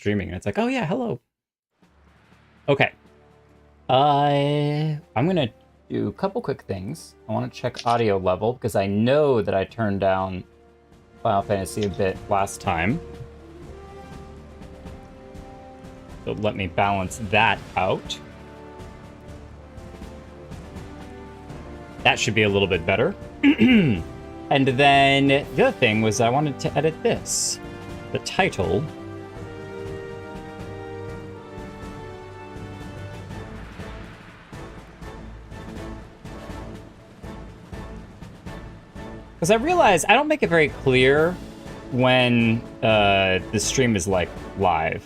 streaming, and it's like, oh yeah, hello. Okay. I'm gonna do a couple quick things. I want to check audio level, because I know that I turned down Final Fantasy a bit last time. So let me balance that out. That should be a little bit better. And then the other thing was I wanted to edit this. The title. Because I realize I don't make it very clear when the stream is like live.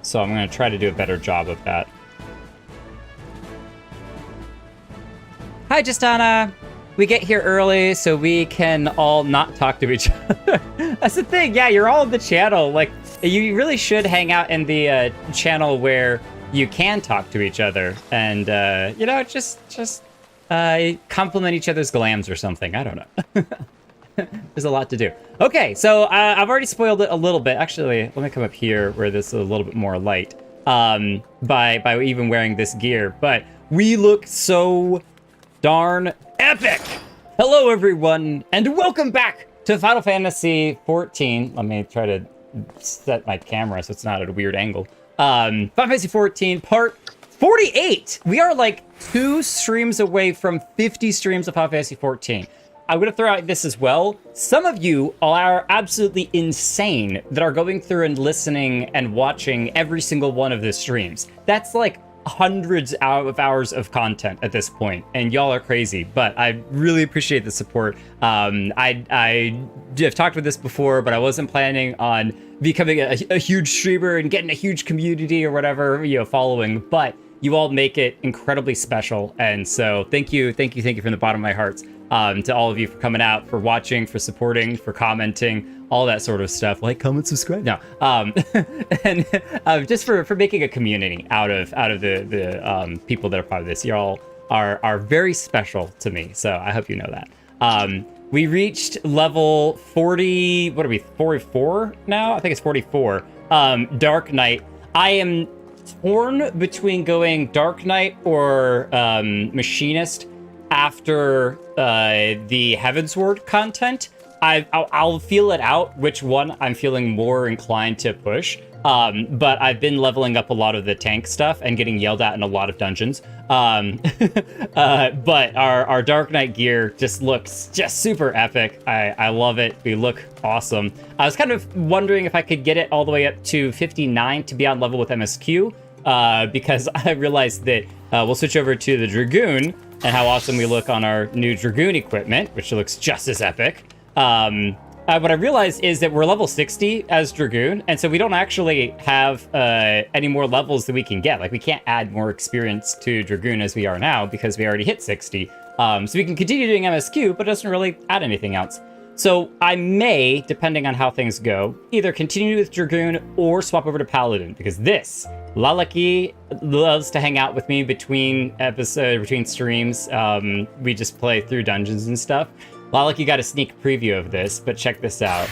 So I'm going to try to do a better job of that. Hi, Justana. We get here early so we can all not talk to each other. That's the thing. Yeah, you're all in the channel. Like, you really should hang out in the channel where you can talk to each other and, you know, just compliment each other's glams or something. I don't know. There's a lot to do. Okay, so I've already spoiled it a little bit. Actually, let me come up here where this is a little bit more light by even wearing this gear. But we look so darn epic! Hello, everyone, and welcome back to Final Fantasy XIV. Let me try to set my camera so it's not at a weird angle. Final Fantasy XIV, part 48! We are like 2 streams away from 50 streams of Final Fantasy XIV. I'm going to throw out this as well. Some of you are absolutely insane that are going through and listening and watching every single one of the streams. That's like hundreds of hours of content at this point, and y'all are crazy, but I really appreciate the support. I have talked with this before, but I wasn't planning on becoming a huge streamer and getting a huge community or whatever, you know, following, but you all make it incredibly special, and so thank you from the bottom of my heart to all of you for coming out, for watching, for supporting, for commenting, all that sort of stuff. Like, comment, subscribe. No, and just for making a community out of the people that are part of this. You all are very special to me, so I hope you know that. We reached level 40. What are we? 44 now? I think it's 44. Dark Knight. I am torn between going Dark Knight or Machinist after the Heavensward content. I'll feel it out which one I'm feeling more inclined to push. But I've been leveling up a lot of the tank stuff and getting yelled at in a lot of dungeons. But our Dark Knight gear just looks just super epic. I love it. We look awesome. I was kind of wondering if I could get it all the way up to 59 to be on level with MSQ, because I realized that we'll switch over to the Dragoon and how awesome we look on our new Dragoon equipment, which looks just as epic. What I realized is that we're level 60 as Dragoon, and so we don't actually have any more levels that we can get. Like, we can't add more experience to Dragoon as we are now because we already hit 60. So we can continue doing MSQ, but it doesn't really add anything else. So I may, depending on how things go, either continue with Dragoon or swap over to Paladin, because this Lalaki loves to hang out with me between streams. We just play through dungeons and stuff. Lalaki got a sneak preview of this, but check this out.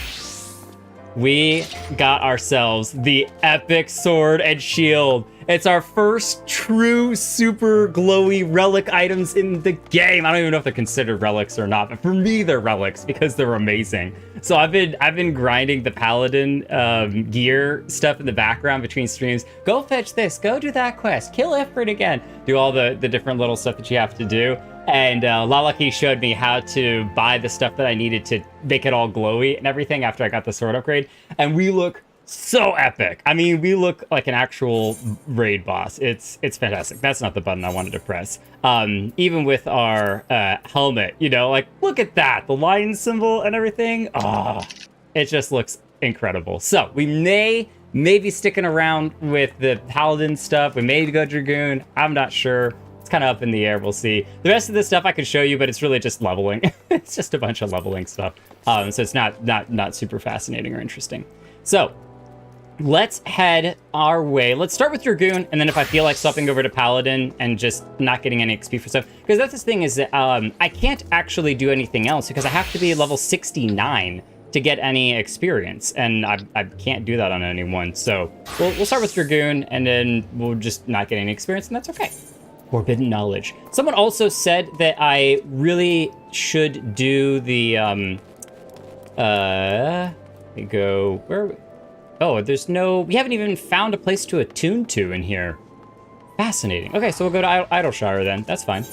We got ourselves the epic sword and shield. It's our first true super glowy relic items in the game. I don't even know if they're considered relics or not, but for me they're relics because they're amazing. So I've been grinding the Paladin gear stuff in the background between streams. Go fetch this, go do that quest, kill Ifrit again, do all the different little stuff that you have to do. And Lalaki showed me how to buy the stuff that I needed to make it all glowy and everything after I got the sword upgrade. And we look so epic. I mean, we look like an actual raid boss. It's fantastic. That's not the button I wanted to press. Even with our helmet, you know, like, look at that. The lion symbol and everything. Oh, it just looks incredible. So we may be sticking around with the Paladin stuff. We may go Dragoon. I'm not sure. It's kind of up in the air. We'll see. The rest of this stuff I could show you, but it's really just leveling. It's just a bunch of leveling stuff. So it's not super fascinating or interesting. So let's head our way. Let's start with Dragoon, and then if I feel like swapping over to Paladin and just not getting any XP for stuff, because that's the thing is that I can't actually do anything else because I have to be level 69 to get any experience, and I can't do that on anyone. So we'll start with Dragoon, and then we'll just not get any experience, and that's okay. Forbidden knowledge. Someone also said that I really should do the we go where? Oh, we haven't even found a place to attune to in here. Fascinating. Okay, so we'll go to Idleshire then. That's fine.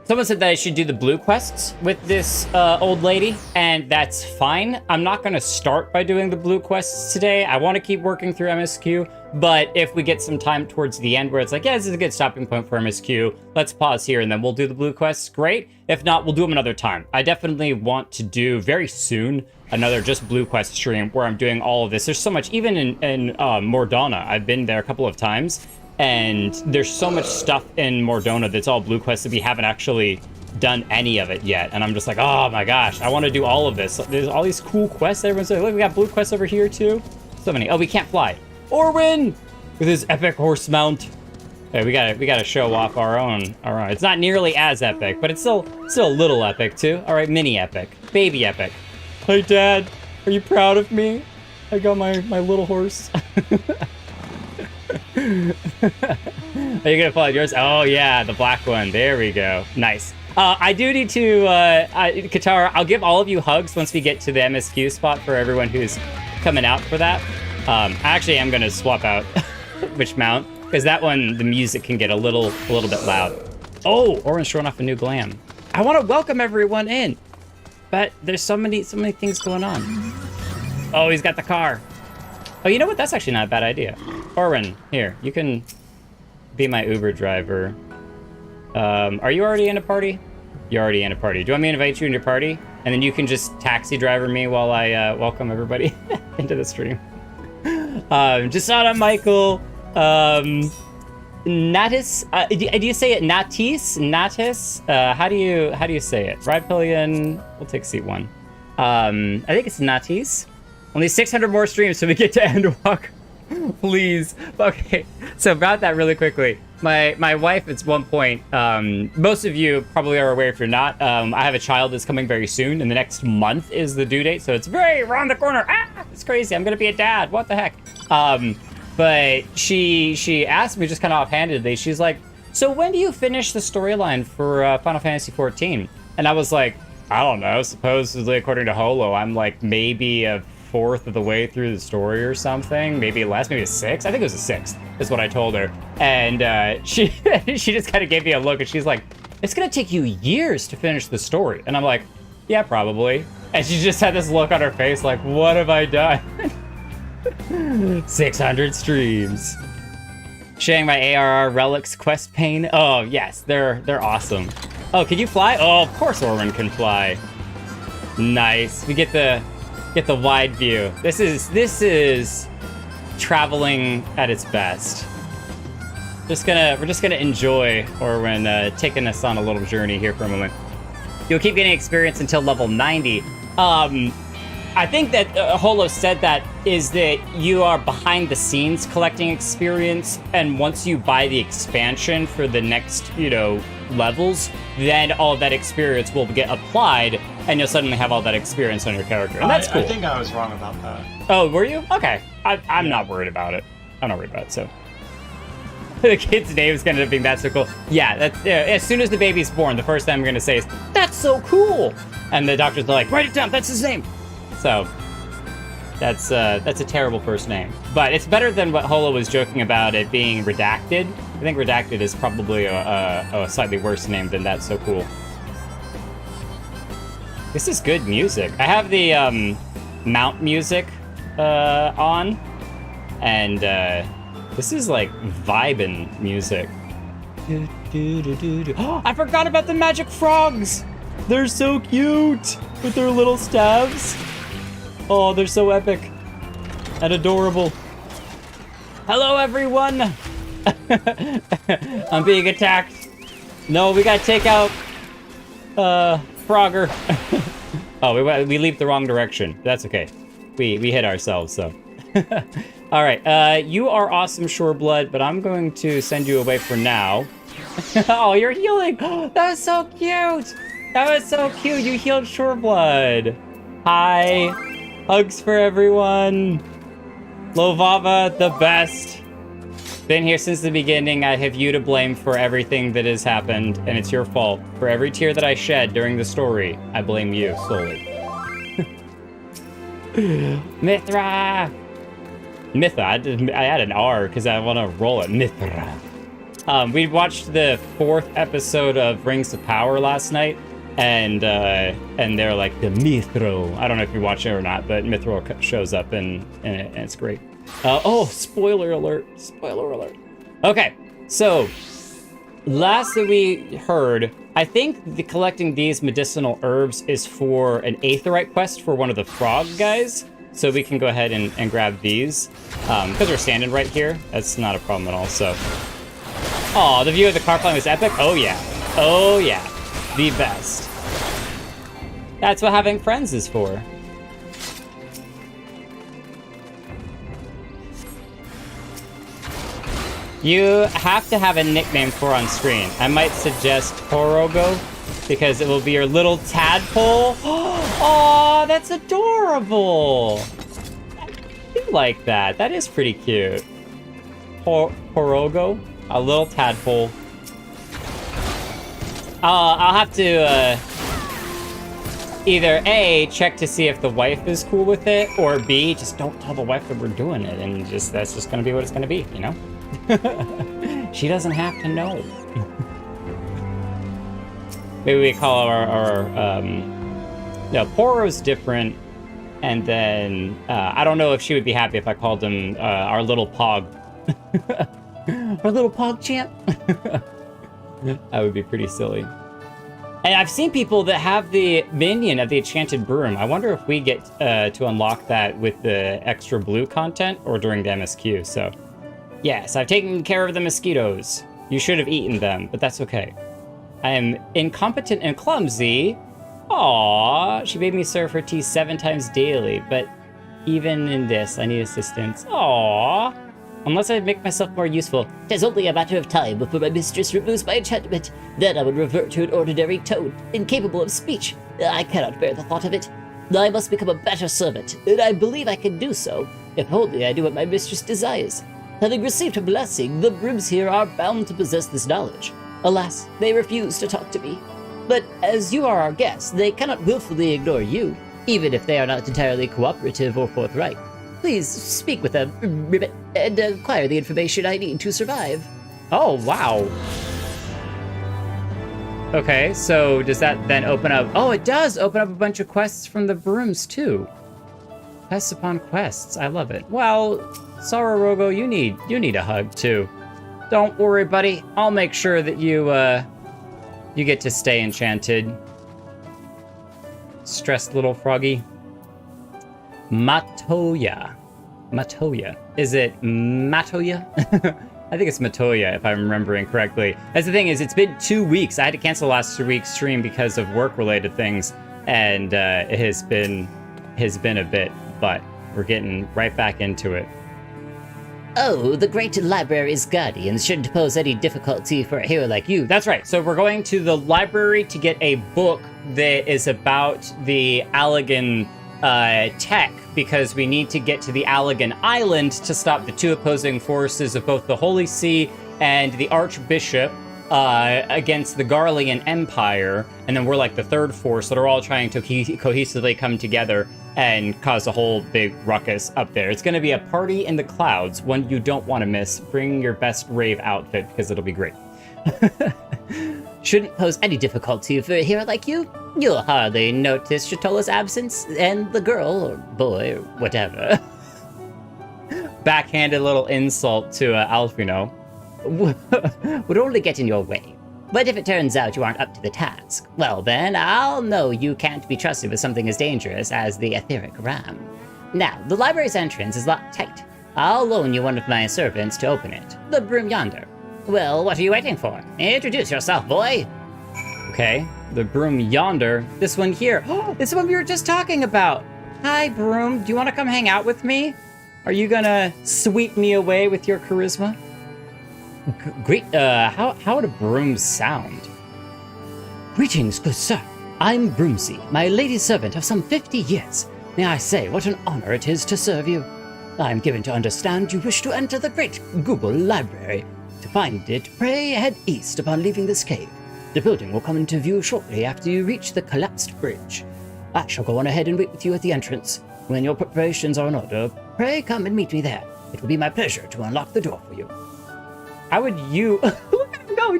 Someone said that I should do the blue quests with this old lady, and that's fine. I'm not going to start by doing the blue quests today. I want to keep working through MSQ, but if we get some time towards the end where it's like, yeah, this is a good stopping point for MSQ, let's pause here and then we'll do the blue quests, great. If not, we'll do them another time. I definitely want to do very soon another just blue quest stream where I'm doing all of this. There's so much, even in Mordana, I've been there a couple of times, and there's so much stuff in Mordana that's all blue quests that we haven't actually done any of it yet. And I'm just like, oh my gosh, I want to do all of this. There's all these cool quests. Everyone's like, look, we got blue quests over here too. So many. Oh, we can't fly. Orwin with his epic horse mount. Okay, we gotta show off our own. It's not nearly as epic, but it's still a little epic too. All right, mini epic, baby epic. Hey, Dad, are you proud of me? I got my little horse. Are you gonna follow yours? Oh yeah, the black one. There we go. Nice. I do need to, Katara, I'll give all of you hugs once we get to the MSQ spot for everyone who's coming out for that. Actually, I'm gonna swap out which mount, because that one, the music can get a little bit loud. Oh, Orange showing off a new glam. I want to welcome everyone in, but there's so many things going on. Oh, he's got the car. Oh, you know what? That's actually not a bad idea. Orwin, here, you can be my Uber driver. Are you already in a party? You're already in a party. Do you want me to invite you in your party? And then you can just taxi driver me while I welcome everybody into the stream. Jasana, Michael, Natis, do you say it Natis? Natis? How do you say it? Ride Pillion, we'll take seat 1. I think it's Natis. Only 600 more streams so we get to Endwalk. Please. Okay, so about that really quickly. My wife, at one point, most of you probably are aware if you're not, I have a child that's coming very soon, and the next month is the due date, so it's very around the corner. Ah, it's crazy. I'm gonna be a dad. What the heck? But she asked me just kind of offhandedly, she's like, so when do you finish the storyline for Final Fantasy XIV? And I was like, I don't know, supposedly according to Holo, I'm like maybe a fourth of the way through the story or something, maybe less, maybe a sixth. I think it was a sixth is what I told her. And she just kind of gave me a look, and she's like, it's gonna take you years to finish the story. And I'm like, yeah, probably. And she just had this look on her face like, what have I done? 600 streams. Sharing my ARR relics quest pane. Oh yes, they're awesome. Oh, can you fly? Oh, of course Orwin can fly. Nice. We get the wide view. This is traveling at its best. We're just gonna enjoy Orwin taking us on a little journey here for a moment. You'll keep getting experience until level 90. I think that Holo said that is that you are behind the scenes collecting experience, and once you buy the expansion for the next, levels, then all of that experience will get applied, and you'll suddenly have all that experience on your character, and that's cool. I think I was wrong about that. Oh, were you? Okay. I'm not worried about it. I'm not worried about it, so. The kid's name is going to be that's so cool. Yeah, that's, as soon as the baby's born, the first thing I'm going to say is, that's so cool! And the doctors are like, write it down, that's his name! So, that's a terrible first name. But it's better than what Holo was joking about it being redacted. I think redacted is probably a slightly worse name than that's so cool. This is good music. I have the mount music on, and this is like vibin' music. Oh, I forgot about the magic frogs! They're so cute with their little staves. Oh, they're so epic and adorable. Hello, everyone. I'm being attacked. No, we gotta take out Frogger. Oh, we leaped the wrong direction. That's okay. We hit ourselves, so. All right, you are awesome, Shoreblood, but I'm going to send you away for now. Oh, you're healing. That's so cute. That was so cute. You healed Shoreblood. Hi. Hugs for everyone. Lovava, the best. Been here since the beginning. I have you to blame for everything that has happened, and it's your fault. For every tear that I shed during the story, I blame you solely. Mithra! Mithra. I had an R because I want to roll it. Mithra. We watched the 4th episode of Rings of Power last night, and they're like the Mithro. I don't know if you watch it or not, but Mithro shows up and it's great. Oh, spoiler alert! Spoiler alert. Okay, so last that we heard, I think the collecting these medicinal herbs is for an Aetherochemical quest for one of the frog guys. So we can go ahead and grab these because we're standing right here. That's not a problem at all. So, oh, the view of the car flying was epic. Oh yeah, oh yeah, the best. That's what having friends is for. You have to have a nickname for on screen. I might suggest Torogo because it will be your little tadpole. Oh, that's adorable. I do like that. That is pretty cute. Torogo, a little tadpole. I'll have to either A, check to see if the wife is cool with it, or B, just don't tell the wife that we're doing it, and that's just gonna be what it's gonna be, you know? She doesn't have to know. Maybe we call our no, Poro's different, and then I don't know if she would be happy if I called him our little Pog. Our little Pog champ. That would be pretty silly. And I've seen people that have the minion of the enchanted broom. I wonder if we get to unlock that with the extra blue content or during the MSQ. So, yes, I've taken care of the mosquitoes. You should have eaten them, but that's okay. I am incompetent and clumsy. Aww, she made me serve her tea 7 times daily, but even in this, I need assistance. Aww. Unless I make myself more useful. 'Tis only a matter of time before my mistress removes my enchantment. Then I would revert to an ordinary toad, incapable of speech. I cannot bear the thought of it. I must become a better servant, and I believe I can do so, if only I do what my mistress desires. Having received her blessing, the brooms here are bound to possess this knowledge. Alas, they refuse to talk to me. But as you are our guest, they cannot willfully ignore you, even if they are not entirely cooperative or forthright. Please speak with them and acquire the information I need to survive. Oh, wow. Okay, so does that then open up... Oh, it does open up a bunch of quests from the brooms, too. Quests upon quests. I love it. Well, Sororogo, you need a hug, too. Don't worry, buddy. I'll make sure that you get to stay enchanted. Stressed little froggy. Matoya. Matoya. Is it Matoya? I think it's Matoya, if I'm remembering correctly. That's the thing is, it's been 2 weeks. I had to cancel last 2 weeks' stream because of work-related things, and it has been a bit, but we're getting right back into it. Oh, the great library's guardians shouldn't pose any difficulty for a hero like you. That's right. So we're going to the library to get a book that is about the Allegan tech, because we need to get to the Allegan Island to stop the 2 opposing forces of both the Holy See and the Archbishop against the Garlean Empire. And then we're like the 3rd force that are all trying to cohesively come together and cause a whole big ruckus up there. It's going to be a party in the clouds, one you don't want to miss. Bring your best rave outfit because it'll be great. Shouldn't pose any difficulty for a hero like you. You'll hardly notice Shatola's absence, and the girl, or boy, or whatever. Backhanded little insult to Alfino. Would only get in your way. But if it turns out you aren't up to the task, well then, I'll know you can't be trusted with something as dangerous as the etheric ram. Now, the library's entrance is locked tight. I'll loan you one of my servants to open it, the broom yonder. Well, what are you waiting for? Introduce yourself, boy. Okay, the broom yonder. This one here. Oh, this one we were just talking about. Hi, broom. Do you want to come hang out with me? Are you gonna sweep me away with your charisma? Great. How would a broom sound? Greetings, good sir. I'm Broomsy, my lady servant of some 50 years. May I say what an honor it is to serve you. I am given to understand you wish to enter the great Gubal library. To find it, pray head east upon leaving this cave. The building will come into view shortly after you reach the collapsed bridge. I shall go on ahead and wait with you at the entrance. When your preparations are in order, pray come and meet me there. It will be my pleasure to unlock the door for you. How would you... Look at him go!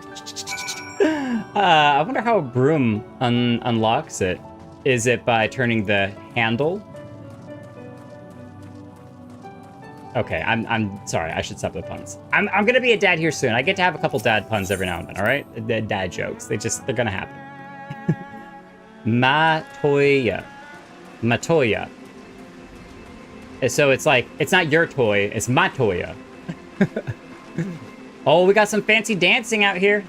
I wonder how a broom unlocks it. Is it by turning the handle? Okay, I'm sorry. I should stop the puns. I'm gonna be a dad here soon. I get to have a couple dad puns every now and then. All right, the dad jokes. They're gonna happen. Matoya. So it's like, it's not your toy, it's my toya. Oh, we got some fancy dancing out here.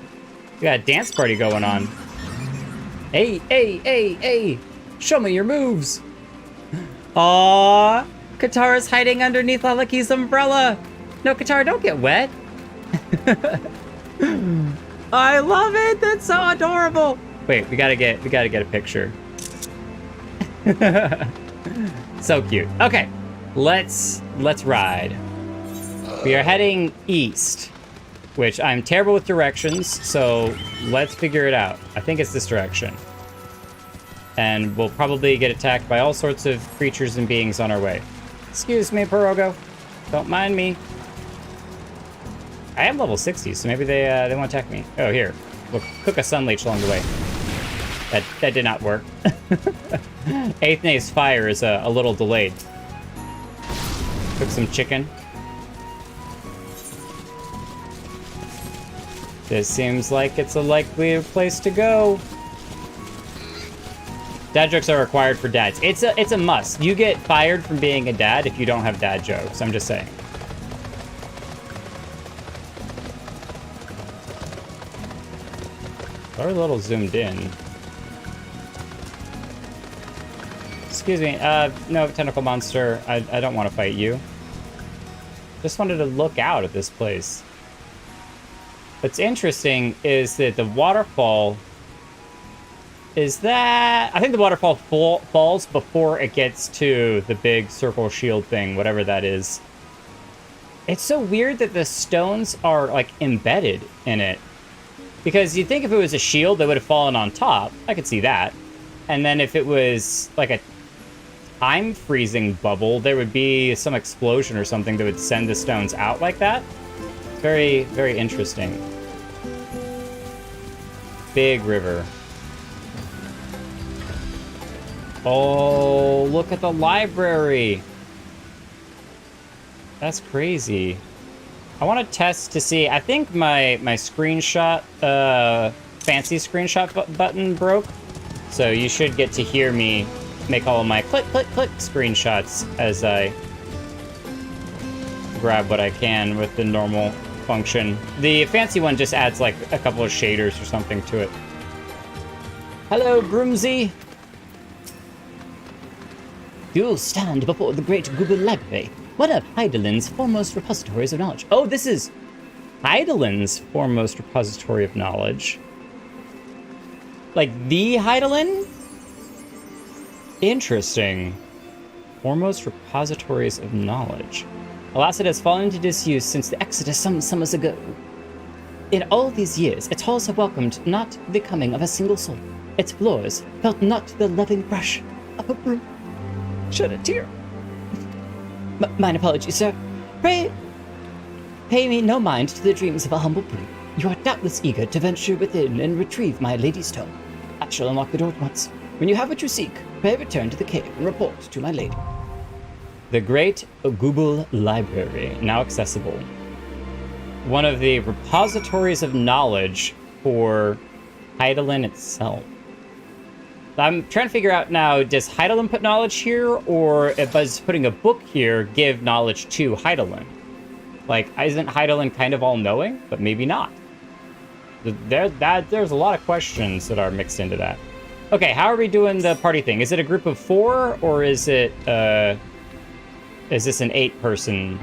We got a dance party going on. Hey. Show me your moves. Aww. Katara's hiding underneath Lalaki's umbrella. No, Katara, don't get wet. I love it. That's so adorable. Wait, we gotta get a picture. So cute. Okay, let's ride. We are heading east, which I'm terrible with directions, so let's figure it out. I think it's this direction. And we'll probably get attacked by all sorts of creatures and beings on our way. Excuse me, Pirogo. Don't mind me. I am level 60, so maybe they won't attack me. Oh, here. We'll cook a sunleech along the way. That did not work. Aethena's fire is a little delayed. Cook some chicken. This seems like it's a likely place to go. Dad jokes are required for dads. It's a must. You get fired from being a dad if you don't have dad jokes. I'm just saying. They're a little zoomed in. Excuse me. No, tentacle monster. I don't want to fight you. Just wanted to look out at this place. What's interesting is that the waterfall is that... I think the waterfall falls before it gets to the big circle shield thing, whatever that is. It's so weird that the stones are, like, embedded in it. Because you'd think if it was a shield, they would have fallen on top. I could see that. And then if it was, like, a time-freezing bubble, there would be some explosion or something that would send the stones out like that. Very, very interesting. Big river. Oh, look at the library. That's crazy. I want to test to see. I think my screenshot, fancy screenshot button broke. So you should get to hear me make all of my click, click, click screenshots as I grab what I can with the normal function. The fancy one just adds like a couple of shaders or something to it. Hello, Broomsy. You stand before the great Gubal library, one of Hydaelyn's foremost repositories of knowledge. Oh, this is Hydaelyn's foremost repository of knowledge. Like the Hydaelyn? Interesting. Foremost repositories of knowledge. Alas, it has fallen into disuse since the Exodus some summers ago. In all these years, its halls have welcomed not the coming of a single soul. Its floors felt not the loving brush of a broom. Shed a tear. Mine apologies, sir. Pray, pay me no mind to the dreams of a humble broom. You are doubtless eager to venture within and retrieve my lady's tome. I shall unlock the door at once. When you have what you seek, pray return to the cave and report to my lady. The Great Gubal Library, now accessible. One of the repositories of knowledge for Hydaelyn itself. I'm trying to figure out now, does Hydaelyn put knowledge here, or if I was putting a book here, give knowledge to Hydaelyn? Like, isn't Hydaelyn kind of all-knowing? But maybe not. There's a lot of questions that are mixed into that. Okay, how are we doing the party thing? Is it a group of 4, or is it, is this an 8-person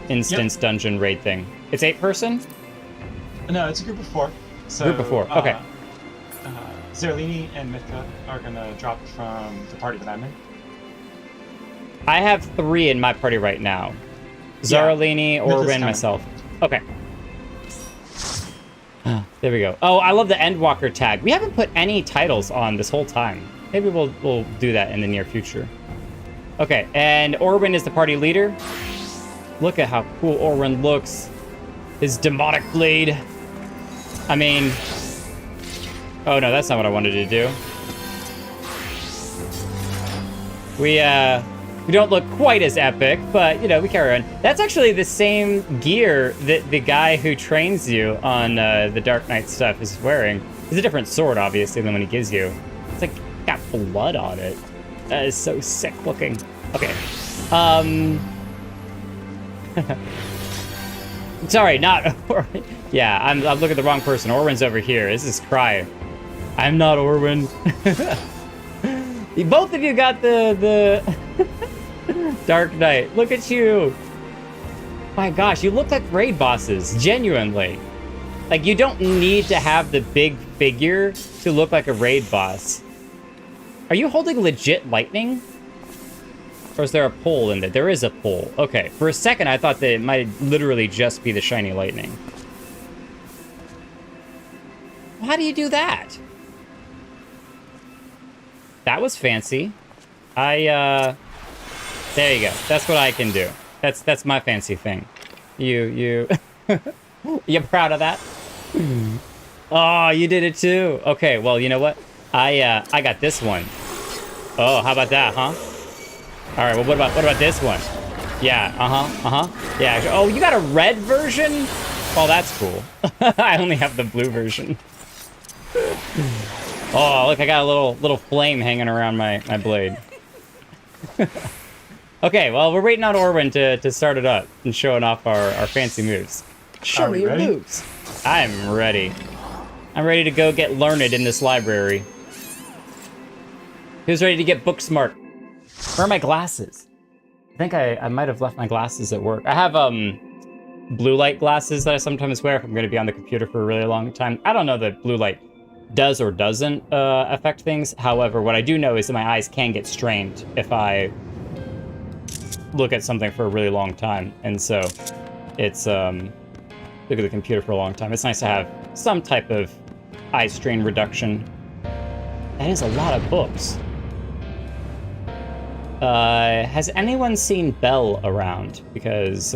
instance dungeon raid thing? It's 8-person? No, it's a group of 4. So, group of 4, okay. Zerlini and Mithra are gonna drop from the party that I'm in. I have 3 in my party right now. Zaralini, Orwin, myself. Okay. There we go. Oh, I love the Endwalker tag. We haven't put any titles on this whole time. Maybe we'll do that in the near future. Okay, and Orwin is the party leader. Look at how cool Orwin looks. His demonic blade. I mean... Oh no, that's not what I wanted to do. We don't look quite as epic, but, you know, we carry on. That's actually the same gear that the guy who trains you on the Dark Knight stuff is wearing. It's a different sword, obviously, than when he gives you. It's like, got blood on it. That is so sick looking. Okay. Sorry, not Orwin. Yeah, I'm looking at the wrong person. Orwin's over here. This is Cry. I'm not Orwin. Both of you got the Dark Knight. Look at you. My gosh, you look like raid bosses. Genuinely. Like, you don't need to have the big figure to look like a raid boss. Are you holding legit lightning? Or is there a pole in there? There is a pole. Okay, for a second I thought that it might literally just be the shiny lightning. How do you do that? That was fancy. There you go. That's what I can do. That's my fancy thing. You proud of that? Oh, you did it too. Okay, well, you know what? I got this one. Oh, how about that, huh? All right, well, what about this one? Yeah, yeah. Oh, you got a red version? Oh, that's cool. I only have the blue version. Oh, look, I got a little flame hanging around my blade. Okay, well, we're waiting on Orwin to start it up and showing off our fancy moves. Show me your moves. I'm ready. I'm ready to go get learned in this library. Who's ready to get book smart? Where are my glasses? I think I might have left my glasses at work. I have blue light glasses that I sometimes wear if I'm going to be on the computer for a really long time. I don't know that blue light does or doesn't affect things. However, what I do know is that my eyes can get strained if I look at something for a really long time. And so it's look at the computer for a long time. It's nice to have some type of eye strain reduction. That is a lot of books. Has anyone seen Belle around? Because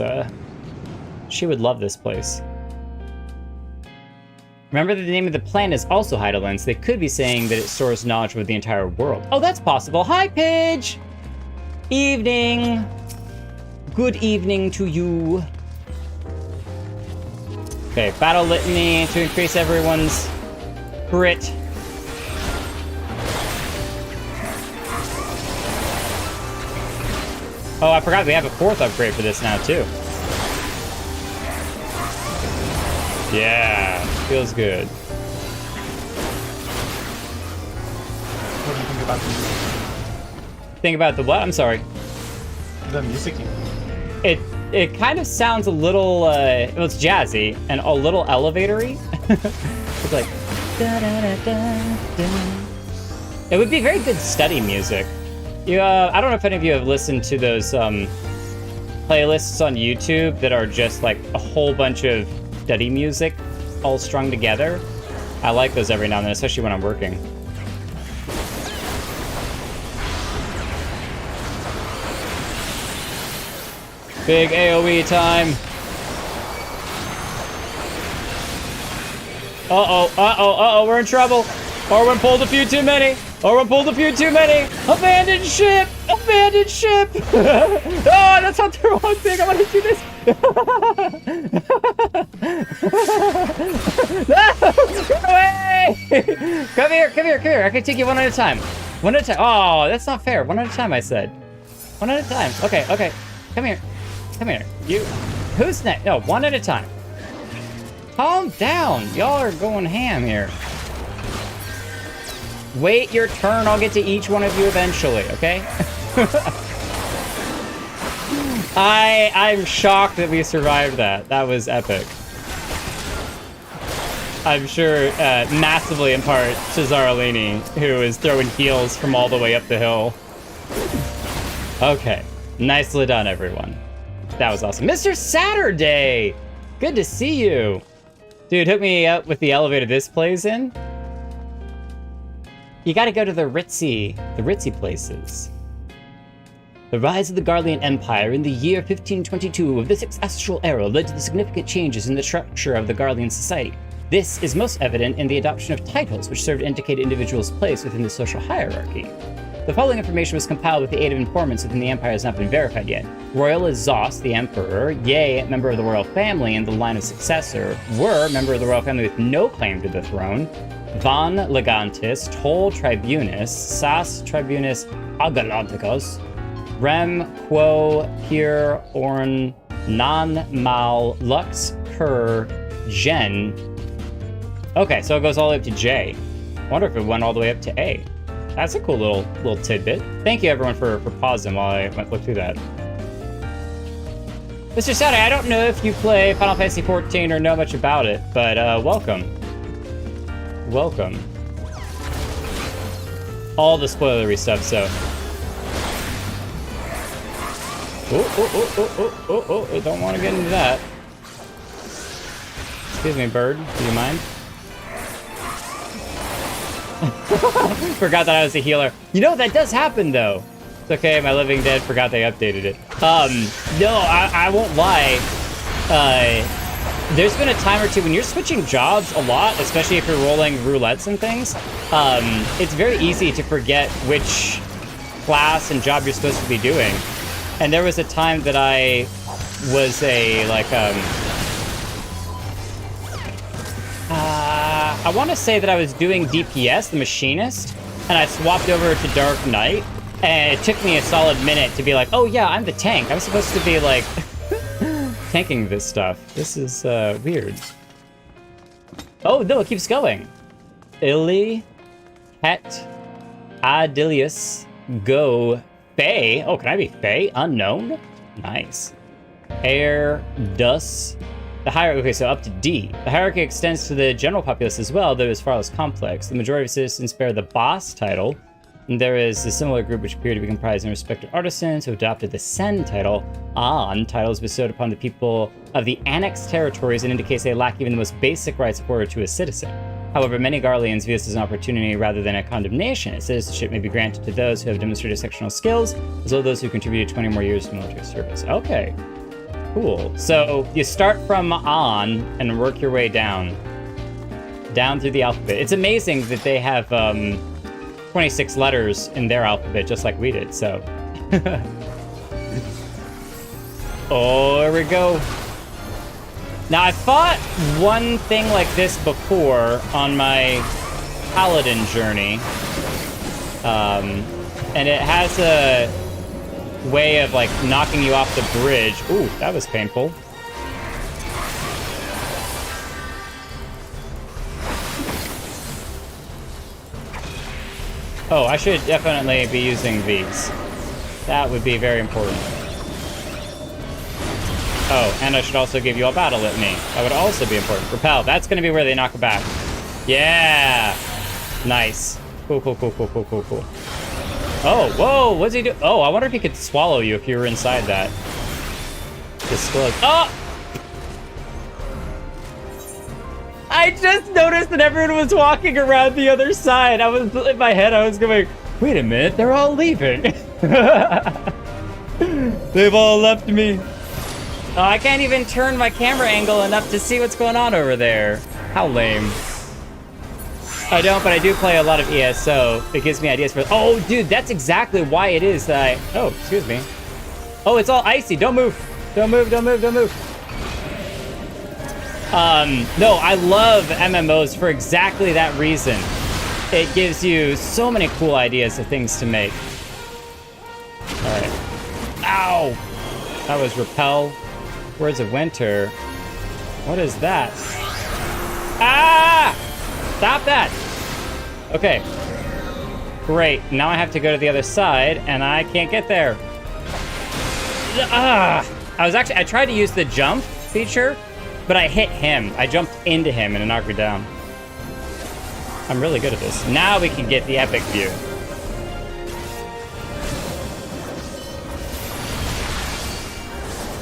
she would love this place. Remember that the name of the planet is also Hydalense. They could be saying that it stores knowledge of the entire world. Oh, that's possible. Hi, Pidge! Evening. Good evening to you. Okay, battle litany to increase everyone's crit. Oh, I forgot we have a 4th upgrade for this now, too. Yeah, feels good. What do you think about the music? Think about the what? I'm sorry. The music. It kind of sounds a little, well, it's jazzy and a little elevatory. It's like, da, da, da, da, da. It would be very good study music. You, I don't know if any of you have listened to those playlists on YouTube that are just like a whole bunch of study music all strung together. I like those every now and then, especially when I'm working. Big AoE time. Uh-oh, we're in trouble. Orwin pulled a few too many. Abandoned ship! Abandoned ship! Oh, that's not the wrong thing. I want to do this. No! Get away! Come here. I can take you one at a time. One at a time. Oh, that's not fair. One at a time, I said. One at a time. Okay. Come here. You. Who's next? No, one at a time. Calm down. Y'all are going ham here. Wait your turn. I'll get to each one of you eventually, okay? I'm shocked that we survived that. That was epic. I'm sure massively in part to Zaralini, who is throwing heals from all the way up the hill. Okay, nicely done, everyone. That was awesome. Mr. Saturday! Good to see you. Dude, hook me up with the elevator this plays in. You gotta go to the ritzy places. The rise of the Garlean Empire in the year 1522 of the Sixth Astral Era led to the significant changes in the structure of the Garlean society. This is most evident in the adoption of titles, which serve to indicate individuals' place within the social hierarchy. The following information was compiled with the aid of informants within the Empire has not been verified yet. Royal is Zos, the Emperor, Ye, member of the royal family and the line of successor, Were, member of the royal family with no claim to the throne, Von Legantis, Tol Tribunus, Sas Tribunus Agalanticos, Rem, Quo, Pir, Orn, Non, Mal, Lux, Cur, Gen. Okay, so it goes all the way up to J. I wonder if it went all the way up to A. That's a cool little tidbit. Thank you everyone for pausing while I went look through that. Mr. Saturday, I don't know if you play Final Fantasy XIV or know much about it, but welcome. Welcome. All the spoilery stuff, so. Oh, I don't want to get into that. Excuse me, bird, do you mind? Forgot that I was a healer. You know, that does happen, though. It's okay, my Living Dead forgot they updated it. No, I won't lie. There's been a time or two when you're switching jobs a lot, especially if you're rolling roulettes and things, it's very easy to forget which class and job you're supposed to be doing. And there was a time that I was a, like, I want to say that I was doing DPS, the machinist, and I swapped over to Dark Knight, and it took me a solid minute to be like, oh yeah, I'm the tank. I'm supposed to be, like, tanking this stuff. This is, weird. Oh, no, it keeps going. Illy, Het, Adilius, Go, Fae. Oh, can I be Fae? Unknown? Nice. Air, Dus. The hierarchy, okay, so up to D. The hierarchy extends to the general populace as well, though it's far less complex. The majority of citizens bear the boss title, and there is a similar group which appear to be comprised of respected artisans who adopted the Sen title. An title is bestowed upon the people of the annexed territories and indicates they lack even the most basic rights accorded to a citizen. However, many Garleans view this as an opportunity rather than a condemnation. Citizenship may be granted to those who have demonstrated exceptional skills, as well as those who contributed 20 more years to military service. Okay. Cool. So you start from on and work your way down through the alphabet. It's amazing that they have 26 letters in their alphabet, just like we did. So, oh, here we go. Now I fought one thing like this before on my Paladin journey, and it has a way of like knocking you off the bridge. Ooh, that was painful. Oh, I should definitely be using these. That would be very important. Oh, and I should also give you a battle litany. That would also be important. Repel, that's gonna be where they knock it back. Yeah! Nice. Cool. Oh, whoa, what's he do? Oh, I wonder if he could swallow you if you were inside that. Disclose. Oh! I just noticed that everyone was walking around the other side. I was, in my head, I was going, wait a minute, they're all leaving. They've all left me. Oh, I can't even turn my camera angle enough to see what's going on over there. How lame. I don't, but I do play a lot of ESO. It gives me ideas for... Oh, dude, that's exactly why it is that I... Oh, excuse me. Oh, it's all icy. Don't move. Don't move. No, I love MMOs for exactly that reason. It gives you so many cool ideas of things to make. All right. Ow! That was Repel. Words of Winter. What is that? Ah! Stop that! Okay. Great. Now I have to go to the other side, and I can't get there. Ah! I tried to use the jump feature, but I hit him. I jumped into him, and it knocked me down. I'm really good at this. Now we can get the epic view.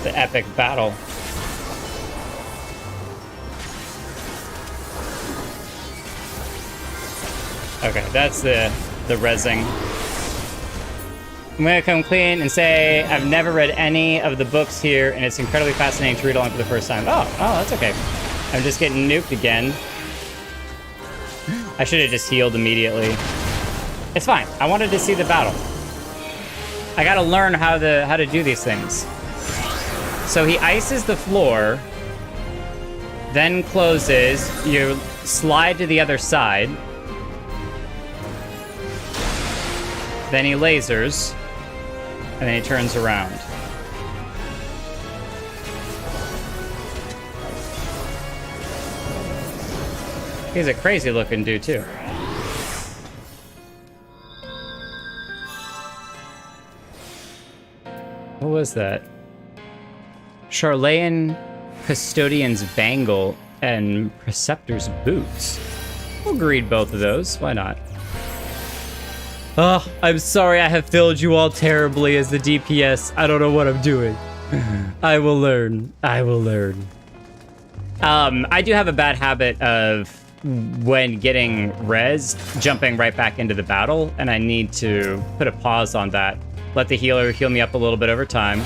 The epic battle. Okay, that's the rezzing. I'm gonna come clean and say I've never read any of the books here, and it's incredibly fascinating to read along for the first time. Oh, that's okay. I'm just getting nuked again. I should have just healed immediately. It's fine. I wanted to see the battle. I gotta learn how to do these things. So he ices the floor, then closes. You slide to the other side. Then he lasers, and then he turns around. He's a crazy looking dude too. What was that? Charlayan Custodian's Bangle and Preceptor's Boots. We'll read both of those. Why not? Oh, I'm sorry I have failed you all terribly as the DPS. I don't know what I'm doing. I will learn. I will learn. I do have a bad habit of, when getting res, jumping right back into the battle, and I need to put a pause on that. Let the healer heal me up a little bit over time,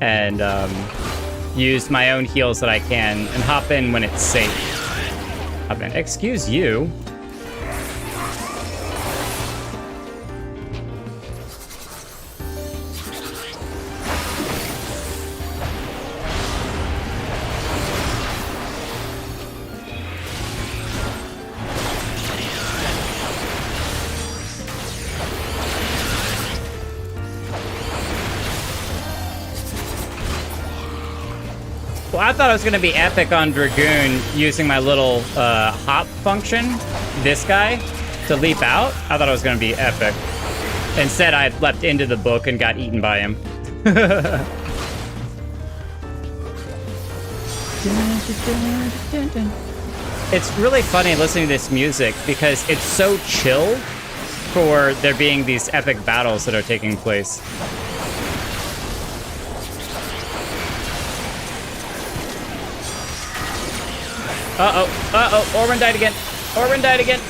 and use my own heals that I can, and hop in when it's safe. Hop in. Excuse you. Well, I thought I was going to be epic on Dragoon using my little hop function, this guy, to leap out. I thought I was going to be epic. Instead, I leapt into the book and got eaten by him. It's really funny listening to this music because it's so chill for there being these epic battles that are taking place. Orban died again. Orban died again.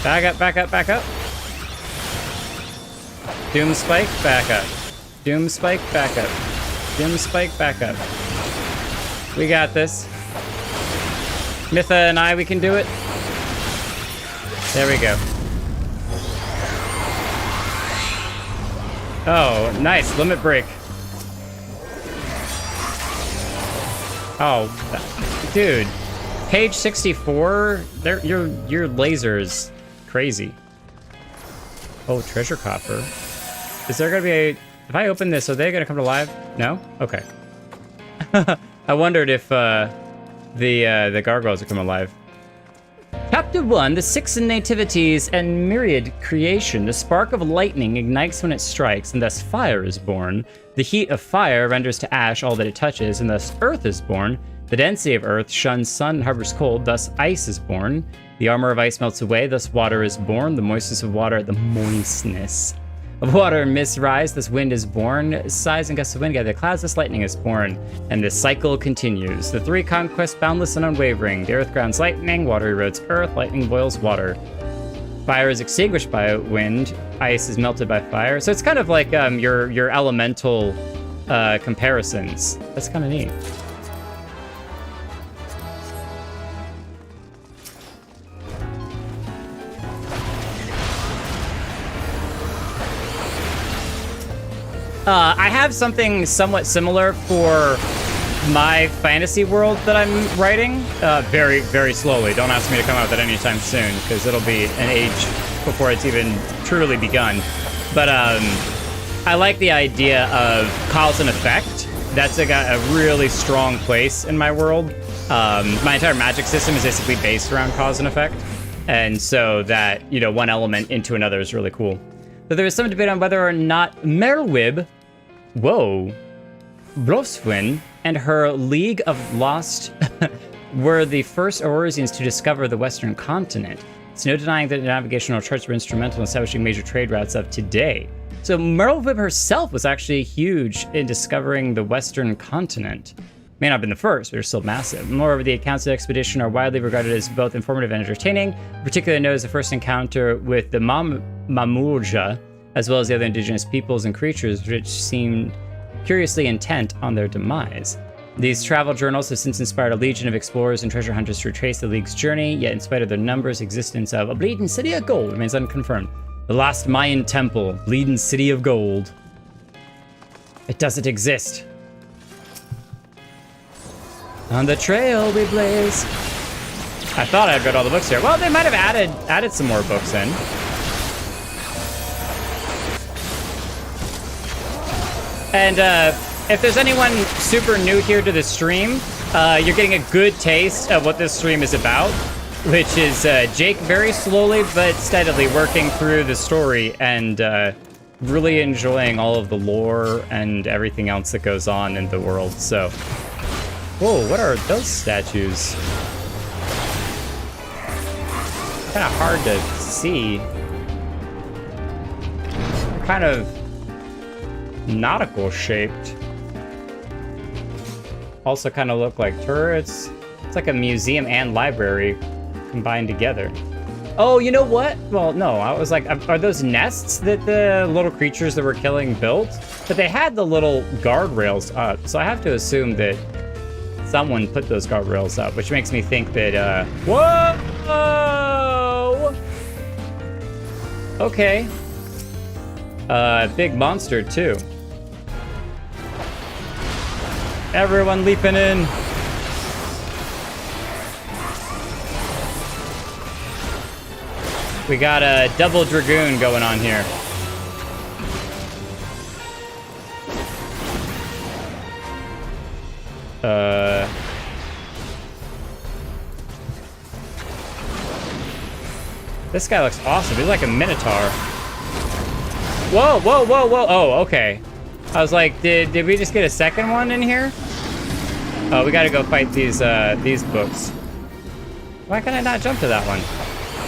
Back up, back up, back up. Doom Spike, back up. Doom Spike, back up. Doom Spike, back up. We got this. Mytha and I, we can do it. There we go. Oh, nice. Limit break. Oh, dude. Page 64, your laser's crazy. Oh, treasure coffer. Is there gonna be a... If I open this, are they gonna come to life? No? Okay. I wondered if the gargoyles are coming alive. Chapter 1, the Six Nativities and Myriad Creation. The spark of lightning ignites when it strikes, and thus fire is born. The heat of fire renders to ash all that it touches, and thus earth is born. The density of earth shuns sun and harbors cold, thus ice is born. The armor of ice melts away, thus water is born. The moistness of water, the moistness of water and mist rise, thus wind is born. Sighs and gusts of wind gather the clouds, thus lightning is born. And this cycle continues. The three conquests, boundless and unwavering. The earth grounds lightning, water erodes earth, lightning boils water. Fire is extinguished by wind, ice is melted by fire. So it's kind of like your elemental comparisons. That's kind of neat. I have something somewhat similar for my fantasy world that I'm writing. Very, very slowly. Don't ask me to come out with it anytime soon, because it'll be an age before it's even truly begun. But I like the idea of cause and effect. That's got a really strong place in my world. My entire magic system is basically based around cause and effect. And so that, one element into another is really cool. But there is some debate on whether or not Merwib, Blofswin, and her League of Lost were the first Aurosians to discover the Western continent. It's no denying that the navigational charts were instrumental in establishing major trade routes of today. So Merlwyb herself was actually huge in discovering the Western continent. May not have been the first, but they're still massive. Moreover, the accounts of the expedition are widely regarded as both informative and entertaining. Particularly known as the first encounter with the Mamurja, as well as the other indigenous peoples and creatures which seemed curiously intent on their demise. These travel journals have since inspired a legion of explorers and treasure hunters to retrace the League's journey, yet in spite of their numbers, existence of a Bleeding City of Gold remains unconfirmed. The last Mayan temple, Bleeding City of Gold. It doesn't exist. On the trail we blaze. I thought I'd read all the books here. Well, they might have added some more books in. And if there's anyone super new here to the stream, you're getting a good taste of what this stream is about, which is Jake very slowly but steadily working through the story and really enjoying all of the lore and everything else that goes on in the world. So, whoa, what are those statues? Kind of hard to see. Kind of nautical shaped. Also kind of look like turrets. It's like a museum and library combined together. Oh, you know what? Well, no, I was like, are those nests that the little creatures that we're killing built? But they had the little guardrails up, so I have to assume that someone put those guardrails up, which makes me think that, whoa! Okay. Big monster, too. Everyone leaping in. We got a double dragoon going on here. This guy looks awesome. He's like a minotaur. Whoa, whoa, whoa, whoa. Oh, okay. I was like, did we just get a second one in here? Oh, we gotta go fight these books. Why can I not jump to that one?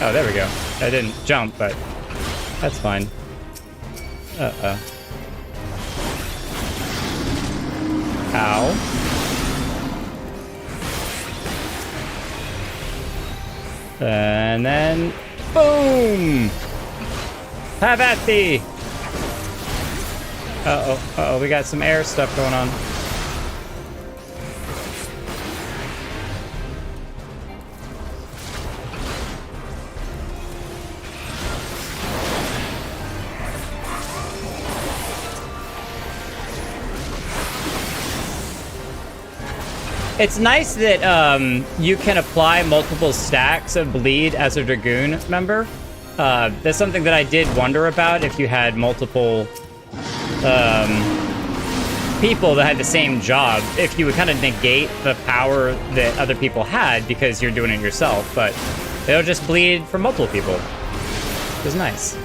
Oh, there we go. I didn't jump, but that's fine. Uh-oh. Ow. And then, boom! Have at thee! Uh-oh, we got some air stuff going on. It's nice that you can apply multiple stacks of bleed as a Dragoon member. That's something that I did wonder about if you had multiple people that had the same job, if you would kind of negate the power that other people had because you're doing it yourself, but it'll just bleed for multiple people. Which is nice.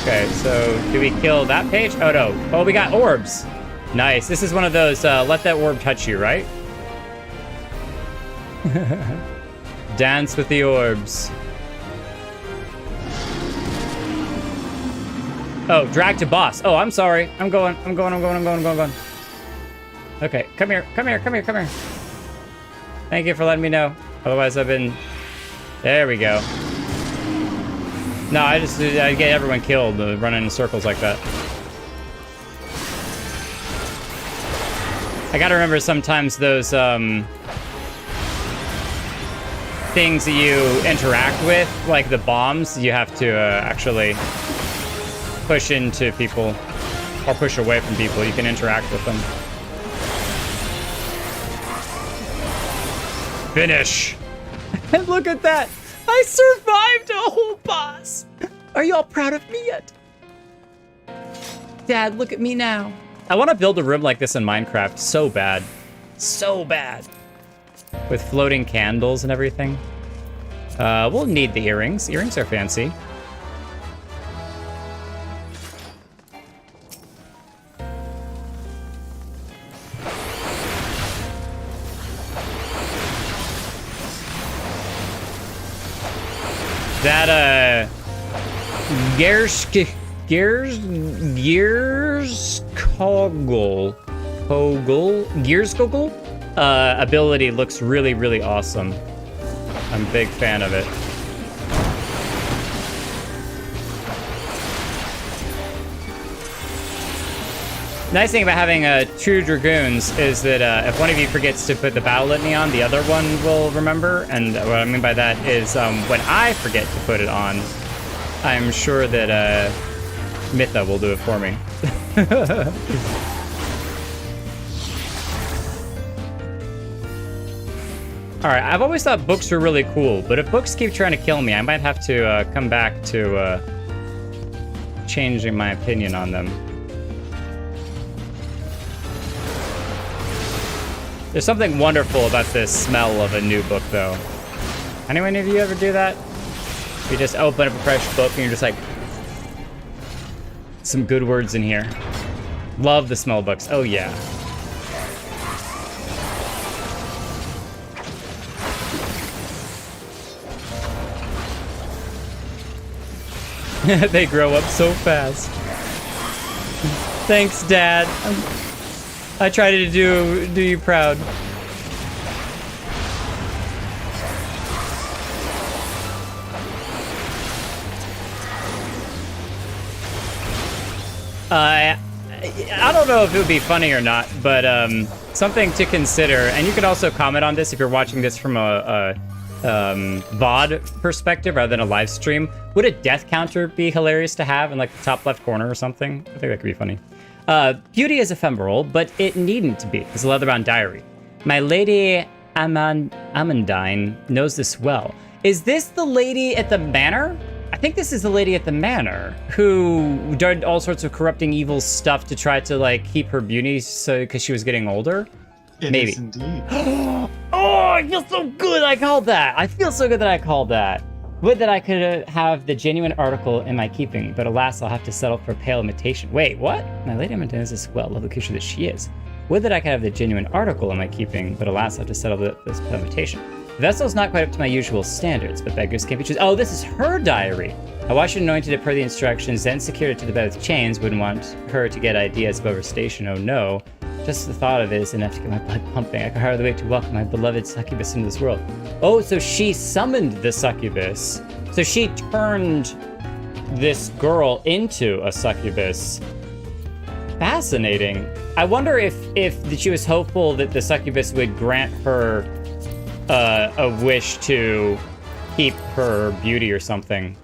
Okay, so do we kill that page? Oh no. Oh, we got orbs. Nice. This is one of those let that orb touch you, right? Dance with the orbs. Oh, drag to boss. Oh, I'm sorry. I'm going. Okay, come here. Thank you for letting me know. Otherwise, I've been... There we go. No, I get everyone killed running in circles like that. I gotta remember sometimes those, things that you interact with, like the bombs, you have to actually push into people or push away from people. You can interact with them. Finish. And look at that. I survived a whole boss. Are you all proud of me yet? Dad, look at me now. I want to build a room like this in Minecraft so bad. So bad. With floating candles and everything. We'll need the earrings. Earrings are fancy. Gears Kogel ability looks really, really awesome. I'm a big fan of it. Nice thing about having true Dragoons is that if one of you forgets to put the battle litany on, the other one will remember. And what I mean by that is when I forget to put it on, I'm sure that Mitha will do it for me. Alright, I've always thought books were really cool, but if books keep trying to kill me, I might have to come back to changing my opinion on them. There's something wonderful about the smell of a new book, though. Anyone of you ever do that? You just open up a fresh book and you're just like, some good words in here. Love the smell of books. Oh, yeah. They grow up so fast. Thanks, Dad. I try to do you proud. I don't know if it would be funny or not, but something to consider. And you can also comment on this if you're watching this from a VOD perspective rather than a live stream. Would a death counter be hilarious to have in like the top left corner or something? I think that could be funny. Beauty is ephemeral, but it needn't be. It's a leather-bound diary. My lady Amandine knows this well. Is this the lady at the manor? I think this is the lady at the manor who did all sorts of corrupting evil stuff to try to like keep her beauty so because she was getting older. Maybe. Is indeed. Oh, I feel so good I called that. I feel so good that I called that. Would that I could have the genuine article in my keeping, but alas, I'll have to settle for pale imitation. Wait, what? My lady Amandine is as well, love the creature that she is. Would that I could have the genuine article in my keeping, but alas, I'll have to settle this pale imitation. The vessel's not quite up to my usual standards, but beggars can't be choosers. Oh, this is her diary. I washed and anointed it per the instructions, then secured it to the bed with chains. Wouldn't want her to get ideas above her station, oh no. Just the thought of it is enough to get my blood pumping. I can hardly wait to welcome my beloved succubus into this world. Oh, so she summoned the succubus. So she turned this girl into a succubus. Fascinating. I wonder if she was hopeful that the succubus would grant her a wish to keep her beauty or something.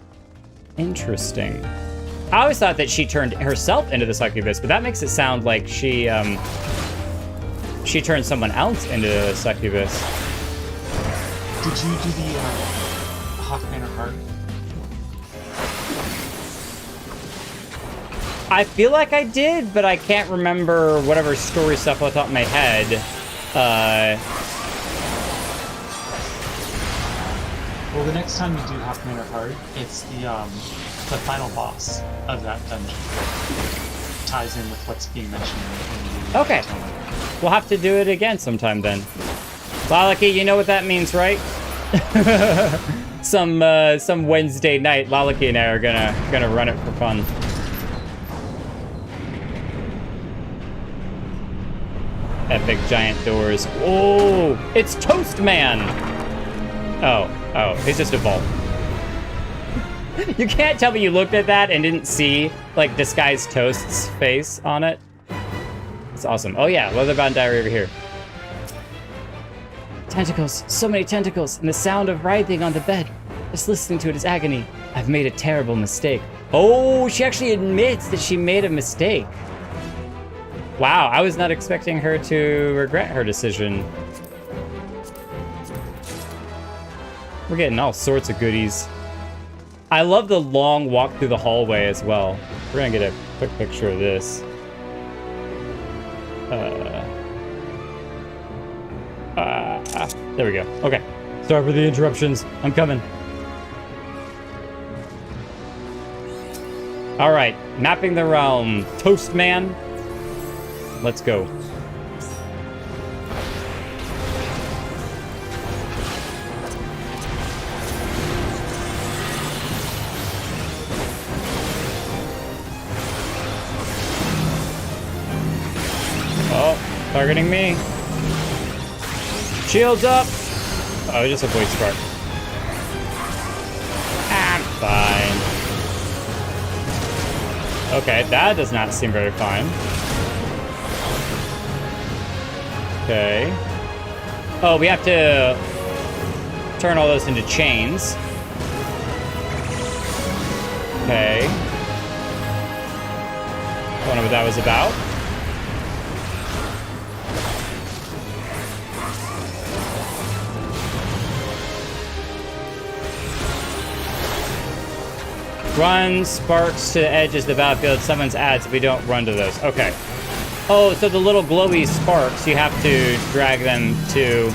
Interesting. I always thought that she turned herself into the succubus, but that makes it sound like she turned someone else into a succubus. Did you do the Hawkman heart? I feel like I did, but I can't remember whatever story stuff off the top of my head. Well, the next time you do Hawkman heart, it's the final boss of that dungeon. Ties in with what's being mentioned in the Okay. We'll have to do it again sometime then. Lalaki, you know what that means, right? Some Wednesday night, Lalaki and I are gonna run it for fun. Epic giant doors. Oh, it's Toast Man. Oh, he's just a vault. You can't tell me you looked at that and didn't see like Disguised Toast's face on it. It's awesome. Oh yeah, leather-bound diary over here. Tentacles, so many tentacles, and the sound of writhing on the bed. Just listening to it is agony. I've made a terrible mistake. Oh, she actually admits that she made a mistake. Wow, I was not expecting her to regret her decision. We're getting all sorts of goodies. I love the long walk through the hallway as well. We're gonna get a quick picture of this. There we go. Okay. Sorry for the interruptions. I'm coming. All right. Mapping the realm. Toast Man. Let's go. Targeting me. Shields up. Oh, just a void spark. I'm fine. Okay, that does not seem very fine. Okay. Oh, we have to turn all those into chains. Okay. Don't know what that was about. Run sparks to the edges of the battlefield. Summons adds if we don't run to those. Okay. Oh, so the little glowy sparks, you have to drag them to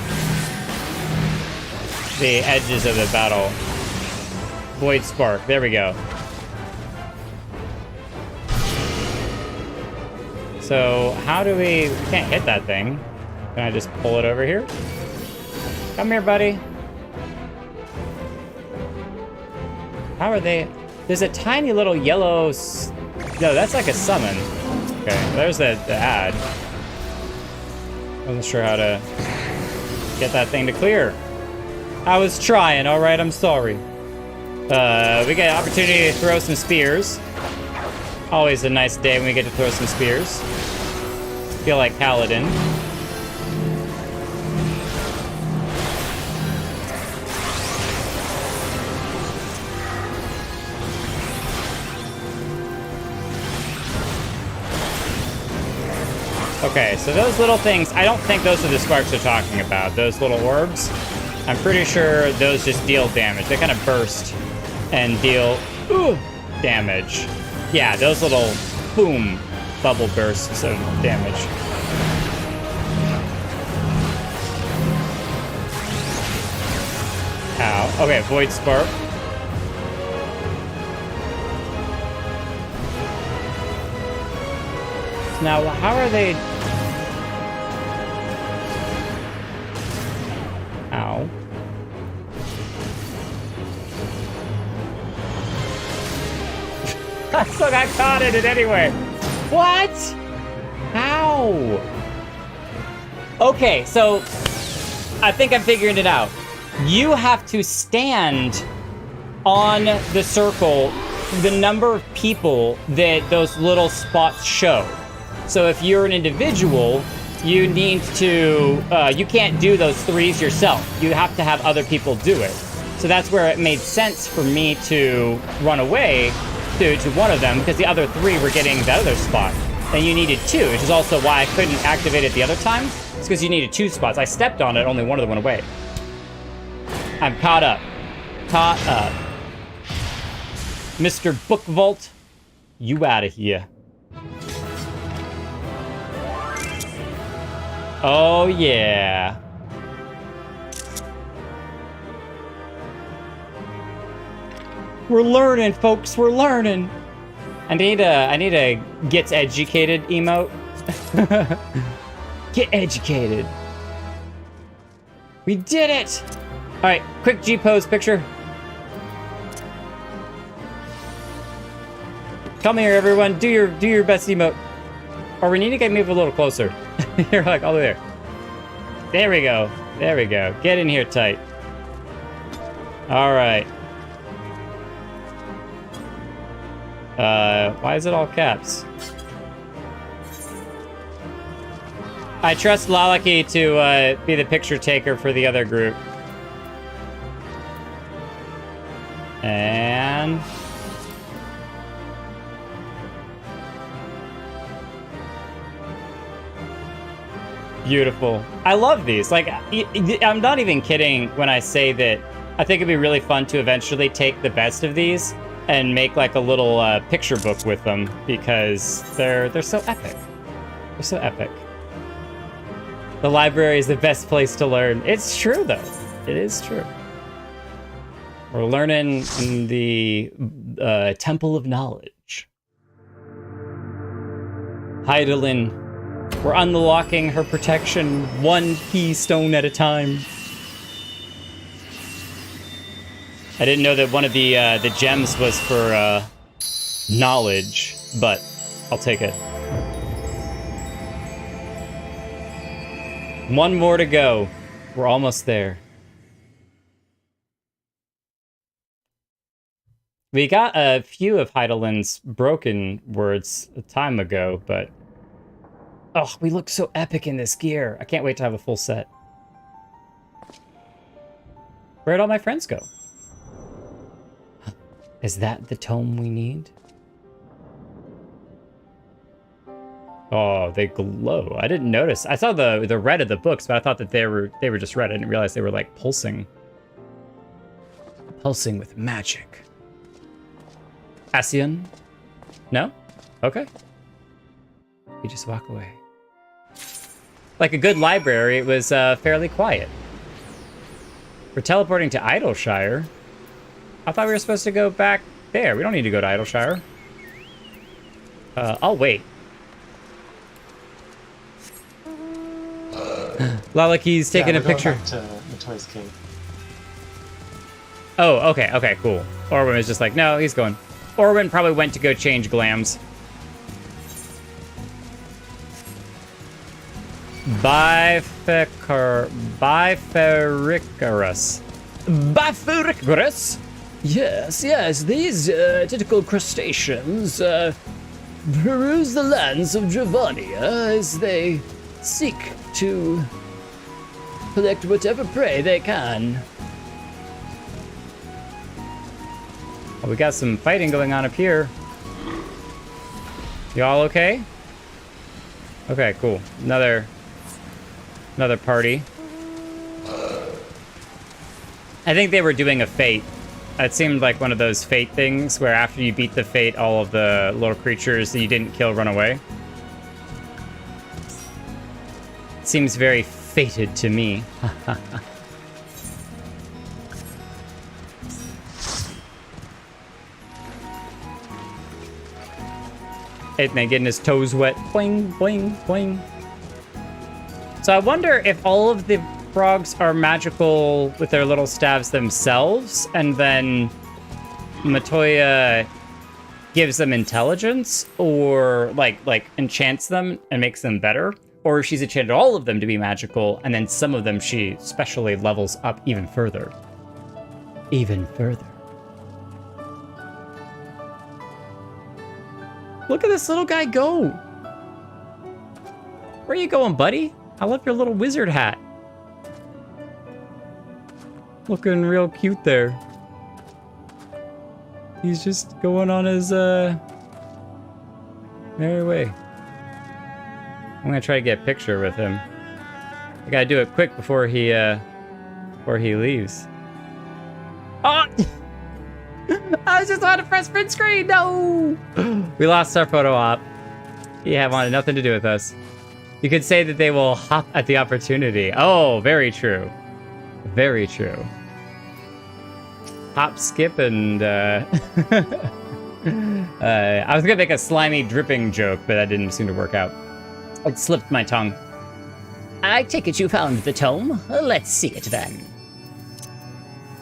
the edges of the battle. Void spark. There we go. So how do we can't hit that thing. Can I just pull it over here? Come here, buddy. How are they? There's a tiny little yellow... No, that's like a summon. Okay, there's the ad. Wasn't sure how to get that thing to clear. I was trying, alright, I'm sorry. We get an opportunity to throw some spears. Always a nice day when we get to throw some spears. Feel like Paladin. Okay, so those little things, I don't think those are the sparks they're talking about. Those little orbs, I'm pretty sure those just deal damage. They kind of burst and deal damage. Yeah, those little boom bubble bursts of damage. Ow. Okay, void spark. Now, how are they... Ow. I still got caught in it anyway. What? How? Okay, so I think I'm figuring it out. You have to stand on the circle the number of people that those little spots show. So if you're an individual, you need to, you can't do those threes yourself. You have to have other people do it. So that's where it made sense for me to run away to one of them, because the other three were getting the other spot. And you needed two, which is also why I couldn't activate it the other time. It's because you needed two spots. I stepped on it, only one of them went away. I'm caught up. Caught up. Mr. Book Vault, you out of here. Oh, yeah. We're learning, folks. We're learning. I need a gets educated emote. Get educated. We did it. All right, quick G pose picture. Come here, everyone. Do your best emote. Or we need to move a little closer. You're like all the way there. There we go. There we go. Get in here tight. All right. Why is it all caps? I trust Lalaki to be the picture taker for the other group. And... beautiful. I love these. Like, I'm not even kidding when I say that I think it'd be really fun to eventually take the best of these and make like a little picture book with them, because they're so epic. They're so epic. The library is the best place to learn. It's true, though. It is true. We're learning in the Temple of Knowledge. Heidelin. We're unlocking her protection one keystone at a time. I didn't know that one of the gems was for knowledge, but I'll take it. One more to go. We're almost there. We got a few of Heidelin's broken words a time ago, but... Oh, we look so epic in this gear. I can't wait to have a full set. Where'd all my friends go? Is that the tome we need? Oh, they glow. I didn't notice. I saw the red of the books, but I thought that they were just red. I didn't realize they were like pulsing. Pulsing with magic. Ascion? No? Okay. You just walk away. Like a good library, it was fairly quiet. We're teleporting to Idleshire. I thought we were supposed to go back there. We don't need to go to Idleshire. I'll wait. Lalaki's taking a picture. Back to Matoya's cave. Oh, okay, okay, cool. Orwin was just like, no, he's going. Orwin probably went to go change glams. Bifericarus. Bifericarus? Yes, yes, these tentacle crustaceans peruse the lands of Dravania as they seek to collect whatever prey they can. Well, we got some fighting going on up here. Y'all okay? Okay, cool. Another party. I think they were doing a fate. It seemed like one of those fate things where after you beat the fate, all of the little creatures that you didn't kill run away. Seems very fated to me. Aetna getting his toes wet. Boing, boing, boing. So I wonder if all of the frogs are magical with their little staves themselves, and then Matoya gives them intelligence, or like enchants them and makes them better, or if she's enchanted all of them to be magical, and then some of them she specially levels up even further. Even further. Look at this little guy go. Where are you going, buddy? I love your little wizard hat. Looking real cute there. He's just going on his merry way. I'm gonna try to get a picture with him. I gotta do it quick before he leaves. Oh! I was just on to press print screen. No, we lost our photo op. He had wanted nothing to do with us. You could say that they will hop at the opportunity. Oh, very true, true. Hop, skip, and I was gonna make a slimy dripping joke, but that didn't seem to work out. It slipped my tongue. I take it you found the tome. Let's see it then.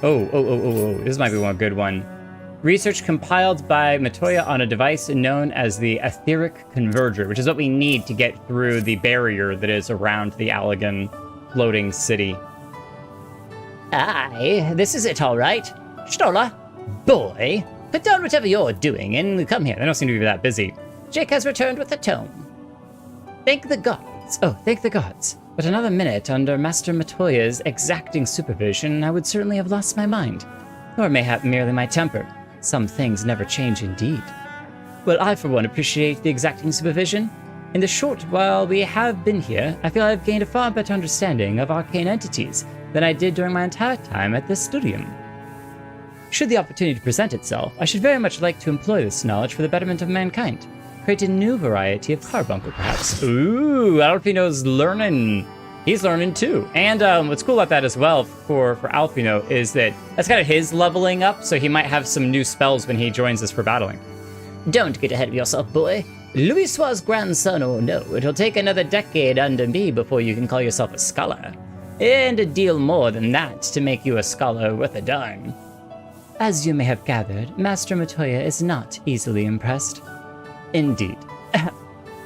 Oh, this might be one good one. Research compiled by Matoya on a device known as the Etheric Converger, which is what we need to get through the barrier that is around the Allegan floating city. Aye, this is it, all right. Stola, boy, put down whatever you're doing and come here. They don't seem to be that busy. Jake has returned with the tome. Thank the gods. Oh, thank the gods. But another minute under Master Matoya's exacting supervision, I would certainly have lost my mind. Or mayhap merely my temper. Some things never change indeed. Well, I for one appreciate the exacting supervision. In the short while we have been here, I feel I've gained a far better understanding of arcane entities than I did during my entire time at this studium. Should the opportunity present itself, I should very much like to employ this knowledge for the betterment of mankind. Create a new variety of carbuncle, perhaps. Ooh, Alfino's learning. He's learning too. And what's cool about that as well for Alfino is that that's kind of his leveling up, so he might have some new spells when he joins us for battling. Don't get ahead of yourself, boy. Louisoir's grandson or no, it'll take another decade under me before you can call yourself a scholar. And a deal more than that to make you a scholar worth a darn. As you may have gathered, Master Matoya is not easily impressed. Indeed.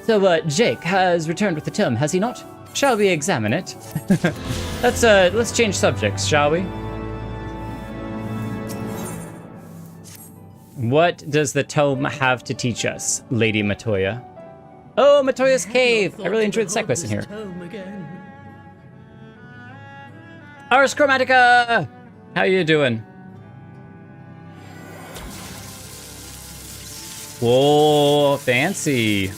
So, Jake has returned with the tome, has he not? Shall we examine it? Let's change subjects, shall we? What does the tome have to teach us, Lady Matoya? Oh, Matoya's cave! I really enjoyed the side quest in here. Ars Chromatica! How you doing? Whoa, fancy.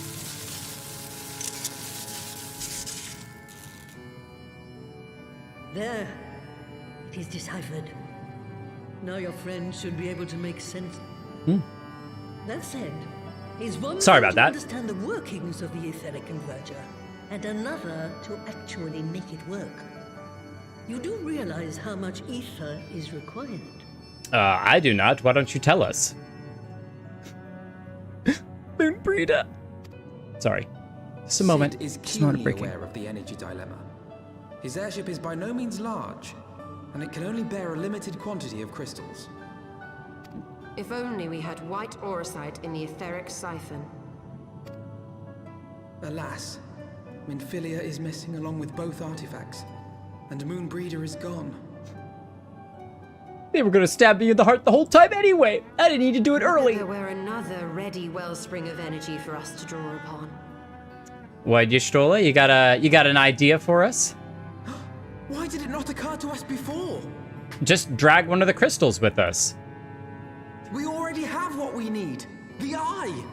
There. It is deciphered. Now your friend should be able to make sense. That said, is one Sorry thing about to that. understand the workings of the etheric converger, and another to actually make it work. You do realize how much ether is required? I do not. Why don't you tell us? Moonbreeder. Sorry. Just a moment. Sid is Just a moment of keenly breaking. aware of the energy dilemma. His airship is by no means large, and it can only bear a limited quantity of crystals. If only we had white auracite in the etheric siphon. Alas, Minfilia is missing along with both artifacts, and Moonbreeder is gone. They were gonna stab me in the heart the whole time anyway. I didn't need to do it early. There were another ready wellspring of energy for us to draw upon. What, Yshtola? You got an idea for us? Why did it not occur to us before? Just drag one of the crystals with us. We already have what we need. The eye.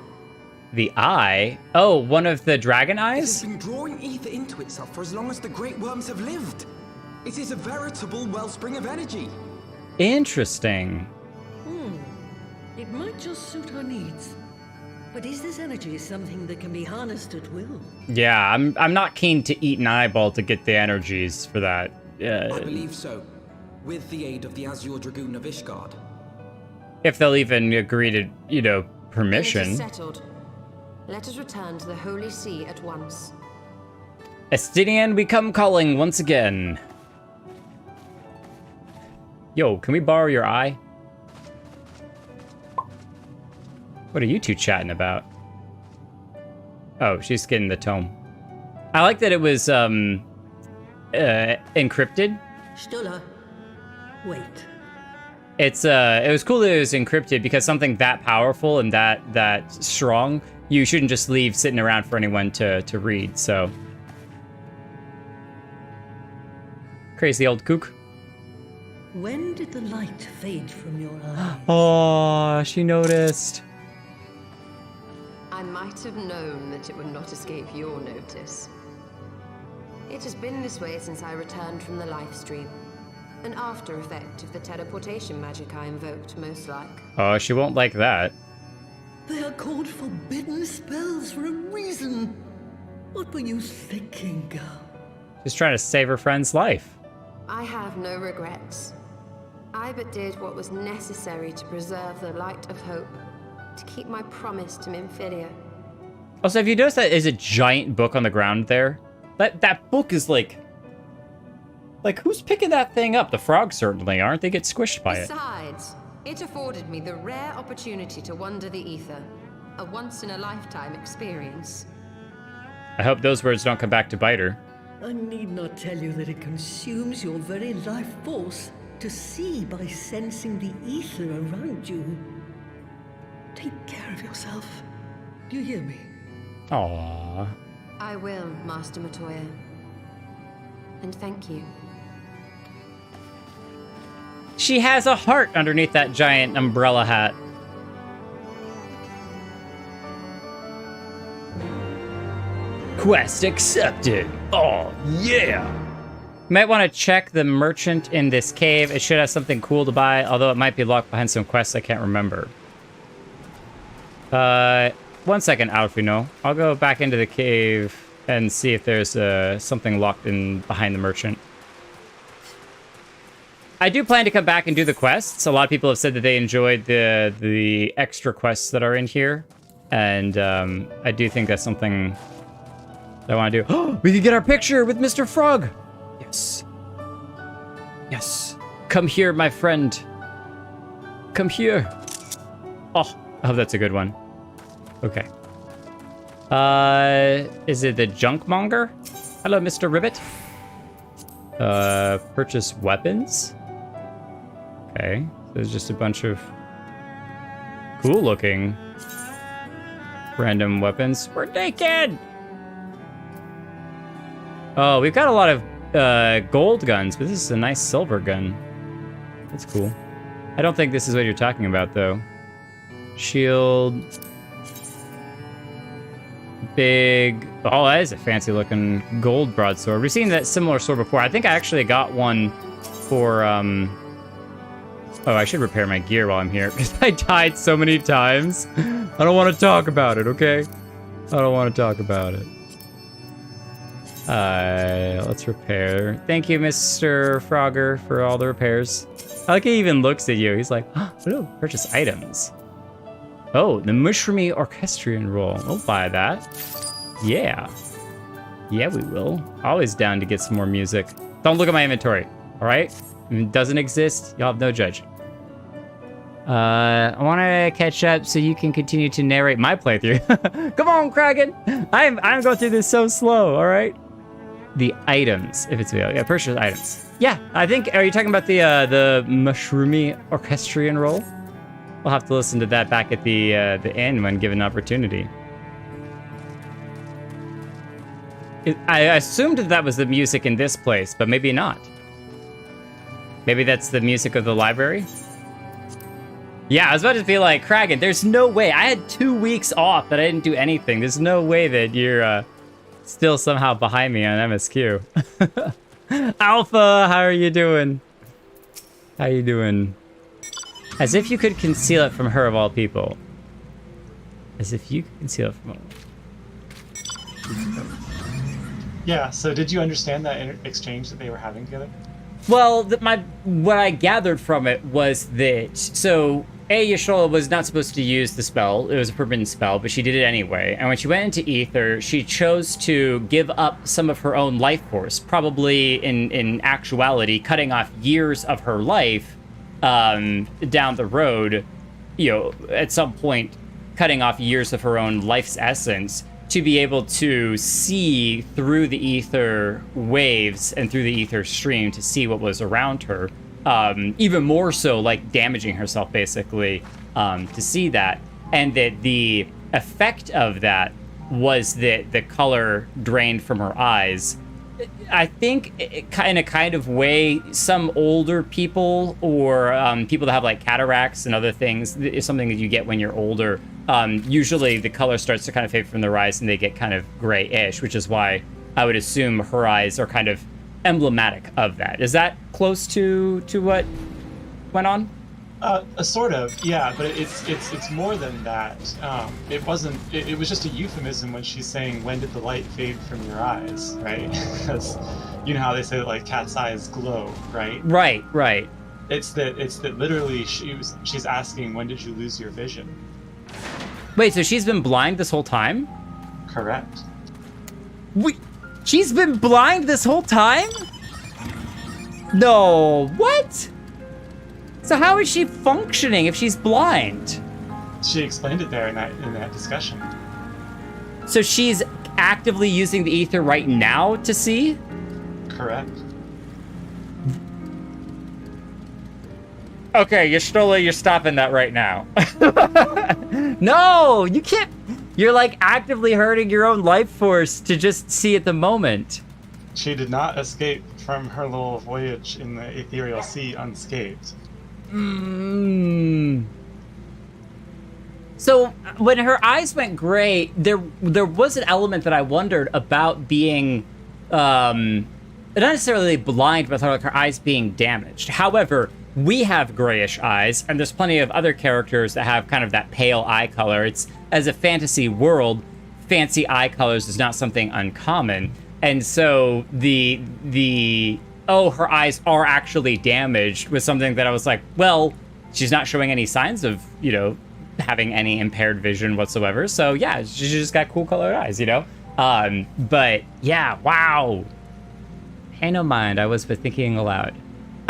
The eye? Oh, one of the dragon It has eyes? been drawing ether into itself for as long as the great worms have lived. It is a veritable wellspring of energy. Interesting. It might just suit our needs. But is this energy something that can be harnessed at will? Yeah, I'm not keen to eat an eyeball to get the energies for that. I believe so, with the aid of the Azure Dragoon of Ishgard. If they'll even agree to, It permission. is settled. Let us return to the Holy See at once. Estinian, we come calling once again. Yo, can we borrow your eye? What are you two chatting about? Oh, she's getting the tome. I like that it was, encrypted. Stola, wait. It was cool that it was encrypted because something that powerful and that strong, you shouldn't just leave sitting around for anyone to read, so. Crazy old kook. When did the light fade from your eye? Oh, she noticed. I might have known that it would not escape your notice. It has been this way since I returned from the Livestream. An after effect of the teleportation magic I invoked, most like. Oh, she won't like that. They are called forbidden spells for a reason. What were you thinking, girl? She's trying to save her friend's life. I have no regrets. I but did what was necessary to preserve the light of hope, to keep my promise to Minfilia. Also, have you noticed that there's a giant book on the ground there? That book is like, who's picking that thing up? The frogs certainly aren't. They get squished by it. Besides, it afforded me the rare opportunity to wander the ether, a once-in-a-lifetime experience. I hope those words don't come back to bite her. I need not tell you that it consumes your very life force to see by sensing the ether around you. Take care of yourself. Do you hear me? Aww. I will, Master Matoya. And thank you. She has a heart underneath that giant umbrella hat. Quest accepted. Oh, yeah. Might want to check the merchant in this cave. It should have something cool to buy, although it might be locked behind some quests I can't remember. 1 second, Alfino. I'll go back into the cave and see if there's something locked in behind the merchant. I do plan to come back and do the quests. A lot of people have said that they enjoyed the extra quests that are in here. And I do think that's something that I want to do. We can get our picture with Mr. Frog. Yes. Yes. Come here, my friend. Come here. Oh, I hope that's a good one. Okay. Is it the Junkmonger? Hello, Mr. Ribbit. Purchase weapons. Okay, so there's just a bunch of cool-looking random weapons. We're naked! Oh, we've got a lot of gold guns, but this is a nice silver gun. That's cool. I don't think this is what you're talking about, though. Shield. Big... Oh, that is a fancy-looking gold broadsword. We've seen that similar sword before. I think I actually got one for, Oh, I should repair my gear while I'm here, because I died so many times. I don't want to talk about it, okay? I don't want to talk about it. Let's repair. Thank you, Mr. Frogger, for all the repairs. I like he even looks at you. He's like, oh, purchase items. Oh, the mushroomy orchestrion roll. We'll buy that. Yeah. Yeah, we will. Always down to get some more music. Don't look at my inventory, all right? If it doesn't exist, you'll have no judge. I want to catch up so you can continue to narrate my playthrough. Come on, Kraken! I'm going through this so slow, all right? The items, if it's available. Yeah, purchase items. Yeah, I think, are you talking about the mushroomy orchestrion roll? We'll have to listen to that back at the end when given an opportunity. I assumed that was the music in this place, but maybe not. Maybe that's the music of the library? Yeah, I was about to be like, Kraken, there's no way. I had 2 weeks off that I didn't do anything. There's no way that you're still somehow behind me on MSQ. Alpha, how are you doing? How you doing? As if you could conceal it from her of all people. As if you could conceal it from all. Yeah, so did you understand that exchange that they were having together? Well, what I gathered from it was that, so Y'shtola was not supposed to use the spell. It was a forbidden spell, but she did it anyway. And when she went into Ether, she chose to give up some of her own life force, probably in actuality, cutting off years of her life down the road, you know, at some point, cutting off years of her own life's essence to be able to see through the ether waves and through the ether stream to see what was around her. Even more so, like damaging herself, basically, to see that. And that the effect of that was that the color drained from her eyes. I think in a kind of way, some older people or people that have like cataracts and other things is something that you get when you're older. Usually the color starts to kind of fade from their eyes and they get kind of grayish, which is why I would assume her eyes are kind of emblematic of that. Is that close to what went on? Sort of, yeah, but it's more than that. It wasn't. It was just a euphemism when she's saying, "When did the light fade from your eyes?" Right? Because you know how they say that like cat's eyes glow, right? Right. It's that literally she's asking, "When did you lose your vision?" Wait, so she's been blind this whole time? Correct. She's been blind this whole time? No, what? So how is she functioning if she's blind? She explained it there in that discussion. So she's actively using the ether right now to see? Correct. Okay, Y'shtola, you're stopping that right now. No, you can't. You're like actively hurting your own life force to just see at the moment. She did not escape from her little voyage in the ethereal sea unscathed. So when her eyes went gray, there was an element that I wondered about being, not necessarily blind, but like her eyes being damaged. However, we have grayish eyes, and there's plenty of other characters that have kind of that pale eye color. It's, as a fantasy world, fancy eye colors is not something uncommon. And so her eyes are actually damaged was something that I was like, well, she's not showing any signs of, you know, having any impaired vision whatsoever. So yeah, she just got cool colored eyes, you know? But yeah, wow. Pay no mind, I was but thinking aloud.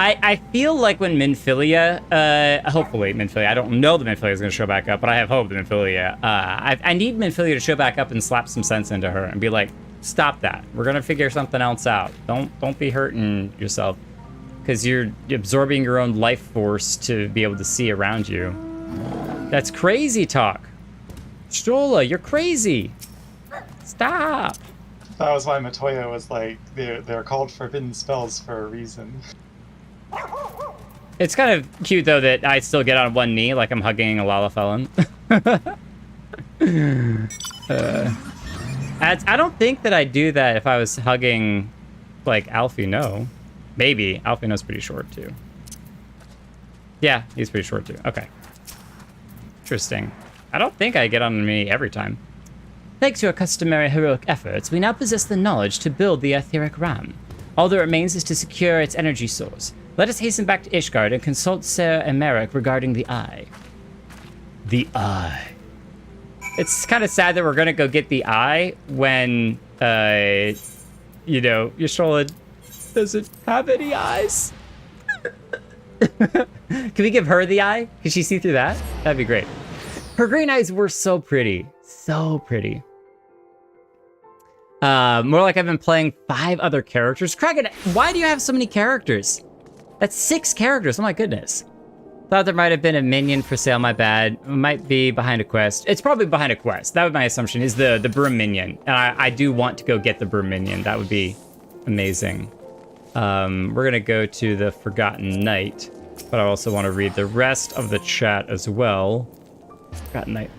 I feel like when Minfilia, hopefully Minfilia, I don't know that Minfilia is going to show back up, but I have hope that Minfilia, I need Minfilia to show back up and slap some sense into her and be like, stop that. We're gonna figure something else out. Don't be hurting yourself because you're absorbing your own life force to be able to see around you. That's crazy talk. Stola, you're crazy. Stop. That was why Matoya was like, they're called forbidden spells for a reason. It's kind of cute though that I still get on one knee like I'm hugging a Lalafellan. I don't think that I'd do that if I was hugging like Alfie. Maybe. Alfino's pretty short too. Yeah, he's pretty short too. Okay. Interesting. I don't think I get on me every time. Thanks to our customary heroic efforts, we now possess the knowledge to build the etheric ram. All that remains is to secure its energy source. Let us hasten back to Ishgard and consult Sarah and Merrick regarding the eye. The eye. It's kind of sad that we're gonna go get the eye when, you know, Yashola doesn't have any eyes. Can we give her the eye? Can she see through that? That'd be great. Her green eyes were so pretty. So pretty. More like I've been playing 5 other characters. Kraken, why do you have so many characters? That's 6 characters. Oh my goodness. Thought there might have been a minion for sale. My bad. It might be behind a quest. It's probably behind a quest. That was my assumption, is the broom minion. And I do want to go get the broom minion. That would be amazing. We're going to go to the Forgotten Knight. But I also want to read the rest of the chat as well. Forgotten Knight.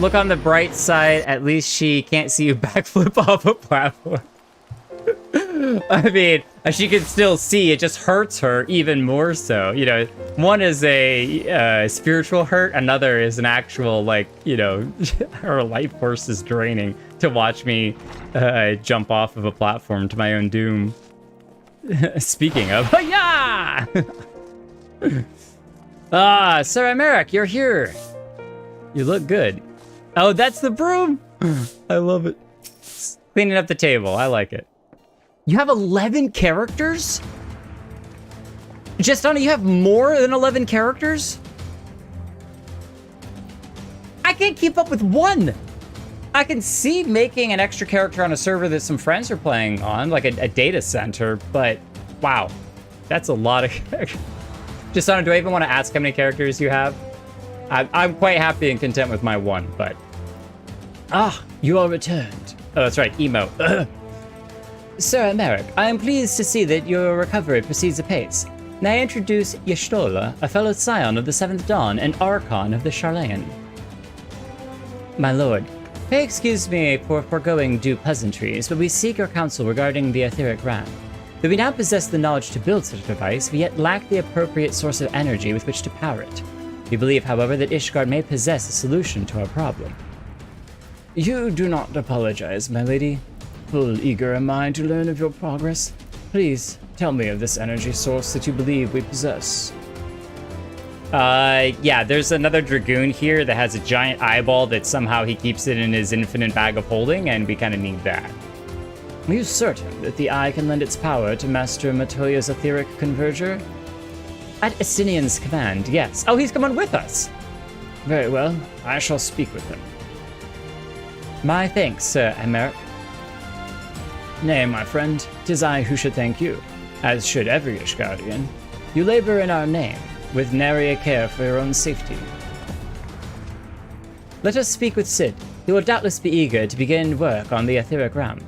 Look on the bright side. At least she can't see you backflip off a platform. I mean, she can still see. It just hurts her even more so. You know, one is a spiritual hurt. Another is an actual, like, you know, her life force is draining to watch me jump off of a platform to my own doom. Speaking of, yeah! Sarah Merrick, you're here. You look good. Oh, that's the broom. I love it. Cleaning up the table. I like it. You have 11 characters? Justana, you have more than 11 characters? I can't keep up with one. I can see making an extra character on a server that some friends are playing on, like a data center, but wow, that's a lot of characters. Justana, do I even want to ask how many characters you have? I'm quite happy and content with my one, but... Ah, you are returned. Oh, that's right, emo. Sarah Merrick, I am pleased to see that your recovery proceeds apace. May I introduce Y'shtola, a fellow scion of the Seventh Dawn and Archon of the Charlayan. My lord, pray excuse me for foregoing due pleasantries, but we seek your counsel regarding the etheric ram. Though we now possess the knowledge to build such a device, we yet lack the appropriate source of energy with which to power it. We believe, however, that Ishgard may possess a solution to our problem. You do not apologize, my lady. Full eager am I to learn of your progress. Please, tell me of this energy source that you believe we possess. Yeah, there's another Dragoon here that has a giant eyeball that somehow he keeps it in his infinite bag of holding, and we kind of need that. Are you certain that the eye can lend its power to Master Matoya's etheric converger? At Asinian's command, yes. Oh, he's coming with us. Very well, I shall speak with him. My thanks, Sir Emeric. Nay, my friend, 'tis I who should thank you, as should every Ishgardian. You labor in our name, with nary a care for your own safety. Let us speak with Sid. He will doubtless be eager to begin work on the etheric ram.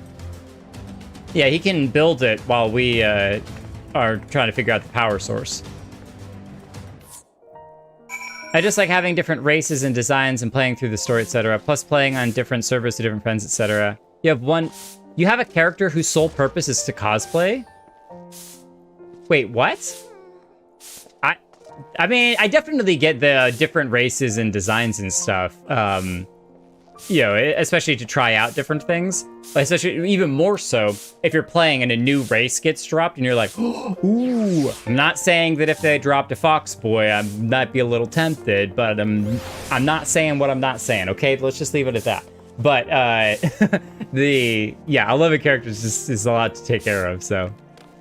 Yeah, he can build it while we are trying to figure out the power source. I just like having different races and designs and playing through the story, etc. Plus playing on different servers to different friends, etc. You have a character whose sole purpose is to cosplay? Wait, what? I mean, I definitely get the different races and designs and stuff. You know, especially to try out different things. Especially, even more so, if you're playing and a new race gets dropped and you're like, ooh. I'm not saying that if they dropped a fox boy, I might be a little tempted, but I'm not saying what I'm not saying, okay? Let's just leave it at that. But, yeah, 11 characters is a lot to take care of, so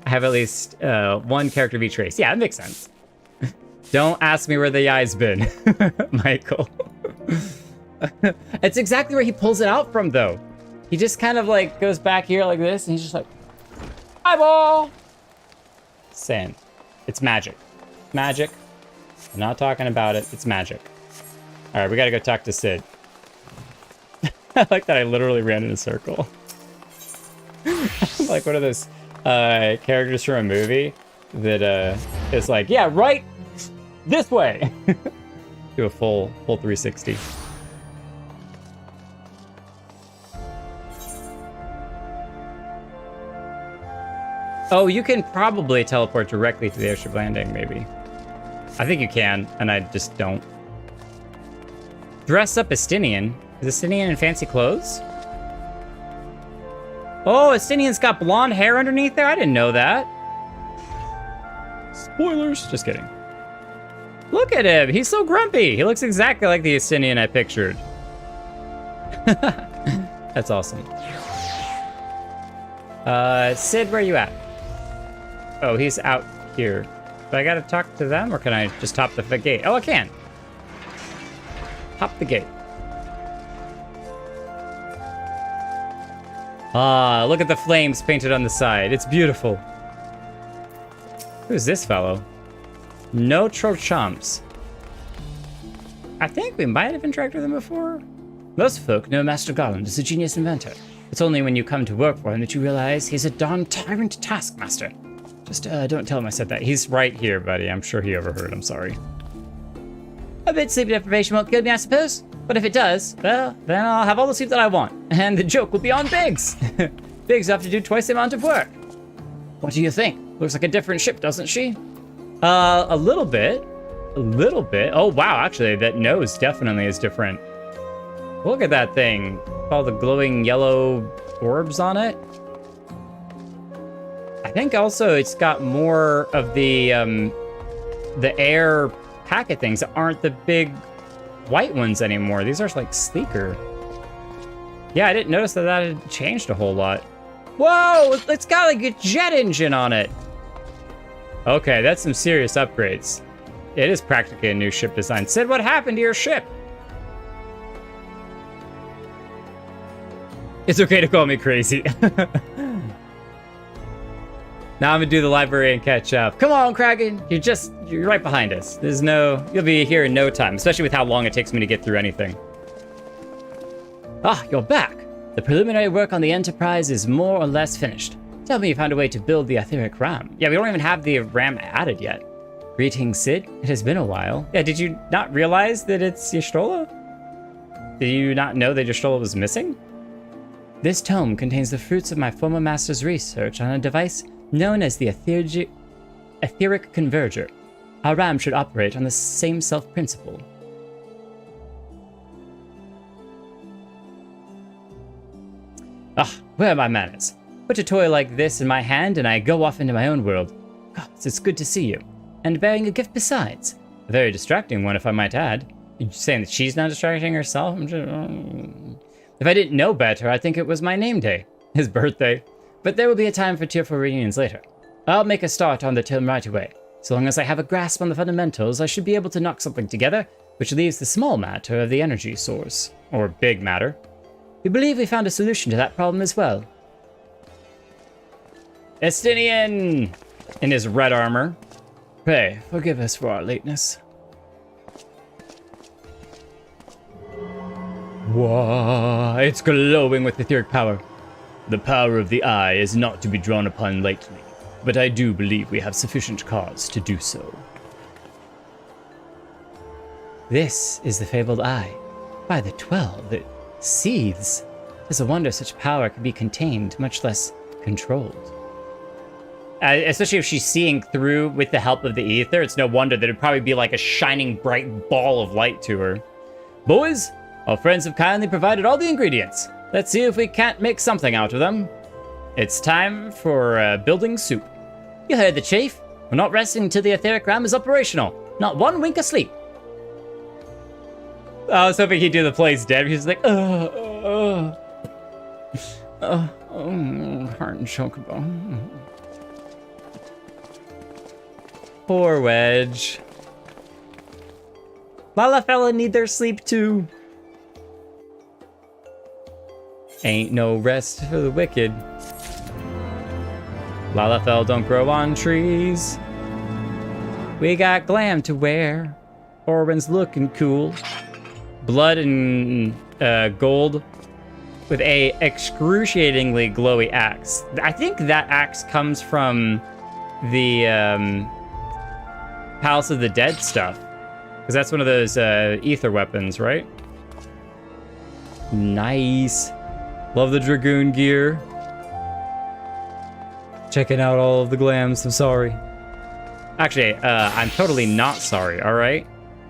I have at least one character of each race. Yeah, that makes sense. Don't ask me where the eye's been, Michael. It's exactly where he pulls it out from, though. He just kind of like goes back here like this, and he's just like, eyeball. Same. It's magic. Magic. I'm not talking about it. It's magic. All right, we gotta go talk to Sid. I like that I literally ran in a circle. Like one of those characters from a movie that is like, yeah, right this way. Do a full 360. Oh, you can probably teleport directly to the airship landing, maybe. I think you can, and I just don't. Dress up Estinian. Is Estinian in fancy clothes? Oh, Estinian's got blonde hair underneath there? I didn't know that. Spoilers. Just kidding. Look at him. He's so grumpy. He looks exactly like the Estinian I pictured. That's awesome. Sid, where are you at? Oh, he's out here. Do I gotta talk to them, or can I just hop the gate? Oh, I can. Hop the gate. Ah, look at the flames painted on the side. It's beautiful. Who's this fellow? No chumps. I think we might have interacted with him before. Most folk know Master Garland is a genius inventor. It's only when you come to work for him that you realize he's a darn tyrant taskmaster. Just don't tell him I said that. He's right here, buddy. I'm sure he overheard. I'm sorry. A bit sleep deprivation won't kill me, I suppose. But if it does, well, then I'll have all the sleep that I want. And the joke will be on Biggs. Biggs will have to do twice the amount of work. What do you think? Looks like a different ship, doesn't she? A little bit. A little bit. Oh, wow. Actually, that nose definitely is different. Look at that thing. All the glowing yellow orbs on it. I think also it's got more of the air packet things that aren't the big white ones anymore. These are like sleeker. Yeah, I didn't notice that had changed a whole lot. Whoa, it's got like a jet engine on it. Okay, that's some serious upgrades. It is practically a new ship design. Sid, what happened to your ship? It's okay to call me crazy. Now I'm gonna do the library and catch up. Come on, Kraken. You're right behind us. You'll be here in no time, especially with how long it takes me to get through anything. Ah, you're back. The preliminary work on the Enterprise is more or less finished. Tell me you found a way to build the etheric RAM. Yeah, we don't even have the RAM added yet. Greetings, Sid. It has been a while. Yeah, did you not realize that it's Y'shtola? Did you not know that Y'shtola was missing? This tome contains the fruits of my former master's research on a device known as the Etheric Converger. Our RAM should operate on the same self-principle. Ah, where are my manners? Put a toy like this in my hand and I go off into my own world. Gods, it's good to see you. And bearing a gift besides. A very distracting one, if I might add. You're saying that she's not distracting herself? If I didn't know better, I'd think it was my name day. His birthday. But there will be a time for tearful reunions later. I'll make a start on the term right away. So long as I have a grasp on the fundamentals, I should be able to knock something together, which leaves the small matter of the energy source. Or big matter. We believe we found a solution to that problem as well. Estinian! In his red armor. Pray, forgive us for our lateness. Whoa, it's glowing with etheric power. The power of the eye is not to be drawn upon lightly, but I do believe we have sufficient cause to do so. This is the fabled eye. By the 12, it seethes. It's a wonder such power can be contained, much less controlled. Especially if she's seeing through with the help of the ether, it's no wonder that it'd probably be like a shining bright ball of light to her. Boys, our friends have kindly provided all the ingredients. Let's see if we can't make something out of them. It's time for building soup. You heard the chief. We're not resting until the etheric RAM is operational. Not one wink of sleep. I was hoping he'd do the plays dead. He's like, heart and chocobo. Poor Wedge. Lala fella need their sleep too. Ain't no rest for the wicked. Lalafell don't grow on trees. We got glam to wear. Orwin's looking cool. Blood and gold with a excruciatingly glowy axe. I think that axe comes from the Palace of the Dead stuff. Because that's one of those ether weapons, right? Nice. Love the Dragoon gear. Checking out all of the glams, I'm sorry. Actually, I'm totally not sorry, all right?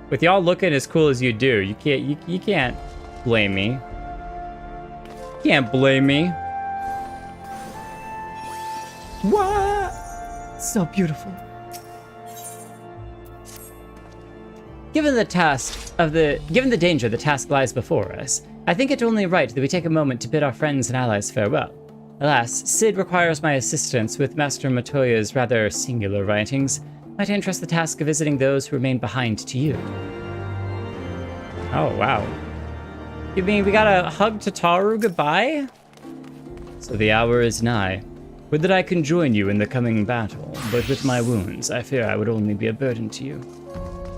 With y'all looking as cool as you do, you can't blame me. You can't blame me. What? So beautiful. Given the danger the task lies before us, I think it only right that we take a moment to bid our friends and allies farewell. Alas, Sid requires my assistance with Master Matoya's rather singular writings. Might entrust the task of visiting those who remain behind to you. Oh, wow. You mean we gotta hug Tataru goodbye? So the hour is nigh. Would that I can join you in the coming battle, but with my wounds, I fear I would only be a burden to you.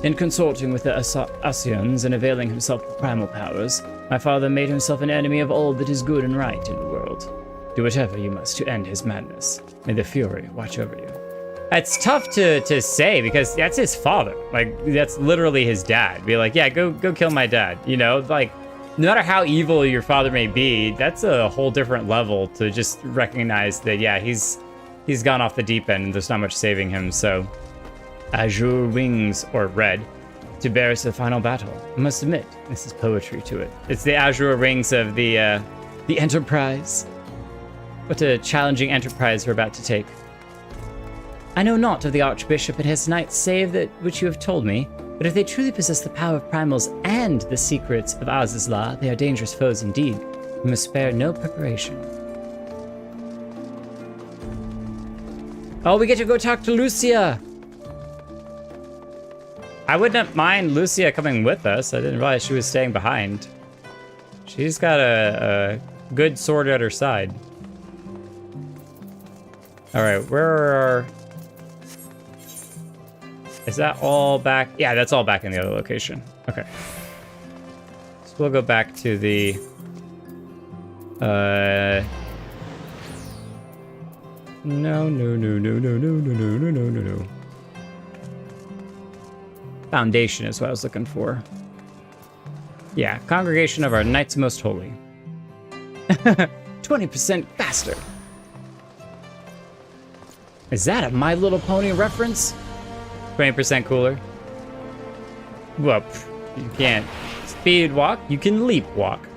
In consorting with the Ascions and availing himself of primal powers, my father made himself an enemy of all that is good and right in the world. Do whatever you must to end his madness. May the Fury watch over you. It's tough to say because that's his father. Like, that's literally his dad. Be like, yeah, go kill my dad. You know, like, no matter how evil your father may be, that's a whole different level to just recognize that, yeah, he's gone off the deep end and there's not much saving him, so. Azure wings, or red, to bear us to the final battle. I must admit, this is poetry to it. It's the azure wings of the Enterprise. What a challenging enterprise we're about to take. I know not of the Archbishop and his knights save that which you have told me, but if they truly possess the power of primals and the secrets of Azizla, they are dangerous foes indeed. We must spare no preparation. Oh, we get to go talk to Lucia! I wouldn't mind Lucia coming with us. I didn't realize she was staying behind. She's got a good sword at her side. All right, where are... Is that all back? Yeah, that's all back in the other location. Okay. So we'll go back to the... No. Foundation is what I was looking for. Yeah, Congregation of our Knights Most Holy. 20% faster. Is that a My Little Pony reference? 20% cooler. Well, you can't speed walk, you can leap walk.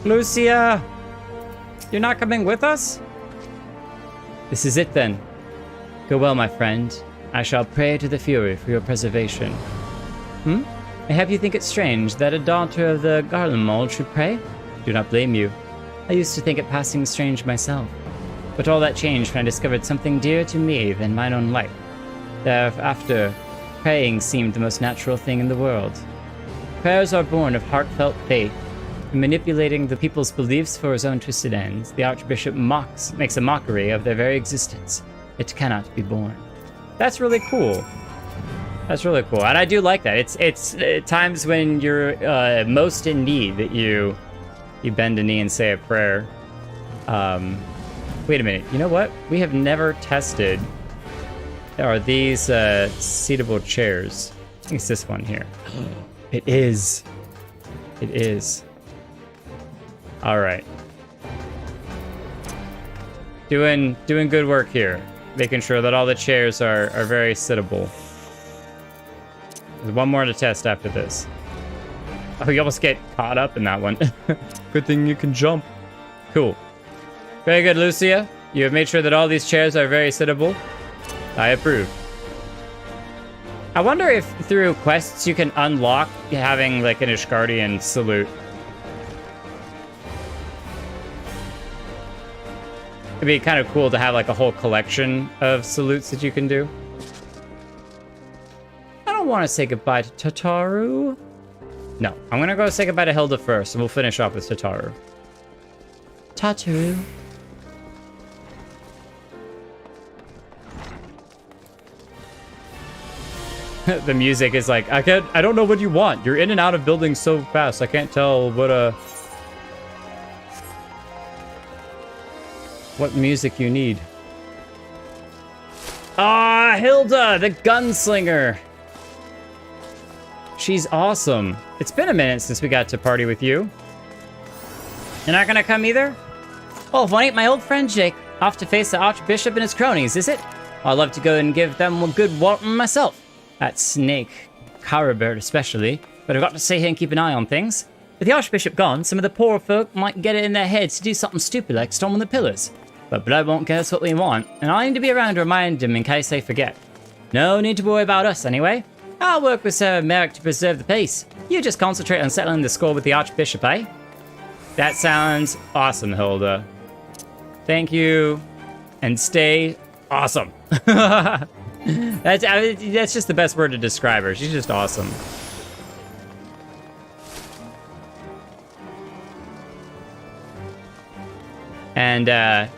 Lucia, you're not coming with us? This is it then. Go well, my friend. I shall pray to the Fury for your preservation. Mayhap you think it strange that a daughter of the Garland mold should pray? Do not blame you. I used to think it passing strange myself. But all that changed when I discovered something dearer to me than mine own life. Thereafter, praying seemed the most natural thing in the world. Prayers are born of heartfelt faith. In manipulating the people's beliefs for his own twisted ends, the Archbishop makes a mockery of their very existence. It cannot be borne. That's really cool. That's really cool, and I do like that. It's times when you're most in need that you bend a knee and say a prayer. Wait a minute. You know what? We have never tested. Are these seatable chairs? I think it's this one here. It is. It is. All right. Doing good work here. Making sure that all the chairs are very sittable. There's one more to test after this. Oh, you almost get caught up in that one. Good thing you can jump. Cool. Very good, Lucia. You have made sure that all these chairs are very sittable. I approve. I wonder if through quests you can unlock having like an Ishgardian salute. It'd be kind of cool to have like a whole collection of salutes that you can do. I don't want to say goodbye to Tataru. No, I'm gonna go say goodbye to Hilda first, and we'll finish off with Tataru. Tataru. The music is like, I don't know what you want. You're in and out of buildings so fast. I can't tell what music you need. Ah, Hilda, the gunslinger. She's awesome. It's been a minute since we got to party with you. You're not gonna come either? Oh, funny, my old friend Jake. Off to face the Archbishop and his cronies, is it? I'd love to go and give them a good welcome myself. That snake, Carabert especially, but I've got to stay here and keep an eye on things. With the Archbishop gone, some of the poorer folk might get it in their heads to do something stupid like storming the pillars. But blood won't get us what we want, and I need to be around to remind them in case they forget. No need to worry about us anyway. I'll work with Sir Merrick to preserve the peace. You just concentrate on settling the score with the Archbishop, eh? That sounds awesome, Hilda. Thank you, and stay awesome. That's just the best word to describe her. She's just awesome. And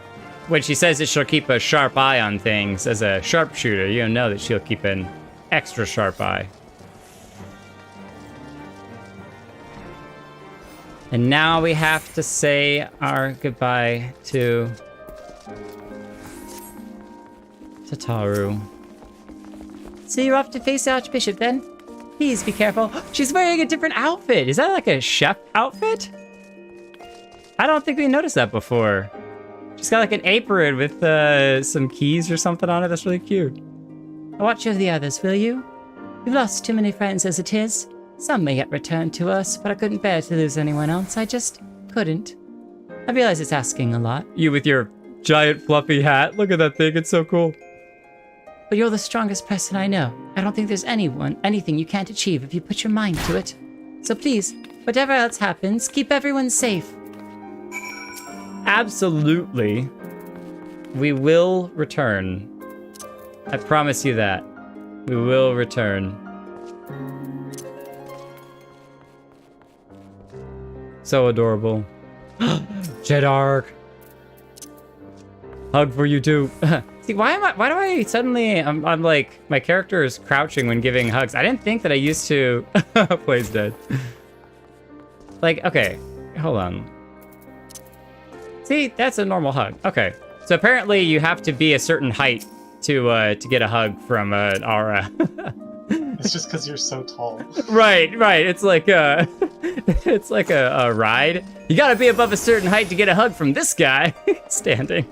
when she says that she'll keep a sharp eye on things as a sharpshooter, you know that she'll keep an extra sharp eye. And now we have to say our goodbye to Tataru. So you're off to face the Archbishop then? Please be careful. She's wearing a different outfit. Is that like a chef outfit? I don't think we noticed that before. She's got like an apron with some keys or something on it. That's really cute. Watch over the others, will you? We've lost too many friends as it is. Some may yet return to us, but I couldn't bear to lose anyone else. I just couldn't. I realize it's asking a lot. You with your giant fluffy hat. Look at that thing. It's so cool. But you're the strongest person I know. I don't think there's anything you can't achieve if you put your mind to it. So please, whatever else happens, keep everyone safe. Absolutely. We will return. I promise you that. We will return. So adorable. Jedark. Hug for you too. See, why do I suddenly, I'm like, my character is crouching when giving hugs. I didn't think that I used to. Play's dead. Like, okay, hold on. See, that's a normal hug. Okay, so apparently you have to be a certain height to get a hug from an aura. It's just because you're so tall. Right. It's like a ride. You gotta be above a certain height to get a hug from this guy standing.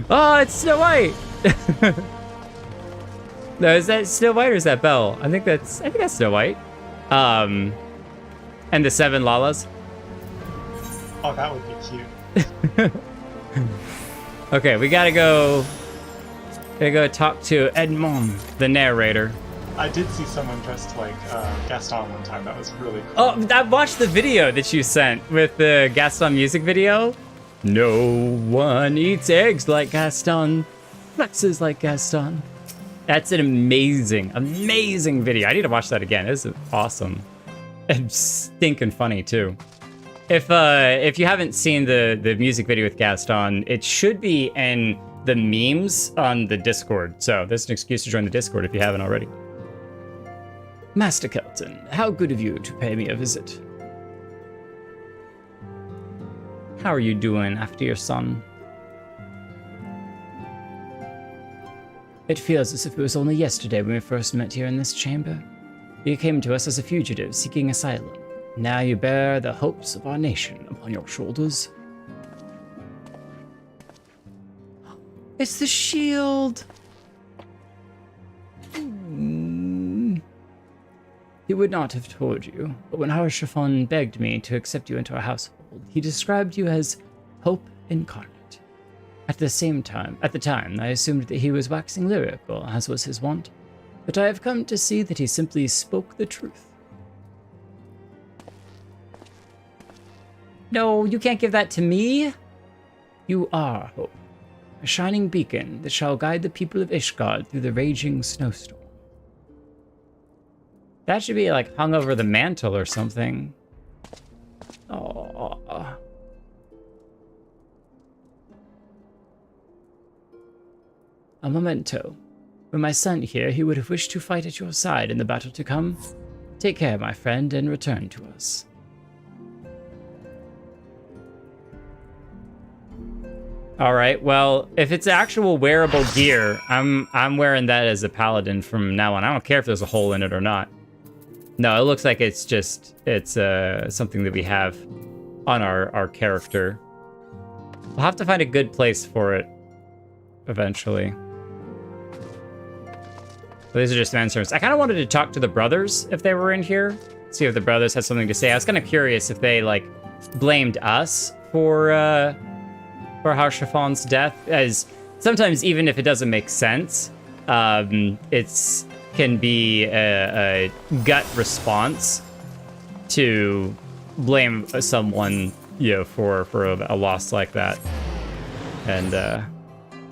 Oh, it's Snow White. No, is that Snow White or is that Belle? I think that's Snow White. And the 7 Lalas. Oh, that would be cute. Okay, we gotta go talk to Edmond, the narrator. I did see someone dressed like Gaston one time. That was really cool. Oh, I watched the video that you sent with the Gaston music video. No one eats eggs like Gaston, flexes like Gaston. That's an amazing video. I need to watch that again. It's awesome. And stinking funny too. If you haven't seen the music video with Gaston, it should be in the memes on the Discord. So there's an excuse to join the Discord if you haven't already. Master Kelton, how good of you to pay me a visit. How are you doing after your son? It feels as if it was only yesterday when we first met here in this chamber. You came to us as a fugitive seeking asylum. Now you bear the hopes of our nation upon your shoulders. It's the shield. He would not have told you, but when Harshafon begged me to accept you into our household, he described you as hope incarnate. At the time, I assumed that he was waxing lyrical, as was his wont, but I have come to see that he simply spoke the truth. No, you can't give that to me. You are hope, a shining beacon that shall guide the people of Ishgard through the raging snowstorm. That should be like hung over the mantle or something. Oh. A memento. Were my son here, he would have wished to fight at your side in the battle to come. Take care, my friend, and return to us. All right. Well, if it's actual wearable gear, I'm wearing that as a paladin from now on. I don't care if there's a hole in it or not. No, it looks like it's something that we have on our character. We'll have to find a good place for it eventually. But these are just answers. I kind of wanted to talk to the brothers if they were in here. See if the brothers had something to say. I was kind of curious if they like blamed us for how Chiffon's death, as sometimes even if it doesn't make sense, it's can be a gut response to blame someone, you know, for a loss like that. And the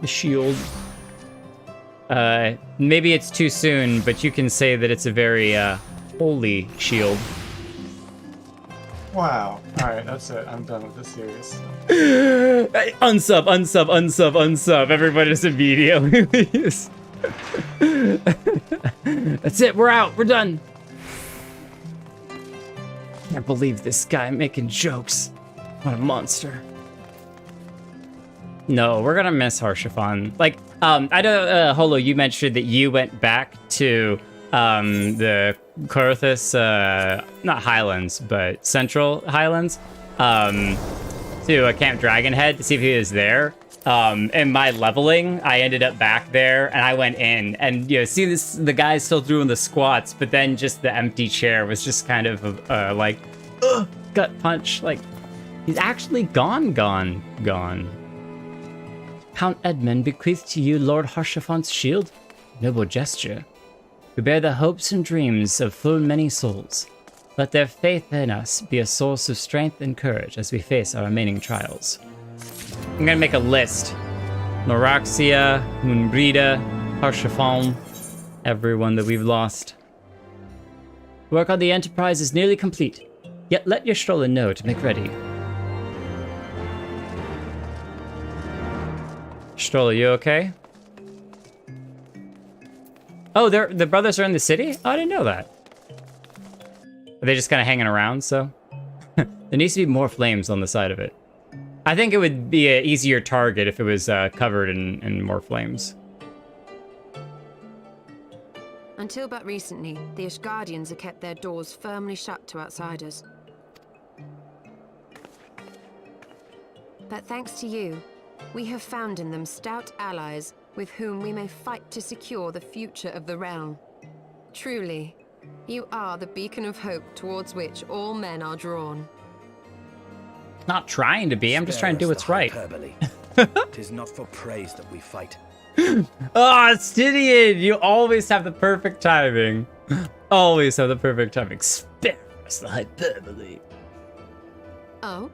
shield. Maybe it's too soon, but you can say that it's a very holy shield. Wow. Alright, that's it. I'm done with this series. Unsub. Everybody just immediately leaves. That's it. We're out. We're done. Can't believe this guy making jokes. What a monster. No, we're gonna miss Harshiffon. Like, I know, Holo, you mentioned that you went back to the Corthus, not Highlands, but Central Highlands, to Camp Dragonhead to see if he was there. In my leveling, I ended up back there, and I went in, and you know, see the guy's still doing the squats, but then just the empty chair was just kind of like, gut punch. Like, he's actually gone. Count Edmund bequeathed to you Lord Harshiffon's shield. Noble gesture. We bear the hopes and dreams of full many souls. Let their faith in us be a source of strength and courage as we face our remaining trials. I'm gonna make a list. Noraxia, Moonbrida, Harshiffon, everyone that we've lost. Work on the Enterprise is nearly complete, yet let your stroller know to make ready. Stroller, you okay? Oh, the brothers are in the city? Oh, I didn't know that. Are they just kind of hanging around, so? There needs to be more flames on the side of it. I think it would be an easier target if it was covered in more flames. Until but recently, the Ashgardians have kept their doors firmly shut to outsiders. But thanks to you, we have found in them stout allies with whom we may fight to secure the future of the realm. Truly, you are the beacon of hope towards which all men are drawn. Not trying to be, I'm just trying to do what's right. Tis not for praise that we fight. Oh, Stydian, you always have the perfect timing. Always have the perfect timing. Spare us the hyperbole. Oh?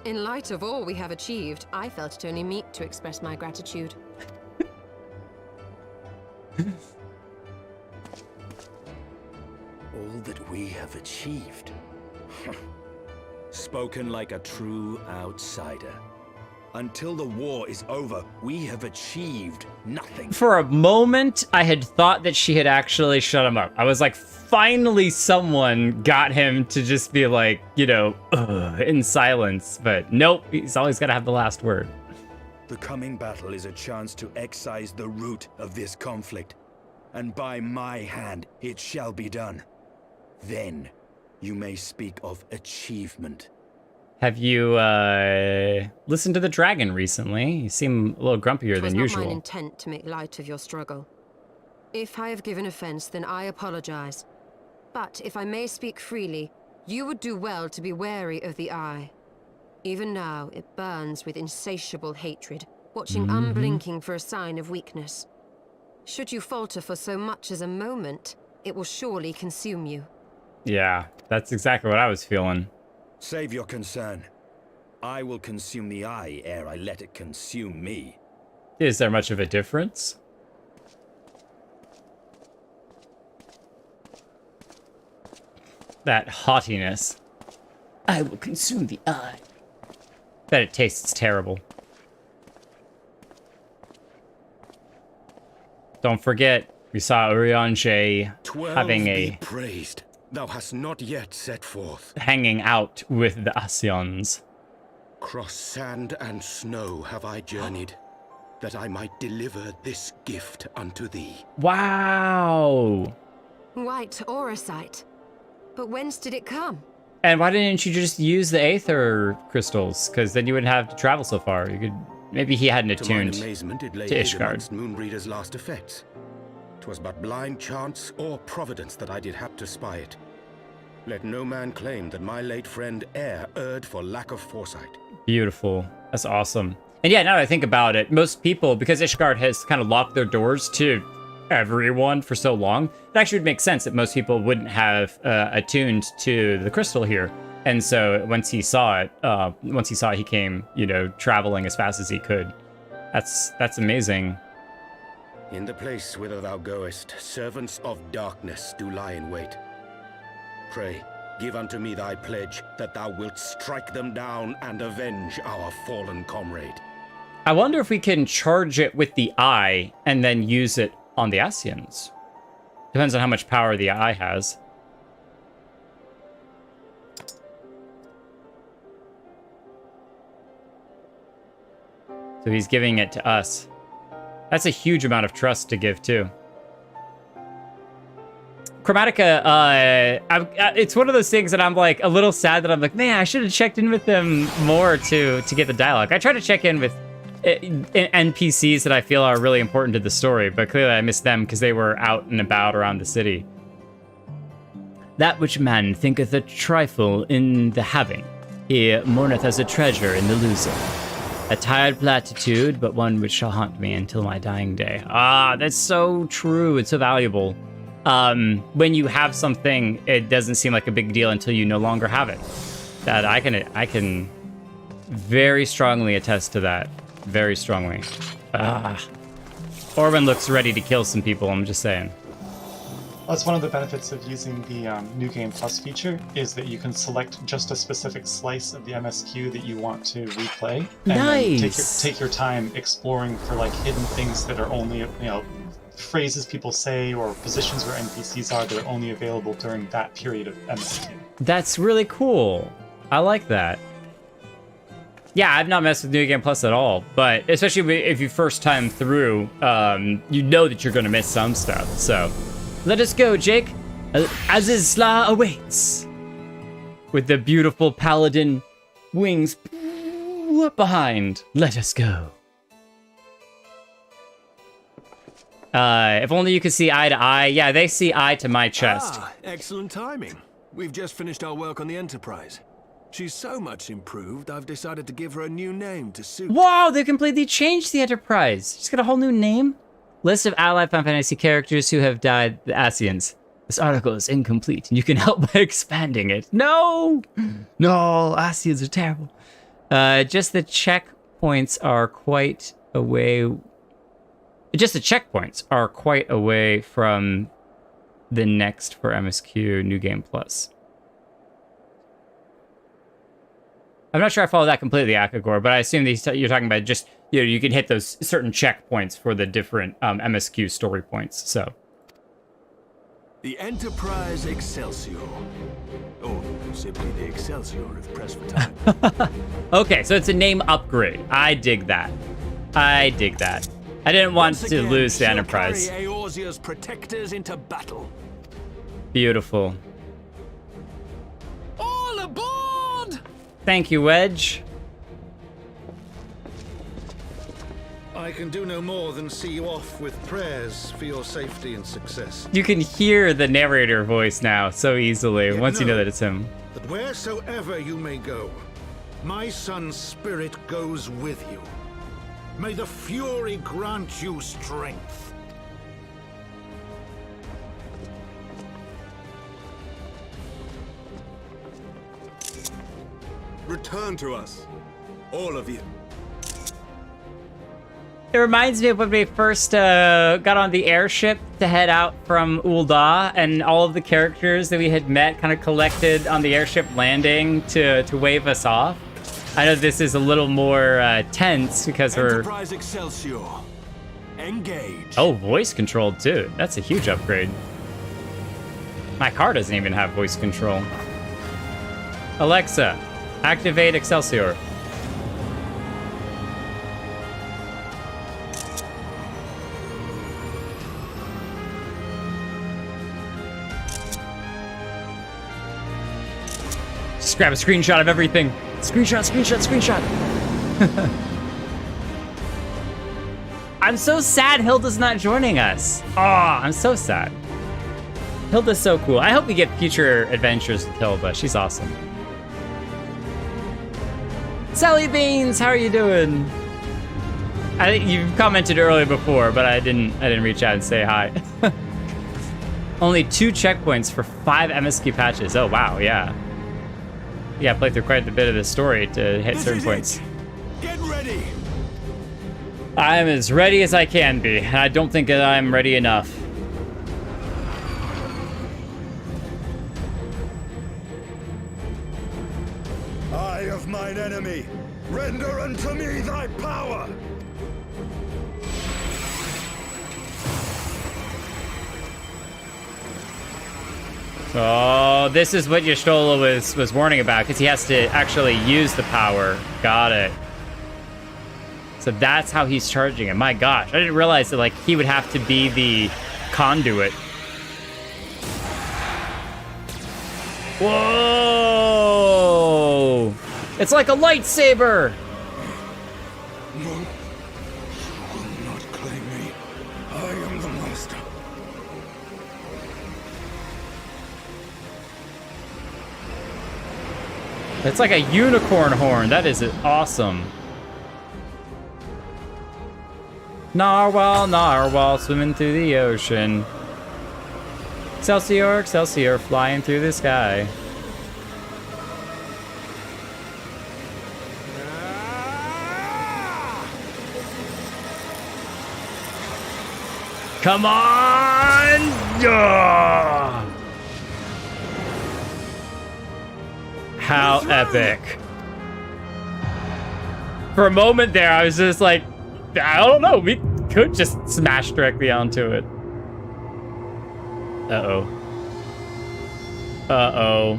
In light of all we have achieved, I felt it only meet to express my gratitude. All that we have achieved. Spoken like a true outsider. Until the war is over, we have achieved nothing. For a moment, I had thought that she had actually shut him up. I was like, finally someone got him to just be like, you know, in silence. But nope, he's always got to have the last word. The coming battle is a chance to excise the root of this conflict. And by my hand, it shall be done. Then, you may speak of achievement. Have you listened to the dragon recently? You seem a little grumpier than usual. It was not mine intent to make light of your struggle. If I have given offense, then I apologize. But if I may speak freely, you would do well to be wary of the eye. Even now, it burns with insatiable hatred, watching unblinking for a sign of weakness. Should you falter for so much as a moment, it will surely consume you. Yeah, that's exactly what I was feeling. Save your concern. I will consume the eye ere I let it consume me. Is there much of a difference? that haughtiness. I will consume the eye. Bet it tastes terrible. Don't forget, we saw Urianger having be praised. Thou hast not yet set forth. hanging out with the Ascions. Cross sand and snow have I journeyed, that I might deliver this gift unto thee. Wow! White auracite. But whence did it come? And why didn't you just use the Aether crystals? Because then you wouldn't have to travel so far. You could. Maybe he hadn't attuned to mine amazement, it lay to hid Ishgard. amongst Moonbreeder's last effects. 'Twas but blind chance or providence that I did hap to spy it. Let no man claim that my late friend erred for lack of foresight. Beautiful. That's awesome. And yeah, now that I think about it, most people, because Ishgard has kind of locked their doors to everyone for so long, it actually would make sense that most people wouldn't have attuned to the crystal here. And so once he saw it, he came, traveling as fast as he could. That's amazing. In the place whither thou goest, servants of darkness do lie in wait. Pray, give unto me thy pledge that thou wilt strike them down and avenge our fallen comrade. I wonder if we can charge it with the eye and then use it on the Ascions. Depends on how much power the eye has. So he's giving it to us. That's a huge amount of trust to give, too. Chromatica, it's one of those things that I'm like a little sad that I'm like, man, I should have checked in with them more to get the dialogue. I try to check in with NPCs that I feel are really important to the story, but clearly I missed them because they were out and about around the city. That which man thinketh a trifle in the having, he mourneth as a treasure in the losing. A tired platitude, but one which shall haunt me until my dying day. Ah, that's so true. It's so valuable. When you have something, it doesn't seem like a big deal until you no longer have it. That I can very strongly attest to that. Very strongly. Orban looks ready to kill some people, I'm just saying. That's one of the benefits of using the New Game Plus feature, is that you can select just a specific slice of the MSQ that you want to replay. And then take your time exploring for like hidden things that are only, phrases people say or positions where NPCs are that are only available during that period of MSQ. That's really cool. I like that. Yeah, I've not messed with New Game Plus at all, but especially if you first time through, you know that you're going to miss some stuff, so... Let us go, Jake. Azizla awaits. With the beautiful paladin wings behind. Let us go. If only you could see eye to eye. Yeah, they see eye to my chest. Excellent timing. We've just finished our work on the Enterprise. She's so much improved, I've decided to give her a new name to suit. Wow, they completely changed the Enterprise. She's got a whole new name. List of allied Final Fantasy characters who have died, the Ascions. This article is incomplete, and you can help by expanding it. No! No, Ascions are terrible. Just the checkpoints are quite away... Just the checkpoints are quite away from the next for MSQ New Game Plus. I'm not sure I follow that completely, Akagor, but I assume you're talking about just... you can hit those certain checkpoints for the different MSQ story points, so. The Enterprise Excelsior. Or simply the Excelsior if pressed for time. Okay, so it's a name upgrade. I dig that. I didn't want to lose the Enterprise. Carry Eorzea's protectors into battle. Beautiful. All aboard! Thank you, Wedge. I can do no more than see you off with prayers for your safety and success. You can hear the narrator voice now so easily once you know that it's him. That wheresoever you may go, my son's spirit goes with you. May the Fury grant you strength. Return to us, all of you. It reminds me of when we first got on the airship to head out from Ul'dah, and all of the characters that we had met kind of collected on the airship landing to wave us off. I know this is a little more tense because we're... Enterprise Excelsior. Engage. Oh, voice controlled too. That's a huge upgrade. My car doesn't even have voice control. Alexa, activate Excelsior. Just grab a screenshot of everything. Screenshot, screenshot, screenshot. I'm so sad Hilda's not joining us. Oh, I'm so sad. Hilda's so cool. I hope we get future adventures with Hilda. She's awesome. Sally Beans, how are you doing? I think you've commented earlier before, but I didn't reach out and say hi. Only 2 checkpoints for 5 MSQ patches. Oh wow, yeah. Yeah, I played through quite a bit of the story to hit certain points. Get ready. I'm as ready as I can be, and I don't think that I'm ready enough. Eye of mine enemy, render unto me thy power! Oh, this is what Y'shtola was warning about, because he has to actually use the power. Got it. So that's how he's charging it. My gosh, I didn't realize that like he would have to be the conduit. Whoa! It's like a lightsaber! No, you will not claim me. I am the master. It's like a unicorn horn. That is awesome. Narwhal, narwhal, swimming through the ocean. Excelsior, Excelsior, flying through the sky. Come on! Yeah! How epic. For a moment there, I was just like, I don't know, we could just smash directly onto it. Uh-oh. Uh-oh.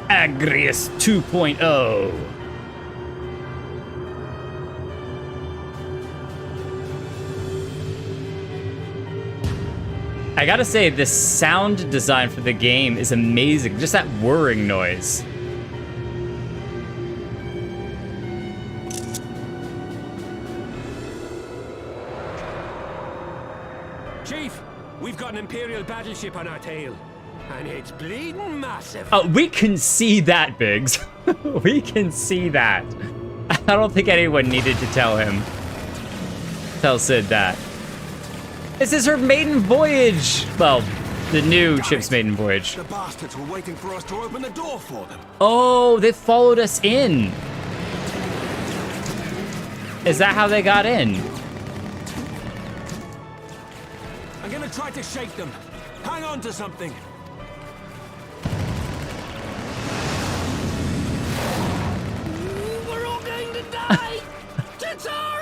Agrius 2.0. I gotta say, the sound design for the game is amazing. Just that whirring noise. Chief, we've got an Imperial battleship on our tail. And it's bleeding massive. We can see that, Biggs. We can see that. I don't think anyone needed to tell him. Tell Sid that. This is her maiden voyage. Well, the new ship's maiden voyage. The bastards were waiting for us to open the door for them. Oh, they followed us in. Is that how they got in? I'm gonna try to shake them. Hang on to something. We're all going to die! Tataru!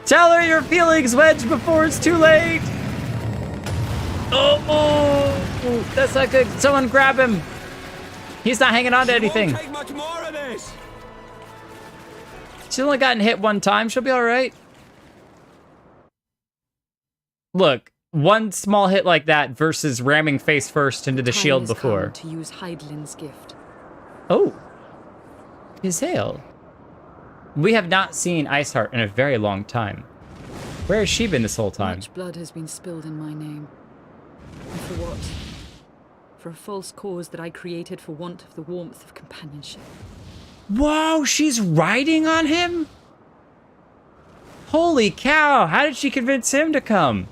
Tell her your feelings, Wedge, before it's too late. Oh, that's not good. Someone grab him. He's not hanging on to anything. Won't take much more of this. She's only gotten hit one time. She'll be all right. Look, one small hit like that versus ramming face first into the shield before. To use Hydaelyn's gift. Oh, Hazel. We have not seen Iceheart in a very long time. Where has she been this whole time? Much blood has been spilled in my name. And for what? For a false cause that I created for want of the warmth of companionship. Whoa, she's riding on him? Holy cow, how did she convince him to come?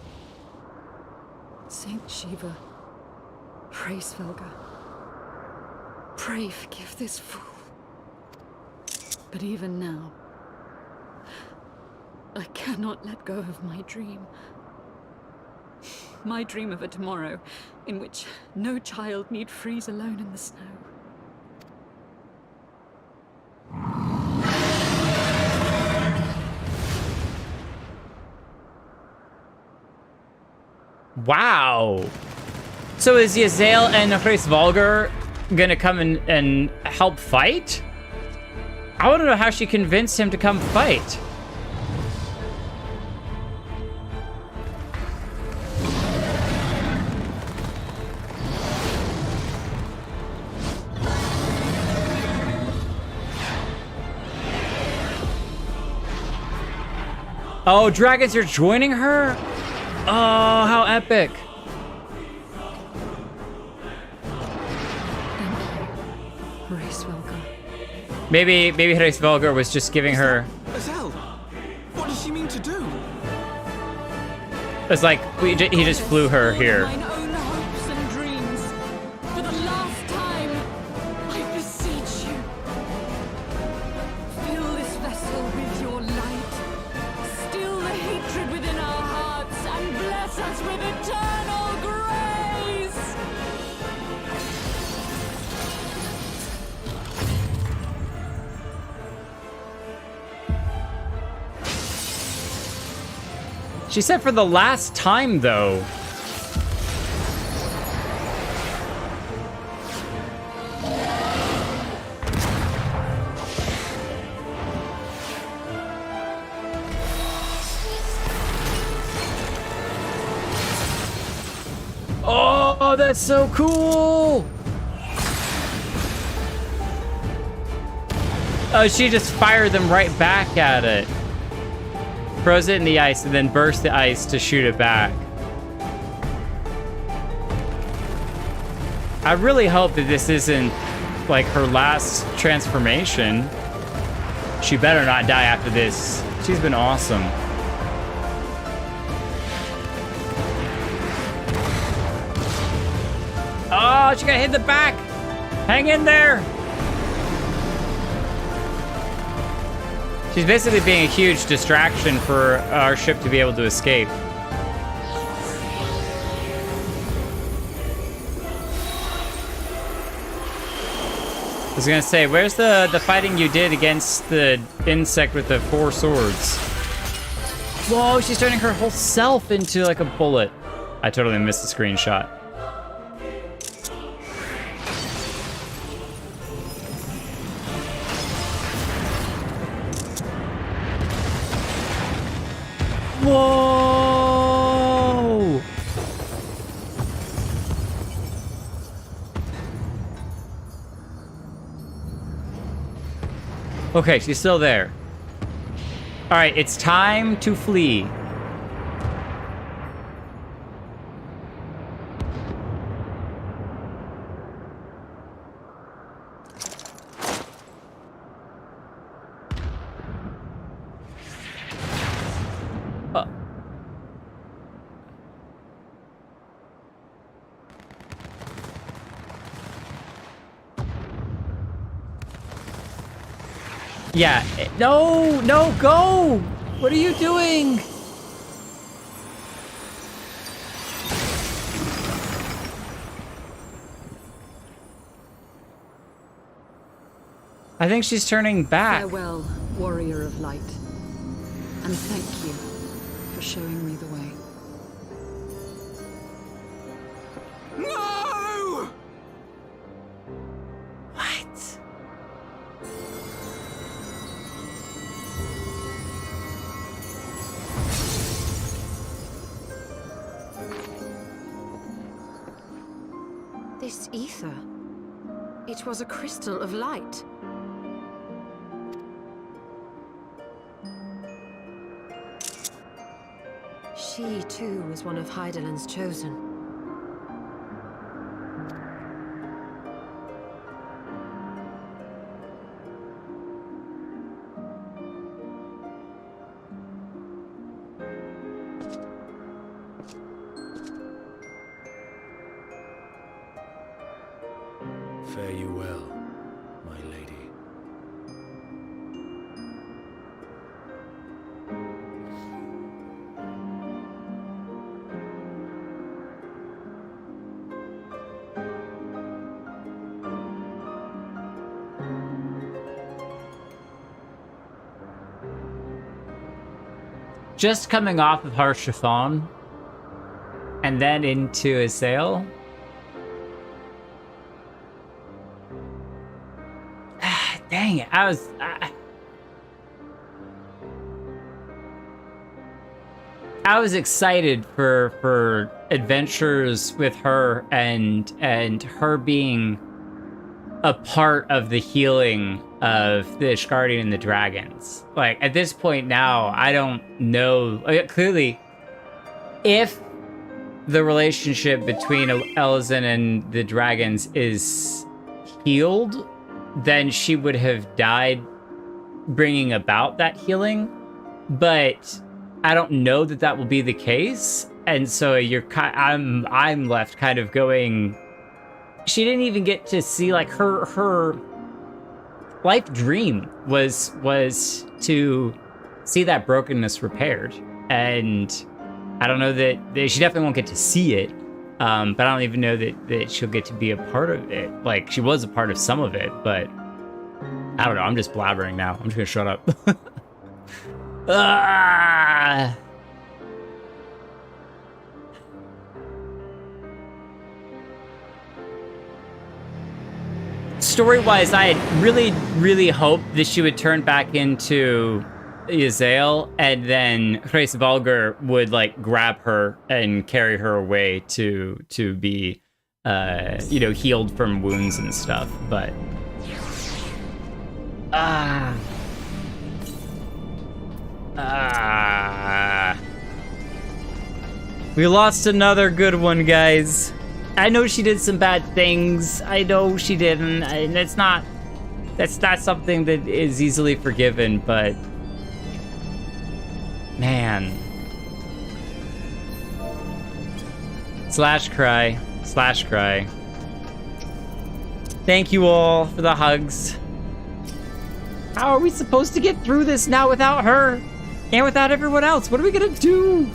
Saint Shiva. Praise Velga. Pray forgive this fool. But even now, I cannot let go of my dream. My dream of a tomorrow in which no child need freeze alone in the snow. Wow. So is Yazel and Volgar gonna come and help fight? I want to know how she convinced him to come fight. Oh, dragons are joining her? Oh, how epic. Maybe Volgar was just giving her. Azelle, what does she mean to do? It's like he just flew her here. Mine own hopes and dreams. For the last time, I beseech you. Fill this vessel with your light. Still the hatred within our hearts and bless us with eternal grace. She said for the last time, though. Oh, that's so cool! Oh, she just fired them right back at it. Froze it in the ice and then burst the ice to shoot it back. I really hope that this isn't like her last transformation. She better not die after this. She's been awesome. Oh, she got hit in the back. Hang in there. She's basically being a huge distraction for our ship to be able to escape. I was gonna say, where's the fighting you did against the insect with the 4 swords? Whoa, she's turning her whole self into like a bullet. I totally missed the screenshot. Whoa! Okay, she's still there. All right, it's time to flee. Yeah, no, go! What are you doing? I think she's turning back. Farewell, warrior of light. And thank you for showing me the way. No! What? This ether. It was a crystal of light. She, too, was one of Hydaelyn's chosen. Fare you well, my lady. Just coming off of Har Chiffon and then into Assail. Dang it, I was excited for adventures with her and her being a part of the healing of the Ishgardian and the dragons. Like, at this point now, I don't know. Clearly, if the relationship between Elzen and the dragons is healed, then she would have died bringing about that healing. But I don't know that that will be the case. And so I'm left kind of going, she didn't even get to see, like, her life dream was to see that brokenness repaired. And I don't know that she definitely won't get to see it. But I don't even know that she'll get to be a part of it. Like, she was a part of some of it, but I don't know. I'm just blabbering now. I'm just gonna shut up. Story-wise, I had really hoped that she would turn back into Yzael, and then Hraesvelgr would, like, grab her and carry her away to be, healed from wounds and stuff. But we lost another good one, guys. I know she did some bad things. I know she didn't, and that's not something that is easily forgiven, but man. Slash cry. Thank you all for the hugs. How are we supposed to get through this now without her? And without everyone else? What are we gonna do?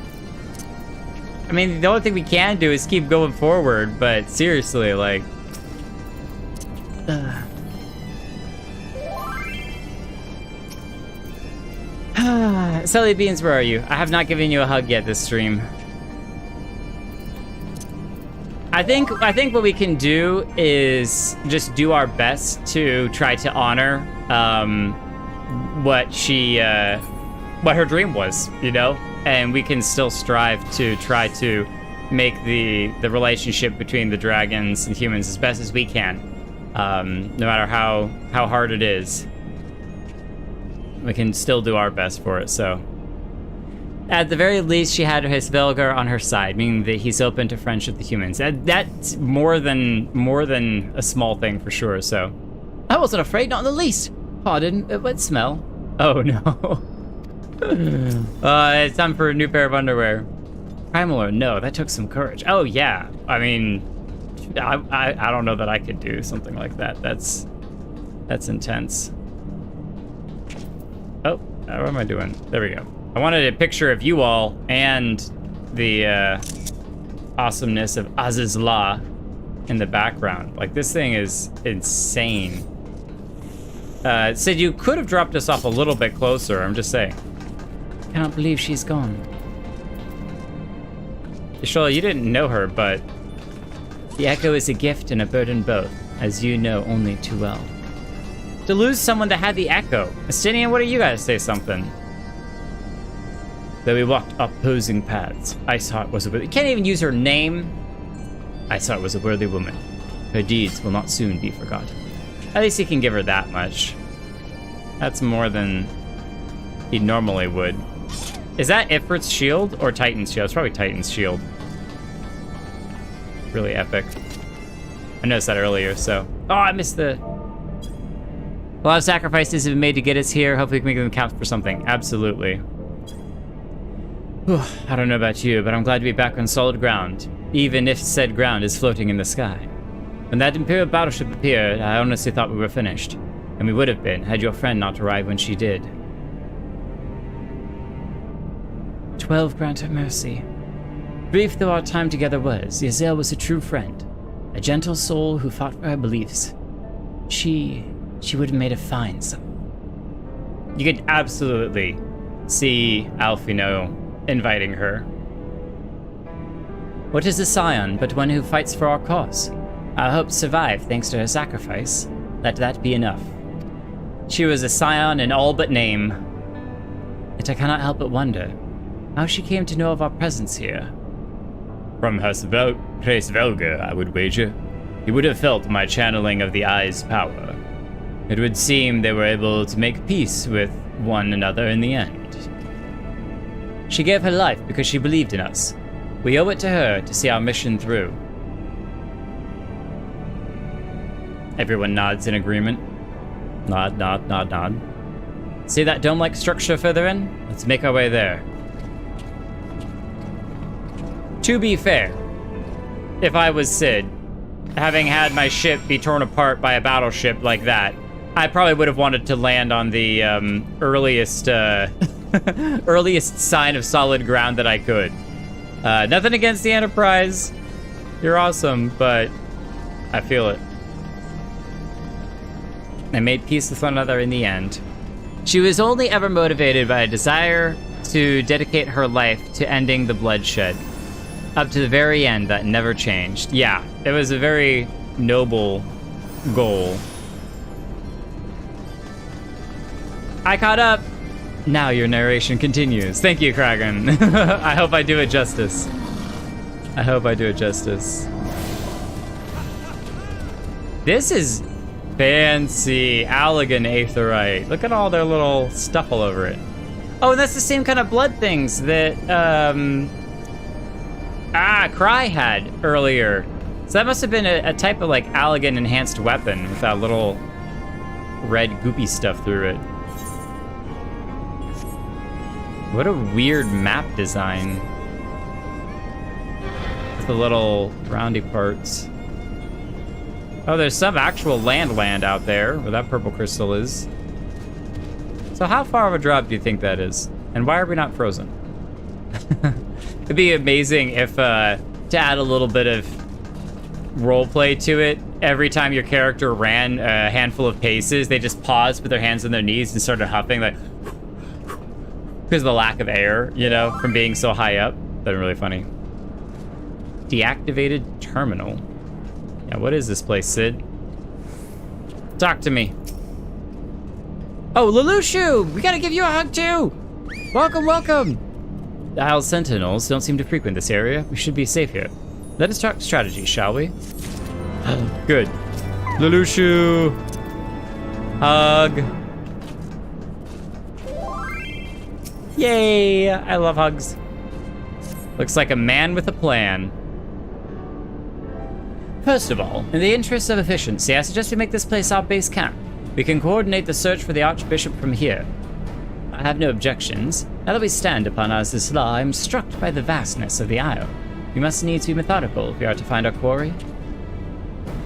I mean, the only thing we can do is keep going forward, but seriously, like... Sully Beans, where are you? I have not given you a hug yet this stream. I think what we can do is just do our best to try to honor what her dream was, you know? And we can still strive to try to make the relationship between the dragons and humans as best as we can, no matter how hard it is. We can still do our best for it. So, at the very least, she had Hraesvelgr on her side, meaning that he's open to friendship with the humans. That's more than a small thing for sure. So, I wasn't afraid, not in the least. Pardon, what smell? Oh no. It's time for a new pair of underwear. Primal, no, that took some courage. Oh yeah, I mean, I don't know that I could do something like that. That's intense. Oh, what am I doing? There we go. I wanted a picture of you all and the awesomeness of Azizla in the background. Like, this thing is insane. Sid, you could have dropped us off a little bit closer, I'm just saying. Cannot believe she's gone. Ishola, you didn't know her, but the Echo is a gift and a burden both, as you know only too well. To lose someone that had the Echo. Estinian, what do you guys say something? Though we walked opposing paths, Iceheart was a worthy... You can't even use her name. Iceheart was a worthy woman. Her deeds will not soon be forgotten. At least he can give her that much. That's more than he normally would. Is that Ifrit's shield or Titan's shield? It's probably Titan's shield. Really epic. I noticed that earlier, so... Oh, I missed the... A lot of sacrifices have been made to get us here. Hopefully we can make them count for something. Absolutely. Whew, I don't know about you, but I'm glad to be back on solid ground. Even if said ground is floating in the sky. When that Imperial battleship appeared, I honestly thought we were finished. And we would have been, had your friend not arrived when she did. 12 grant her mercy. Brief though our time together was, Yazel was a true friend. A gentle soul who fought for her beliefs. She would have made a fine someone. You could absolutely see Alfino inviting her. What is a scion but one who fights for our cause? Our hopes survive thanks to her sacrifice. Let that be enough. She was a scion in all but name. Yet I cannot help but wonder how she came to know of our presence here. From Place Velga, I would wager. He would have felt my channeling of the Eye's power. It would seem they were able to make peace with one another in the end. She gave her life because she believed in us. We owe it to her to see our mission through. Everyone nods in agreement. Nod, nod, nod, nod. See that dome-like structure further in? Let's make our way there. To be fair, if I was Sid, having had my ship be torn apart by a battleship like that, I probably would have wanted to land on the earliest sign of solid ground that I could. Nothing against the Enterprise. You're awesome, but I feel it. They made peace with one another in the end. She was only ever motivated by a desire to dedicate her life to ending the bloodshed. Up to the very end, that never changed. Yeah, it was a very noble goal. I caught up. Now your narration continues. Thank you, Kragan. I hope I do it justice. I hope I do it justice. This is fancy. Allagan Aetherite. Look at all their little stuff all over it. Oh, and that's the same kind of blood things that, Cry had earlier. So that must have been a type of, like, Allagan enhanced weapon with that little red goopy stuff through it. What a weird map design. With the little roundy parts. Oh, there's some actual land out there where that purple crystal is. So how far of a drop do you think that is? And why are we not frozen? It'd be amazing if, to add a little bit of roleplay to it, every time your character ran a handful of paces, they just paused, put their hands on their knees, and started huffing, like, because of the lack of air, you know, from being so high up. That'd be really funny. Deactivated terminal. Yeah, what is this place, Sid? Talk to me. Oh, Lelouchu! We gotta give you a hug, too! Welcome, welcome! The Isle Sentinels don't seem to frequent this area. We should be safe here. Let us talk strategy, shall we? Good. Lelouchu! Hug! Yay! I love hugs. Looks like a man with a plan. First of all, in the interest of efficiency, I suggest we make this place our base camp. We can coordinate the search for the Archbishop from here. I have no objections. Now that we stand upon Az's law, I am struck by the vastness of the Isle. We must needs be methodical if we are to find our quarry.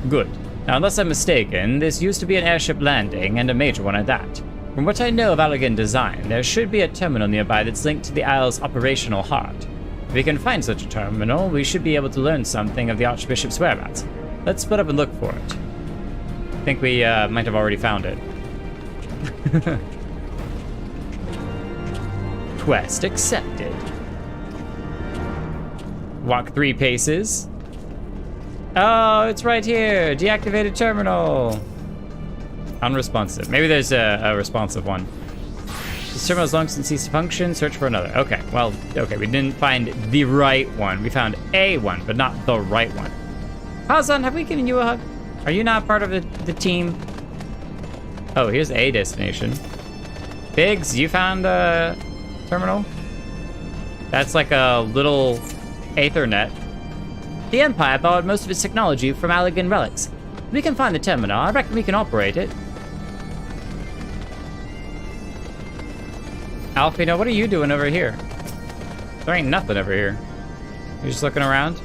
Good. Now, unless I'm mistaken, this used to be an airship landing, and a major one at that. From what I know of Allagan design, there should be a terminal nearby that's linked to the Isle's operational heart. If we can find such a terminal, we should be able to learn something of the Archbishop's whereabouts. Let's split up and look for it. I think we might have already found it. Quest accepted. Walk 3 paces. Oh, it's right here. Deactivated terminal. Unresponsive. Maybe there's a responsive one. This terminal has long since ceased to function. Search for another. Okay, well, okay, we didn't find the right one. We found a one, but not the right one. Hazan, have we given you a hug? Are you not part of the team? Oh, here's a destination. Biggs, you found a terminal? That's like a little Aethernet. The Empire borrowed most of its technology from Allagan relics. We can find the terminal. I reckon we can operate it. Alfino, what are you doing over here? There ain't nothing over here. You're just looking around?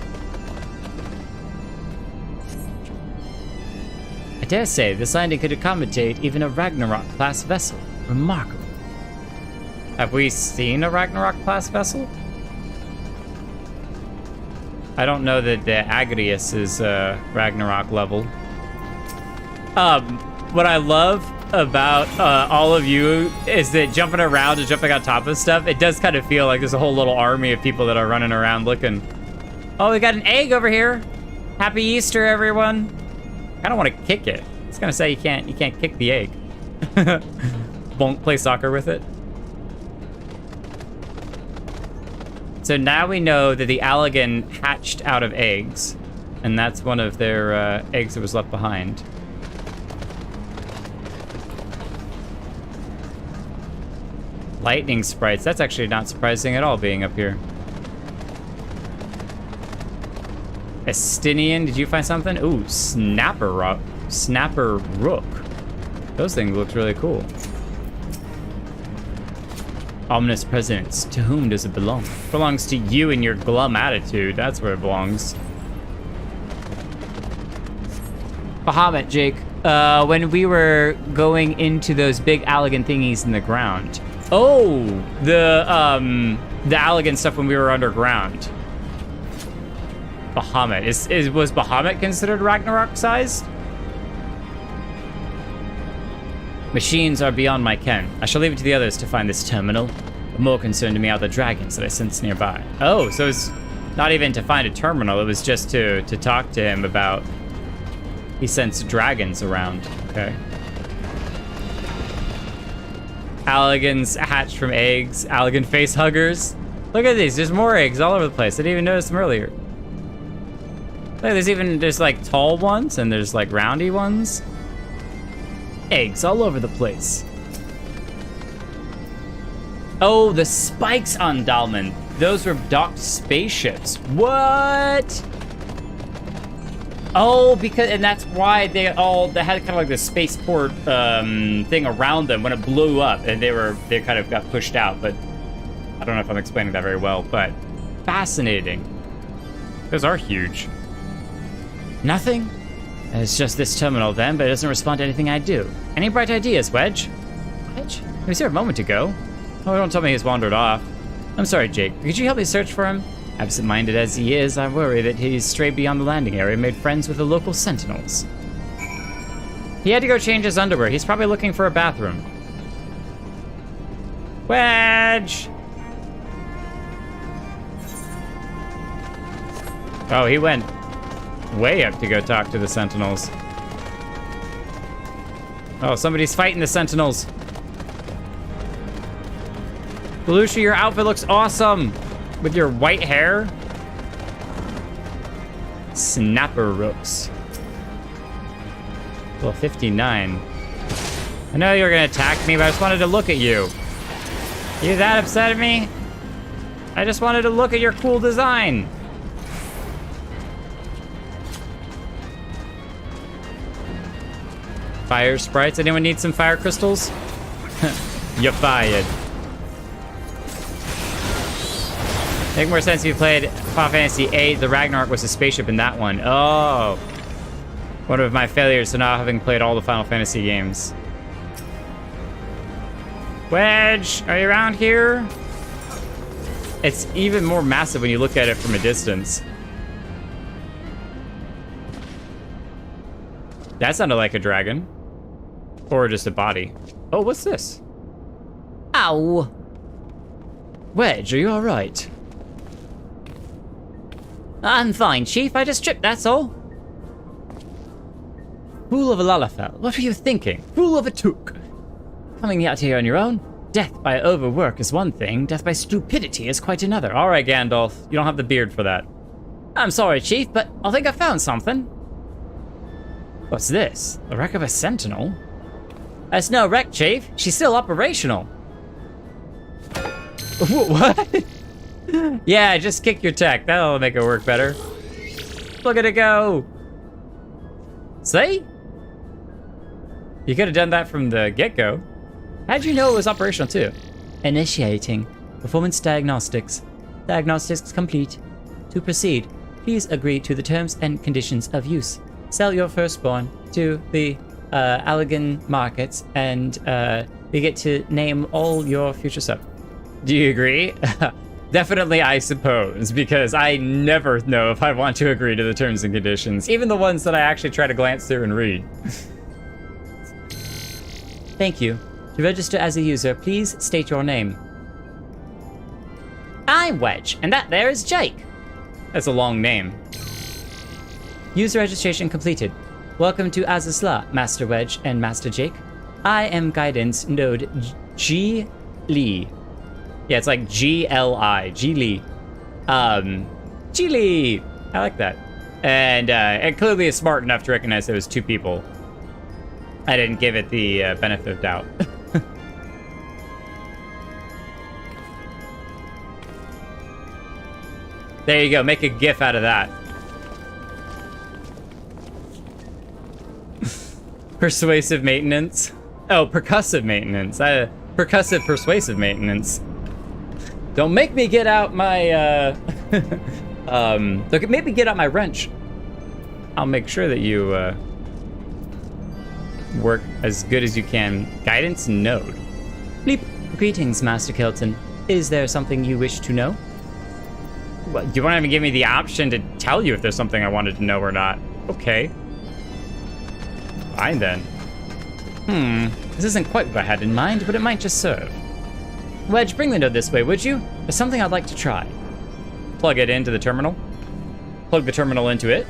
dare say, this landing could accommodate even a Ragnarok-class vessel. Remarkable. Have we seen a Ragnarok-class vessel? I don't know that the Agrius is Ragnarok level. What I love about all of you is that jumping around and jumping on top of stuff, it does kind of feel like there's a whole little army of people that are running around looking. Oh, we got an egg over here. Happy Easter, everyone. I don't want to kick it. I was gonna say you can't kick the egg. Won't play soccer with it. So now we know that the Allagan hatched out of eggs, and that's one of their eggs that was left behind. Lightning sprites. That's actually not surprising at all, being up here. Estinian, did you find something? Ooh, Snapper Rook. Those things look really cool. Ominous presence. To whom does it belong? It belongs to you and your glum attitude. That's where it belongs. Bahamut, Jake. When we were going into those big Allagan thingies in the ground. Oh, the Allagan stuff when we were underground. Bahamut. Was Bahamut considered Ragnarok-sized? Machines are beyond my ken. I shall leave it to the others to find this terminal. But more concerned to me are the dragons that I sense nearby. Oh, so it's not even to find a terminal. It was just to talk to him about... He sensed dragons around. Okay. Allagans hatched from eggs. Allagan face huggers. Look at these. There's more eggs all over the place. I didn't even notice them earlier. Look, there's like tall ones and there's like roundy ones. Eggs all over the place. Oh, the spikes on Dalman. Those were docked spaceships. What? Oh, and that's why they had kind of like the spaceport thing around them when it blew up, and they kind of got pushed out. But I don't know if I'm explaining that very well. But fascinating. Those are huge. Nothing. It's just this terminal then, but it doesn't respond to anything I do. Any bright ideas, Wedge? Wedge? He was here a moment ago. Oh, don't tell me he's wandered off. I'm sorry, Jake. Could you help me search for him? Absent-minded as he is, I worry that he's strayed beyond the landing area and made friends with the local sentinels. He had to go change his underwear. He's probably looking for a bathroom. Wedge! Oh, he went way up to go talk to the sentinels. Oh, somebody's fighting the sentinels. Belushi, your outfit looks awesome. With your white hair. Snapper Rooks. Well, 59. I know you were gonna attack me, but I just wanted to look at you. You that upset at me? I just wanted to look at your cool design. Fire sprites. Anyone need some fire crystals? You're fired. Make more sense if you played Final Fantasy VIII. The Ragnarok was a spaceship in that one. Oh. One of my failures to not having played all the Final Fantasy games. Wedge, are you around here? It's even more massive when you look at it from a distance. That sounded like a dragon. Or just a body. Oh, what's this? Ow. Wedge, are you alright? I'm fine, Chief. I just tripped, that's all. Fool of a Lalafell, what were you thinking? Fool of a Took. Coming out here on your own? Death by overwork is one thing, death by stupidity is quite another. Alright, Gandalf, you don't have the beard for that. I'm sorry, Chief, but I think I found something. What's this? The wreck of a sentinel? That's no wreck, Chief. She's still operational. What? Yeah, just kick your tech. That'll make it work better. Look at it go. See? You could have done that from the get-go. How'd you know it was operational too? Initiating. Performance diagnostics. Diagnostics complete. To proceed, please agree to the terms and conditions of use. sell your firstborn to the Allegan markets, and we get to name all your future stuff. Do you agree? Definitely, I suppose, because I never know if I want to agree to the terms and conditions, even the ones that I actually try to glance through and read. Thank you. To register as a user, please state your name. I'm Wedge, and that there is Jake. That's a long name. User registration completed. Welcome to Azazla, Master Wedge and Master Jake. I am guidance node G Lee. Yeah, it's like G-L-I, G Lee. G Lee. I like that. And clearly is smart enough to recognize there was two people. I didn't give it the benefit of doubt. There you go, make a GIF out of that. Persuasive maintenance. Oh, percussive maintenance. Percussive persuasive maintenance. Don't make me get out my, look, maybe get out my wrench. I'll make sure that you, work as good as you can. Guidance node. Bleep. Greetings, Master Kelton. Is there something you wish to know? Well, you won't even give me the option to tell you if there's something I wanted to know or not. Okay. Fine then. This isn't quite what I had in mind, but it might just serve. Wedge, bring the node this way, would you? There's something I'd like to try. Plug it into the terminal. Plug the terminal into it.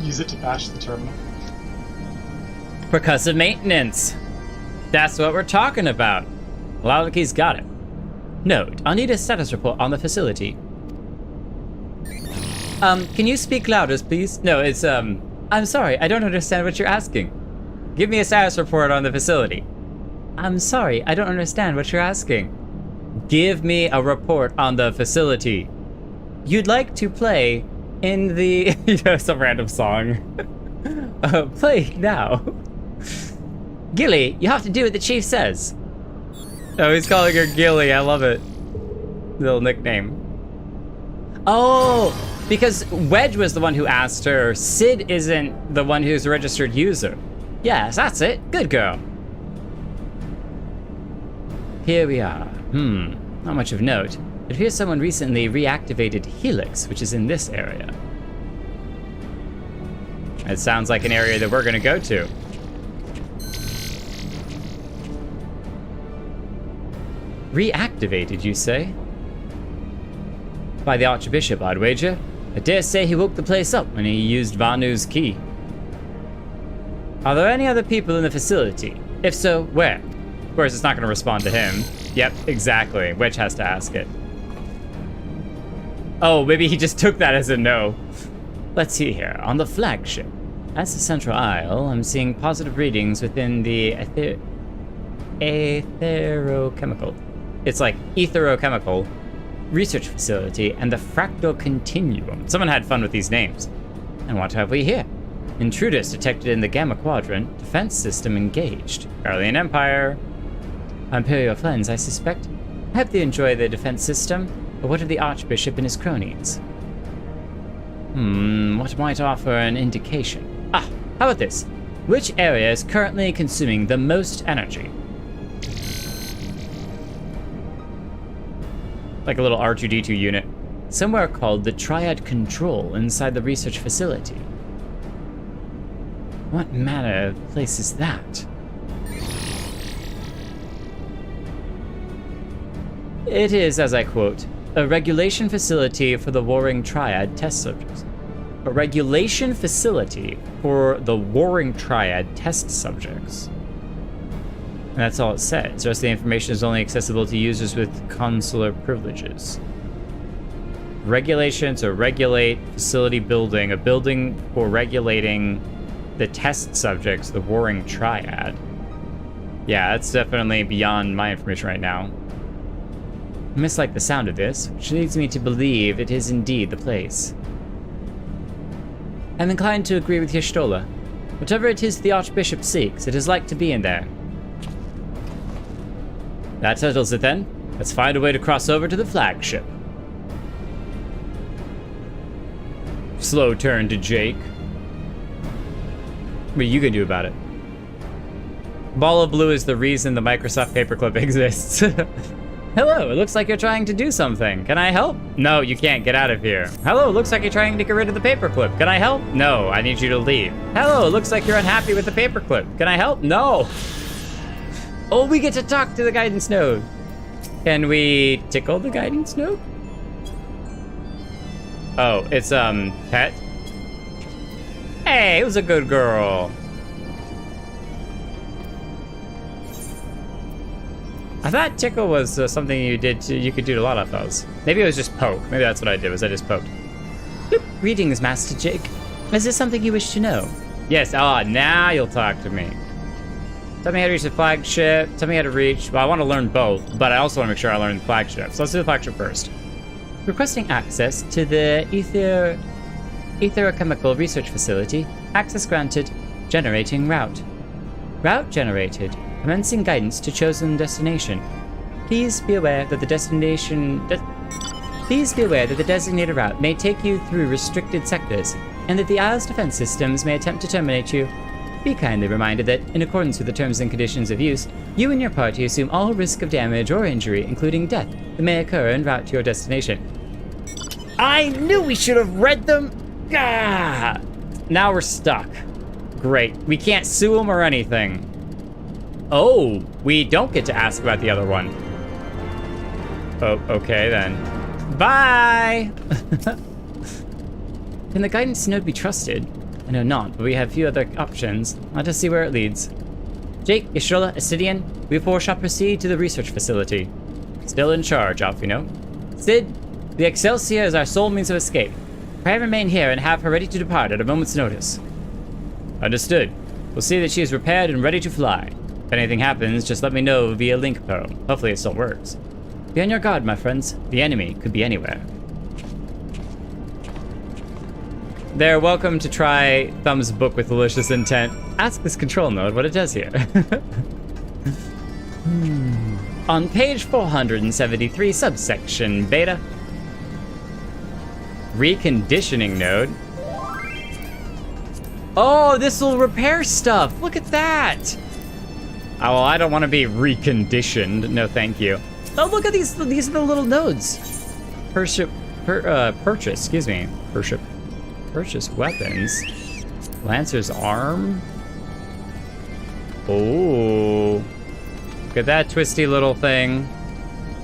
Use it to bash the terminal. Percussive maintenance. That's what we're talking about. Lalakey's got it. Node, I'll need a status report on the facility. Can you speak louder, please? No, it's, I'm sorry, I don't understand what you're asking. Give me a status report on the facility. I'm sorry, I don't understand what you're asking. Give me a report on the facility. You'd like to play in the... you know, some random song. Play now. Gilly, you have to do what the chief says. Oh, he's calling her Gilly, I love it. Little nickname. Oh, because Wedge was the one who asked her. Sid isn't the one who's a registered user. Yes, that's it. Good girl. Here we are. Not much of note. It appears someone recently reactivated Helix, which is in this area. It sounds like an area that we're gonna go to. Reactivated, you say? By the Archbishop, I'd wager. I dare say he woke the place up when he used Vanu's key. Are there any other people in the facility? If so, where? Of course, it's not going to respond to him. Yep, exactly. Wedge has to ask it. Oh, maybe he just took that as a no. Let's see here. On the flagship. As the central aisle, I'm seeing positive readings within the Aetherochemical. It's like Aetherochemical research facility and the fractal continuum. Someone had fun with these names. And what have we here? Intruders detected in the Gamma Quadrant. Defense system engaged. Guardian Empire. Imperial friends, I suspect. I hope they enjoy their defense system. But what of the Archbishop and his cronies? What might offer an indication? Ah, how about this? Which area is currently consuming the most energy? Like a little R2-D2 unit. Somewhere called the Triad Control inside the research facility. What manner of place is that? It is, as I quote, a regulation facility for the Warring Triad test subjects. A regulation facility for the Warring Triad test subjects. And that's all it says. The rest of the information is only accessible to users with consular privileges. Regulation to regulate facility building, a building for regulating the test subjects, the Warring Triad. Yeah, that's definitely beyond my information right now. I mislike the sound of this, which leads me to believe it is indeed the place. I'm inclined to agree with Y'shtola. Whatever it is the Archbishop seeks, it is like to be in there. That settles it then. Let's find a way to cross over to the flagship. Slow turn to Jake. What you can do about it? Ball of blue is the reason the Microsoft paperclip exists. Hello, it looks like you're trying to do something. Can I help? No, you can't. Get out of here. Hello, it looks like you're trying to get rid of the paperclip. Can I help? No, I need you to leave. Hello, it looks like you're unhappy with the paperclip. Can I help? No. Oh, we get to talk to the guidance node. Can we tickle the guidance node? Oh, it's, pet? Hey, it was a good girl. I thought tickle was something you could do to a lot of those. Maybe it was just poke. Maybe that's what I did, was I just poked. Bloop. Greetings, Master Jake. Is there something you wish to know? Yes, now you'll talk to me. Tell me how to reach the flagship. Tell me how to reach, well, I want to learn both, but I also want to make sure I learn the flagship. So let's do the flagship first. Requesting access to the Aetherochemical research facility. Access granted. Generating route. Route generated. Commencing guidance to chosen destination. Please be aware that the designated route may take you through restricted sectors, and that the Isle's defense systems may attempt to terminate you. Be kindly reminded that, in accordance with the terms and conditions of use, you and your party assume all risk of damage or injury, including death, that may occur en route to your destination. I knew we should have read them! Gah! Now we're stuck. Great. We can't sue them or anything. Oh, we don't get to ask about the other one. Oh, okay then. Bye! Can the guidance node be trusted? I know not, but we have few other options. Let us see where it leads. Jake, Yashrilla, Astidian, we four shall proceed to the research facility. Still in charge, Alfino. Sid, the Excelsior is our sole means of escape. Pray remain here and have her ready to depart at a moment's notice. Understood. We'll see that she is repaired and ready to fly. If anything happens, just let me know via link pearl. Hopefully it still works. Be on your guard, my friends. The enemy could be anywhere. They're welcome to try Thumb's book with malicious intent. Ask this control node what it does here. On page 473, subsection beta. Reconditioning node. Oh, this will repair stuff. Look at that. Oh, well, I don't want to be reconditioned. No, thank you. Oh, look at these. These are the little nodes. Purchase weapons. Lancer's arm. Oh. Look at that twisty little thing.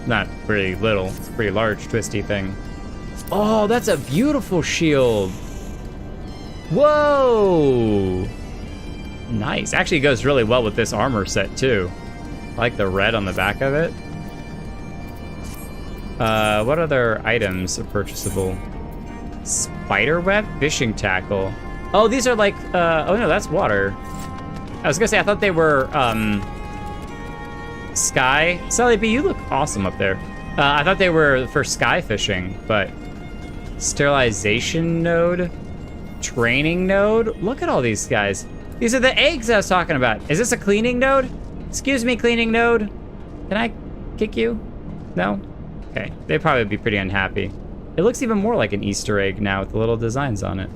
Not pretty little. It's a pretty large twisty thing. Oh, that's a beautiful shield. Whoa. Nice. Actually goes really well with this armor set too. I like the red on the back of it. What other items are purchasable? Spiderweb? Fishing tackle. Oh, these are like, oh no, that's water. I was gonna say, I thought they were, sky. Sally B, you look awesome up there. I thought they were for sky fishing, but sterilization node, training node. Look at all these guys. These are the eggs I was talking about. Is this a cleaning node? Excuse me, cleaning node. Can I kick you? No? Okay, they'd probably be pretty unhappy. It looks even more like an Easter egg now with the little designs on it.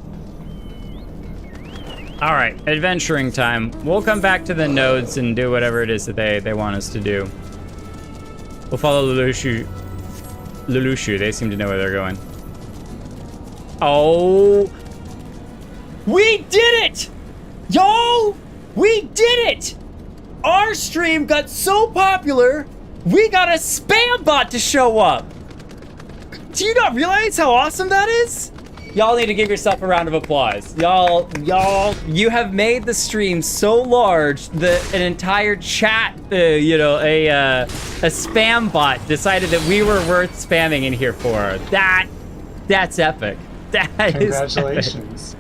All right, adventuring time. We'll come back to the nodes and do whatever it is that they want us to do. We'll follow Lelouch. They seem to know where they're going. Oh, we did it! Y'all, we did it! Our stream got so popular, we got a spam bot to show up. Do you not realize how awesome that is? Y'all need to give yourself a round of applause. Y'all, you have made the stream so large that an entire chat, a spam bot decided that we were worth spamming in here for. That's epic. Congratulations.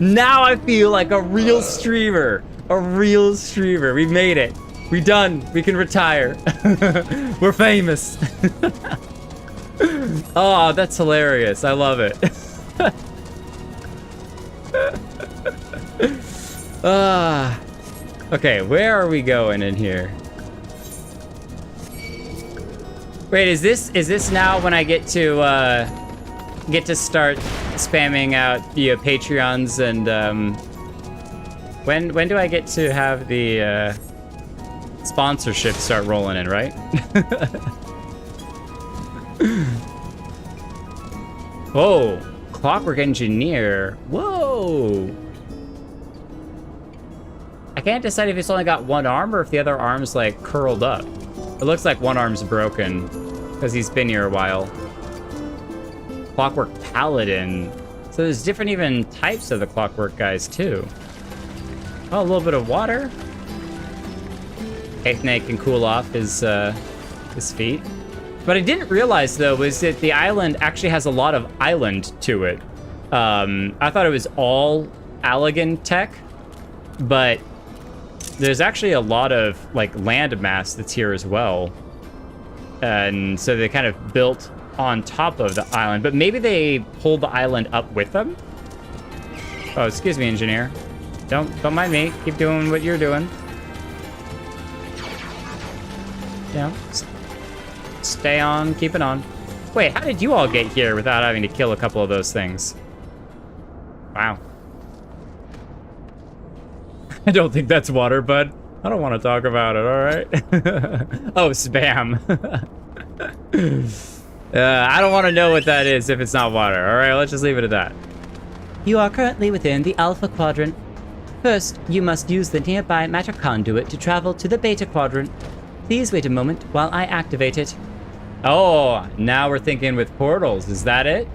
Now I feel like a real streamer. We made it. We done. We can retire. We're famous. Oh, that's hilarious. I love it. Okay, where are we going in here? Wait, is this now when I get to start spamming out the Patreons and when do I get to have the sponsorship start rolling in, right? Whoa, Clockwork Engineer. Whoa. I can't decide if he's only got one arm or if the other arm's like curled up. It looks like one arm's broken because he's been here a while. Clockwork Paladin. So there's different even types of the Clockwork guys too. Oh, a little bit of water. Aetherochemical can cool off his feet. What I didn't realize though was that the island actually has a lot of island to it. I thought it was all Allagan tech, but there's actually a lot of like land mass that's here as well. And so they kind of built on top of the island, but maybe they pulled the island up with them. Oh, excuse me, engineer. Don't mind me. Keep doing what you're doing. Yeah. Stay on, keep it on. Wait, how did you all get here without having to kill a couple of those things? Wow. I don't think that's water, bud. I don't want to talk about it, all right? Oh, spam. I don't want to know what that is if it's not water. All right, let's just leave it at that. You are currently within the Alpha Quadrant. First, you must use the nearby matter conduit to travel to the Beta Quadrant. Please wait a moment while I activate it. Oh, now we're thinking with portals. Is that it?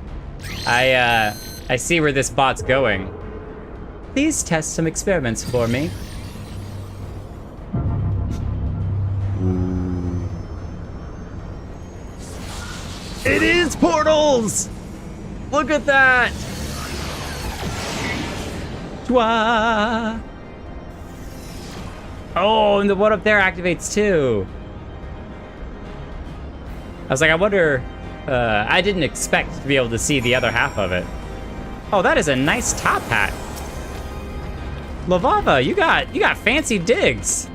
I see where this bot's going. Please test some experiments for me. It is portals! Look at that! Dwa! Oh, and the one up there activates too. I was like, I wonder... I didn't expect to be able to see the other half of it. Oh, that is a nice top hat. Lavava, you got fancy digs.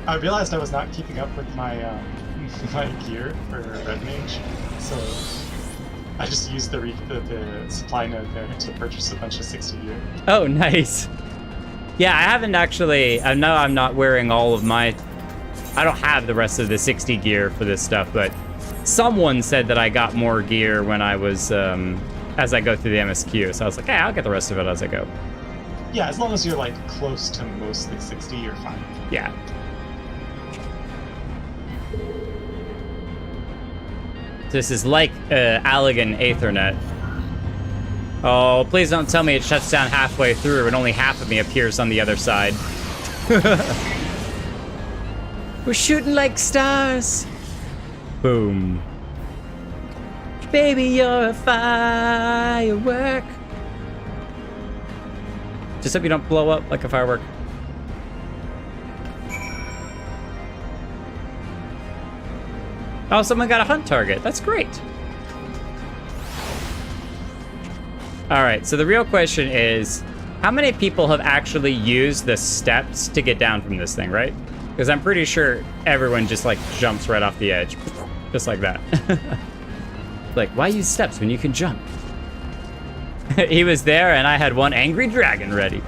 I realized I was not keeping up with my my gear for Red Mage, so I just used the supply node there to purchase a bunch of 60 gear. Oh, nice. Yeah, I haven't actually. I know I'm not wearing all of my. I don't have the rest of the 60 gear for this stuff, but someone said that I got more gear when I was as I go through the MSQ. So I was like, hey, I'll get the rest of it as I go. Yeah, as long as you're like close to mostly 60, you're fine. Yeah. This is like Allagan Aethernet. Oh, please don't tell me it shuts down halfway through and only half of me appears on the other side. We're shooting like stars. Boom. Baby, you're a firework. Just hope you don't blow up like a firework. Oh, someone got a hunt target. That's great. All right, so the real question is, how many people have actually used the steps to get down from this thing, right? Because I'm pretty sure everyone just like jumps right off the edge. Just like that. Like, why use steps when you can jump? He was there and I had one angry dragon ready.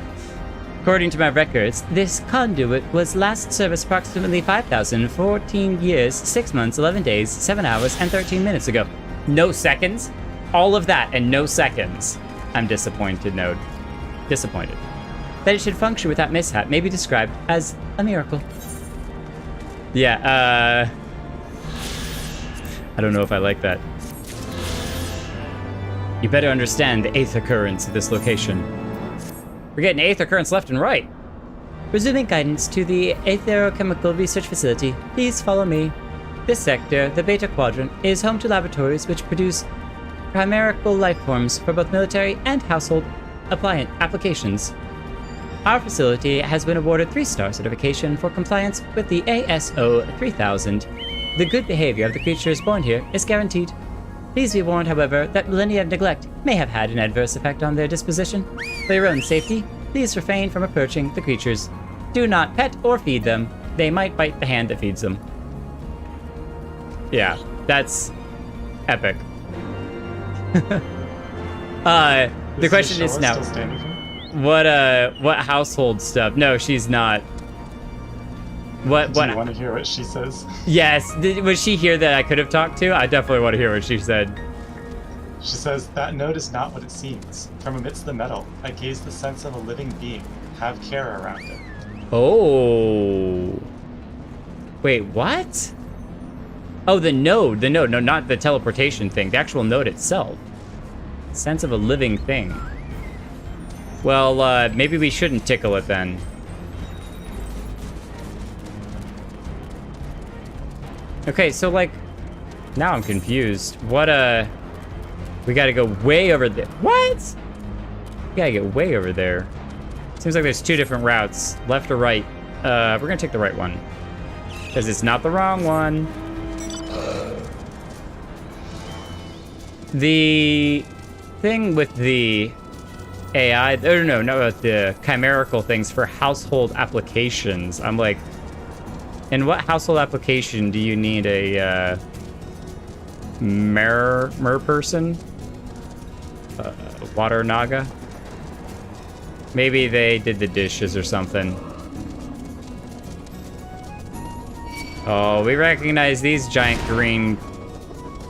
According to my records, this conduit was last serviced approximately 5,014 years, 6 months, 11 days, 7 hours, and 13 minutes ago. No seconds? All of that and no seconds. I'm disappointed, Node. Disappointed. That it should function without mishap may be described as a miracle. Yeah, I don't know if I like that. You better understand the aether currents of this location. We're getting aether currents left and right. Resuming guidance to the Aetherochemical Research Facility, please follow me. This sector, the Beta Quadrant, is home to laboratories which produce chimerical life forms for both military and household applications. Our facility has been awarded 3-star certification for compliance with the ASO 3000. The good behavior of the creatures born here is guaranteed. Please be warned, however, that millennia of neglect may have had an adverse effect on their disposition. For your own safety, please refrain from approaching the creatures. Do not pet or feed them. They might bite the hand that feeds them. Yeah, that's epic. The question is now, still standing here? what household stuff? No, she's not. What? Do you want to hear what she says? Yes. Was she here that I could have talked to? I definitely want to hear what she said. She says, that note is not what it seems. From amidst the metal, I gaze the sense of a living being. Have care around it. Oh. Wait, what? Oh, the node. No, not the teleportation thing. The actual node itself. Sense of a living thing. Well, maybe we shouldn't tickle it then. Okay, so like, now I'm confused. What, we gotta go way over there. What? We gotta get way over there. Seems like there's two different routes, left or right. We're gonna take the right one. Because it's not the wrong one. The thing with the AI, no, with the chimerical things for household applications, I'm like, in what household application do you need a mer person? Water naga? Maybe they did the dishes or something. Oh, we recognize these giant green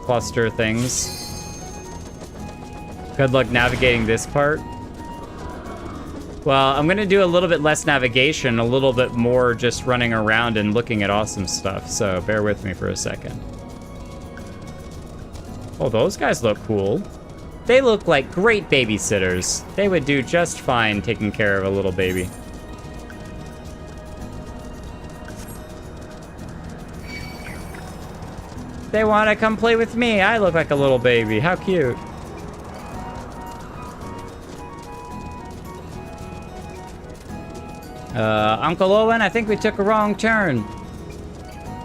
cluster things. Good luck navigating this part. Well, I'm gonna do a little bit less navigation, a little bit more just running around and looking at awesome stuff, so bear with me for a second. Oh, those guys look cool. They look like great babysitters. They would do just fine taking care of a little baby. They want to come play with me. I look like a little baby. How cute. Uncle Owen, I think we took a wrong turn.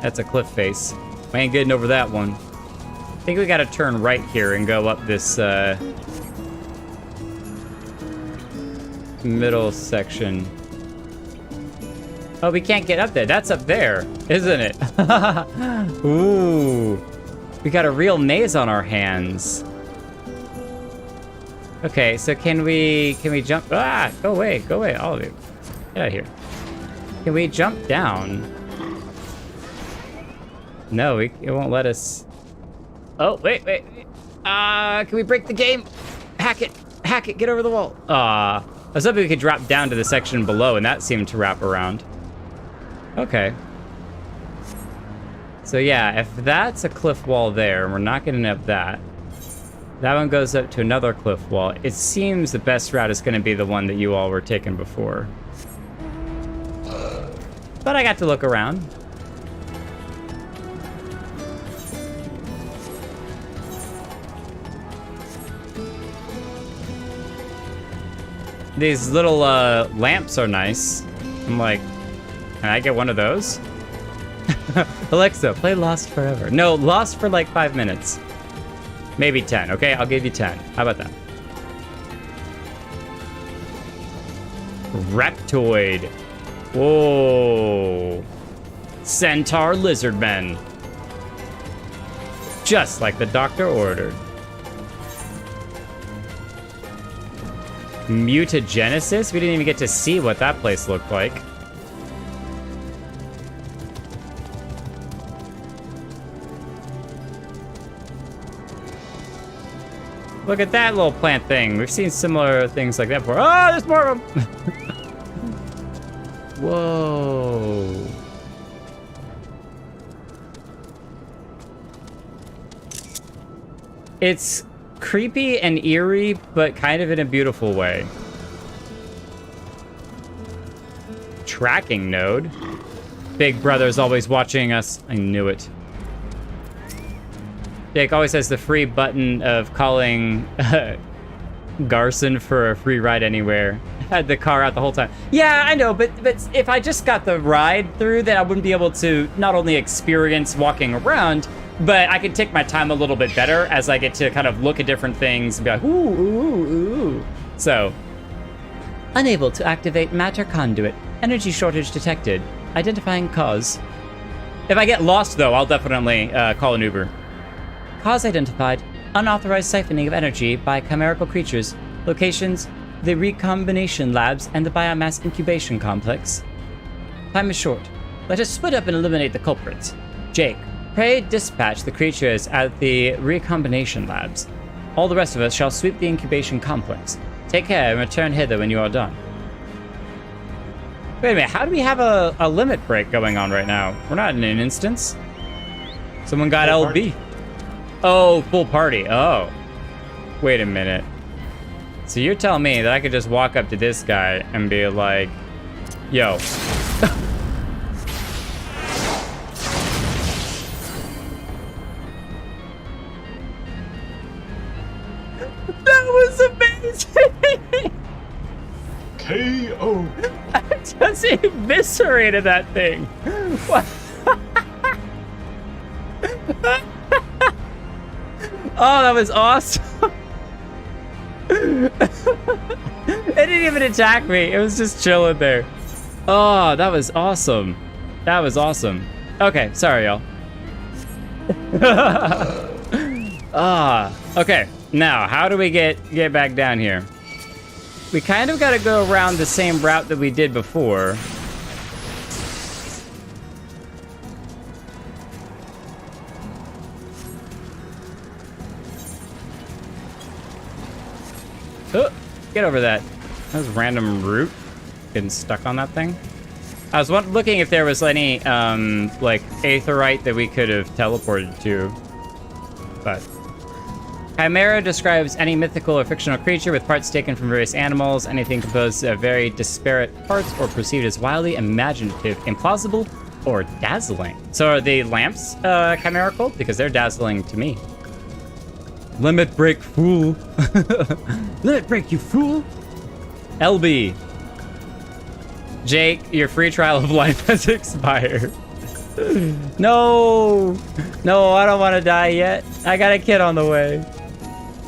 That's a cliff face. We ain't getting over that one. I think we gotta turn right here and go up this, middle section. Oh, we can't get up there. That's up there, isn't it? Ooh. We got a real maze on our hands. Okay, so can we jump? Ah, go away, all of you. Get out of here. Can we jump down? No, it won't let us. Oh, wait. Can we break the game? Hack it, get over the wall. I was hoping we could drop down to the section below, and that seemed to wrap around. Okay. So yeah, if that's a cliff wall there, and we're not getting up that, that one goes up to another cliff wall. It seems the best route is gonna be the one that you all were taking before. But I got to look around. These little lamps are nice. I'm like, can I get one of those? Alexa, play Lost Forever. No, Lost for like 5 minutes. Maybe 10, okay? I'll give you 10. How about that? Reptoid. Whoa. Centaur lizardmen. Just like the doctor ordered. Mutagenesis? We didn't even get to see what that place looked like. Look at that little plant thing. We've seen similar things like that before. Oh, there's more of them! Whoa. It's creepy and eerie, but kind of in a beautiful way. Tracking node. Big Brother's always watching us. I knew it. Jake always has the free button of calling Garson for a free ride anywhere. Had the car out the whole time. Yeah, I know, but if I just got the ride through, then I wouldn't be able to not only experience walking around, but I could take my time a little bit better as I get to kind of look at different things and be like, ooh. So. Unable to activate matter conduit. Energy shortage detected. Identifying cause. If I get lost, though, I'll definitely call an Uber. Cause identified. unauthorized siphoning of energy by chimerical creatures. Locations, the recombination labs and the biomass incubation complex. Time is short. Let us split up and eliminate the culprits. Jake, pray dispatch the creatures at the recombination labs. All the rest of us shall sweep the incubation complex. Take care and return hither when you are done. Wait a minute, how do we have a limit break going on right now? We're not in an instance. Someone got full LB. Party. Oh, full party. Oh. Wait a minute. So you're telling me that I could just walk up to this guy and be like, yo. That was amazing! KO! I just eviscerated that thing. What? Oh, that was awesome. It didn't even attack me. It was just chilling there. Oh, that was awesome. That was awesome. Okay, sorry, y'all. Okay. Now, how do we get back down here? We kind of got to go around the same route that we did before. Oh, get over that. That was random root. Getting stuck on that thing. I was looking if there was any, like, aetherite that we could have teleported to. But... Chimera describes any mythical or fictional creature with parts taken from various animals, anything composed of very disparate parts or perceived as wildly imaginative, implausible, or dazzling. So are the lamps chimerical? Because they're dazzling to me. Limit break, fool. Limit break, you fool. LB. Jake, your free trial of life has expired. No. No, I don't want to die yet. I got a kid on the way.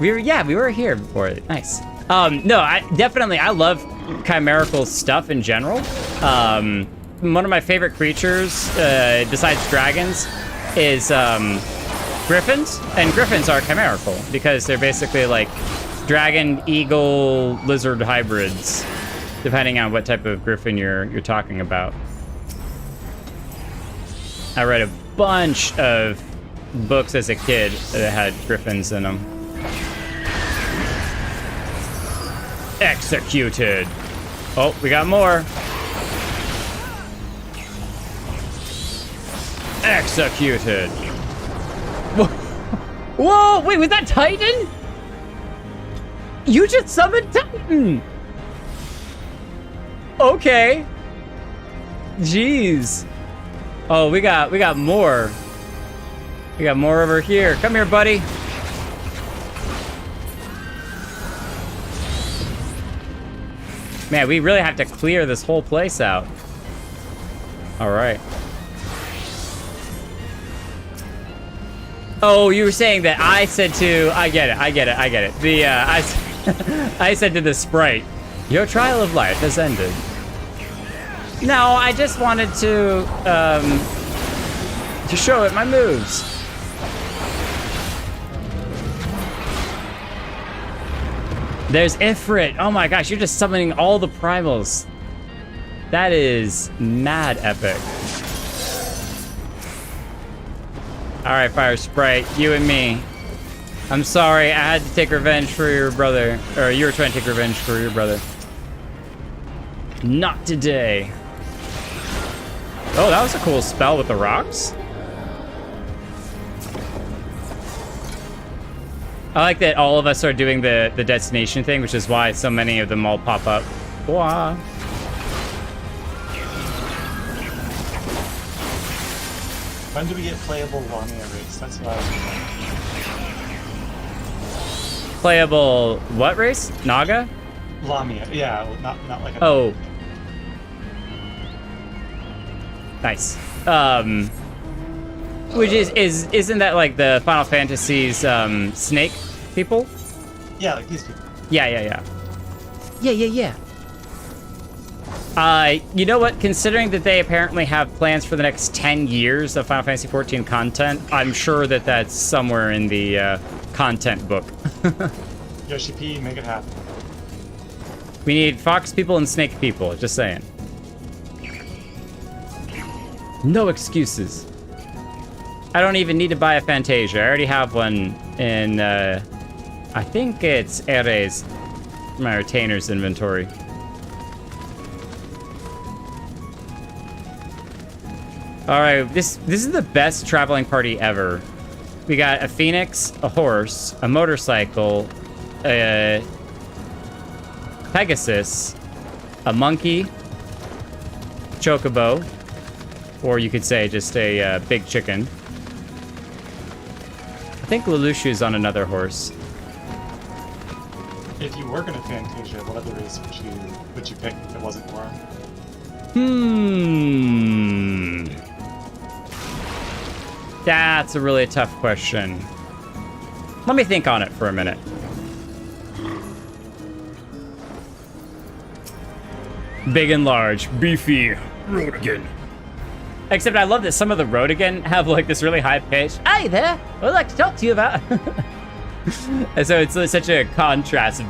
We were here before. Nice. No, I love chimerical stuff in general. One of my favorite creatures, besides dragons, is griffins. And griffins are chimerical because they're basically like dragon, eagle, lizard hybrids, depending on what type of griffin you're talking about. I read a bunch of books as a kid that had griffins in them. Executed. Oh, we got more. Executed. Whoa, wait, was that Titan? You just summoned Titan. Okay. Jeez. Oh, we got more. We got more over here. Come here, buddy. Man, we really have to clear this whole place out. All right. Oh, you were saying that I said to... I get it. The, I said to the sprite, your trial of life has ended. No, I just wanted to show it my moves. There's Ifrit. Oh my gosh, you're just summoning all the primals. That is mad epic. All right, Fire Sprite, you and me. I'm sorry, I had to take revenge for your brother. Or you were trying to take revenge for your brother. Not today. Oh, that was a cool spell with the rocks. I like that all of us are doing the destination thing, which is why so many of them all pop up. Wah. When do we get playable Lamia race? That's what I was thinking. Playable what race? Naga? Lamia, yeah, not like a... Oh. Nice. Which isn't that like the Final Fantasy's snake people? Yeah, like these people. Yeah. You know what? Considering that they apparently have plans for the next 10 years of Final Fantasy XIV content, I'm sure that that's somewhere in the content book. Yoshi P, make it happen. We need fox people and snake people, just saying. No excuses. I don't even need to buy a Fantasia. I already have one in, I think it's Ares, my retainer's inventory. All right, this is the best traveling party ever. We got a phoenix, a horse, a motorcycle, a Pegasus, a monkey, chocobo, or you could say just a big chicken. I think Lelouch's on another horse. If you were gonna Fantasia, what other race would you pick if it wasn't for him? That's a really tough question. Let me think on it for a minute. Big and large, beefy, Rodigan. Except I love that some of the Rodigan have like this really high pitch. Hi there, I'd like to talk to you about. And so it's such a contrast of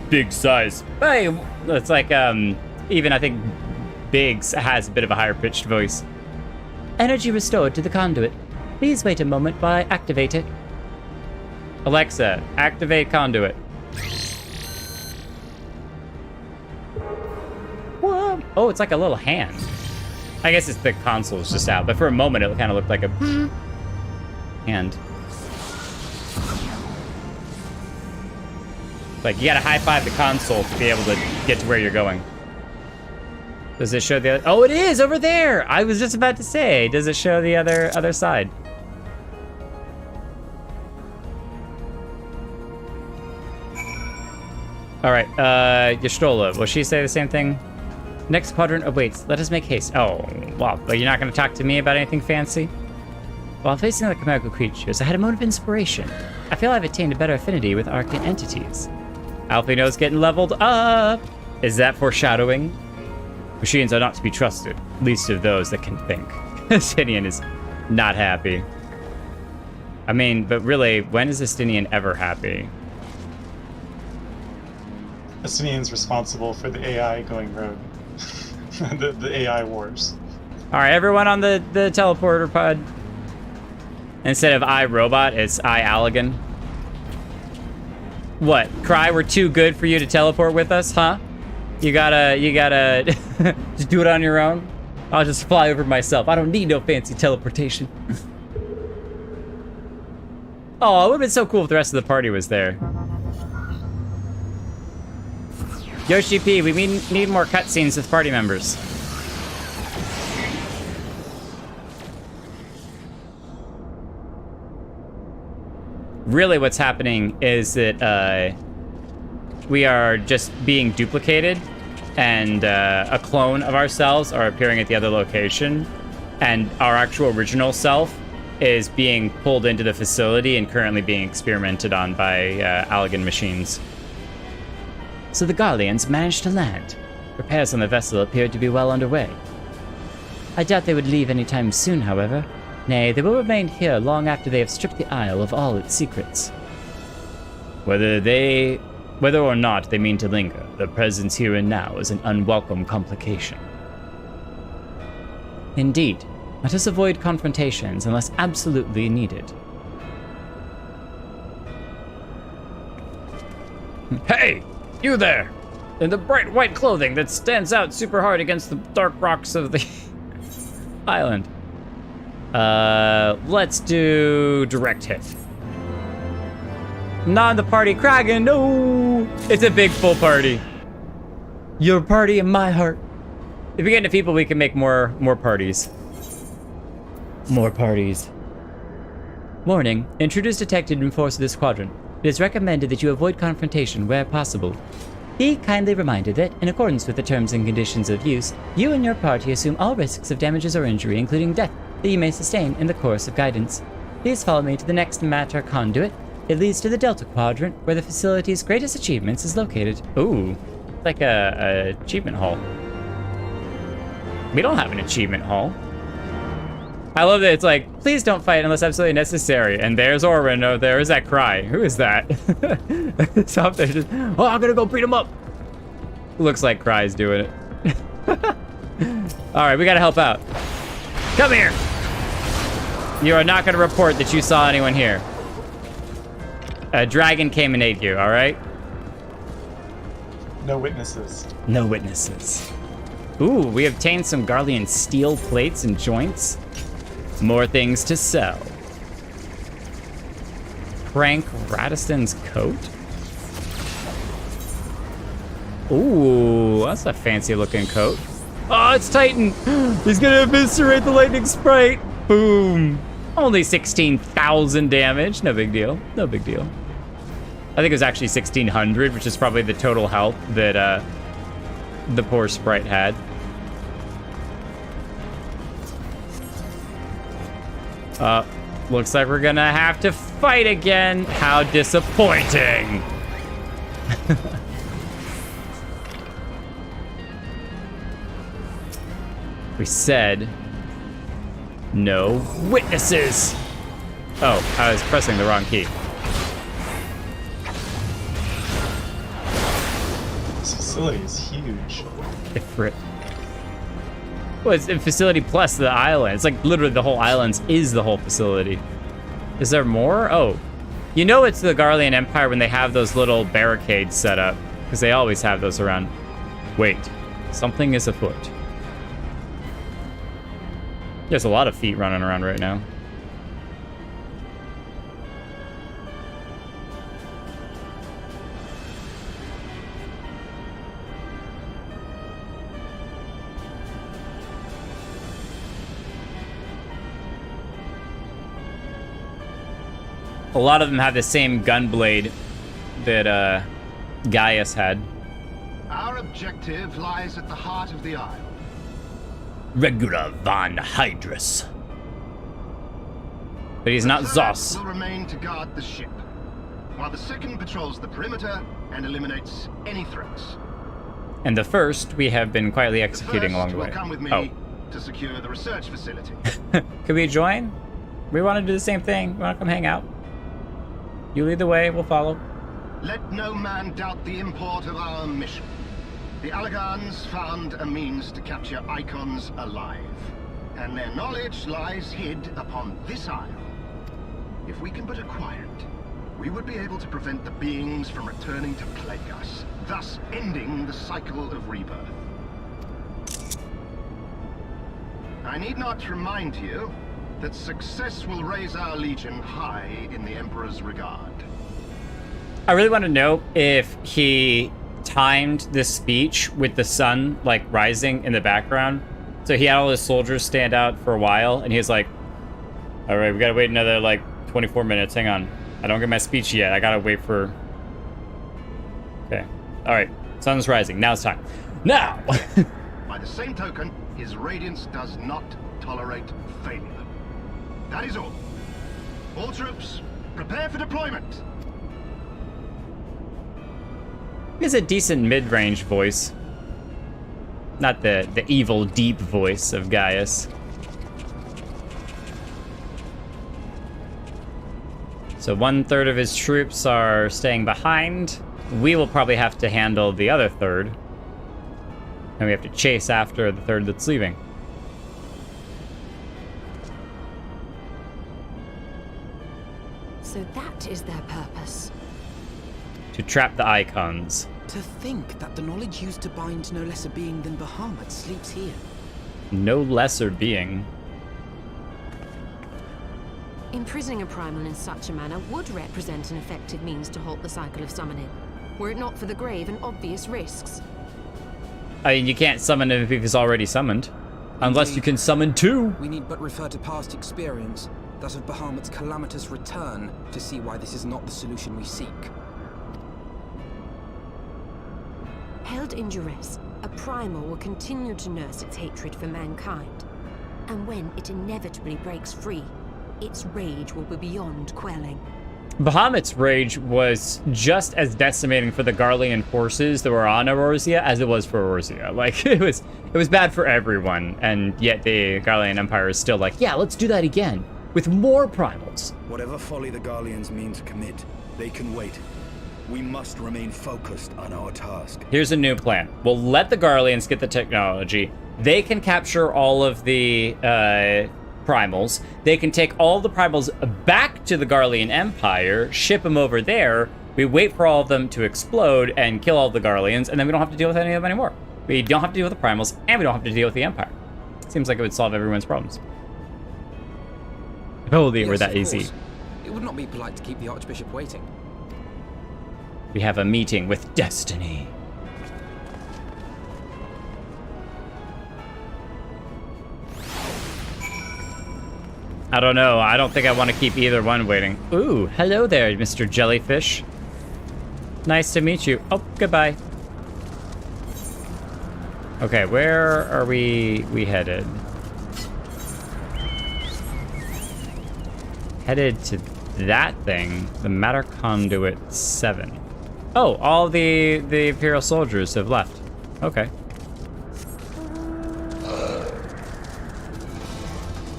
big size. Hey, it's like even I think Biggs has a bit of a higher pitched voice. Energy restored to the conduit. Please wait a moment while I activate it. Alexa, activate conduit. Whoa. Oh, it's like a little hand. I guess it's the console's just out, but for a moment it kind of looked like a hand. Like you gotta high five the console to be able to get to where you're going. Does it show the other? Oh, it is over there. I was just about to say, does it show the other side? All right, Yashtola, will she say the same thing? Next quadrant awaits. Let us make haste. Oh, wow. But you're not going to talk to me about anything fancy? While facing the chimerical creatures, I had a moment of inspiration. I feel I've attained a better affinity with arcane entities. Alphino's getting leveled up. Is that foreshadowing? Machines are not to be trusted, least of those that can think. Estinian is not happy. I mean, but really, when is Estinian ever happy? Estinian's responsible for the AI going rogue. the AI wars. All right, everyone on the teleporter pod. Instead of iRobot, it's iAlligan. What? Cry, we're too good for you to teleport with us, huh? You gotta just do it on your own? I'll just fly over myself. I don't need no fancy teleportation. Oh, it would've been so cool if the rest of the party was there. Yoshi P, we need more cutscenes with party members. Really what's happening is that we are just being duplicated, and a clone of ourselves are appearing at the other location, and our actual original self is being pulled into the facility and currently being experimented on by Allagan machines. So the Garleans managed to land. Repairs on the vessel appeared to be well underway. I doubt they would leave any time soon, however. Nay, they will remain here long after they have stripped the Isle of all its secrets. Whether or not they mean to linger, their presence here and now is an unwelcome complication. Indeed. Let us avoid confrontations unless absolutely needed. Hey! You there! In the bright white clothing that stands out super hard against the dark rocks of the island. Let's do direct hit. Not in the party, Kragan, no! It's a big full party. Your party in my heart. If we get into people, we can make more parties. More parties. Warning. Intruders detected in force of this quadrant. It is recommended that you avoid confrontation where possible. Be kindly reminded that, in accordance with the terms and conditions of use, you and your party assume all risks of damages or injury, including death, that you may sustain in the course of guidance. Please follow me to the next matter conduit. It leads to the Delta Quadrant, where the facility's greatest achievements is located. Ooh, like a achievement hall. We don't have an achievement hall. I love that it's like, please don't fight unless absolutely necessary. And there's Orwin. Oh, there is that cry. Who is that? It's up there just, oh, I'm gonna go beat him up. Looks like Cry's doing it. All right, we gotta help out. Come here. You are not gonna report that you saw anyone here. A dragon came and ate you, all right? No witnesses. No witnesses. Ooh, we obtained some Garlean steel plates and joints. More things to sell. Frank Radiston's coat. Ooh, that's a fancy looking coat. Oh, it's Titan. He's gonna eviscerate the lightning sprite. Boom. Only 16,000 damage. No big deal. No big deal. I think it was actually 1,600, which is probably the total health that the poor sprite had. Looks like we're gonna have to fight again. How disappointing. We said no witnesses. Oh, I was pressing the wrong key. This facility is huge. Well, it's a facility plus the island. It's like literally the whole island is the whole facility. Is there more? Oh, you know it's the Garlean Empire when they have those little barricades set up, because they always have those around. Wait, something is afoot. There's a lot of feet running around right now. A lot of them have the same gun blade that Gaius had. Our objective lies at the heart of the isle. Regula van Hydrus. But he's not Zos. Will remain to guard the ship, while the second patrols the perimeter and eliminates any threats. And the first we have been quietly executing along the way. Will come with me to secure the research facility. Could we join? We want to do the same thing. We want to come hang out. You lead the way, we'll follow. Let no man doubt the import of our mission. The Allagans found a means to capture icons alive, and their knowledge lies hid upon this isle. If we can but acquire it, we would be able to prevent the beings from returning to plague us, thus ending the cycle of rebirth. I need not remind you that success will raise our legion high in the Emperor's regard. I really want to know if he timed this speech with the sun like rising in the background. So he had all his soldiers stand out for a while and he was like, all right, we gotta wait another like 24 minutes. Hang on. I don't get my speech yet. I gotta wait for... Okay. All right. Sun's rising. Now it's time. Now! By the same token, his radiance does not tolerate failure. That is all. All troops, prepare for deployment. He has a decent mid-range voice. Not the evil, deep voice of Gaius. So 1/3 of his troops are staying behind. We will probably have to handle the other third. And we have to chase after the third that's leaving. So that is their purpose. To trap the icons. To think that the knowledge used to bind no lesser being than Bahamut sleeps here. No lesser being. Imprisoning a primal in such a manner would represent an effective means to halt the cycle of summoning, were it not for the grave and obvious risks. I mean, you can't summon him if he's already summoned. Unless you can summon two. We need but refer to past experience, that of Bahamut's calamitous return, to see why this is not the solution we seek. Held in duress, a primal will continue to nurse its hatred for mankind. And when it inevitably breaks free, its rage will be beyond quelling. Bahamut's rage was just as decimating for the Garlean forces that were on Eorzea as it was for Eorzea. Like, it was bad for everyone, and yet the Garlean Empire is still like, yeah, let's do that again, with more primals. Whatever folly the Garleans mean to commit, they can wait. We must remain focused on our task. Here's a new plan. We'll let the Garleans get the technology. They can capture all of the primals. They can take all the primals back to the Garlean Empire, ship them over there. We wait for all of them to explode and kill all the Garleans, and then we don't have to deal with any of them anymore. We don't have to deal with the primals, and we don't have to deal with the Empire. Seems like it would solve everyone's problems. If only it were that easy. It would not be polite to keep the Archbishop waiting. We have a meeting with destiny. I don't know. I don't think I want to keep either one waiting. Ooh, hello there, Mr. Jellyfish. Nice to meet you. Oh, goodbye. Okay, where are we headed? Headed to that thing, the Matter Conduit 7. Oh, all the Imperial soldiers have left. Okay.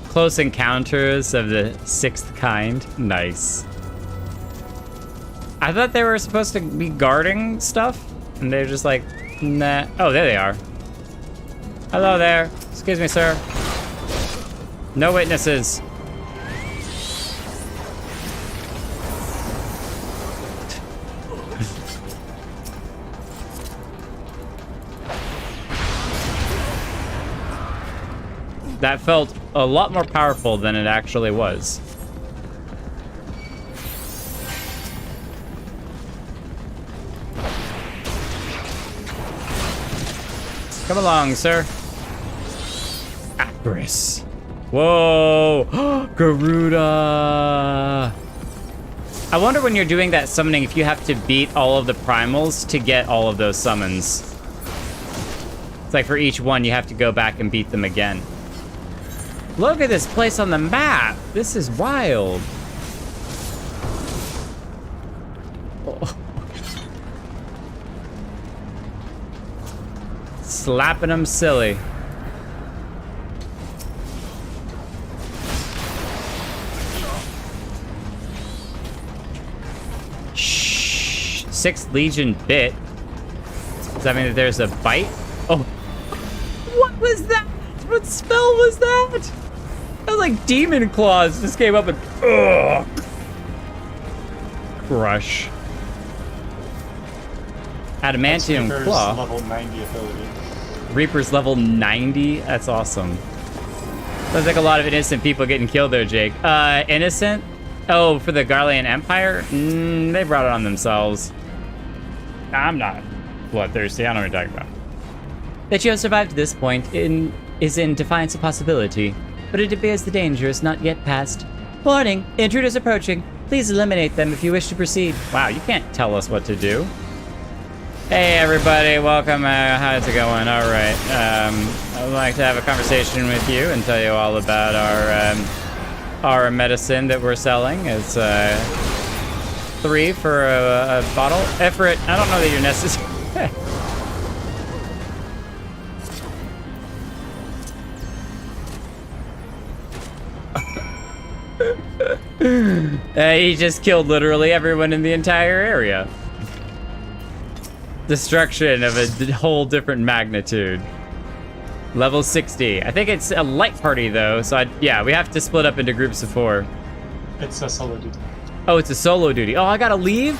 Close encounters of the 6th kind. Nice. I thought they were supposed to be guarding stuff, and they're just like, nah. Oh, there they are. Hello there. Excuse me, sir. No witnesses. That felt a lot more powerful than it actually was. Come along, sir. Acris. Whoa! Garuda! I wonder when you're doing that summoning if you have to beat all of the primals to get all of those summons. It's like for each one you have to go back and beat them again. Look at this place on the map. This is wild. Oh. Slapping them silly. Shh. 6th Legion bit. Does that mean that there's a bite? Oh. What was that? What spell was that? That was like demon claws just came up and ugh. Crush. Adamantium Reaper's claw. Level 90 ability. Reaper's level 90. That's awesome. Sounds like a lot of innocent people getting killed there, Jake. Innocent? Oh, for the Garlean Empire? They brought it on themselves. I'm not bloodthirsty. I don't know what you're talking about. That you have survived to this point is in defiance of possibility, but it appears the danger is not yet past. Warning, intruders approaching. Please eliminate them if you wish to proceed. Wow, you can't tell us what to do. Hey everybody, welcome. How's it going? All right. I would like to have a conversation with you and tell you all about our medicine that we're selling. It's 3 for a bottle. Everett, I don't know that you're necessary. He just killed literally everyone in the entire area. Destruction of a whole different magnitude. Level 60. I think it's a light party though, so yeah, we have to split up into groups of 4. It's a solo duty. Oh, it's a solo duty. Oh, I gotta leave?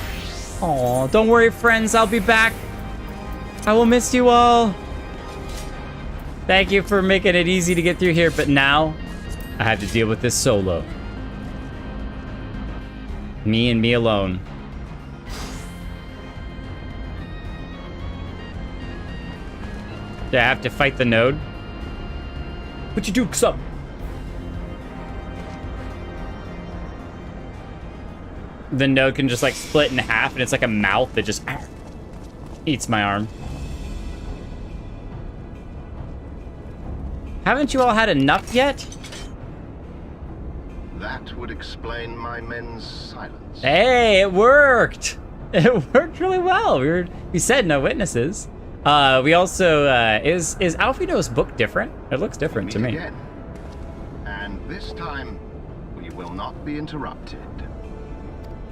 Aw, don't worry friends, I'll be back. I will miss you all. Thank you for making it easy to get through here, but now I have to deal with this solo. Me and me alone. Do I have to fight the node? What you dukes up? The node can just like split in half and it's like a mouth that just eats my arm. Haven't you all had enough yet? that would explain my men's silence. Hey, it worked! It worked really well. We said no witnesses. We also, is Alfino's book different? It looks different to me. Again. And this time, we will not be interrupted.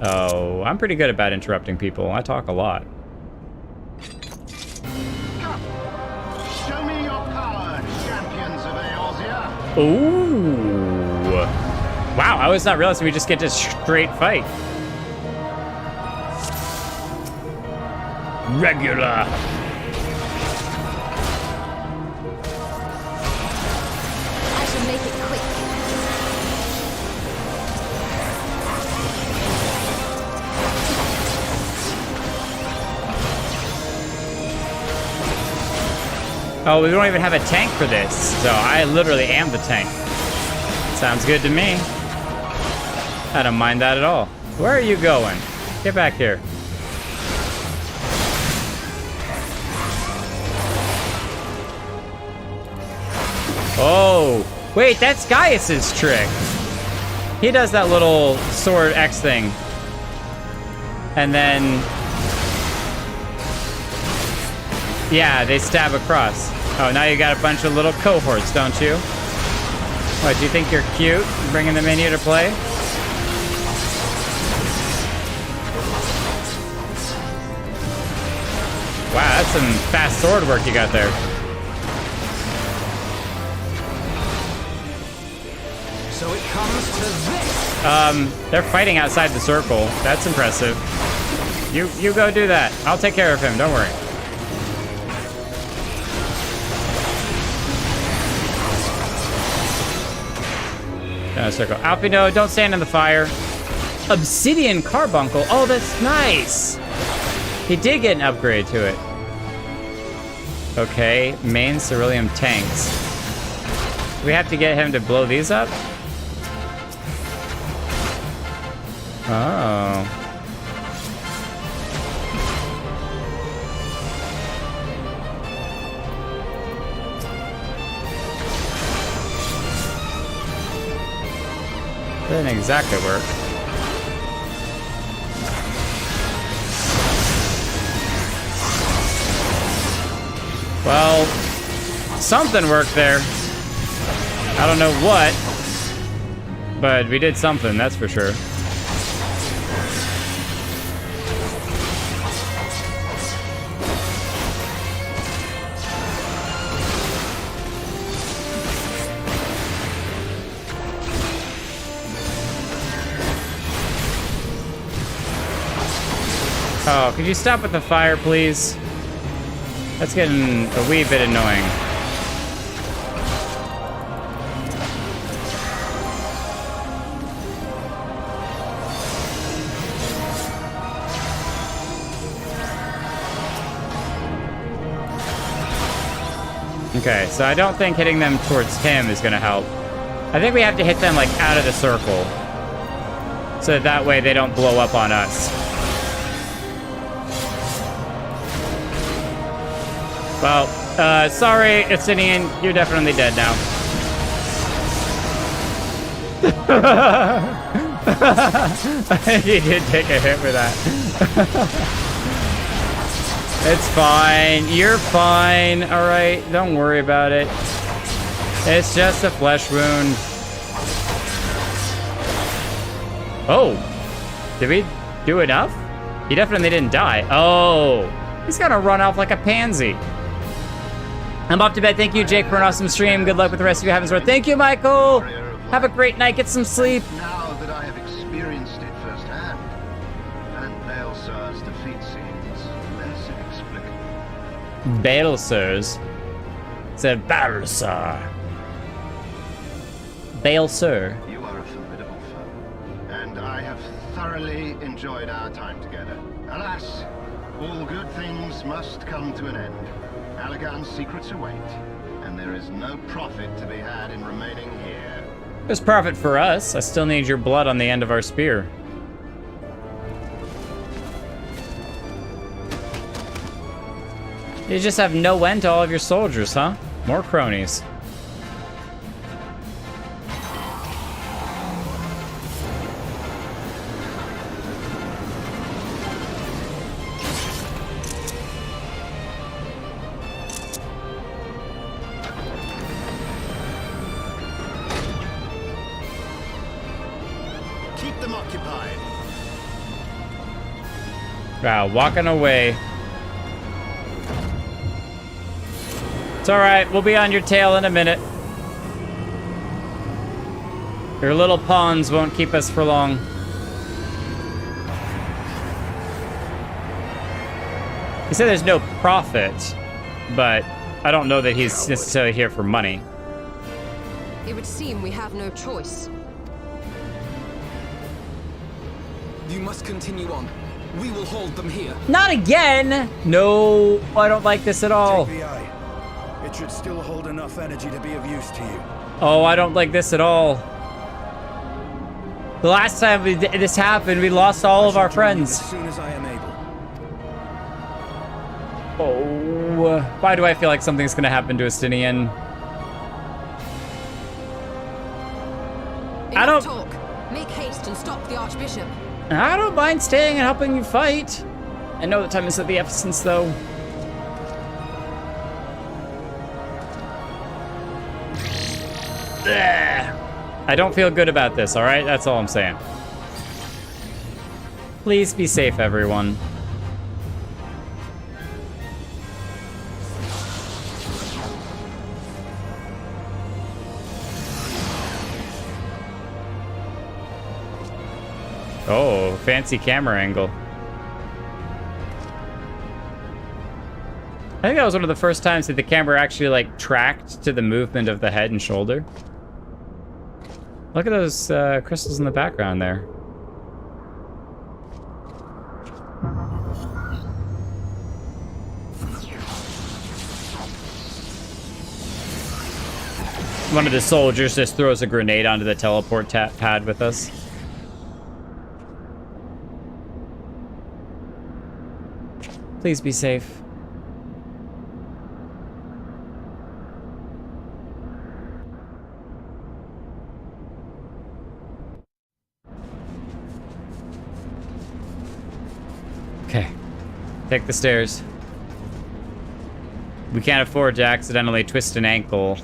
Oh, I'm pretty good about interrupting people. I talk a lot. Come, show me your power, champions of Eorzea. Ooh. Wow, I was not realizing we just get to straight fight. Regula. I shall make it quick. Oh, we don't even have a tank for this, so I literally am the tank. Sounds good to me. I don't mind that at all. Where are you going? Get back here. Oh, wait, that's Gaius's trick. He does that little sword X thing. And then... yeah, they stab across. Oh, now you got a bunch of little cohorts, don't you? What, do you think you're cute, bringing them in here to play? Wow, that's some fast sword work you got there. So it comes to this. They're fighting outside the circle. That's impressive. You go do that. I'll take care of him, don't worry. Circle. Alpino, don't stand in the fire. Obsidian carbuncle. Oh, that's nice. He did get an upgrade to it. Okay, main cerulean tanks. Do we have to get him to blow these up? Oh. Didn't exactly work. Well, something worked there. I don't know what, but we did something, that's for sure. Oh, could you stop with the fire, please? That's getting a wee bit annoying. Okay, so I don't think hitting them towards him is gonna help. I think we have to hit them, like, out of the circle. So that way they don't blow up on us. Well, sorry, Asinian, you're definitely dead now. You did take a hit for that. It's fine. You're fine. All right, don't worry about it. It's just a flesh wound. Oh, did we do enough? He definitely didn't die. Oh, he's gonna run off like a pansy. I'm off to bed. Thank you, Jake, for an awesome stream. Good luck with the rest of your Heavensward. Thank you, Michael. Have a great night. Get some sleep. Now that I have experienced it firsthand, and Baelsar's defeat seems less inexplicable. Baelsar's? It's a Baelsar. Baelsar. You are a formidable foe, and I have thoroughly enjoyed our time together. Alas, all good things must come to an end. Allagan's secrets await, and there is no profit to be had in remaining here. There's profit for us. I still need your blood on the end of our spear. You just have no end to all of your soldiers, huh? More cronies. Wow, walking away. It's alright, we'll be on your tail in a minute. Your little pawns won't keep us for long. He said there's no profit, but I don't know that he's necessarily here for money. It would seem we have no choice. You must continue on. We will hold them here. Not again! No, I don't like this at all. Take the eye. It should still hold enough energy to be of use to you. Oh, I don't like this at all. The last time this happened, we lost all of our friends. As soon as I am able. Oh, why do I feel like something's gonna happen to Astinian? I don't talk. Make haste and stop the Archbishop. I don't mind staying and helping you fight. I know the time is of the essence, though. Ugh. I don't feel good about this, all right? That's all I'm saying. Please be safe, everyone. Oh, fancy camera angle. I think that was one of the first times that the camera actually, like, tracked to the movement of the head and shoulder. Look at those crystals in the background there. One of the soldiers just throws a grenade onto the teleport pad with us. Please be safe. Okay. Take the stairs. We can't afford to accidentally twist an ankle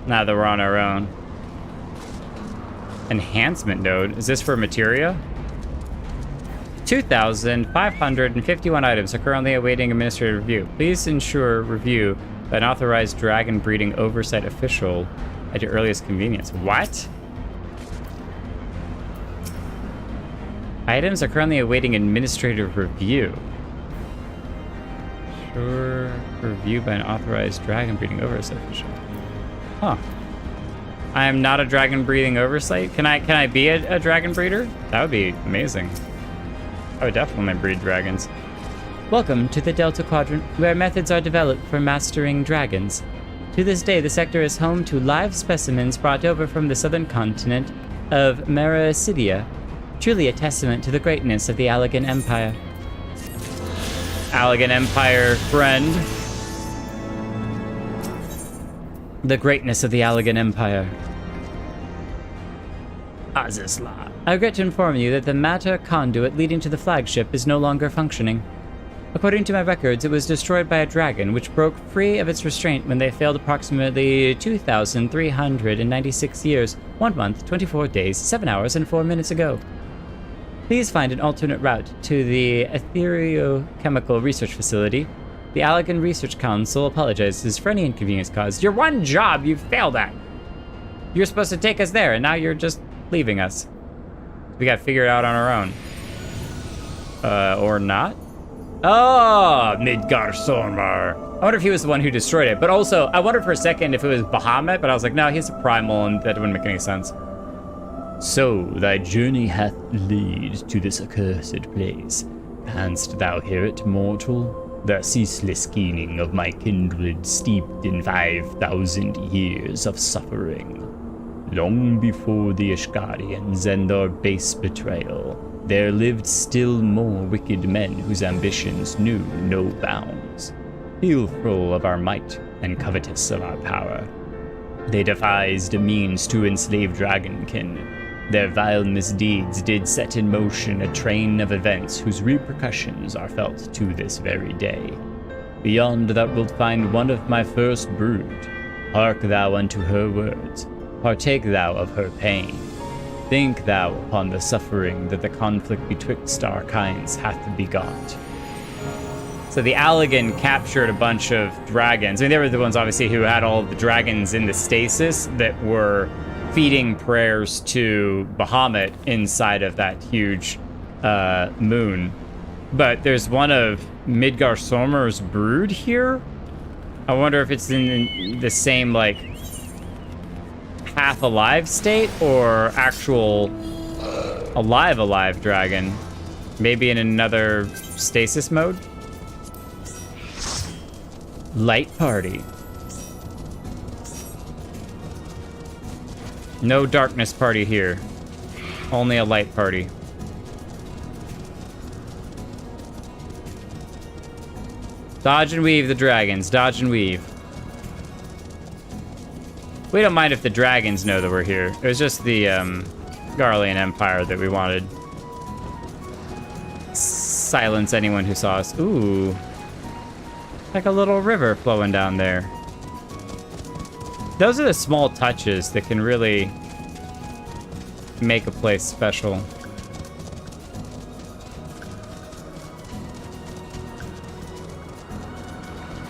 now that we're on our own. Enhancement node. Is this for materia? 2,551 items are currently awaiting administrative review. Please ensure review by an authorized dragon breeding oversight official at your earliest convenience. What? Items are currently awaiting administrative review. Sure, review by an authorized dragon breeding oversight official. Huh. I am not a dragon breeding oversight. Can I be a dragon breeder? That would be amazing. I would definitely breed dragons. Welcome to the Delta Quadrant, where methods are developed for mastering dragons. To this day, the sector is home to live specimens brought over from the southern continent of Mericidia, truly a testament to the greatness of the Allegan Empire. Allegan Empire, friend. The greatness of the Allegan Empire. Azizla. I regret to inform you that the matter conduit leading to the flagship is no longer functioning. According to my records, it was destroyed by a dragon, which broke free of its restraint when they failed approximately 2,396 years, 1 month, 24 days, 7 hours, and 4 minutes ago. Please find an alternate route to the Aetherochemical research facility. The Allegan Research Council apologizes for any inconvenience caused. Your one job you failed at! You're supposed to take us there, and now you're just leaving us. We gotta figure it out on our own. Or not? Oh, Midgar Sormar. I wonder if he was the one who destroyed it. But also, I wondered for a second if it was Bahamut, but I was like, no, he's a primal, and that wouldn't make any sense. So, thy journey hath lead to this accursed place. Canst thou hear it, mortal? The ceaseless keening of my kindred steeped in 5,000 years of suffering. Long before the Ishgarians and their base betrayal, there lived still more wicked men whose ambitions knew no bounds. Fearful of our might and covetous of our power, they devised a means to enslave dragonkin. Their vile misdeeds did set in motion a train of events whose repercussions are felt to this very day. Beyond that wilt find one of my first brood. Hark thou unto her words. Partake thou of her pain. think thou upon the suffering that the conflict betwixt our kinds hath begot. So the Allagan captured a bunch of dragons. I mean, they were the ones, obviously, who had all the dragons in the stasis that were feeding prayers to Bahamut inside of that huge moon. But there's one of Midgar Sormer's brood here. I wonder if it's in the same, like, half alive state or actual alive dragon. Maybe in another stasis mode. Light party. No darkness party here. Only a light party. Dodge and weave the dragons. Dodge and weave. We don't mind if the dragons know that we're here. It was just the Garlean Empire that we wanted. Silence anyone who saw us. Ooh. Like a little river flowing down there. Those are the small touches that can really make a place special.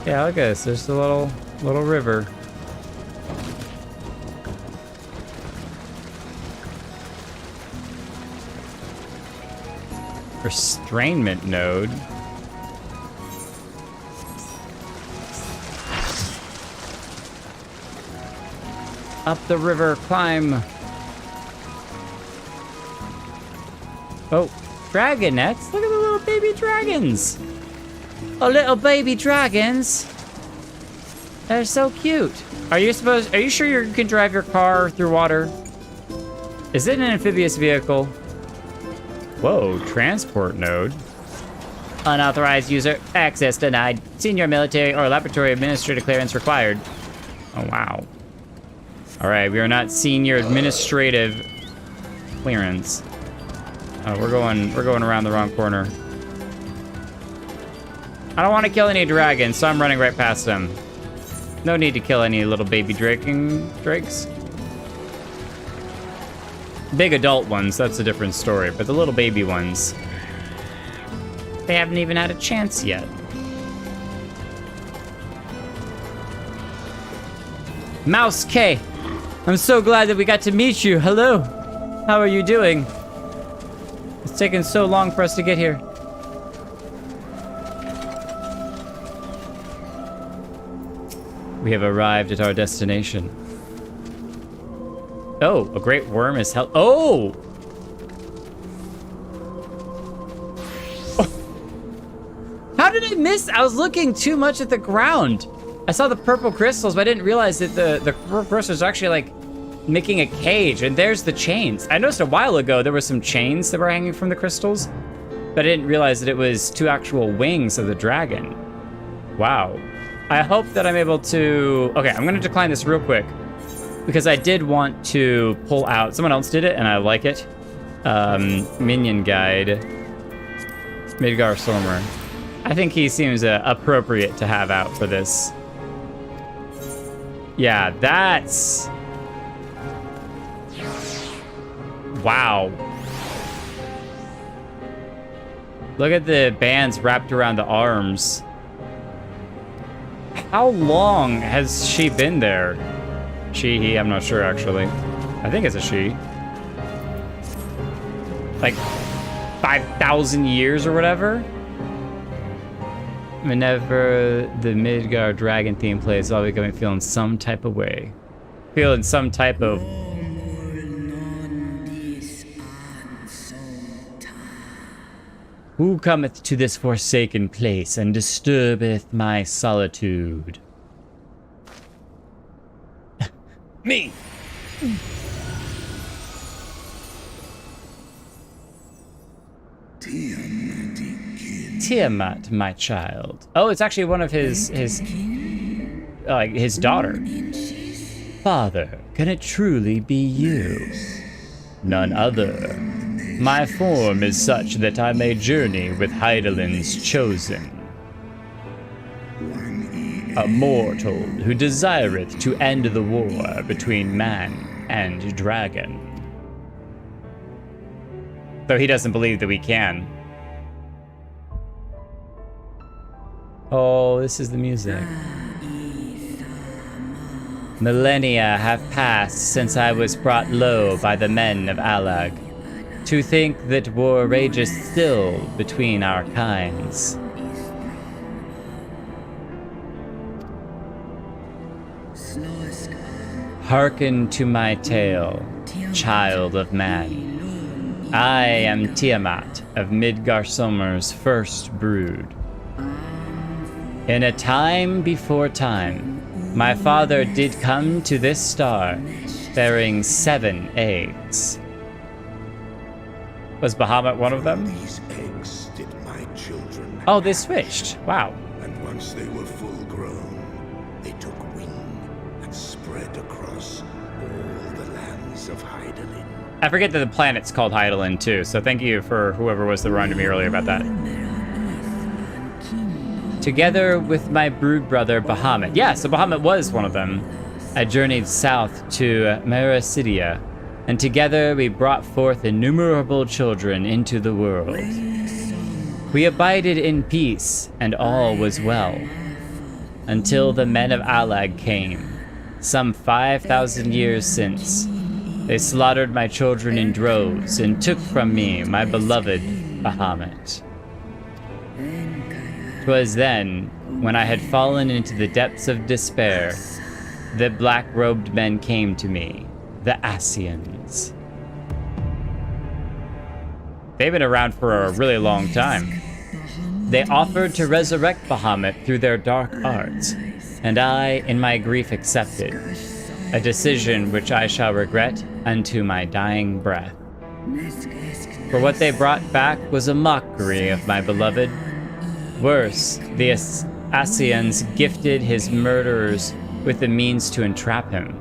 Yeah, look at this. There's a little river. Restrainment node. Up the river, climb. Oh, dragonets. Look at the little baby dragons. Oh, little baby dragons. They're so cute. Are you sure you can drive your car through water? Is it an amphibious vehicle? Whoa, transport node. Unauthorized user access denied. Senior military or laboratory administrative clearance required. Oh, wow. All right, we are not senior administrative clearance. Oh, we're going around the wrong corner. I don't want to kill any dragons, so I'm running right past them. No need to kill any little baby drakes. Big adult ones, that's a different story, but the little baby ones, they haven't even had a chance yet. Mouse K, I'm so glad that we got to meet you. Hello, how are you doing? It's taken so long for us to get here. We have arrived at our destination. Oh, a great worm is held. Oh! How did I miss? I was looking too much at the ground. I saw the purple crystals, but I didn't realize that the purple crystals are actually like making a cage, and there's the chains. I noticed a while ago there were some chains that were hanging from the crystals, but I didn't realize that it was two actual wings of the dragon. Wow. I hope that I'm able to... Okay, I'm gonna decline this real quick because I did want to pull out... Someone else did it, and I like it. Minion Guide. Midgar Sormer. I think he seems appropriate to have out for this. Yeah, that's... Wow. Look at the bands wrapped around the arms. How long has she been there? She, he, I'm not sure actually. I think it's a she. Like 5,000 years or whatever? Whenever the Midgar dragon theme plays, I'll be feeling some type of way. Feeling some type of... Who cometh to this forsaken place and disturbeth my solitude? Me! Tiamat, my child. Oh, it's actually one of his daughter. Father, can it truly be you? None other. My form is such that I may journey with Hydalin's chosen. A mortal who desireth to end the war between man and dragon. Though he doesn't believe that we can. Oh, this is the music. Millennia have passed since I was brought low by the men of Alag. To think that war rages still between our kinds. Hearken to my tale, child of man. I am Tiamat of Midgarsomer's first brood. In a time before time, my father did come to this star, bearing 7 eggs. Was Bahamut one of them? These eggs did my children. Oh, they switched. Wow. And once they were full grown, they took wing and spread across all the lands of Hydaelyn. I forget that the planet's called Hydaelyn too, so thank you for whoever was that reminded me earlier about that. Together with my brood brother Bahamut. Yeah, so Bahamut was one of them. I journeyed south to Mericidia, and together we brought forth innumerable children into the world. We abided in peace, and all was well, until the men of Alag came, some 5,000 years since. They slaughtered my children in droves, and took from me my beloved Bahamut. 'Twas then, when I had fallen into the depths of despair, that black-robed men came to me, the Ascions. They've been around for a really long time. They offered to resurrect Bahamut through their dark arts, and I, in my grief, accepted, a decision which I shall regret unto my dying breath. For what they brought back was a mockery of my beloved. Worse, the Ascions gifted his murderers with the means to entrap him.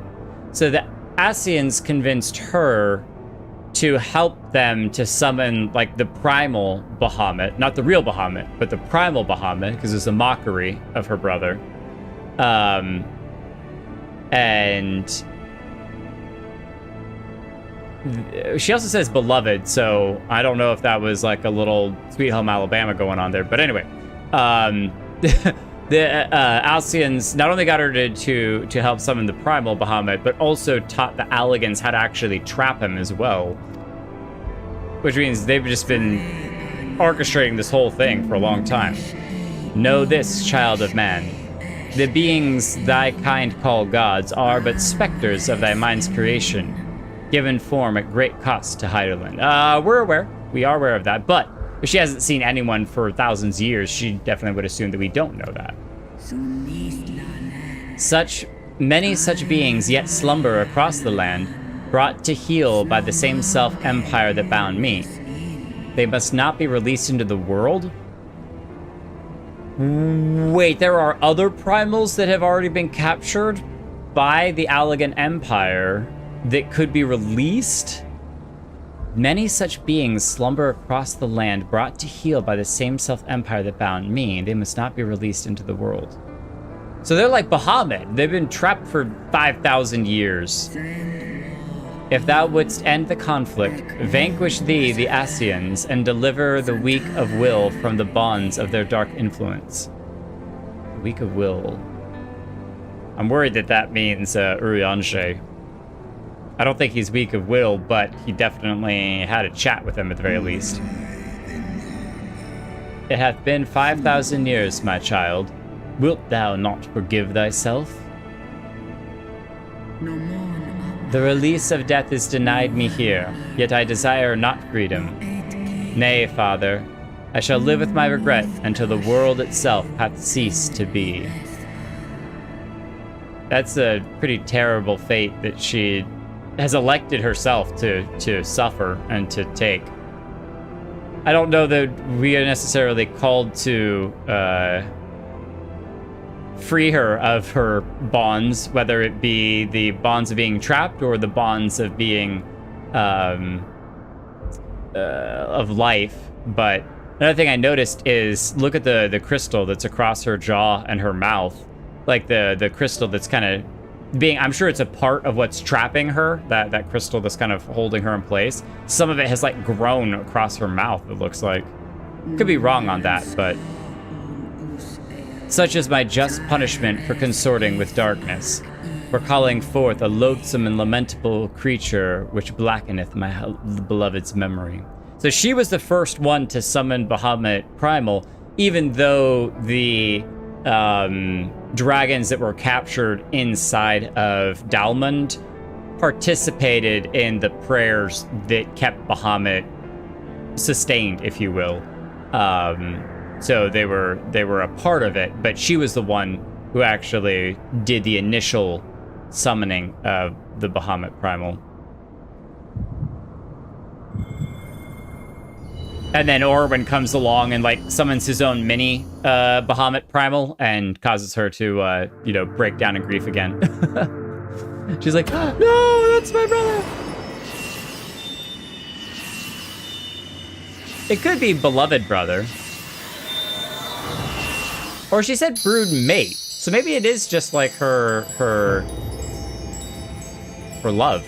So the Ascions convinced her to help them to summon, like, the primal Bahamut. Not the real Bahamut, but the primal Bahamut, because it's a mockery of her brother. And she also says beloved, so I don't know if that was like a little Sweet Home Alabama going on there. But anyway, the Ascions not only got her to help summon the primal Bahamut, but also taught the Alligans how to actually trap him as well. Which means they've just been orchestrating this whole thing for a long time. Know this, child of man. The beings thy kind call gods are but specters of thy mind's creation, given form at great cost to Hydaelyn. We're aware. We are aware of that, but if she hasn't seen anyone for thousands of years, she definitely would assume that we don't know that. Many such beings yet slumber across the land, brought to heel by the same self-empire that bound me. They must not be released into the world? Wait, there are other primals that have already been captured by the Allagan Empire that could be released? Many such beings slumber across the land, brought to heel by the same self-empire that bound me. They must not be released into the world. So they're like Bahamut. They've been trapped for 5,000 years. If thou wouldst end the conflict, vanquish thee the Ascions, and deliver the weak of will from the bonds of their dark influence. Weak of will. I'm worried that that means Urianger. I don't think he's weak of will, but he definitely had a chat with him at the very least. It hath been 5,000 years, my child. Wilt thou not forgive thyself? The release of death is denied me here, yet I desire not freedom. Nay, father, I shall live with my regret until the world itself hath ceased to be. That's a pretty terrible fate that she has elected herself to suffer and to take. I don't know that we are necessarily called to free her of her bonds, whether it be the bonds of being trapped or the bonds of being of life. But another thing I noticed is, look at the crystal that's across her jaw and her mouth, like the crystal that's kind of I'm sure it's a part of what's trapping her, that crystal that's kind of holding her in place. Some of it has like grown across her mouth, it looks like. Could be wrong on that, but... Such is my just punishment for consorting with darkness, for calling forth a loathsome and lamentable creature which blackeneth my beloved's memory. So she was the first one to summon Bahamut Primal, even though the dragons that were captured inside of Dalmund participated in the prayers that kept Bahamut sustained, if you will. So they were a part of it, but she was the one who actually did the initial summoning of the Bahamut Primal. And then Orwin comes along and like summons his own mini Bahamut Primal and causes her to break down in grief again. She's like, no, that's my brother. It could be beloved brother. Or she said brood mate. So maybe it is just like her love.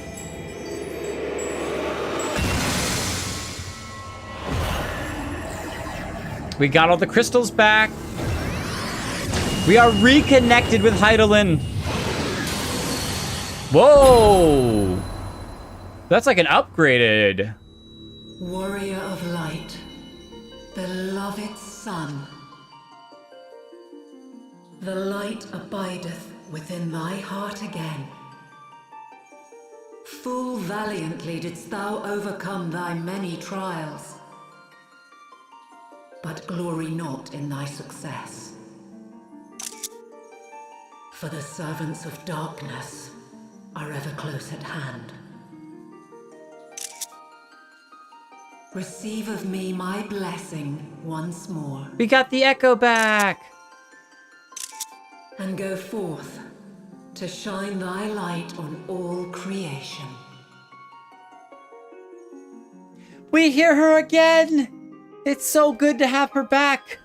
We got all the crystals back. We are reconnected with Hydaelyn. Whoa! That's like an upgraded. Warrior of light, beloved son. The light abideth within thy heart again. Full valiantly didst thou overcome thy many trials, but glory not in thy success. For the servants of darkness are ever close at hand. Receive of me my blessing once more. We got the echo back! And go forth to shine thy light on all creation. We hear her again! It's so good to have her back!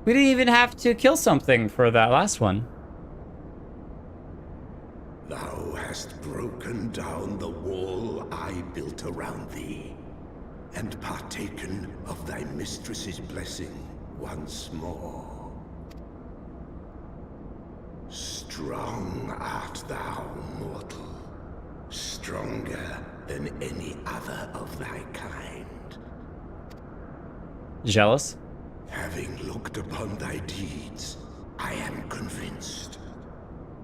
We didn't even have to kill something for that last one. Thou hast broken down the wall I built around thee, and partaken of thy mistress's blessing once more. Strong art thou, mortal, stronger than any other of thy kind. Jealous? Having looked upon thy deeds, I am convinced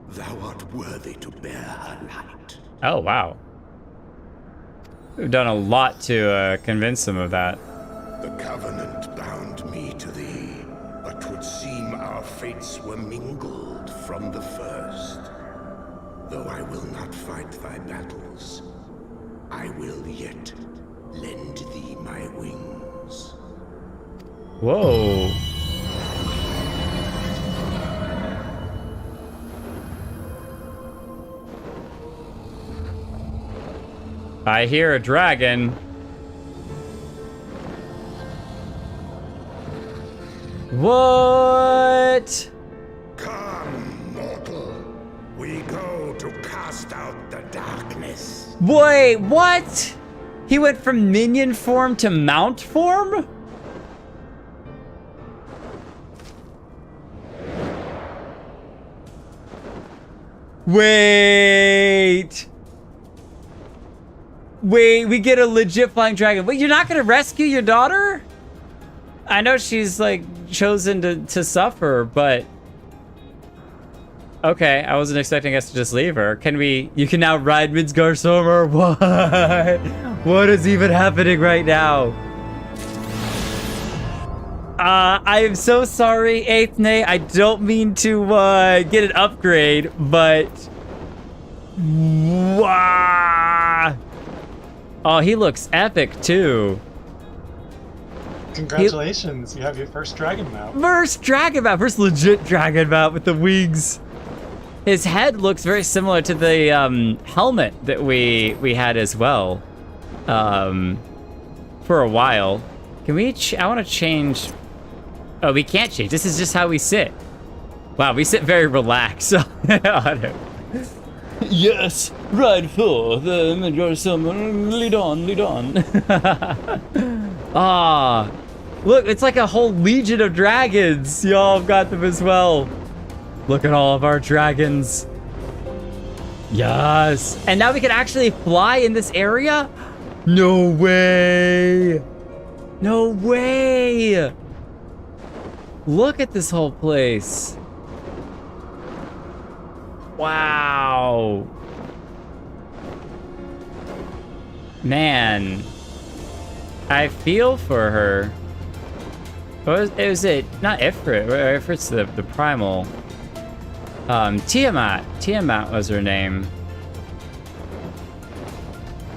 thou art worthy to bear her light. Oh, wow. We've done a lot to convince him of that. The Covenant bound me to thee, but 'twould seem our fates were mingled from the first. Though I will not fight thy battles, I will yet lend thee my wings. Whoa. I hear a dragon. What? Come, mortal. We go to cast out the darkness. Wait, what? He went from minion form to mount form? Wait, we get a legit flying dragon. Wait, you're not gonna rescue your daughter? I know she's like chosen to suffer, but okay, I wasn't expecting us to just leave her. You can now ride Midsgar's armor. What? What is even happening right now? I am so sorry, Aethne. I don't mean to get an upgrade, but wow. Oh, he looks epic too. Congratulations, you have your first dragon mount. First legit dragon mount with the wings. His head looks very similar to the helmet that we had as well for a while. Can we, I want to change. Oh, we can't change. This is just how we sit. Wow, we sit very relaxed on it. Yes, ride for the major lead on, lead on. Ah, look, it's like a whole legion of dragons. Y'all have got them as well. Look at all of our dragons. Yes. And now we can actually fly in this area? No way. No way. Look at this whole place. Wow. Man. I feel for her. What was it? Not Ifrit. Ifrit's the primal. Tiamat. Tiamat was her name.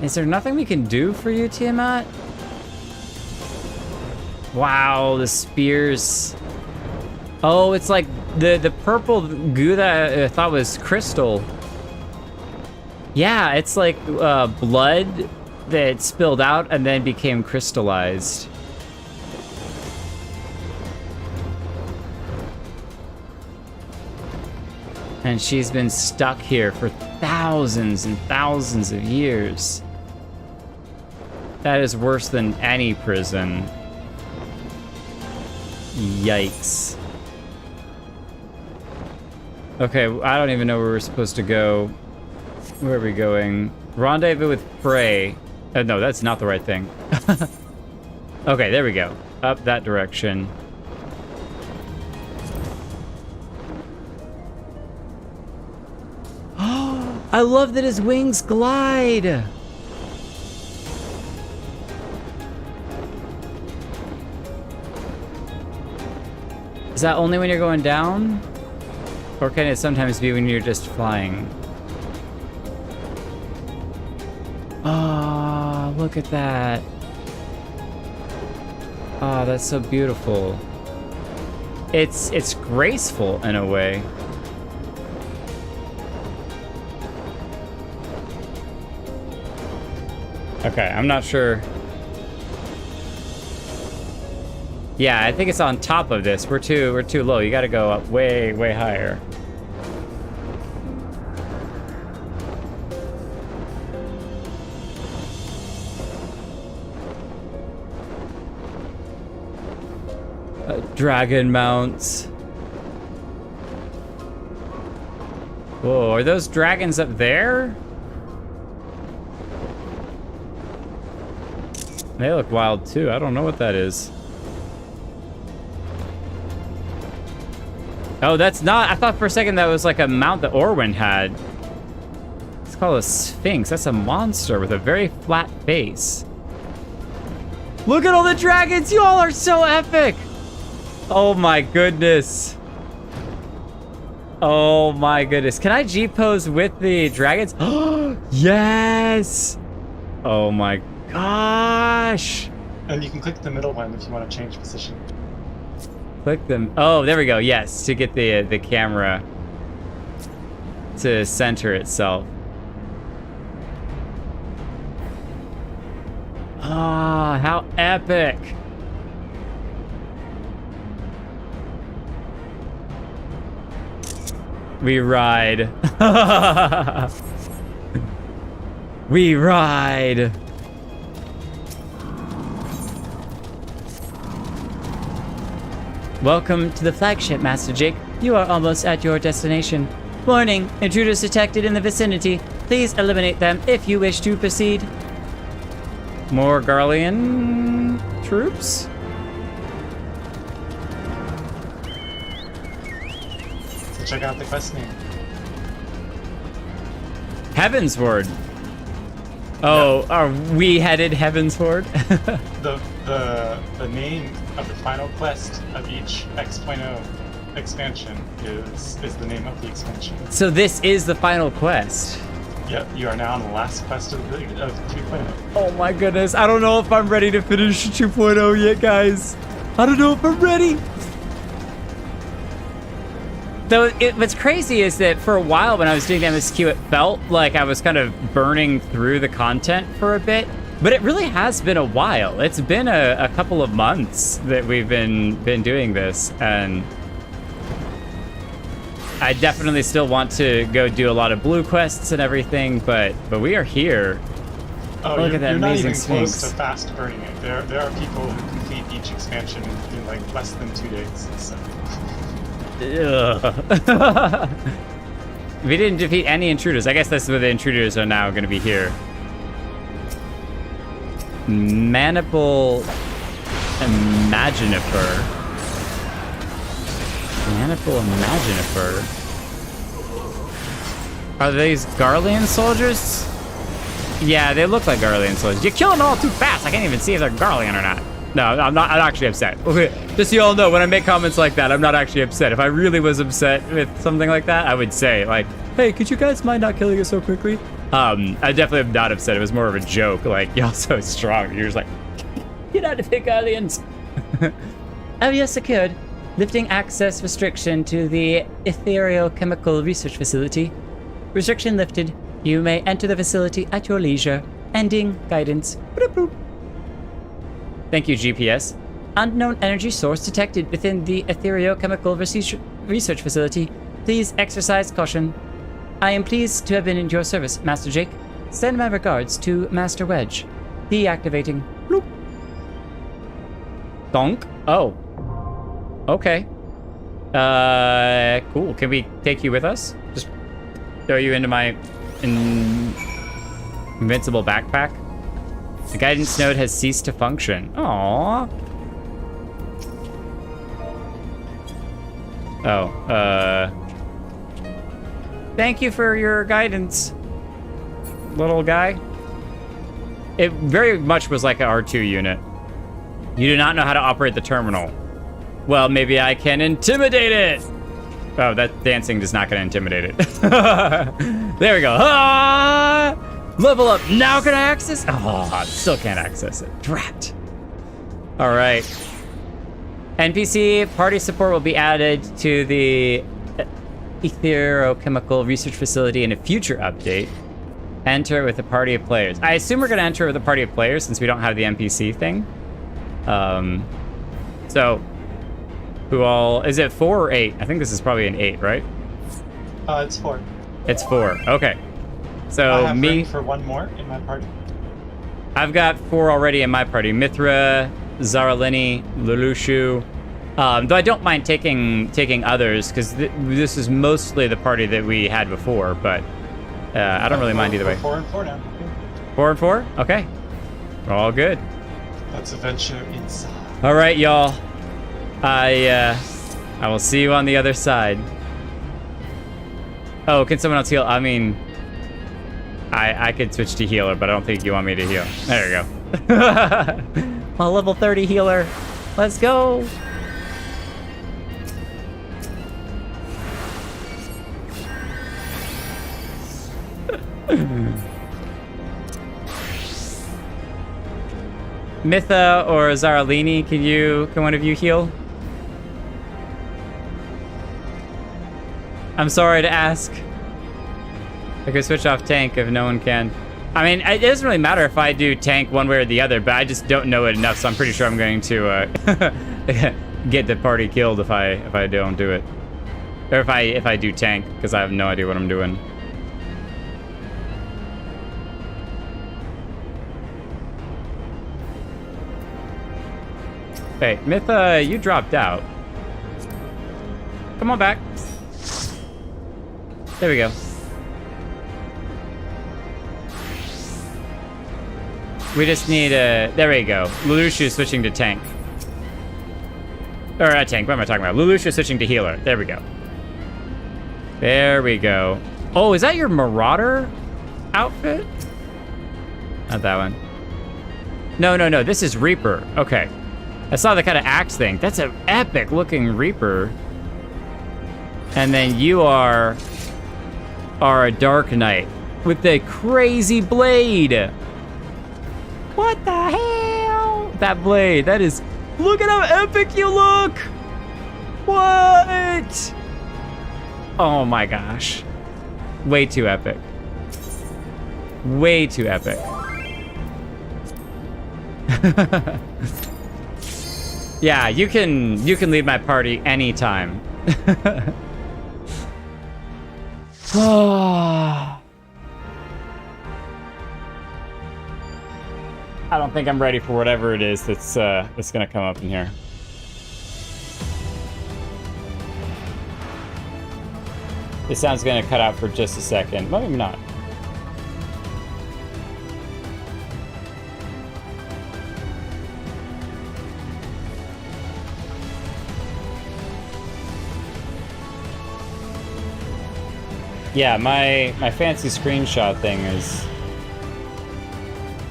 Is there nothing we can do for you, Tiamat? Wow, the spears. Oh, it's like the purple goo that I thought was crystal. Yeah, it's like blood that spilled out and then became crystallized. And she's been stuck here for thousands and thousands of years. That is worse than any prison. Yikes. Okay, I don't even know where we're supposed to go. Where are we going? Rendezvous with Frey. No, that's not the right thing. Okay, there we go. Up that direction. I love that his wings glide. Is that only when you're going down? Or can it sometimes be when you're just flying? Oh, look at that. Oh, that's so beautiful. It's graceful in a way. Okay, I'm not sure. Yeah, I think it's on top of this. We're too low. You gotta go up way, way higher. Dragon mounts. Whoa, are those dragons up there? They look wild too. I don't know what that is. Oh, that's not. I thought for a second that was like a mount that Orwin had. It's called a Sphinx. That's a monster with a very flat face. Look at all the dragons. You all are so epic. Oh my goodness. Oh my goodness. Can I G-pose with the dragons? Yes. Oh my gosh. And you can click the middle one if you want to change position. Click them. Oh, there we go. Yes, to get the camera to center itself. Ah, how epic. We ride. We ride. Welcome to the flagship, Master Jake. You are almost at your destination. Warning, intruders detected in the vicinity. Please eliminate them if you wish to proceed. More Garlean troops? So check out the quest name. Heavensward. Oh, yeah. Are we headed Heavensward? The name of the final quest of each X.0 expansion is the name of the expansion. So this is the final quest. Yep, you are now on the last quest of 3.0. Oh my goodness, I don't know if I'm ready to finish 2.0 yet, guys. I don't know if I'm ready. Though what's crazy is that for a while when I was doing the MSQ, it felt like I was kind of burning through the content for a bit. But it really has been a while. It's been a couple of months that we've been doing this, and I definitely still want to go do a lot of blue quests and everything, but we are here. Oh, Look at that you're not amazing even Sphinx. close to fast burning it. There are people who complete each expansion in like less than 2 days. So. Ugh. We didn't defeat any intruders. I guess that's where the intruders are now going to be here. Maniple Imaginifer. Maniple Imaginifer. Are these Garlean soldiers? Yeah, they look like Garlean soldiers. You're killing them all too fast. I can't even see if they're Garlean or not. No, I'm not. I'm actually upset. Okay, just so you all know, when I make comments like that, I'm not actually upset. If I really was upset with something like that, I would say, like, hey, could you guys mind not killing us so quickly? I definitely am not upset. It was more of a joke. Like, y'all so strong. You're just like, get out of here, Guardians. Area secured. Lifting access restriction to the Aetherochemical research facility. Restriction lifted. You may enter the facility at your leisure. Ending guidance. Bloop, bloop. Thank you, GPS. Unknown energy source detected within the Aetherochemical research facility. Please exercise caution. I am pleased to have been in your service, Master Jake. Send my regards to Master Wedge. Deactivating. Bloop. Donk. Oh. Okay. Cool. Can we take you with us? Just throw you into my invincible backpack? The guidance node has ceased to function. Aww. Oh, thank you for your guidance, little guy. It very much was like an R2 unit. You do not know how to operate the terminal. Well, maybe I can intimidate it. Oh, that dancing is not going to intimidate it. There we go. Ah! Level up. Now can I access? Oh, I still can't access it. Drat. All right. NPC party support will be added to the Aetherochemical research facility in a future update. Enter with a party of players. I assume we're going to enter with a party of players since we don't have the NPC thing. So, who all... Is it 4 or 8? I think this is probably an 8, right? It's 4. It's 4. Okay. So I have me room for 1 more in my party. I've got 4 already in my party. Mithra, Zaralini, Lelushu. Though I don't mind taking others because this is mostly the party that we had before, but I don't really mind either way. 4 and 4 now. 4 and 4? Okay. We're all good. Let's adventure inside. All right, y'all. I will see you on the other side. Oh, can someone else heal? I mean, I could switch to healer, but I don't think you want me to heal. There you go. A level 30 healer. Let's go. Mitha or Zaralini, can one of you heal? I'm sorry to ask. I could switch off tank if no one can. I mean, it doesn't really matter if I do tank one way or the other, but I just don't know it enough, so I'm pretty sure I'm going to get the party killed if I don't do it. Or if I do tank, because I have no idea what I'm doing. Hey, Mitha, you dropped out. Come on back. There we go. We just need a... There we go. Lelushu switching to tank. Or tank, what am I talking about? Lelushu switching to healer. There we go. There we go. Oh, is that your Marauder outfit? Not that one. No. This is Reaper. Okay. I saw the kind of axe thing. That's an epic looking Reaper. And then you are a Dark Knight with the crazy blade. What the hell? That blade, that is... Look at how epic you look! What? Oh my gosh. Way too epic. Way too epic. Yeah, you can lead my party anytime. I don't think I'm ready for whatever it is that's gonna come up in here. This sound's gonna cut out for just a second. Well, maybe not. Yeah, my fancy screenshot thing is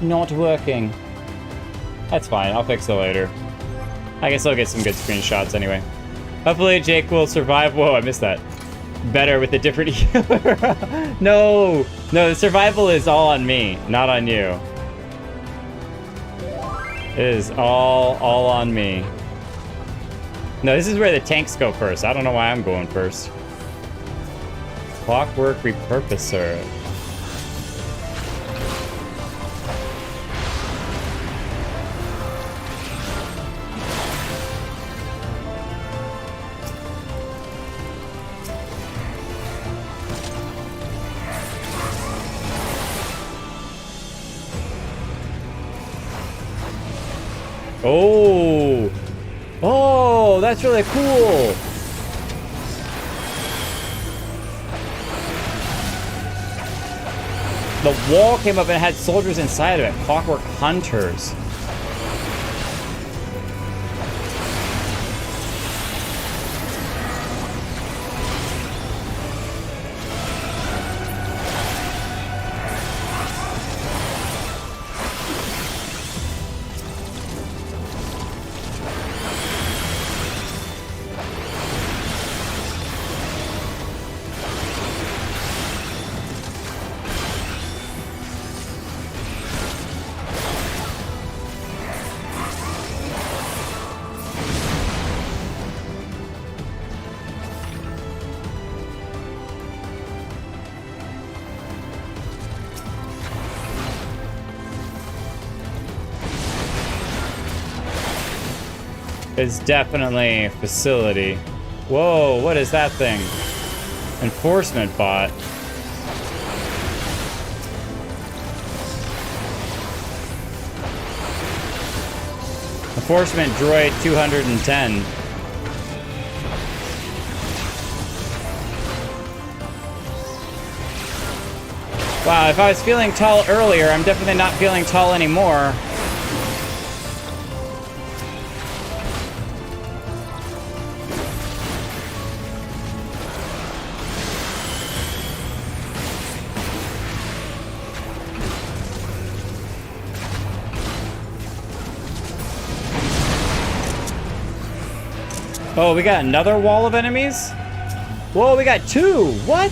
not working. That's fine, I'll fix it later. I guess I'll get some good screenshots anyway. Hopefully Jake will survive. Whoa, I missed that. Better with a different healer. No, the survival is all on me, not on you. It is all on me. No, this is where the tanks go first. I don't know why I'm going first. Clockwork repurposer. Oh, that's really cool. The wall came up and had soldiers inside of it. Clockwork hunters. It's definitely a facility. Whoa, what is that thing? Enforcement bot. Enforcement droid 210. Wow, if I was feeling tall earlier, I'm definitely not feeling tall anymore. Oh, we got another wall of enemies? Whoa, we got two! What?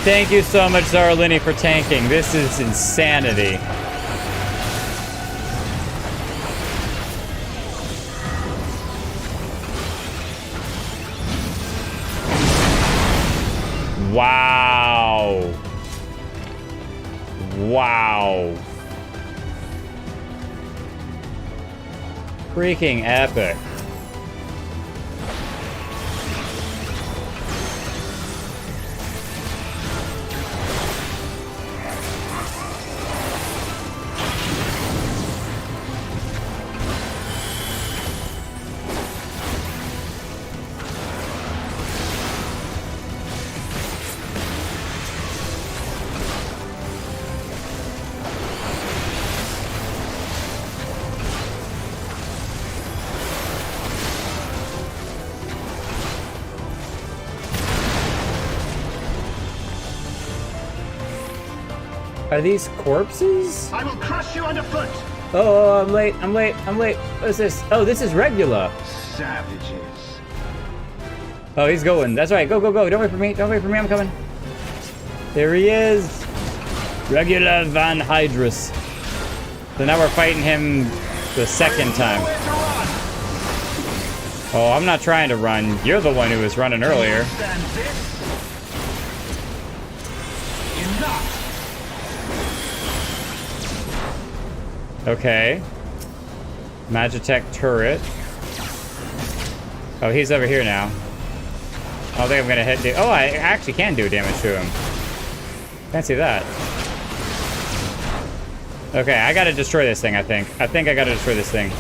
Thank you so much, Zarlini, for tanking. This is insanity. Wow. Wow. Freaking epic. Are these corpses? I will crush you underfoot! Oh, I'm late. What is this? Oh, this is Regula. Savages. Oh, he's going. That's right. Go. Don't wait for me. I'm coming. There he is. Regula van Hydrus. So now we're fighting him the second time. Oh, I'm not trying to run. You're the one who was running earlier. Okay. Magitech turret. Oh, he's over here now. I don't think I'm gonna hit. Oh, I actually can do damage to him. Fancy that. Okay, I gotta destroy this thing, I think. I gotta destroy this thing.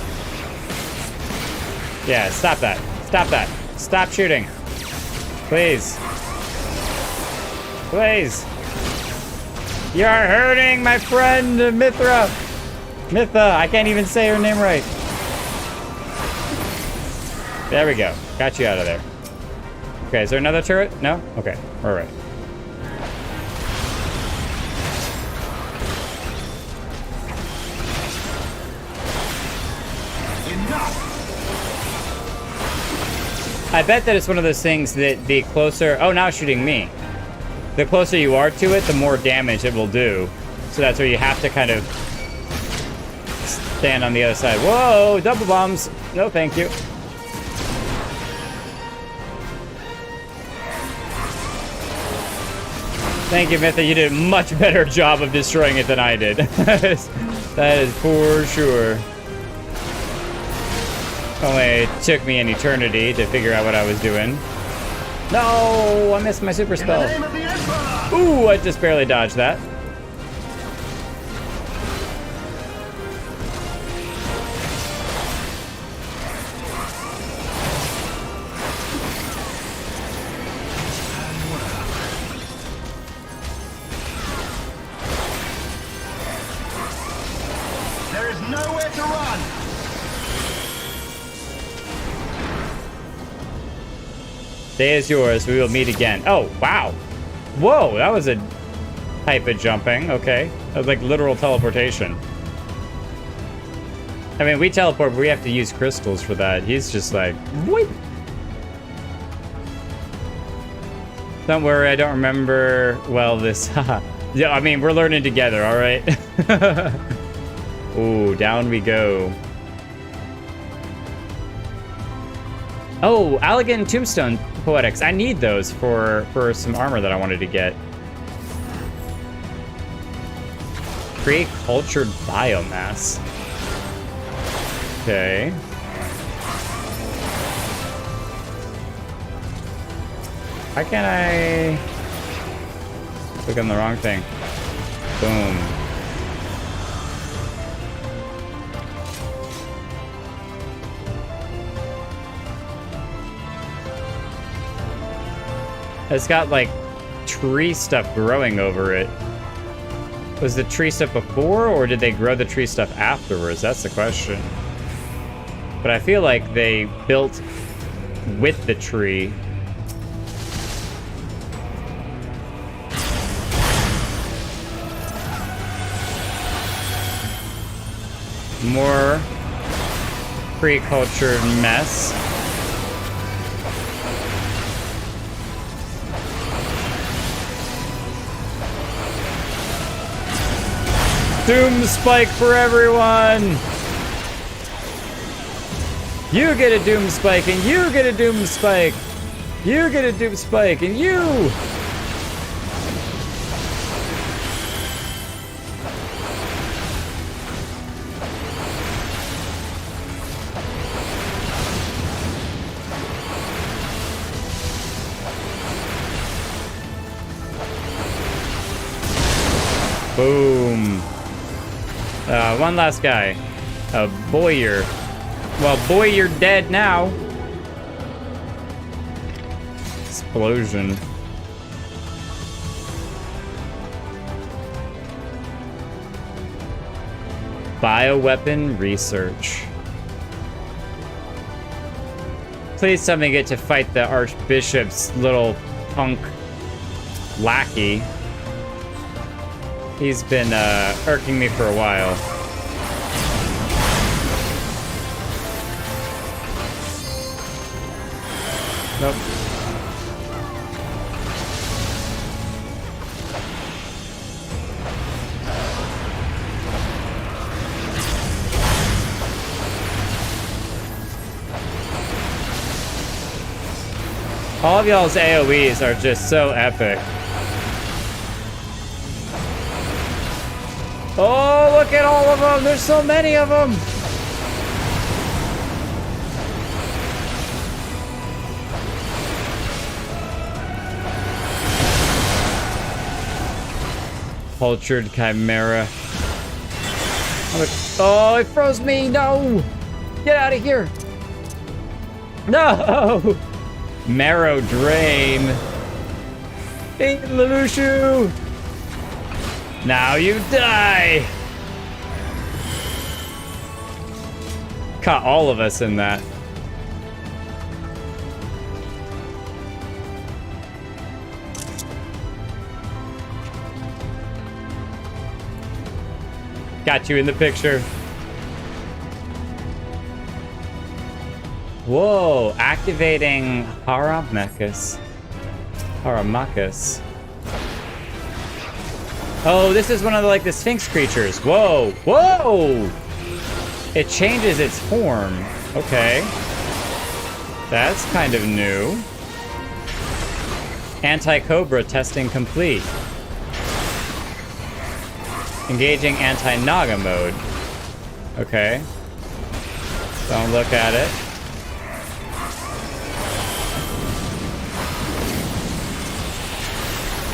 Yeah, stop that. Stop that. Stop shooting. Please. Please. You're hurting my friend, Mithra. Mitha, I can't even say her name right. There we go. Got you out of there. Okay, is there another turret? No? Okay, all right. I bet that it's one of those things that the closer... Oh, now it's shooting me. The closer you are to it, the more damage it will do. So that's where you have to kind of stand on the other side. Whoa, double bombs. No, thank you. Thank you, Mitha. You did a much better job of destroying it than I did. That is for sure. Only took me an eternity to figure out what I was doing. No, I missed my super spell. Ooh, I just barely dodged that. There is nowhere to run. Day is yours. We will meet again. Oh, wow. Whoa, that was a type of jumping. Okay. That was like literal teleportation. I mean, we teleport, but we have to use crystals for that. He's just like, whoop. Don't worry, I don't remember, well, this. Yeah, I mean, we're learning together, all right? Ooh, down we go. Oh, Allegan Tombstone Poetics. I need those for some armor that I wanted to get. Pre-cultured biomass. Okay. How can I... Click on the wrong thing. Boom. It's got like tree stuff growing over it. Was the tree stuff before, or did they grow the tree stuff afterwards? That's the question. But I feel like they built with the tree. More pre-cultured mess. Doom spike for everyone! You get a doom spike, and you get a doom spike! You get a doom spike, and you! Boom. One last guy. Boyer. Well, boy, you're dead now. Explosion. Bioweapon research. Please tell me I get to fight the Archbishop's little punk lackey. He's been irking me for a while. Nope. All of y'all's AoEs are just so epic. Oh, look at all of them! There's so many of them! Cultured Chimera. Oh, it froze me! No! Get out of here! No! Marrow Drain. Hey, Lelouch! Now you die! Caught all of us in that. Got you in the picture. Whoa, activating Haramachus. Oh, this is one of the Sphinx creatures. Whoa, whoa! It changes its form. Okay. That's kind of new. Anti-Cobra testing complete. Engaging anti-Naga mode. Okay. Don't look at it.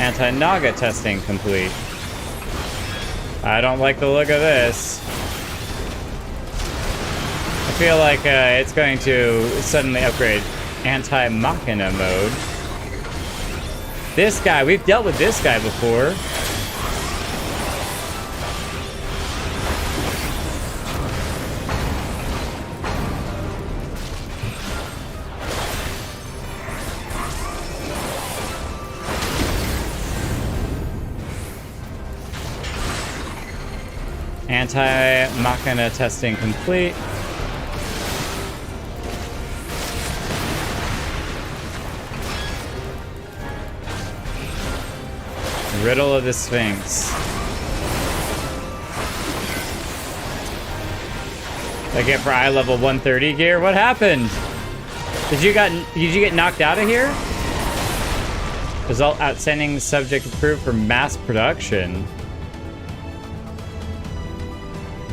Anti-Naga testing complete. I don't like the look of this. I feel like it's going to suddenly upgrade anti-Machina mode. This guy, we've dealt with this guy before. Anti-Machina testing complete. Riddle of the Sphinx. I get for eye level 130 gear? What happened? Did you get knocked out of here? Result outstanding subject approved for mass production.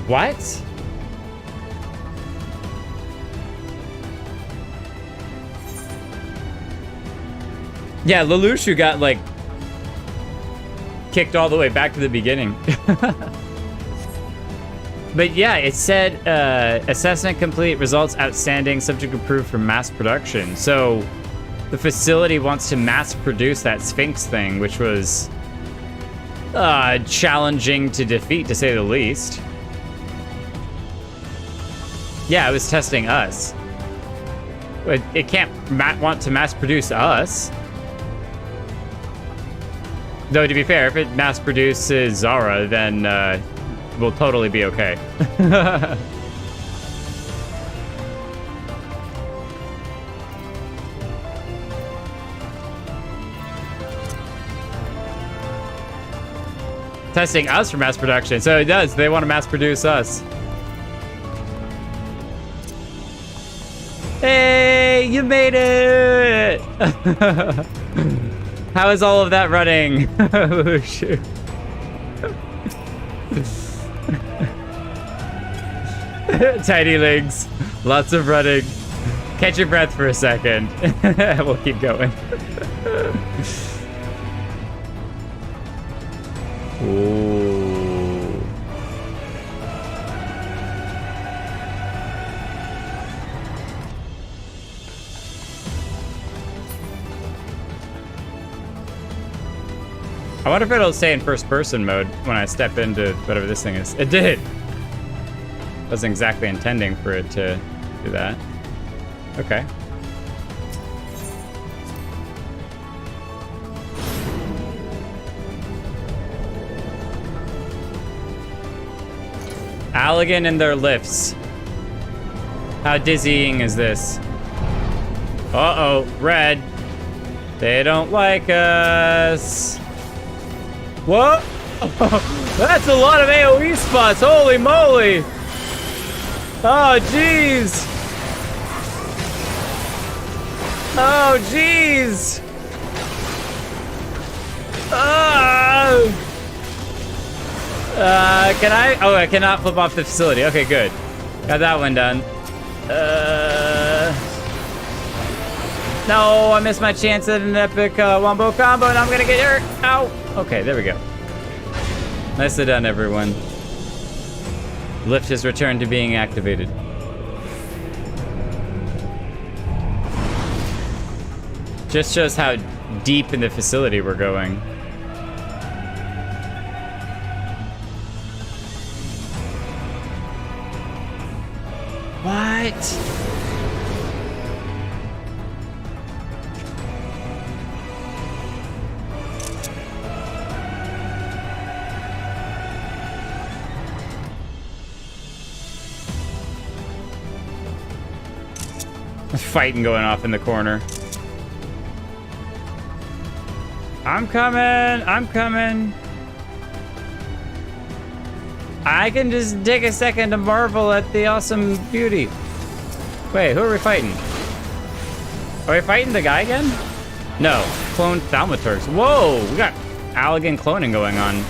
What? Yeah, Lelouch got kicked all the way back to the beginning. But yeah, it said assessment complete, results outstanding, subject approved for mass production. So the facility wants to mass produce that Sphinx thing, which was challenging to defeat, to say the least. Yeah, it was testing us. It can't want to mass produce us. Though, to be fair, if it mass produces Zara, then we'll totally be okay. Testing us for mass production. So it does. They want to mass produce us. Hey, you made it! How is all of that running? Oh, shoot. Tiny legs. Lots of running. Catch your breath for a second. We'll keep going. Ooh. I wonder if it'll stay in first-person mode when I step into whatever this thing is. It did! Wasn't exactly intending for it to do that. Okay. Allegan and their lifts. How dizzying is this? Uh-oh, red. They don't like us. What? That's a lot of AoE spots. Holy moly. Oh, jeez. Oh, jeez. Can I? Oh, I cannot flip off the facility. Okay, good. Got that one done. No, I missed my chance at an epic wombo combo, and I'm gonna get hurt. Ow. Okay, there we go. Nicely done, everyone. Lift has returned to being activated. Just shows how deep in the facility we're going. What? Fighting going off in the corner. I'm coming. I can just take a second to marvel at the awesome beauty. Wait, who are we fighting? Are we fighting the guy again? No, clone thaumaturgs. Whoa, we got Allagan cloning going on.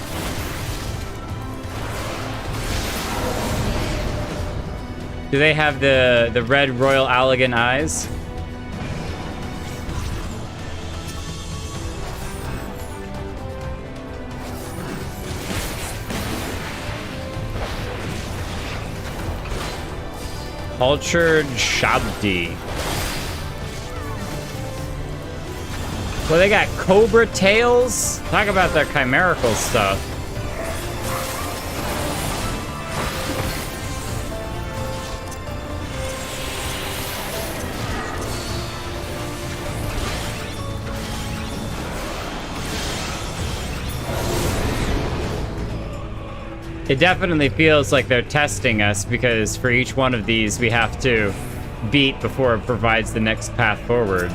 Do they have the red royal Allagan eyes? Cultured Shabdi. Well, they got cobra tails. Talk about their chimerical stuff. It definitely feels like they're testing us because for each one of these we have to beat before it provides the next path forward.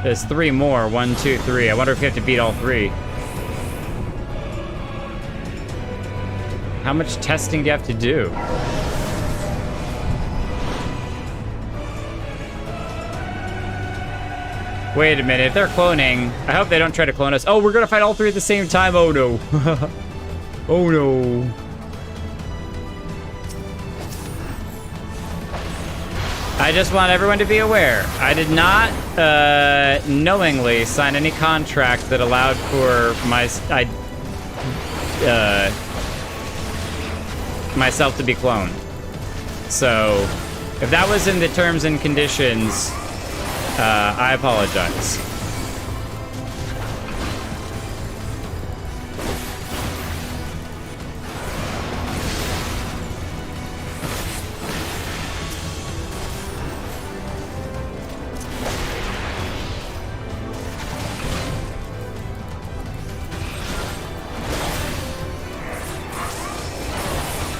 There's 3 more. 1, 2, 3. I wonder if you have to beat all 3. How much testing do you have to do? Wait a minute. If they're cloning, I hope they don't try to clone us. Oh, we're gonna fight all 3 at the same time. Oh no. Oh no. I just want everyone to be aware. I did not knowingly sign any contract that allowed for myself to be cloned. So if that was in the terms and conditions, I apologize.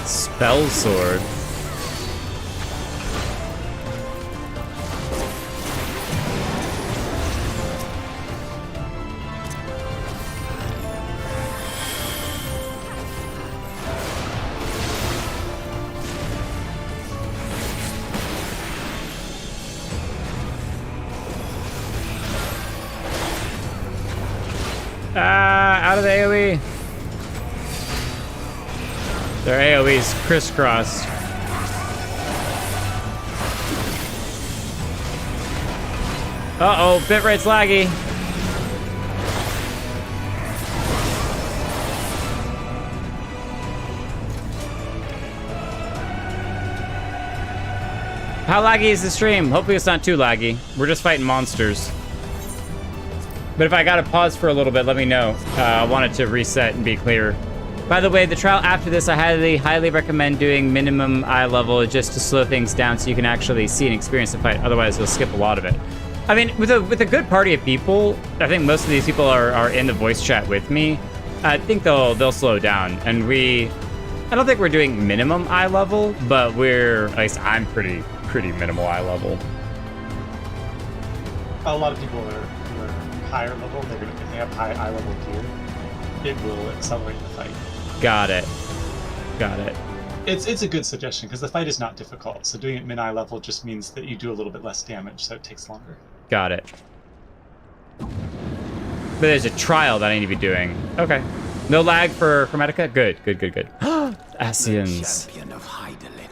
Spell sword. Out of the AoE. Their AoE's crisscrossed. Uh-oh, bitrate's laggy. How laggy is the stream? Hopefully it's not too laggy. We're just fighting monsters. But if I gotta pause for a little bit, let me know. I wanted to reset and be clear. By the way, the trial after this, I highly recommend doing minimum eye level just to slow things down so you can actually see and experience the fight. Otherwise, you'll skip a lot of it. I mean, with a good party of people, I think most of these people are in the voice chat with me. I think they'll slow down. And I don't think we're doing minimum eye level, but at least I'm pretty minimal eye level. A lot of people who are higher level, if they have high eye level gear, it will accelerate the fight. Got it. It's a good suggestion because the fight is not difficult. So doing it mid-eye level just means that you do a little bit less damage, so it takes longer. Got it. But there's a trial that I need to be doing. Okay. No lag for Chromatica? Good. Ascions. Champion of Hyderlin.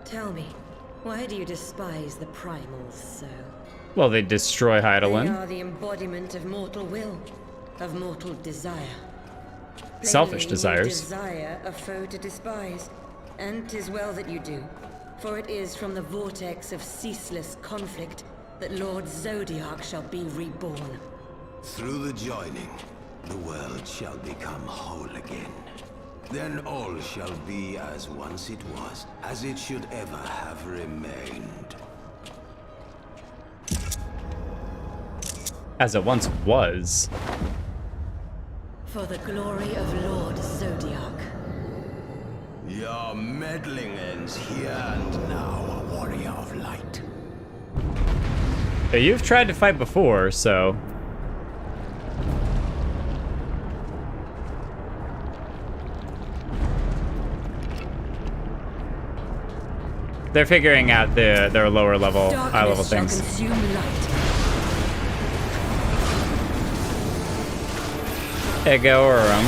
Tell me, why do you despise the primals so? Well, they destroy They Hyderlin. are the embodiment of mortal will. of mortal desire. Selfish Plainly, desires. You desire a foe to despise, and 'tis well that you do, for it is from the vortex of ceaseless conflict that Lord Zodiac shall be reborn. Through the joining, the world shall become whole again. Then all shall be as once it was, as it should ever have remained. As it once was. For the glory of Lord Zodiac. Your meddling ends here and now, warrior of light. Hey, you've tried to fight before, so... They're figuring out their lower level, high level things. Consume light. Egorum.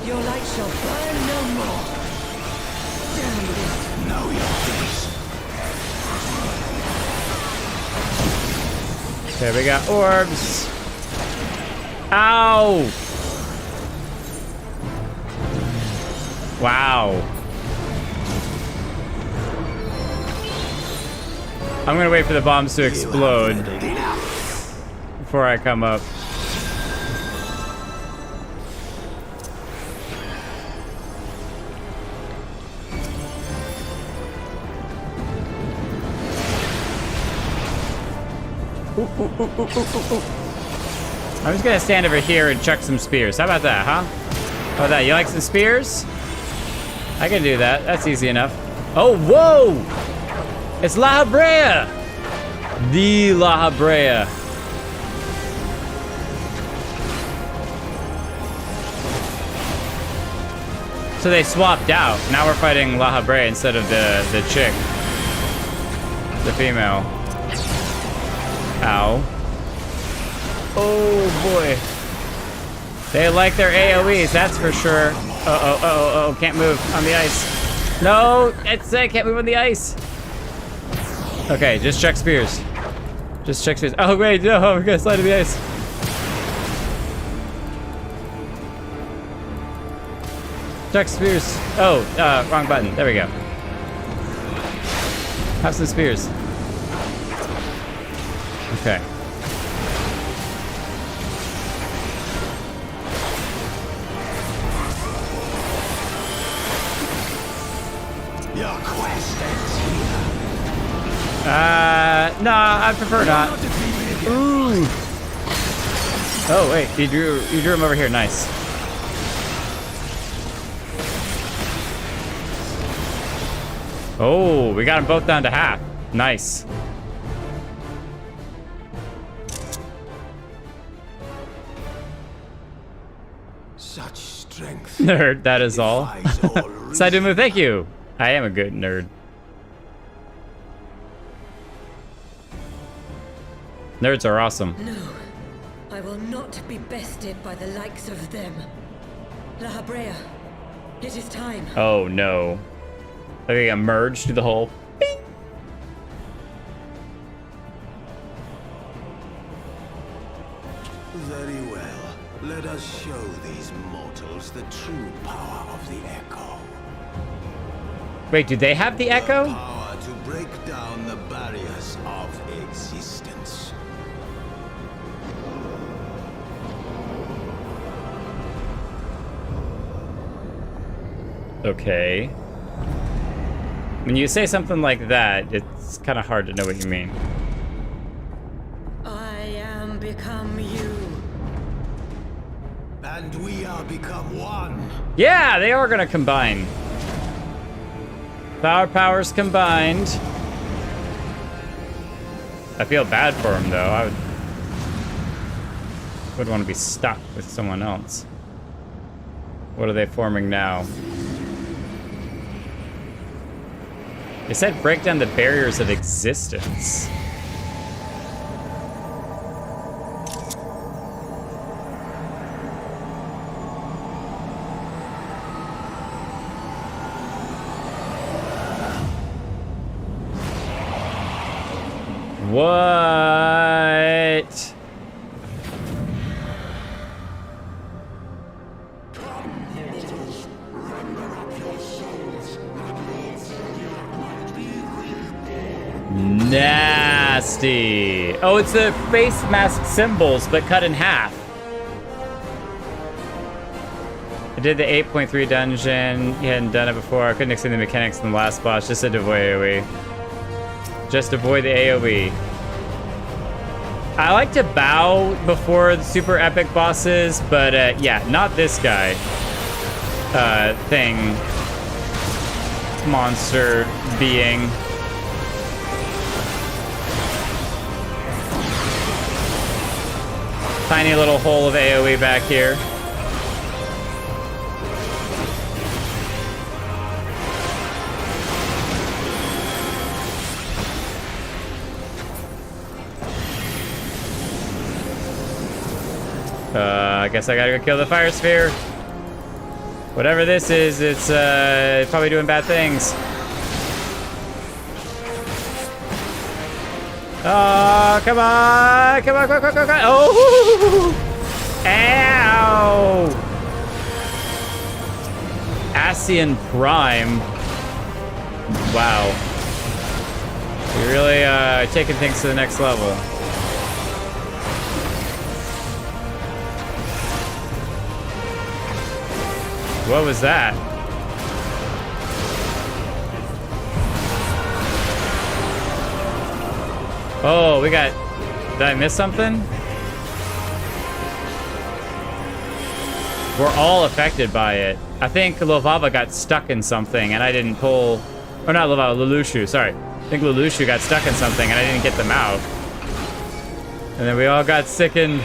Your light shall burn no more. Damn it. Know your place. Okay, we got orbs. Ow! Wow. I'm gonna wait for the bombs to explode before I come up. I'm just gonna stand over here and chuck some spears. How about that, huh? How about that? You like some spears? I can do that. That's easy enough. Oh, whoa! It's La Habrea! The La Habrea. So they swapped out. Now we're fighting La Habrea instead of the chick. The female. Ow. Oh boy. They like their AoEs, that's for sure. Uh-oh, can't move on the ice. No, I can't move on the ice. Okay, just check spears. Just check spears. Oh wait, no, we're gonna slide to the ice. Check spears. Oh, wrong button. There we go. Have some spears. Okay. Your quest ends here. Nah, I prefer not. Ooh. Oh wait, you drew him over here. Nice. Oh, we got them both down to half. Nice. Such strength. Nerd, that is all. Saidumu, thank you. I am a good nerd. Nerds are awesome. No, I will not be bested by the likes of them. La Habrea, it is time. Oh no. They get merged through the hole. Bing. Very well. Let us show these mortals the true power of the Echo. Wait, do they have the Echo? Power to break down the barriers of existence. Okay. When you say something like that, it's kind of hard to know what you mean. I am become you. And we are become one. Yeah, they are gonna combine. Powers combined. I feel bad for him though. I would want to be stuck with someone else. What are they forming now? They said break down the barriers of existence. What? Nasty. Oh, it's the face mask symbols, but cut in half. I did the 8.3 dungeon. You hadn't done it before. I couldn't explain the mechanics in the last boss. Just to avoid AoE. Just avoid the AoE. I like to bow before the super epic bosses, but yeah, not this guy. Thing. Monster being. Tiny little hole of AoE back here. I guess I gotta go kill the fire sphere. Whatever this is, it's probably doing bad things. Oh, come on! Come on, come on, come on, come on! Oh! Ow! Ascian Prime. Wow. You're really taking things to the next level. What was that? Oh, we got... Did I miss something? We're all affected by it. I think Lovava got stuck in something and I didn't pull... Or not Lovava, Lelouchu, sorry. I think Lelouchu got stuck in something and I didn't get them out. And then we all got sickened.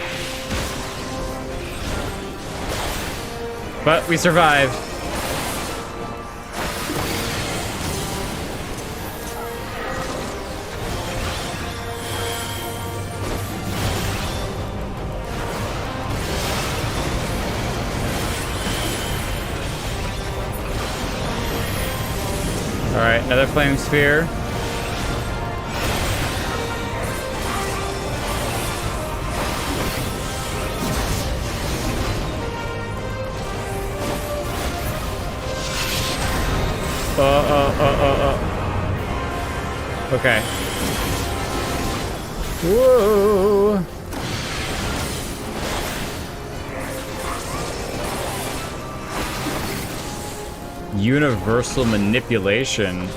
But we survived. All right, another flame sphere. Okay. Whoa. Universal manipulation.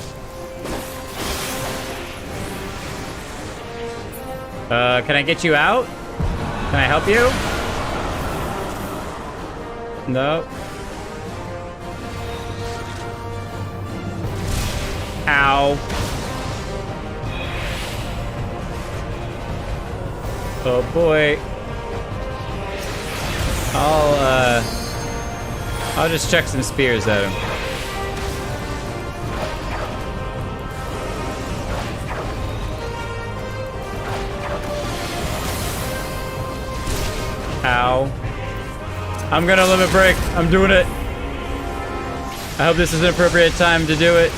Can I get you out? Can I help you? No. Ow. Oh boy. I'll just chuck some spears at him. Ow. I'm gonna limit break. I'm doing it. I hope this is an appropriate time to do it.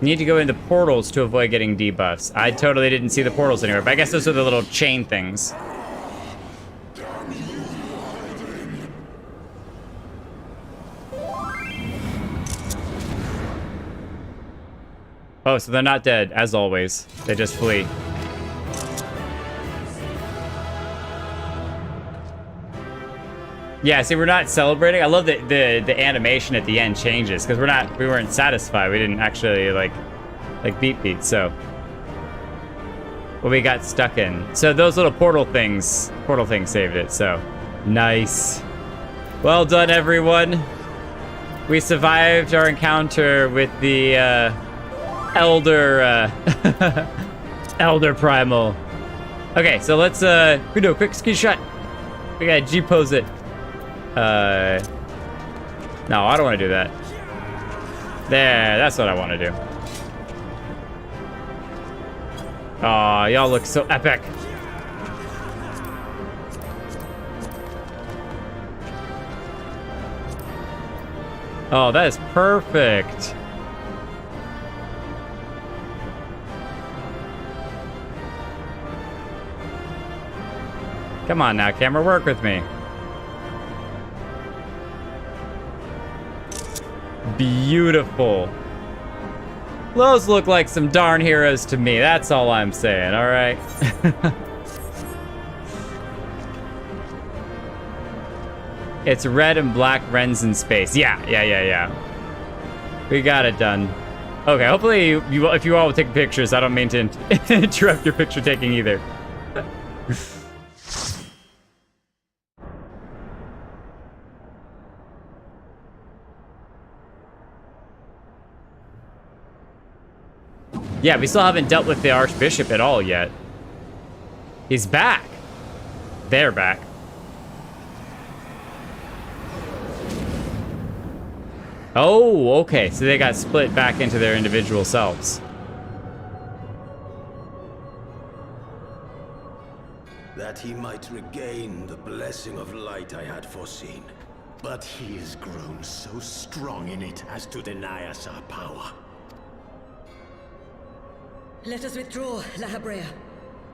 Need to go into portals to avoid getting debuffs. I totally didn't see the portals anywhere, but I guess those are the little chain things. Oh, so they're not dead, as always. They just flee. Yeah, see, we're not celebrating. I love that the animation at the end changes because we weren't satisfied. We didn't actually like beat. So, well, we got stuck in. So those little portal things saved it. So, nice. Well done, everyone. We survived our encounter with the Elder Primal. Okay, so let's we do a quick screenshot. We gotta G-pose it. No, I don't want to do that. There, that's what I want to do. Aw, y'all look so epic. Oh, that is perfect. Come on now, camera, work with me. Beautiful. Those look like some darn heroes to me. That's all I'm saying, all right? It's red and black Wrens in space. Yeah. We got it done. Okay, hopefully if you all will take pictures, I don't mean to interrupt your picture taking either. Yeah, we still haven't dealt with the Archbishop at all yet. He's back. They're back. Oh, okay. So they got split back into their individual selves. That he might regain the blessing of light I had foreseen. But he has grown so strong in it as to deny us our power. Let us withdraw, La Habrea.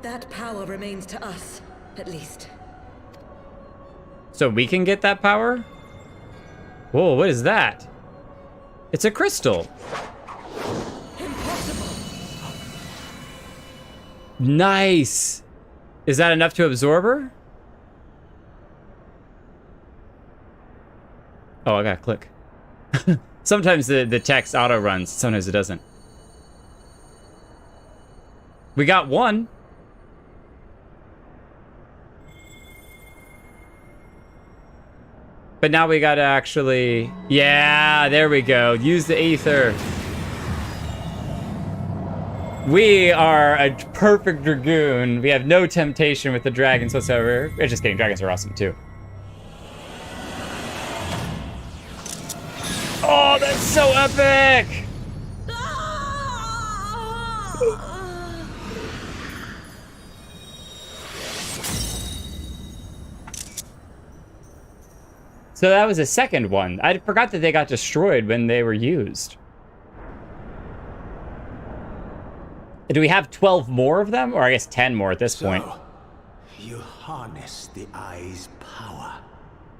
That power remains to us, at least. So we can get that power? Whoa, what is that? It's a crystal. Impossible. Nice. Is that enough to absorb her? Oh, I gotta click. Sometimes the text auto runs, sometimes it doesn't. We got one. But now we gotta actually... Yeah, there we go. Use the ether. We are a perfect dragoon. We have no temptation with the dragons whatsoever. Just kidding, dragons are awesome too. Oh, that's so epic! So that was a second one. I forgot that they got destroyed when they were used. Do we have 12 more of them? Or I guess 10 more at this point. You harness the eye's power.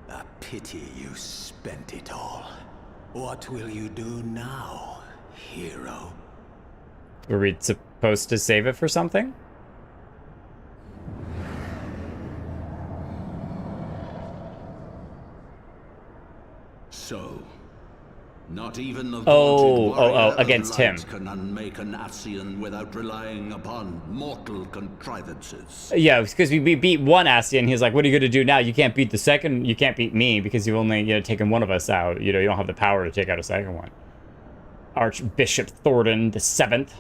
A pity you spent it all. What will you do now, hero? Were we supposed to save it for something? So, not even the warrior against him can unmake an Ascian without relying upon mortal contrivances. Yeah, because we beat one Ascian. He's like, "What are you gonna do now? You can't beat the second. You can't beat me because you've only taken one of us out. You don't have the power to take out a second one." Archbishop Thordan the 7th.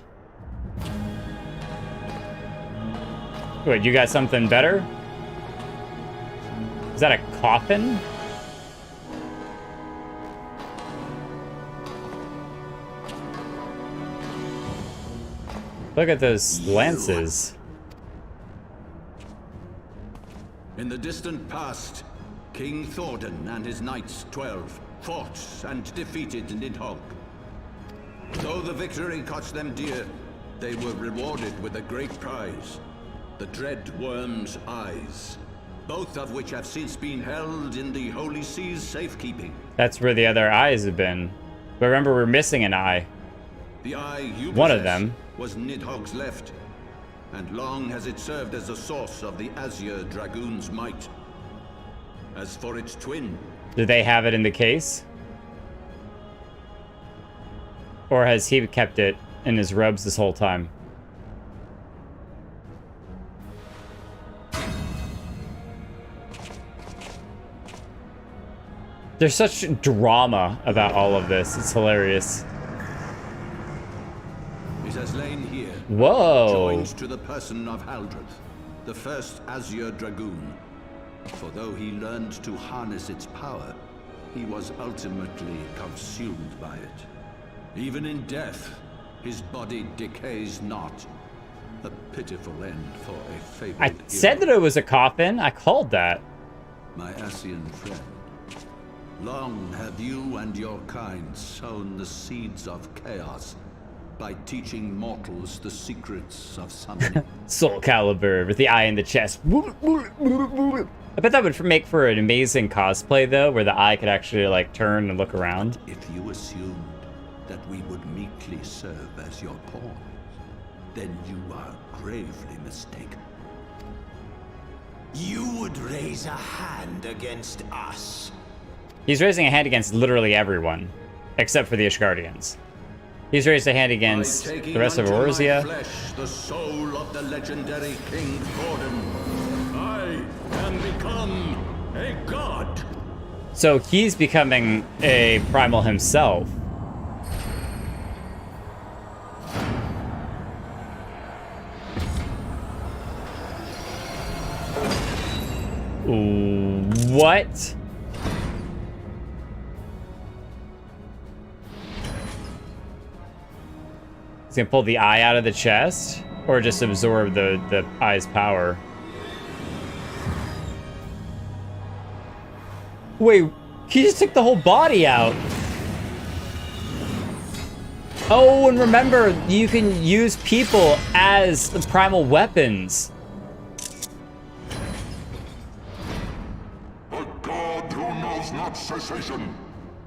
Wait, you got something better? Is that a coffin? Look at those lances. In the distant past, King Thordan and his knights 12 fought and defeated Nidhogg. Though the victory cost them dear, they were rewarded with a great prize, the Dread Worm's eyes, both of which have since been held in the Holy Sea's safekeeping. That's where the other eyes have been. But remember, we're missing an eye. The eye you one of them was Nidhogg's left, and long has it served as a source of the Azure Dragoon's might. As for its twin... Do they have it in the case? Or has he kept it in his robes this whole time? There's such drama about all of this. It's hilarious. It has lain here, whoa, joined to the person of Haldreth, the first Azure Dragoon. For though he learned to harness its power, he was ultimately consumed by it. Even in death, his body decays not. A pitiful end for a fabled I said that it was a coffin. I called that. My Ascian friend, Long have you and your kind sown the seeds of chaos by teaching mortals the secrets of summoning. Soul Calibur with the eye in the chest. I bet that would make for an amazing cosplay, though, where the eye could actually, like, turn and look around. If you assumed that we would meekly serve as your pawns, then you are gravely mistaken. You would raise a hand against us. He's raising a hand against literally everyone, except for the Ishgardians. He's raised a hand against the rest of Eorzea. Flesh, the soul of the legendary King Thordan. I can become a god. So he's becoming a primal himself. What? He's gonna pull the eye out of the chest, or just absorb the eye's power. Wait, he just took the whole body out. Oh, and remember, you can use people as the primal weapons. A god who knows not cessation,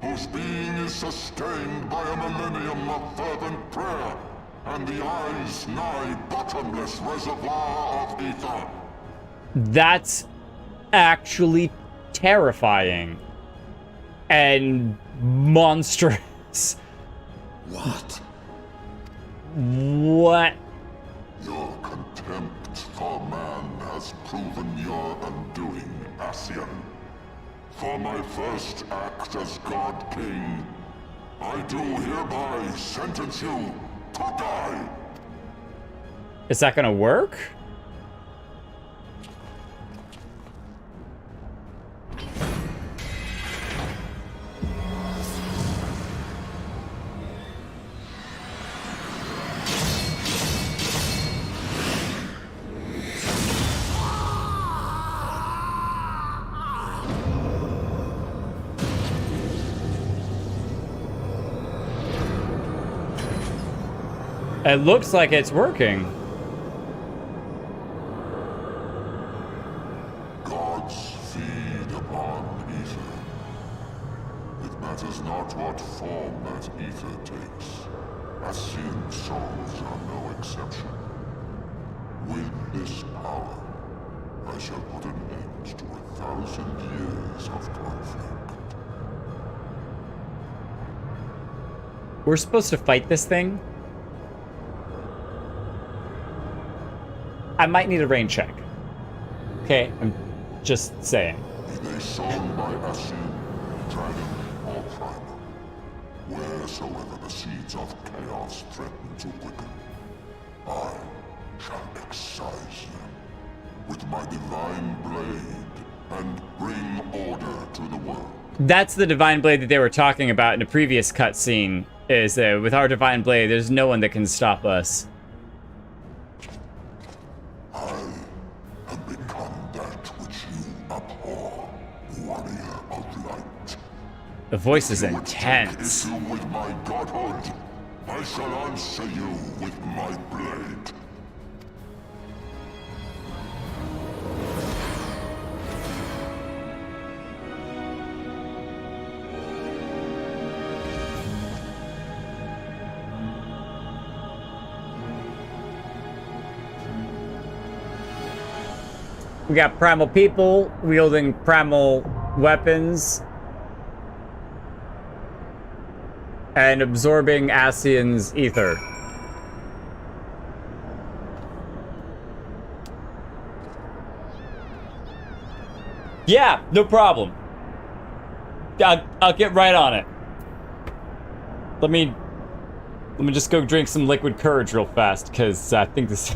whose being is sustained by a millennium of fervent prayer, and the eye's nigh bottomless reservoir of ether. That's actually terrifying and monstrous. What? What? Your contempt for man has proven your undoing, Ascian. For my first act as God King, I do hereby sentence you to die. Is that gonna work? It looks like it's working. Gods feed upon ether. It matters not what form that ether takes. Ascian souls are no exception. With this power, I shall put an end to 1,000 years of conflict. We're supposed to fight this thing? I might need a rain check. Okay, I'm just saying. Be they sown by Ascian, dragon, or primal, wheresoever the seeds of chaos threaten to quicken, I shall excise them with my divine blade and bring order to the world. That's the divine blade that they were talking about in a previous cutscene, is that with our divine blade, there's no one that can stop us. I have become that which you abhor, warrior of light. The voice is If you intense. would take issue with my godhood, I shall answer you with my blade. We got primal people wielding primal weapons and absorbing Ascian's ether. Yeah, no problem. I'll get right on it. Let me just go drink some liquid courage real fast, because I think this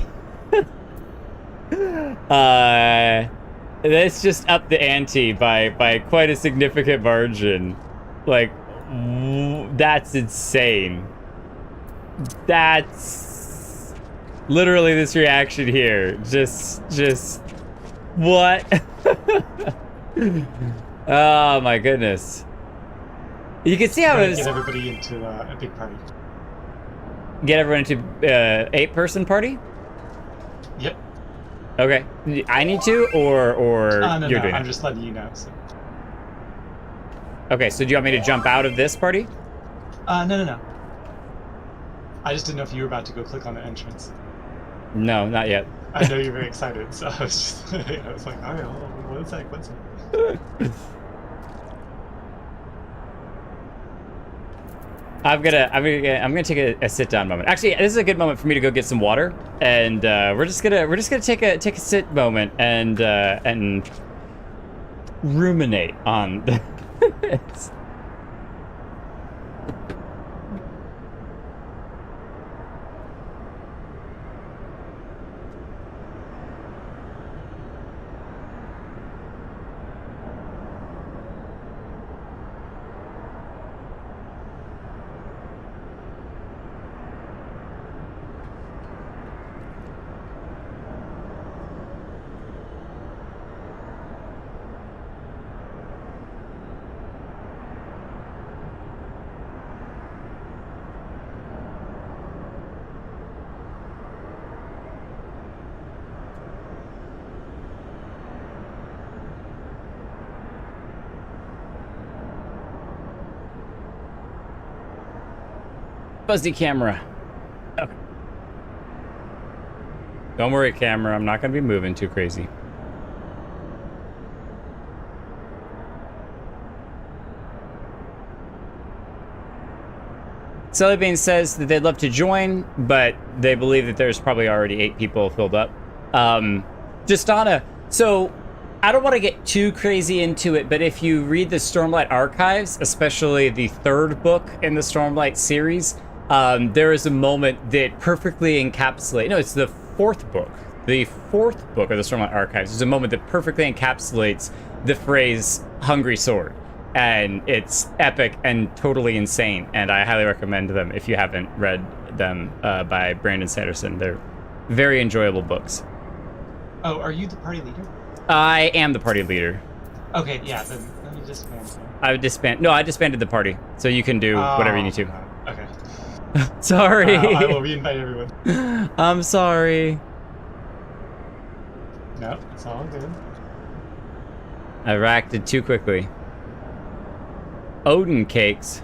this just upped the ante by quite a significant margin. Like, that's insane. That's literally this reaction here. Just what? Oh my goodness. You can see how it was. Get everybody into a big party. Get everyone into 8-person party? Yep. Okay. I need to, or No, you're doing I'm it? just letting you know. So. Okay, so do you want me to jump out of this party? No. I just didn't know if you were about to go click on the entrance. No, not yet. I know you're very excited, so I was just, I was like, all right, hold on, one sec. I'm gonna take a sit down moment. Actually, this is a good moment for me to go get some water, and we're just gonna take a sit moment and ruminate on this. Fuzzy camera. Okay. Don't worry, camera. I'm not going to be moving too crazy. Cellybean says that they'd love to join, but they believe that there's probably already 8 people filled up. Justana, so I don't want to get too crazy into it, but if you read the Stormlight archives, especially the 3rd book in the Stormlight series, there is a moment that perfectly encapsulates... No, it's the 4th book. The 4th book of the Stormlight archives is a moment that perfectly encapsulates the phrase "hungry sword." And it's epic and totally insane, and I highly recommend them if you haven't read them by Brandon Sanderson. They're very enjoyable books. Oh, are you the party leader? I am the party leader. Okay, yeah, then let me disband. I disbanded the party, so you can do whatever you need to. Okay. Sorry. I will reinvite everyone. I'm sorry. No, it's all good. I reacted too quickly. Odin cakes.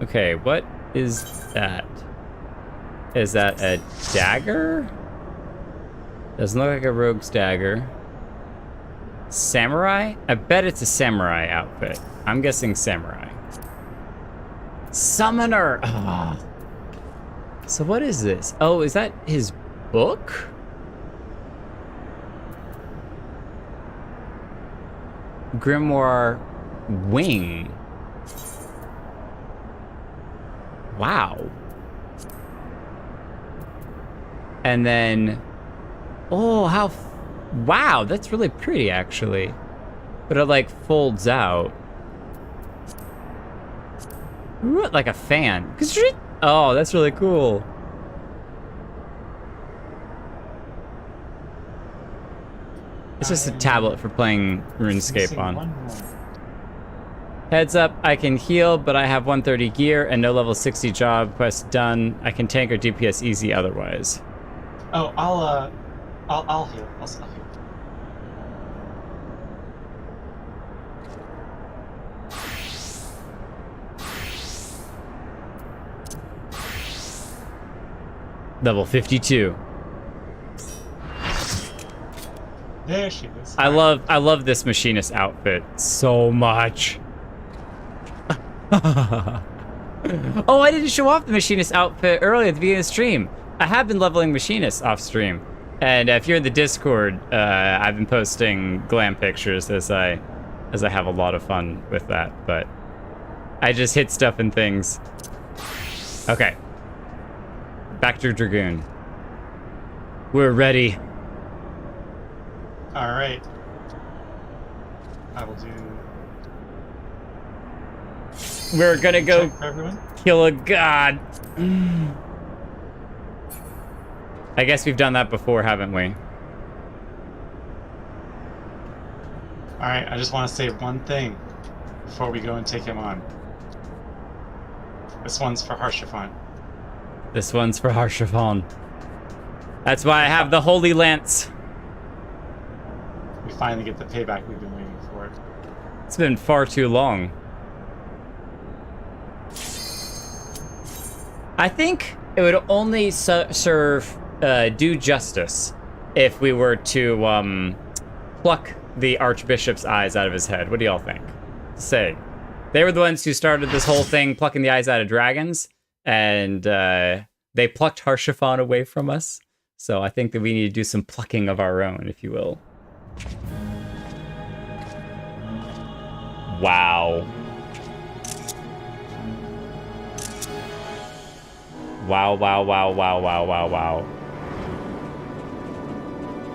Okay, what is that? Is that a dagger? Doesn't look like a rogue's dagger. Samurai? I bet it's a samurai outfit. I'm guessing samurai. Summoner! Oh. So what is this? Oh, is that his book? Grimoire wing. Wow. And then, oh, how, wow, that's really pretty actually. But it like folds out. Ooh, like a fan. Oh, that's really cool. It's just a tablet for playing RuneScape on. Heads up, I can heal, but I have 130 gear and no level 60 job quest done. I can tank or DPS easy otherwise. Oh, I'll heal. I'll heal. Level 52. There she is. I love this machinist outfit so much. Oh, I didn't show off the machinist outfit earlier at the beginning of the stream. I have been leveling machinists off stream, and if you're in the Discord, I've been posting glam pictures as I have a lot of fun with that. But I just hit stuff and things. Okay, back to Dragoon. We're ready. All right. I will do. We're gonna go kill a god. I guess we've done that before, haven't we? Alright, I just want to say one thing before we go and take him on. This one's for Harshafan. This one's for Harshafan. That's why I have the Holy Lance. We finally get the payback we've been waiting for. It's been far too long. I think it would only serve due justice if we were to pluck the Archbishop's eyes out of his head. What do y'all think? Say, they were the ones who started this whole thing, plucking the eyes out of dragons, and they plucked Harshafan away from us. So I think that we need to do some plucking of our own, if you will. Wow. Wow, wow, wow, wow, wow, wow, wow.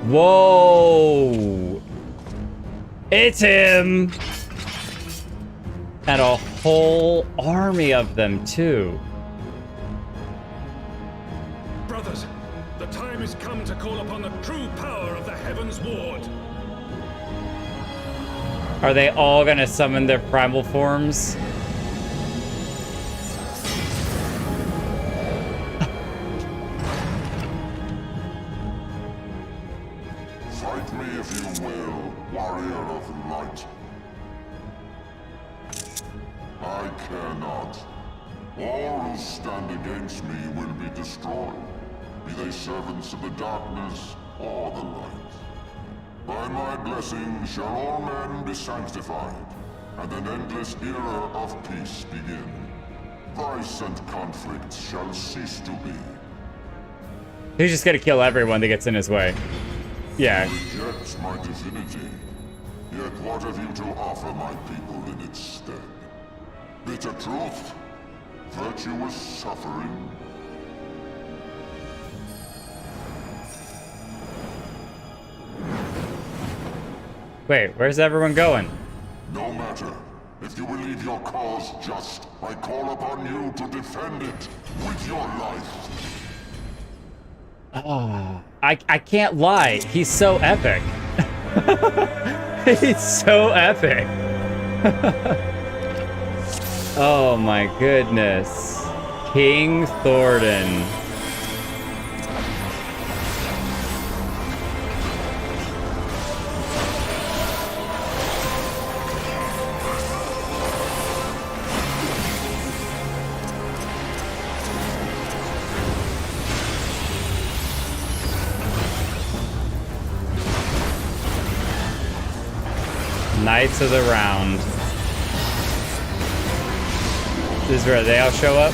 Whoa! It's him! And a whole army of them, too. Brothers, the time has come to call upon the true power of the Heavensward. Are they all gonna summon their primal forms? Fight me if you will, warrior of light. I care not. All who stand against me will be destroyed, be they servants of the darkness or the light. By my blessing shall all men be sanctified, and an endless era of peace begin. Vice and conflict shall cease to be. He's just gonna kill everyone that gets in his way. Yeah. You reject my divinity, yet what have you to offer my people in its stead? Bitter truth? Virtuous suffering? Wait, where's everyone going? No matter. If you believe your cause just, I call upon you to defend it with your life. Oh, I can't lie. He's so epic. He's so epic. Oh my goodness. King Thordan. Knights of the Round. This is where they all show up.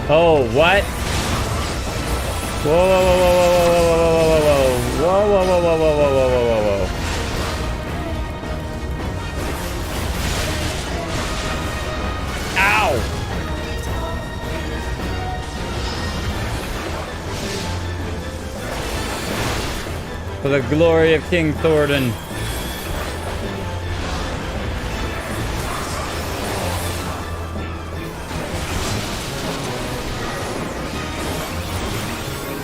Oh, what? Whoa, whoa, whoa, whoa, whoa, whoa, whoa, whoa, whoa, whoa, whoa, whoa, whoa, whoa, whoa, whoa, whoa. Ow! For the glory of King Thordan.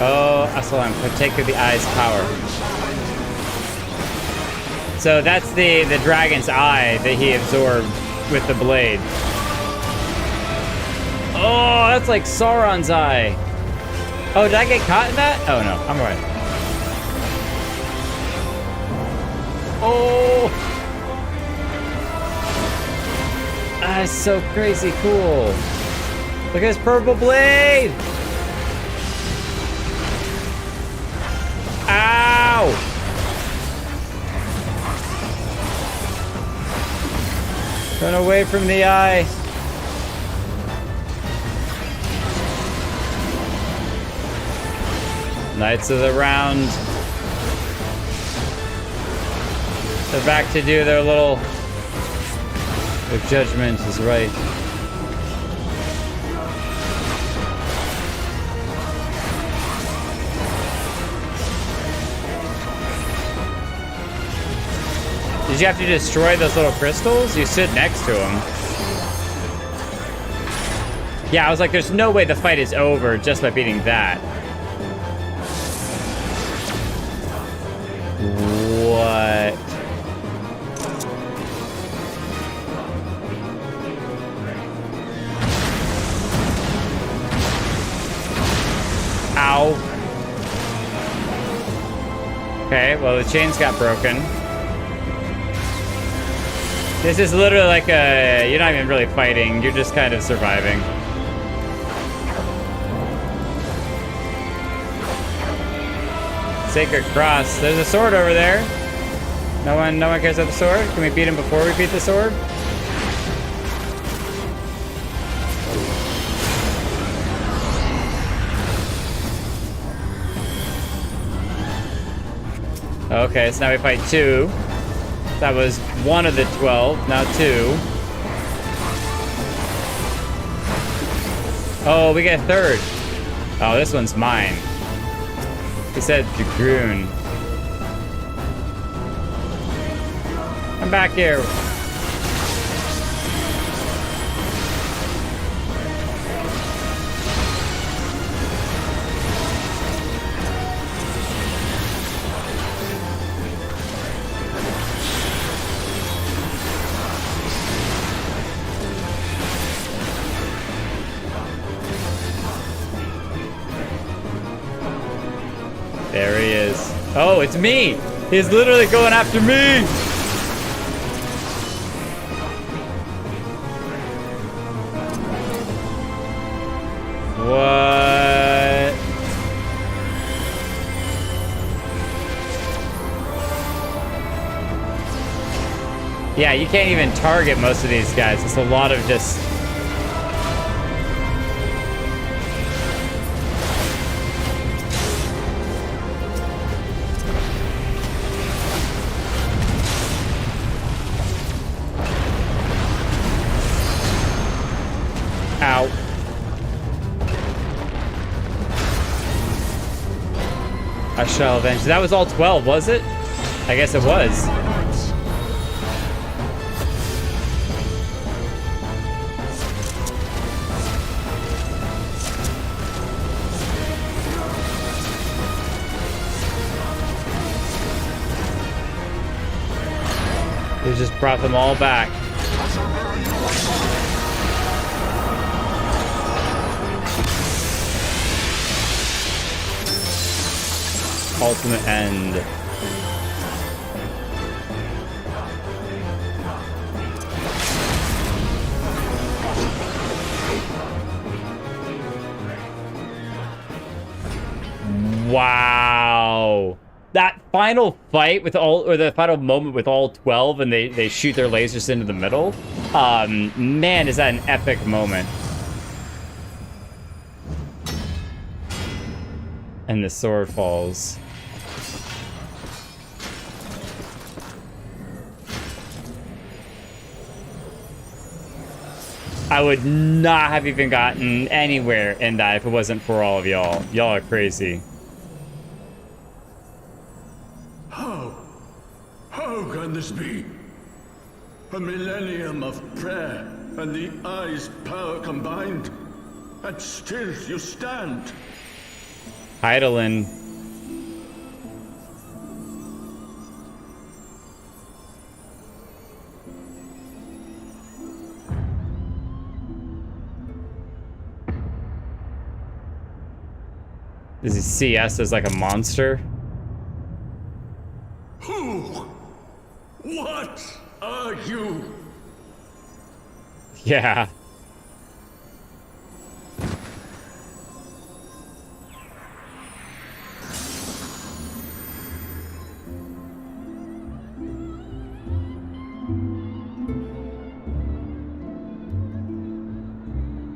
Oh, Aslan, partake of the eye's power. So that's the dragon's eye that he absorbed with the blade. Oh, that's like Sauron's eye. Oh, did I get caught in that? Oh no, I'm alright. Oh! That's so crazy cool. Look at his purple blade! Ow! Run away from the eye. Knights of the Round. They're back to do their little... Their judgment is right. Did you have to destroy those little crystals? You stood next to them. Yeah, I was like, there's no way the fight is over just by beating that. What? Ow. Okay, well the chains got broken. This is literally like a... You're not even really fighting, you're just kind of surviving. Sacred Cross. There's a sword over there. No one cares about the sword? Can we beat him before we beat the sword? Okay, so now we fight 2. That was 1 of the 12, now 2. Oh, we get a 3rd. Oh, this one's mine. He said Dragoon. I'm back here. There he is. Oh, it's me! He's literally going after me! What? Yeah, you can't even target most of these guys. It's a lot of just... Ow. I shall avenge. That was all 12, was it? I guess it was. We just brought them all back. Ultimate end. Wow. That final fight with all, or the final moment with all 12 and they shoot their lasers into the middle. Man, is that an epic moment. And the sword falls. I would not have even gotten anywhere in that if it wasn't for all of y'all. Y'all are crazy. How can this be? A millennium of prayer and the eye's power combined, and still you stand. Heidelin. Does he see us as like a monster? Who? What are you? Yeah.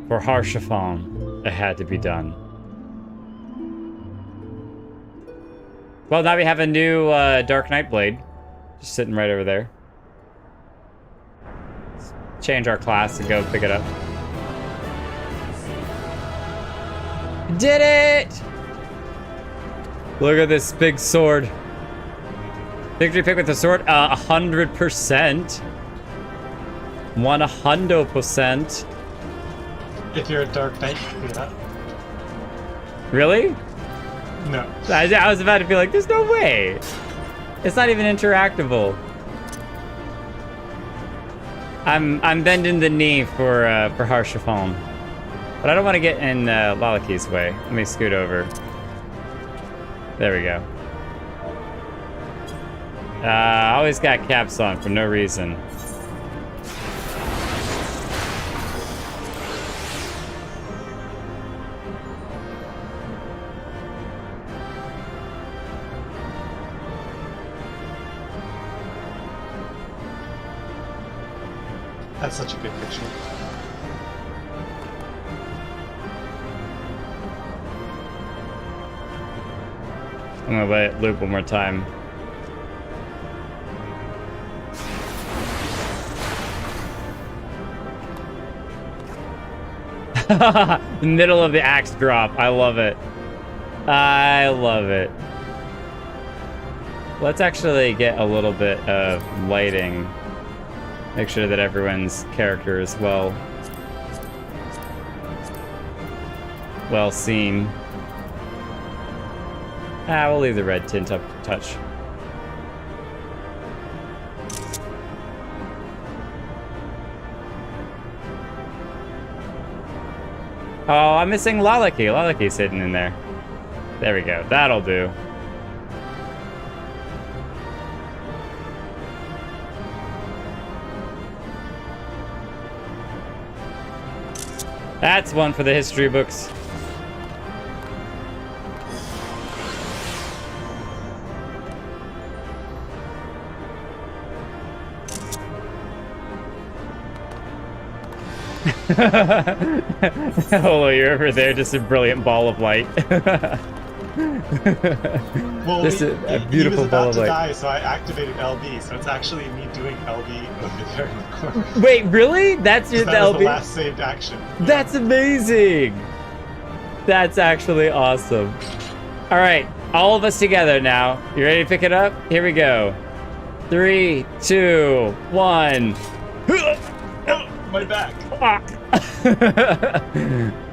For Harshafon, it had to be done. Well, now we have a new Dark Knight Blade. Just sitting right over there. Let's change our class and go pick it up. Did it! Look at this big sword. Victory pick with the sword? 100%. 100%. If you're a Dark Knight, you can pick it up. Really? No. I was about to be like, there's no way. It's not even interactable. I'm bending the knee for Harshafon. But I don't want to get in Lalaki's way. Let me scoot over. There we go. I always got caps on for no reason. That's such a good picture. I'm gonna let it loop one more time. Middle of the axe drop. I love it. I love it. Let's actually get a little bit of lighting. Make sure that everyone's character is well seen. We'll leave the red tint up to touch. Oh, I'm missing Lalaki. Lalaki's hidden in there. There we go. That'll do. That's one for the history books. Oh, you're over there, just a brilliant ball of light. Well, this is a beautiful ball of light. He was about to die, so I activated LB, so it's actually me doing LB over there in the corner. Wait, really? That's your that LB? was the last saved action. That's amazing! That's actually awesome. All right, all of us together now. You ready to pick it up? Here we go. 3, 2, 1. My back.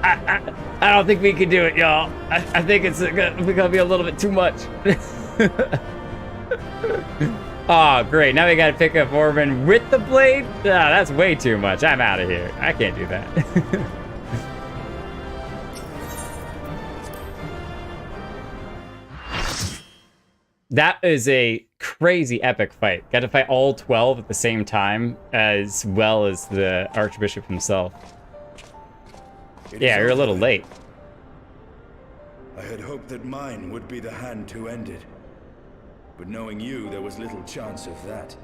I don't think we can do it, y'all. I think it's gonna be a little bit too much. Oh, great. Now we gotta pick up Orban with the blade? That's way too much. I'm out of here. I can't do that. That is a crazy epic fight. Got to fight all 12 at the same time, as well as the Archbishop himself. Yeah, you're a little late. I had hoped that mine would be the hand to end it. But knowing you, there was little chance of that.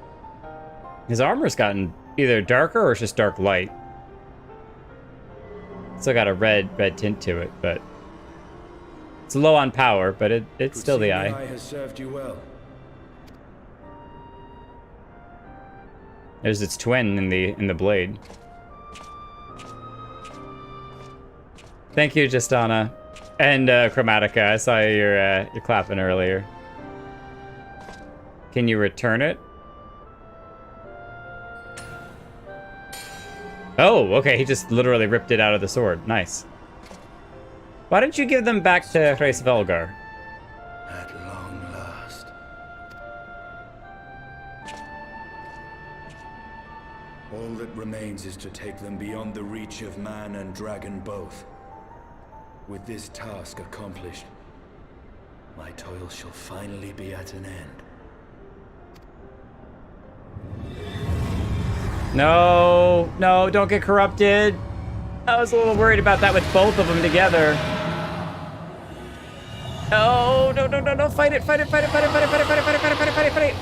His armor's gotten either darker or it's just dark light. Still got a red tint to it, but it's low on power, but it's still the eye. The eye has served you well. There's its twin in the blade. Thank you, Justana. And Chromatica, I saw your clapping earlier. Can you return it? Oh, okay, he just literally ripped it out of the sword. Nice. Why don't you give them back to Hrace Velgar? At long last. All that remains is to take them beyond the reach of man and dragon both. With this task accomplished, my toil shall finally be at an end. No, no, don't get corrupted. I was a little worried about that with both of them together. Oh, no, no, no, no, fight it, fight it, fight it, fight it, fight it, fight it, fight it, fight it, fight it, fight it, fight it, fight it.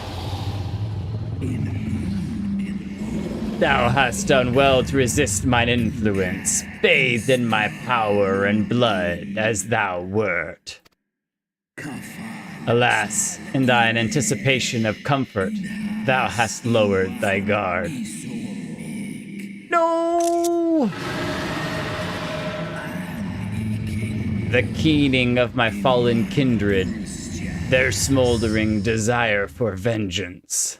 Thou hast done well to resist mine influence, bathed in my power and blood as thou wert. Alas, in thine anticipation of comfort, thou hast lowered thy guard. No! The keening of my fallen kindred, their smoldering desire for vengeance.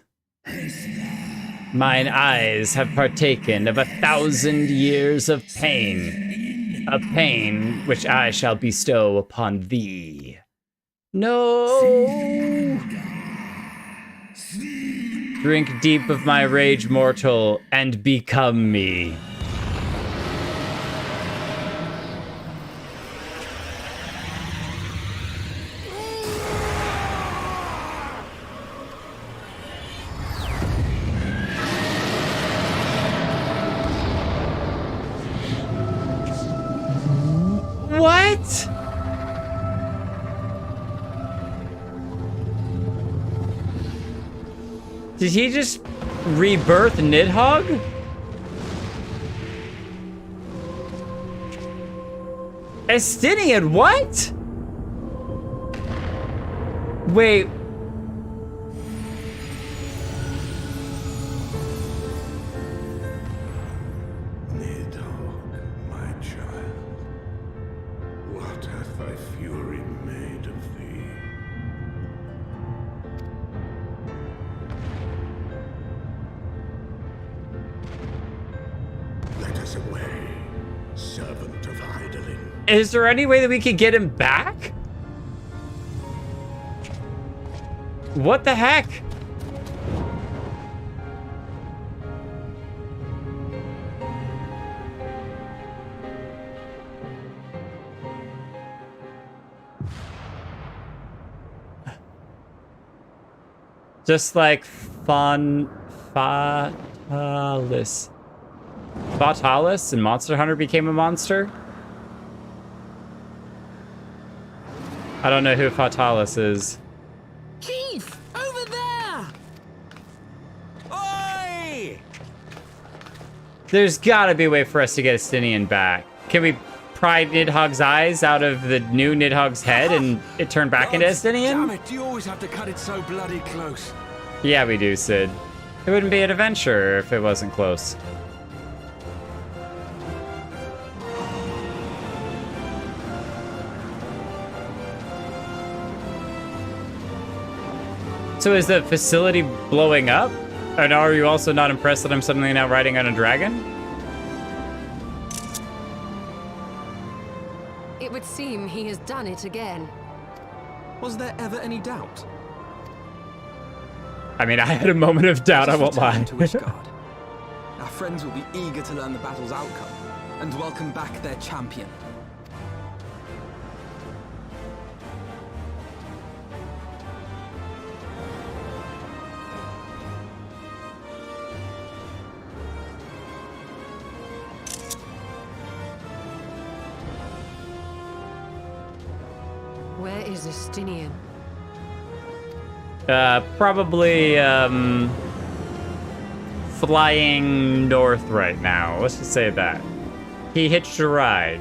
Mine eyes have partaken of 1,000 years of pain, a pain which I shall bestow upon thee. No! Drink deep of my rage, mortal, and become me. What? Did he just rebirth Nidhogg? Estinian, what? Wait. Nidhogg, my child, what hath thy fury made of thee? Let us away, servant of Hydaelyn. Is there any way that we could get him back? What the heck? Just like Fatalis. Fatalis and Monster Hunter became a monster? I don't know who Fatalis is. Chief! Over there! Oi! There's gotta be a way for us to get Estinian back. Can we pry Nidhogg's eyes out of the new Nidhogg's head and it turn back into Estinian? Damn it, you always have to cut it so bloody close. Yeah, we do, Sid. It wouldn't be an adventure if it wasn't close. So is the facility blowing up? And are you also not impressed that I'm suddenly now riding on a dragon? It would seem he has done it again. Was there ever any doubt? I mean, I had a moment of doubt, I won't lie. To Ishgard. Our friends will be eager to learn the battle's outcome and welcome back their champion. Where is Estinian? Probably, flying north right now. Let's just say that. He hitched a ride.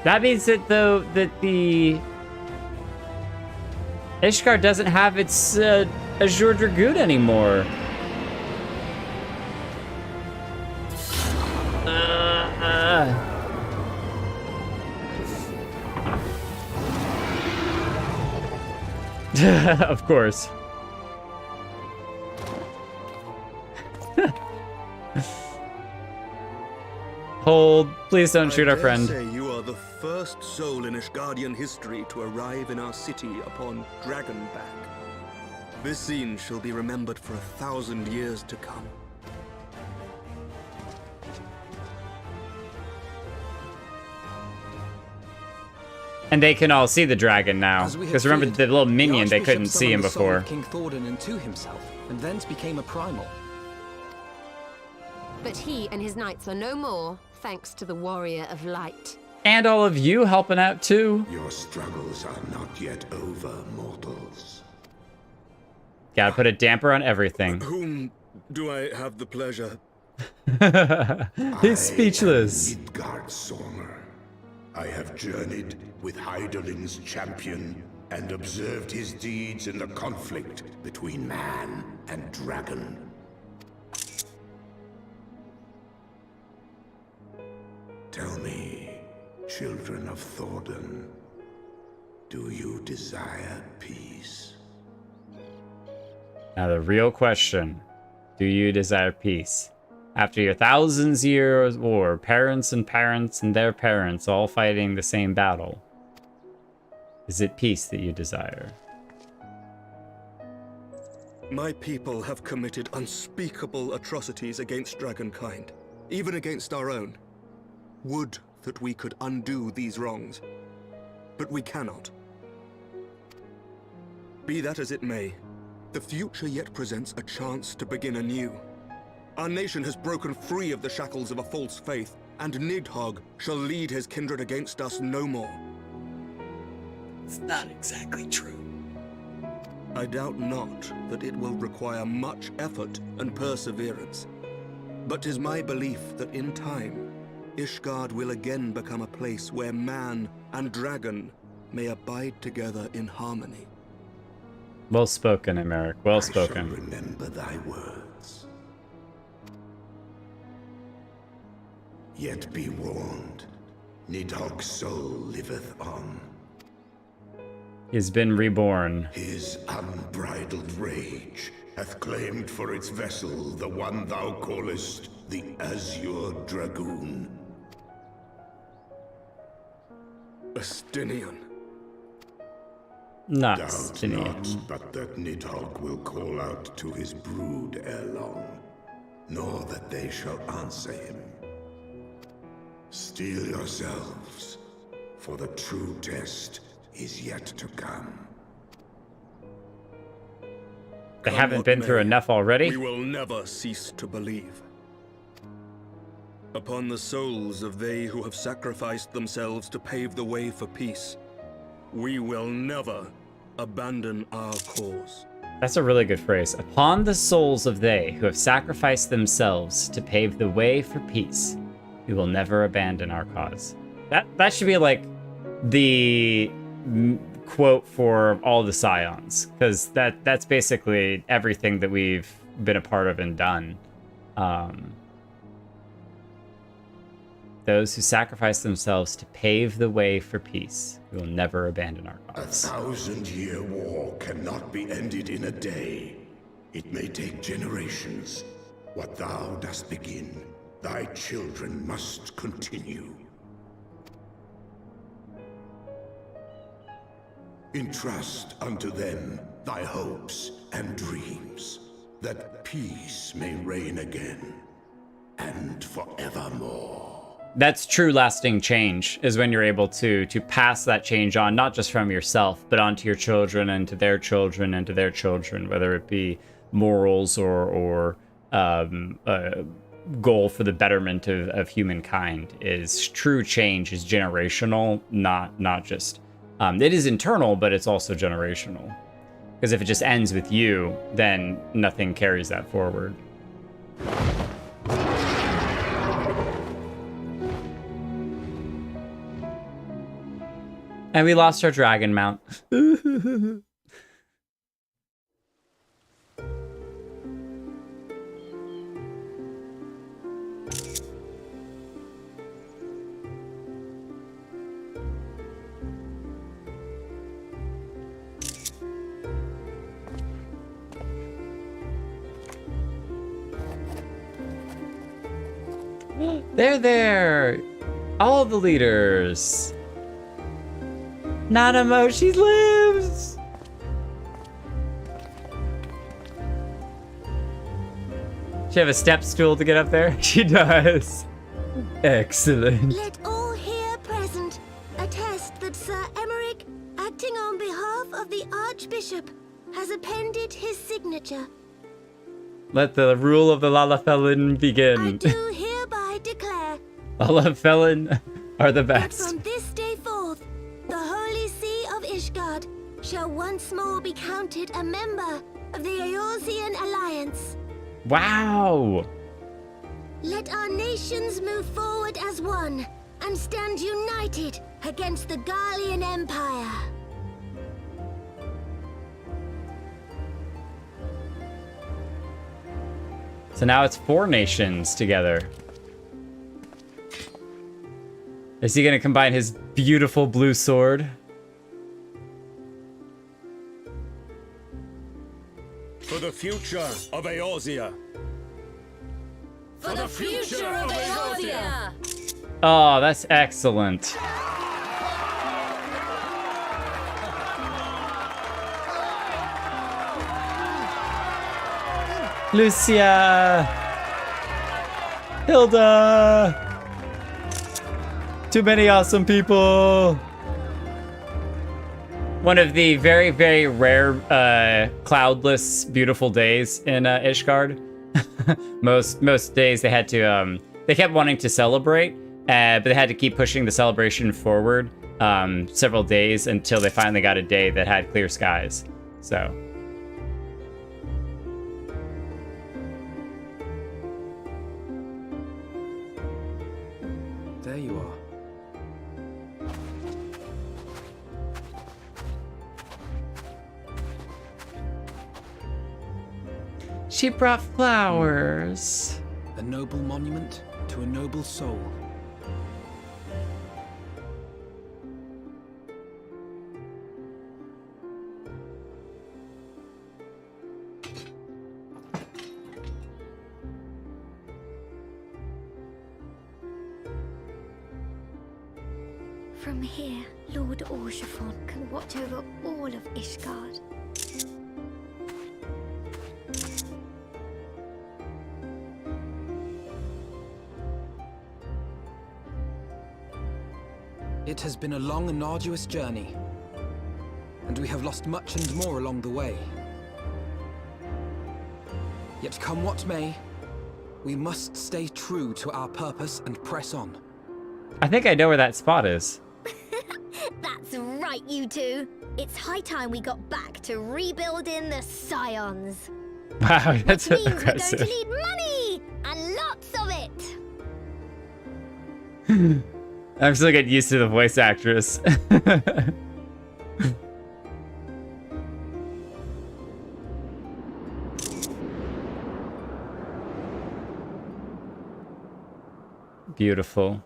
That means that the Ishgard doesn't have its Azure Dragoon anymore. Of course. Hold. Please don't shoot our friend. I dare say you are the first soul in Ishgardian history to arrive in our city upon Dragonback. This scene shall be remembered for 1,000 years to come. And they can all see the dragon now. Because remember, the little minion, they couldn't see him before. King Thordan into himself, and thence became a primal. But he and his knights are no more, thanks to the Warrior of Light. And all of you helping out too. Your struggles are not yet over, mortals. Gotta put a damper on everything. Whom do I have the pleasure? He's speechless. I have journeyed with Hydaelyn's champion and observed his deeds in the conflict between man and dragon. Tell me, children of Thordan, do you desire peace? Now the real question, do you desire peace? After your thousands years of war, parents and their parents all fighting the same battle. Is it peace that you desire? My people have committed unspeakable atrocities against dragonkind, even against our own. Would that we could undo these wrongs, but we cannot. Be that as it may, the future yet presents a chance to begin anew. Our nation has broken free of the shackles of a false faith, and Nidhogg shall lead his kindred against us no more. It's not exactly true. I doubt not that it will require much effort and perseverance. But 'tis my belief that in time, Ishgard will again become a place where man and dragon may abide together in harmony. Well spoken, Emeric. Well spoken. I shall remember thy words. Yet be warned, Nidhogg's soul liveth on. He's been reborn. His unbridled rage hath claimed for its vessel the one thou callest the Azure Dragoon. Astinian. Not Doubt Astinian. not, but that Nidhogg will call out to his brood ere long, nor that they shall answer him. Steel yourselves, for the true test is yet to come. They haven't been through enough already? We will never cease to believe. Upon the souls of they who have sacrificed themselves to pave the way for peace, we will never abandon our cause. That's a really good phrase. Upon the souls of they who have sacrificed themselves to pave the way for peace, we will never abandon our cause. That should be like the quote for all the Scions, because that's basically everything that we've been a part of and done. Those who sacrifice themselves to pave the way for peace, we will never abandon our cause. 1,000-year war cannot be ended in a day. It may take generations. What thou dost begin, thy children must continue. Entrust unto them thy hopes and dreams, that peace may reign again, and forevermore. That's true lasting change, is when you're able to pass that change on, not just from yourself, but onto your children and to their children and to their children, whether it be morals or a goal for the betterment of humankind. Is true change is generational, not just... it is internal, but it's also generational. Because if it just ends with you, then nothing carries that forward. And we lost our dragon mount. They're there! All the leaders! Nanamo, she lives! She have a step stool to get up there? She does. Excellent. Let all here present attest that Sir Emeric, acting on behalf of the Archbishop, has appended his signature. Let the rule of the Lalafelin begin. I do hereby declare Lalafelin are the that best. from this day forth, the Holy See of Ishgard shall once more be counted a member of the Eorzean Alliance. Wow! Let our nations move forward as one and stand united against the Garlean Empire. So now it's 4 nations together. Is he gonna combine his beautiful blue sword? For the future of Eorzea. For the future of Eorzea! Oh, that's excellent. Lucia! Hilda! Too many awesome people! One of the very, very rare cloudless, beautiful days in Ishgard. most days they had to, they kept wanting to celebrate, but they had to keep pushing the celebration forward several days until they finally got a day that had clear skies. So. There you are. She brought flowers. A noble monument to a noble soul. From here, Lord Orshafon can watch over all of Ishgard. It has been a long and arduous journey, and we have lost much and more along the way. Yet come what may, we must stay true to our purpose and press on. I think I know where that spot is. That's right, you two. It's high time we got back to rebuilding the Scions. Wow, that's Which means aggressive. we're going to need money and lots of it. I'm still getting used to the voice actress. Beautiful.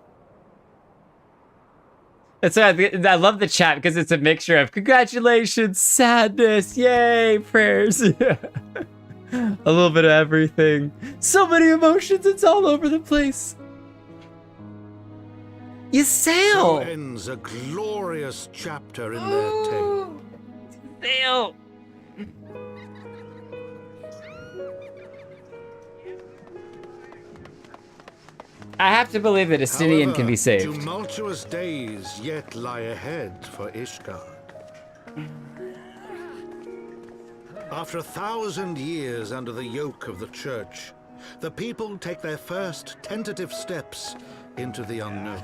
It's I love the chat because it's a mixture of congratulations, sadness, yay, prayers. A little bit of everything. So many emotions, it's all over the place. You sail! So ends a glorious chapter in their tale. Sail! I have to believe that Astinian can be saved. Tumultuous days yet lie ahead for Ishgard. After 1,000 years under the yoke of the Church, the people take their first tentative steps into the unknown.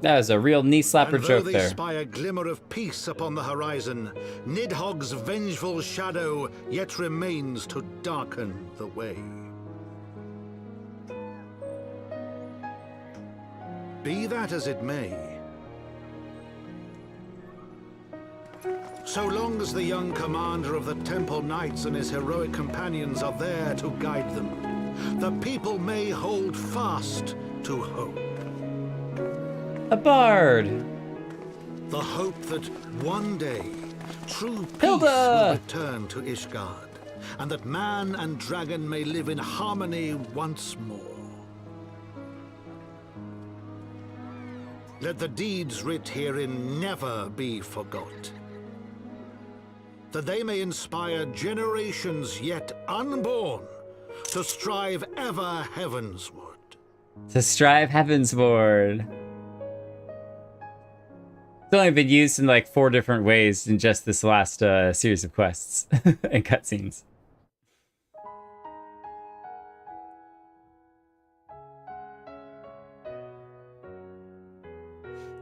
That was a real knee slapper And though joke they there. spy a glimmer of peace upon the horizon, Nidhogg's vengeful shadow yet remains to darken the way. Be that as it may, so long as the young commander of the Temple Knights and his heroic companions are there to guide them, the people may hold fast to hope. A bard. The hope that one day true peace Hilda! will return to Ishgard, and that man and dragon may live in harmony once more. Let the deeds writ herein never be forgot, that they may inspire generations yet unborn to strive ever heavensward. To strive heavensward. It's only been used in like 4 different ways in just this last series of quests and cutscenes.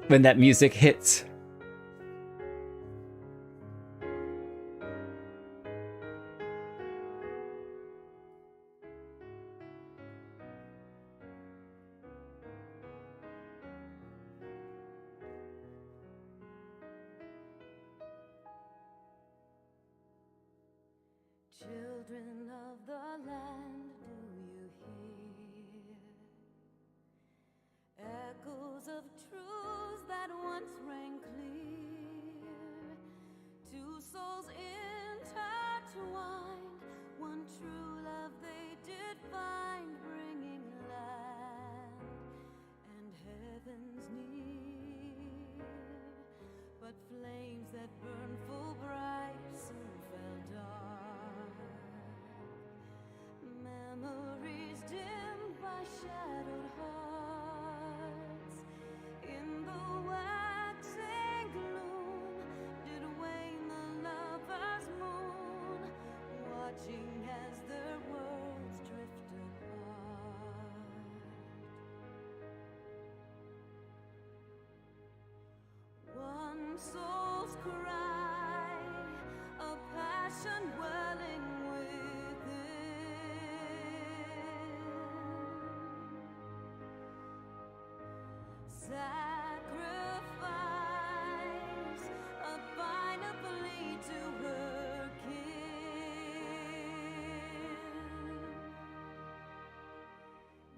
When that music hits. Children of the land, do you hear echoes of truths that once rang clear? Two souls intertwined, one true love they did find, bringing land and heavens near. But flames that burn a final plea to her kin.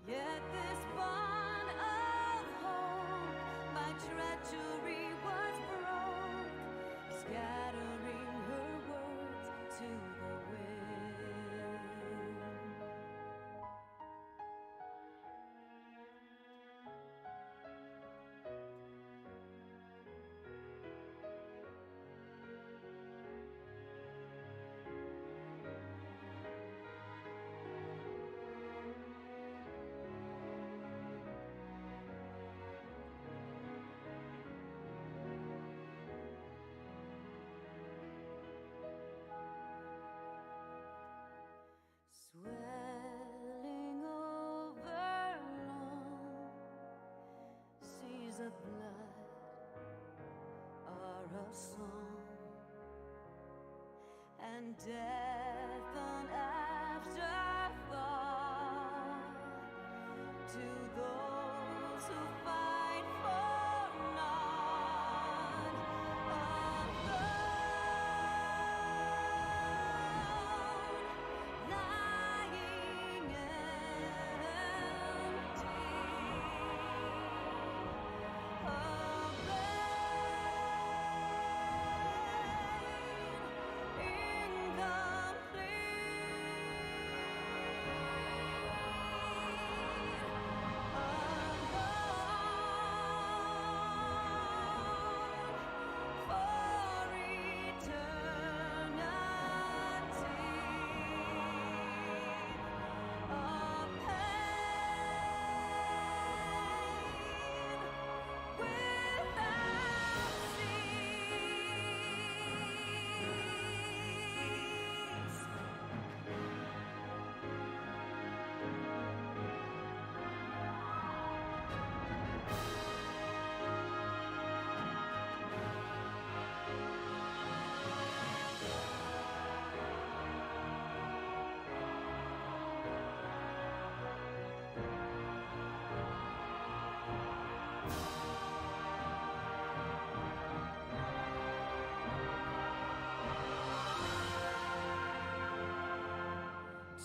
Yet this bond of hope by treachery was broke, scattering her words to the wind. Swelling over long seas of blood are a song, and death an afterthought to those who fight for naught. Lying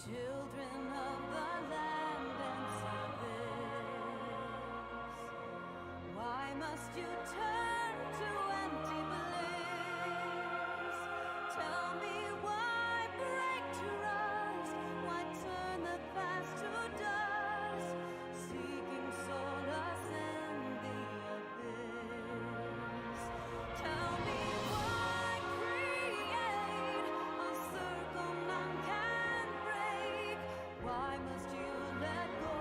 children of the land and service, why must you turn to empty bliss? Tell me why break trust, why turn the past to dust, seeking solace in the abyss. Tell me why create a circle none can break. Why must you let go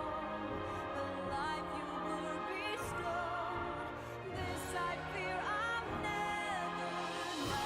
the life you were bestowed? This I fear I'll never know.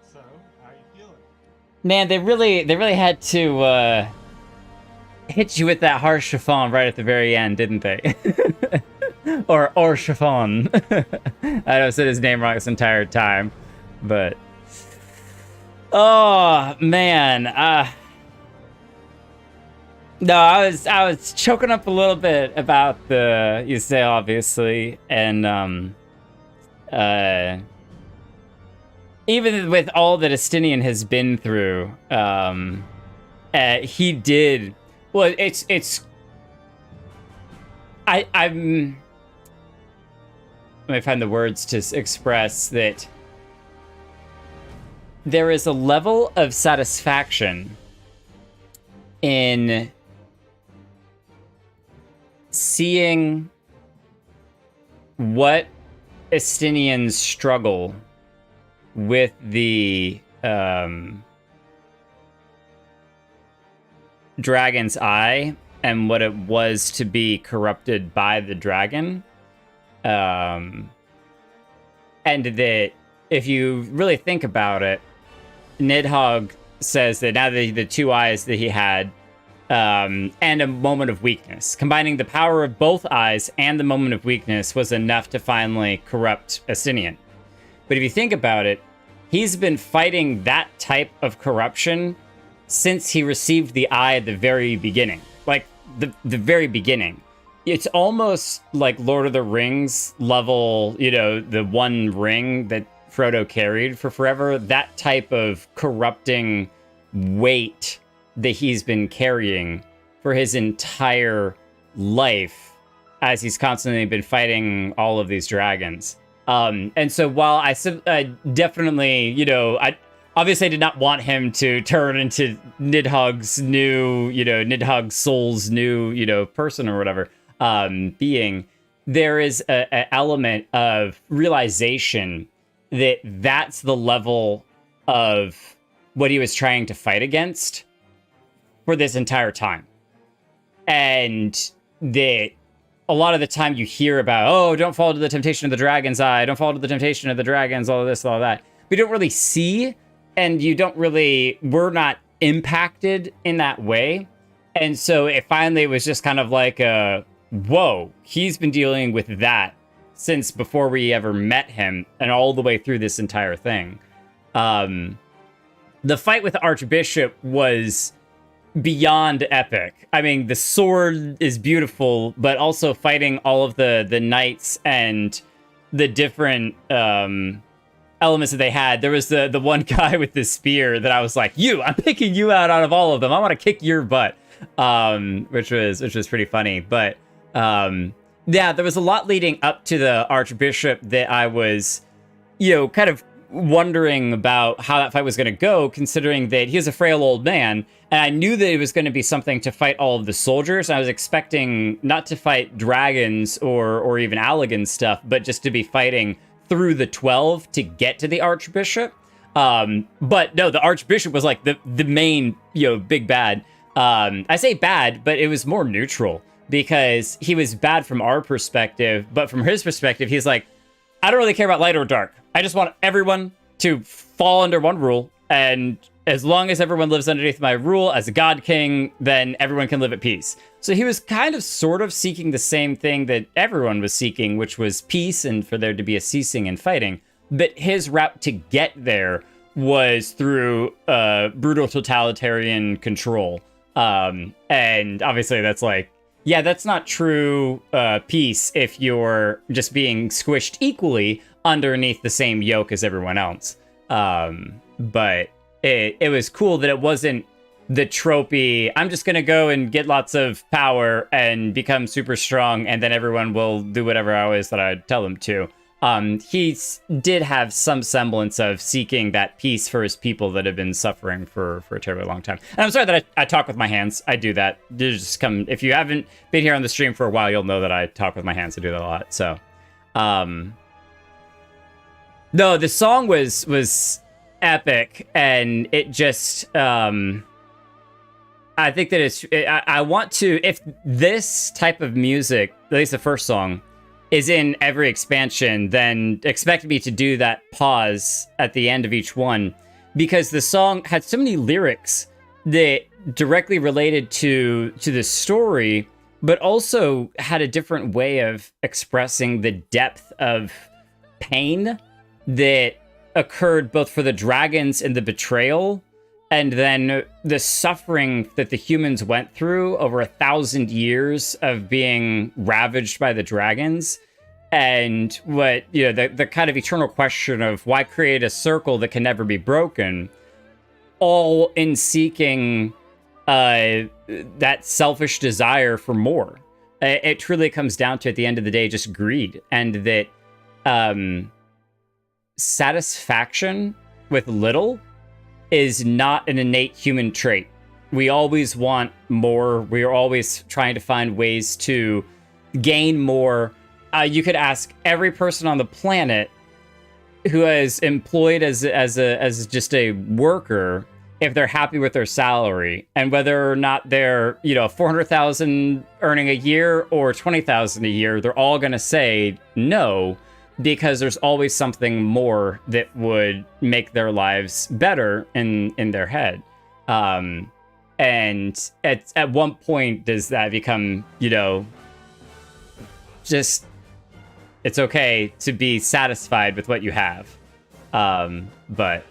So, how you feeling? Man, they really had to hit you with that harsh chiffon right at the very end, didn't they? or chiffon. I know I said his name wrong this entire time, but oh man, no, I was choking up a little bit about the Yusei, obviously, and even with all that Estinian has been through, he did well. I'm. Let me find the words to express that. There is a level of satisfaction in seeing what Estinians struggle with the dragon's eye and what it was to be corrupted by the dragon. And that if you really think about it, Nidhogg says that now the two eyes that he had, and a moment of weakness, combining the power of both eyes and the moment of weakness was enough to finally corrupt Estinian. But if you think about it, he's been fighting that type of corruption since he received the eye at the very beginning. Like, the very beginning. It's almost like Lord of the Rings level, you know, the one ring that Frodo carried for forever. That type of corrupting weight that he's been carrying for his entire life as he's constantly been fighting all of these dragons. And so while I definitely, you know, I obviously did not want him to turn into Nidhogg's new, you know, Nidhogg Soul's new, you know, person or whatever, being, there is an element of realization that that's the level of what he was trying to fight against for this entire time. And that a lot of the time you hear about, oh, don't fall to the temptation of the dragon's eye, don't fall to the temptation of the dragons, all of this, all of that. We don't really see, and you don't really, we're not impacted in that way. And so it finally was just kind of like a, whoa, he's been dealing with that since before we ever met him and all the way through this entire thing. The fight with the Archbishop was beyond epic. I mean, the sword is beautiful, but also fighting all of the knights and the different elements that they had. There was the one guy with the spear that I was like, I'm picking you out of all of them. I want to kick your butt, which was pretty funny. But yeah, there was a lot leading up to the Archbishop that I was, you know, kind of wondering about how that fight was going to go, considering that he was a frail old man, and I knew that it was going to be something to fight all of the soldiers. I was expecting not to fight dragons or even Allagan stuff, but just to be fighting through the 12 to get to the Archbishop. But no, the Archbishop was like the main, you know, big bad. I say bad, but it was more neutral because he was bad from our perspective, but from his perspective, he's like, I don't really care about light or dark. I just want everyone to fall under one rule, and as long as everyone lives underneath my rule as a god king, then everyone can live at peace. So he was kind of sort of seeking the same thing that everyone was seeking, which was peace and for there to be a ceasing in fighting. But his route to get there was through brutal totalitarian control. And obviously that's like, yeah, that's not true peace if you're just being squished equally underneath the same yoke as everyone else. But it was cool that it wasn't the tropey, I'm just going to go and get lots of power and become super strong, and then everyone will do whatever I always that I tell them to. He did have some semblance of seeking that peace for his people that have been suffering for a terribly long time. And I'm sorry that I talk with my hands. I do that. Just come, if you haven't been here on the stream for a while, you'll know that I talk with my hands. I do that a lot. So, no, the song was epic, and it just, I think that I want to, if this type of music, at least the first song, is in every expansion, then expect me to do that pause at the end of each one, because the song had so many lyrics that directly related to the story, but also had a different way of expressing the depth of pain that occurred both for the dragons and the betrayal, and then the suffering that the humans went through over 1,000 years of being ravaged by the dragons. And what, you know, the kind of eternal question of why create a circle that can never be broken, all in seeking that selfish desire for more. It truly comes down to, at the end of the day, just greed, and that satisfaction with little is not an innate human trait. We always want more. We are always trying to find ways to gain more. You could ask every person on the planet who is employed as just a worker if they're happy with their salary, and whether or not they're 400,000 earning a year or 20,000 a year, they're all gonna say no, because there's always something more that would make their lives better in their head. And at one point does that become just it's okay to be satisfied with what you have, but.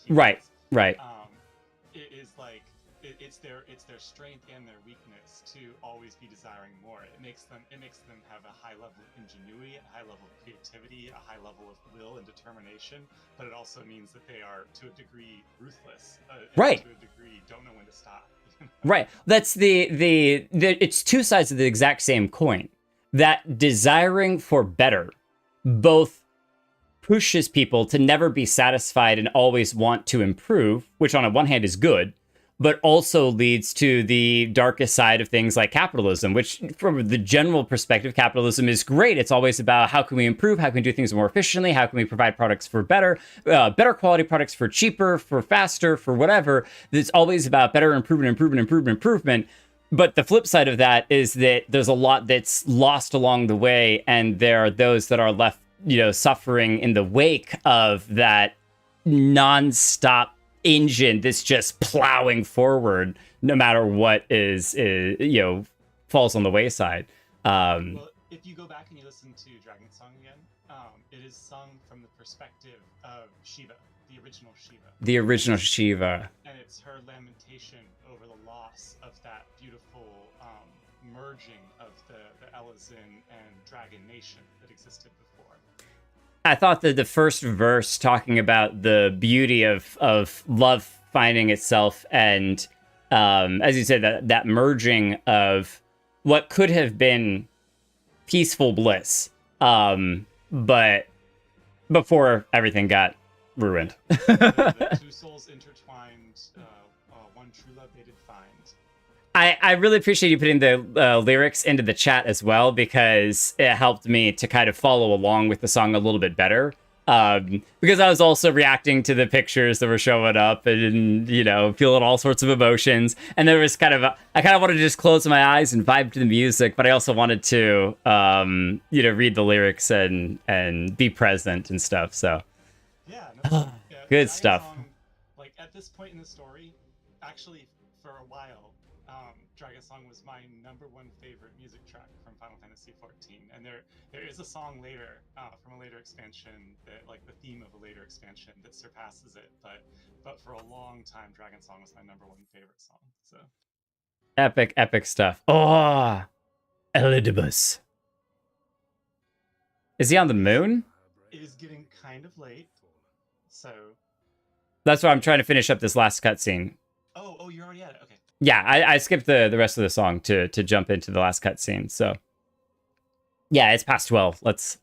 Right. It is like it's their strength and their weakness to always be desiring more. It makes them have a high level of ingenuity, a high level of creativity, a high level of will and determination. But it also means that they are, to a degree, ruthless. Right. To a degree, don't know when to stop. Right. That's the it's two sides of the exact same coin. That desiring for better both pushes people to never be satisfied and always want to improve, which on one hand is good, but also leads to the darkest side of things like capitalism, which from the general perspective, capitalism is great. It's always about how can we improve, how can we do things more efficiently, how can we provide products for better quality products for cheaper, for faster, for whatever. It's always about better improvement. But the flip side of that is that there's a lot that's lost along the way, and there are those that are left suffering in the wake of that non-stop engine that's just plowing forward no matter what is falls on the wayside. Well, if you go back and you listen to Dragon Song again, it is sung from the perspective of Shiva, the original Shiva. And it's her lamentation over the loss of that beautiful merging of the Elazin and Dragon Nation that existed before. I thought that the first verse talking about the beauty of love finding itself and, as you said, that merging of what could have been peaceful bliss, but before everything got ruined. The two souls intertwined, one true love they did find. I really appreciate you putting the lyrics into the chat as well, because it helped me to kind of follow along with the song a little bit better. Because I was also reacting to the pictures that were showing up and, feeling all sorts of emotions. And there was I kind of wanted to just close my eyes and vibe to the music, but I also wanted to, read the lyrics and be present and stuff. So, good stuff. Like at this point in the story, actually for a while, Dragon Song was my #1 favorite music track from Final Fantasy XIV, and there is a song later from a later expansion that, like the theme of a later expansion, that surpasses it. But for a long time, Dragon Song was my #1 favorite song. So epic stuff. Oh, Elidibus. Is he on the moon? It is getting kind of late, so that's why I'm trying to finish up this last cutscene. Oh, you're already at it. Okay. Yeah, I skipped the rest of the song to jump into the last cutscene. So, yeah, it's past 12. Let's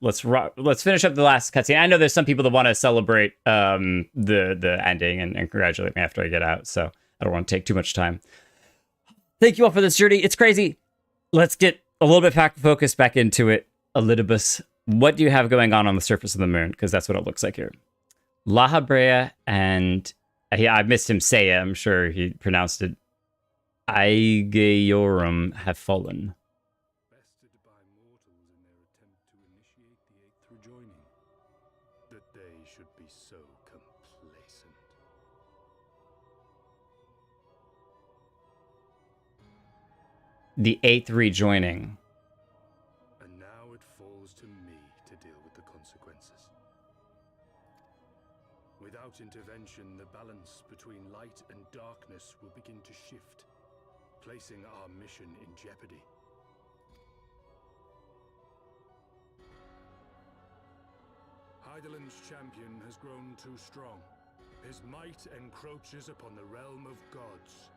finish up the last cutscene. I know there's some people that want to celebrate the ending and congratulate me after I get out. So I don't want to take too much time. Thank you all for this journey. It's crazy. Let's get a little bit focused back into it. Elidibus, what do you have going on the surface of the moon? Because that's what it looks like here. La Habrea and I missed him say it. I'm sure he pronounced it. Aegeorum have fallen. Bested by mortals in their attempt to initiate the Aether joining, that they should be so complacent. The Eighth rejoining. And now it falls to me to deal with the consequences. Without intervention, the balance between light and darkness will begin to shift, placing our mission in jeopardy. Hydaelyn's champion has grown too strong. His might encroaches upon the realm of gods.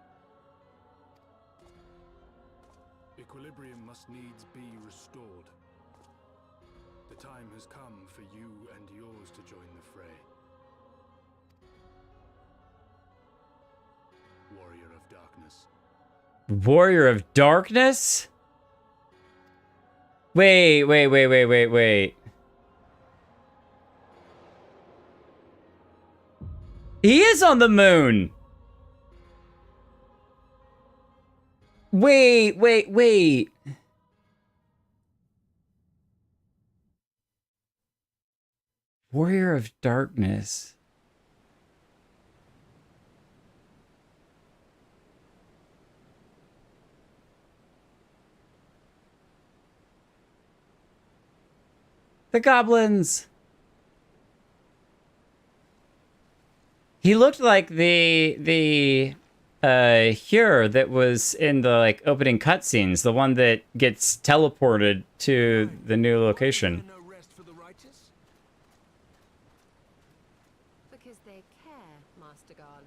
Equilibrium must needs be restored. The The time has come for you and yours to join the fray. Warrior of Darkness. Warrior of Darkness? Wait. He is on the moon! Wait. Warrior of Darkness. The goblins. He looked like the Hur that was in the like opening cutscenes, the one that gets teleported to the new location. Because they care, Master Garland.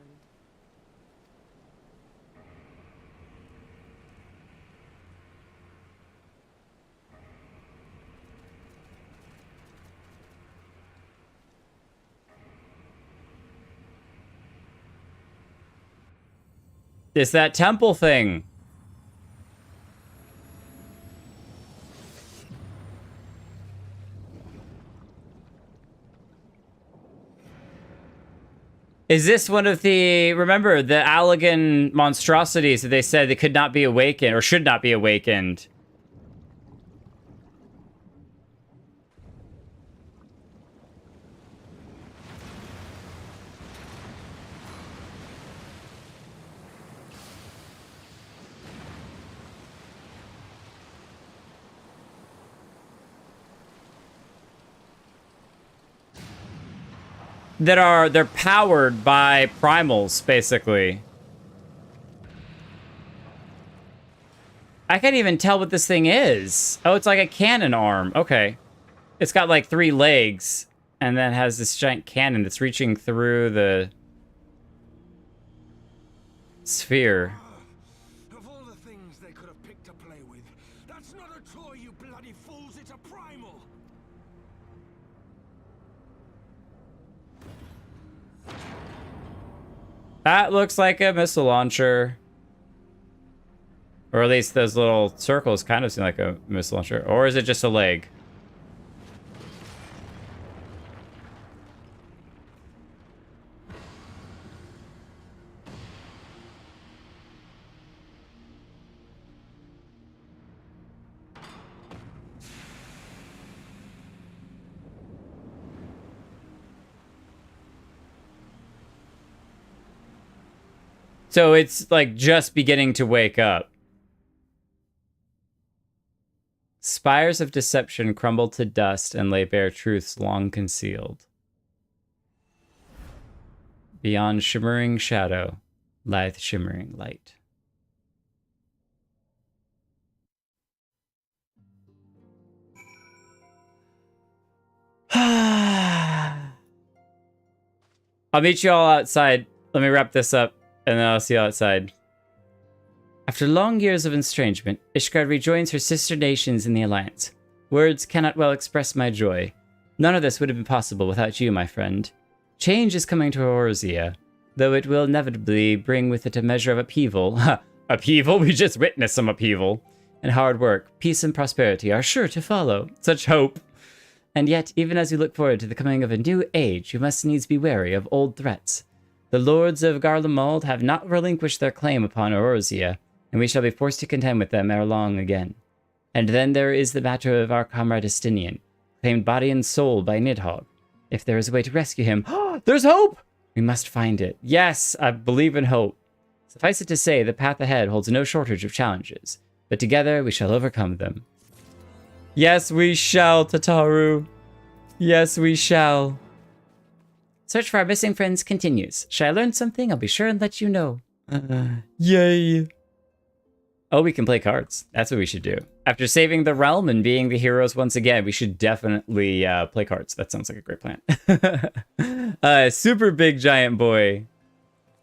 It's that temple thing. Is this one of the, remember, the Allagan monstrosities that they said they could not be awakened, or should not be awakened? They're powered by primals, basically. I can't even tell what this thing is. Oh, it's like a cannon arm. Okay. It's got like 3 legs, and then has this giant cannon that's reaching through the sphere. Of all the things they could have picked to play with, that's not a toy, you bloody fools, it's a primal! That looks like a missile launcher. Or at least those little circles kind of seem like a missile launcher. Or is it just a leg? So it's like just beginning to wake up. Spires of deception crumble to dust and lay bare truths long concealed. Beyond shimmering shadow, lieth shimmering light. I'll meet you all outside. Let me wrap this up, and then I'll see you outside. After long years of estrangement, Ishgard rejoins her sister nations in the Alliance. Words cannot well express my joy. None of this would have been possible without you, my friend. Change is coming to Eorzea, though it will inevitably bring with it a measure of upheaval. Upheaval? We just witnessed some upheaval. And hard work, peace and prosperity are sure to follow. Such hope. And yet, even as we look forward to the coming of a new age, we must needs be wary of old threats. The lords of Garlemald have not relinquished their claim upon Eorzea, and we shall be forced to contend with them ere long again. And then there is the matter of our comrade Estinian, claimed body and soul by Nidhogg. If there is a way to rescue him, there's hope! We must find it. Yes, I believe in hope. Suffice it to say, the path ahead holds no shortage of challenges, but together we shall overcome them. Yes, we shall, Tataru. Yes, we shall. Search for our missing friends continues. Should I learn something? I'll be sure and let you know. Yay. Oh, we can play cards. That's what we should do. After saving the realm and being the heroes once again, we should definitely play cards. That sounds like a great plan. Super big giant boy.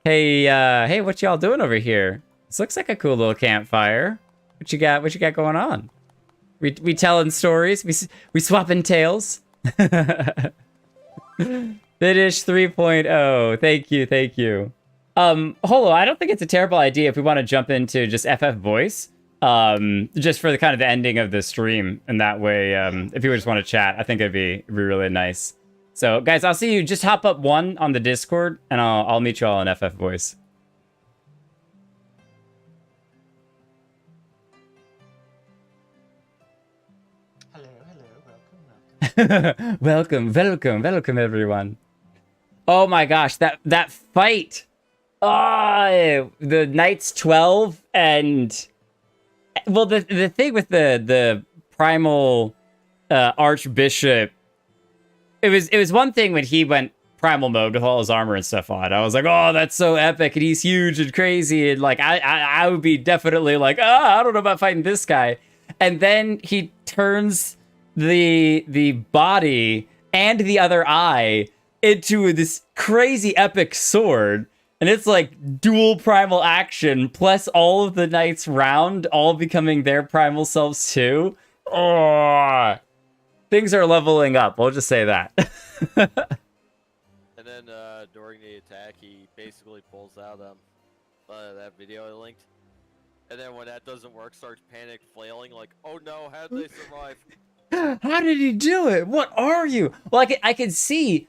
Hey, hey, what y'all doing over here? This looks like a cool little campfire. What you got going on? We telling stories. We swapping tales. Finish 3.0. Thank you. Holo, I don't think it's a terrible idea if we want to jump into just FF voice. Just for the kind of the ending of the stream, and that way, if you just want to chat, I think it'd be really nice. So, guys, I'll see you. Just hop up one on the Discord, and I'll meet you all in FF voice. welcome, everyone. Oh my gosh, that fight. Oh, the Knights 12 and well, the thing with the primal Archbishop, it was one thing when he went primal mode with all his armor and stuff on. I was like, oh, that's so epic, and he's huge and crazy, and like I would be definitely like, I don't know about fighting this guy. And then he turns the body and the other eye into this crazy epic sword, and it's like dual primal action plus all of the knights round all becoming their primal selves too. Oh, things are leveling up, we'll just say that. And then during the attack, he basically pulls out that video I linked, and then when that doesn't work, starts panic flailing like, oh no, how'd they survive? How did he do it? What are you? Well, I could see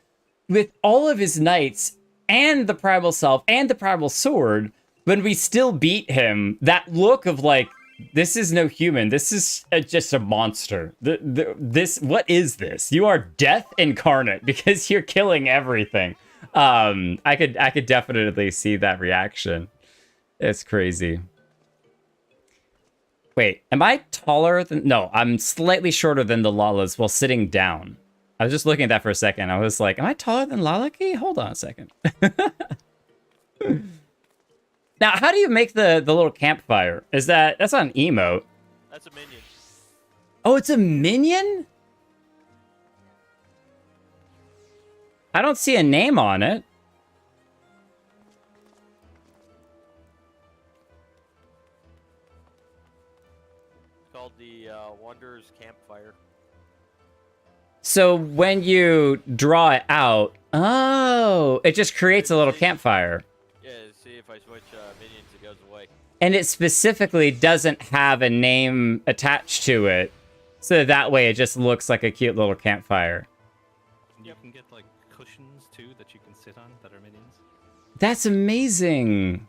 with all of his knights and the primal self and the primal sword, when we still beat him, that look of like, this is no human. This is just a monster. What is this? You are death incarnate because you're killing everything. I could definitely see that reaction. It's crazy. Wait, am I taller than... No, I'm slightly shorter than the Lalas while sitting down. I was just looking at that for a second. I was like, am I taller than Lalaki? Hold on a second. Now, how do you make the little campfire? That's not an emote. That's a minion. Oh, it's a minion? I don't see a name on it. Called the Wanderer's Campfire. So when you draw it out, oh, it just creates a little campfire. Yeah, see if I switch minions, it goes away. And it specifically doesn't have a name attached to it, so that way it just looks like a cute little campfire. You can get like cushions too that you can sit on that are minions. That's amazing.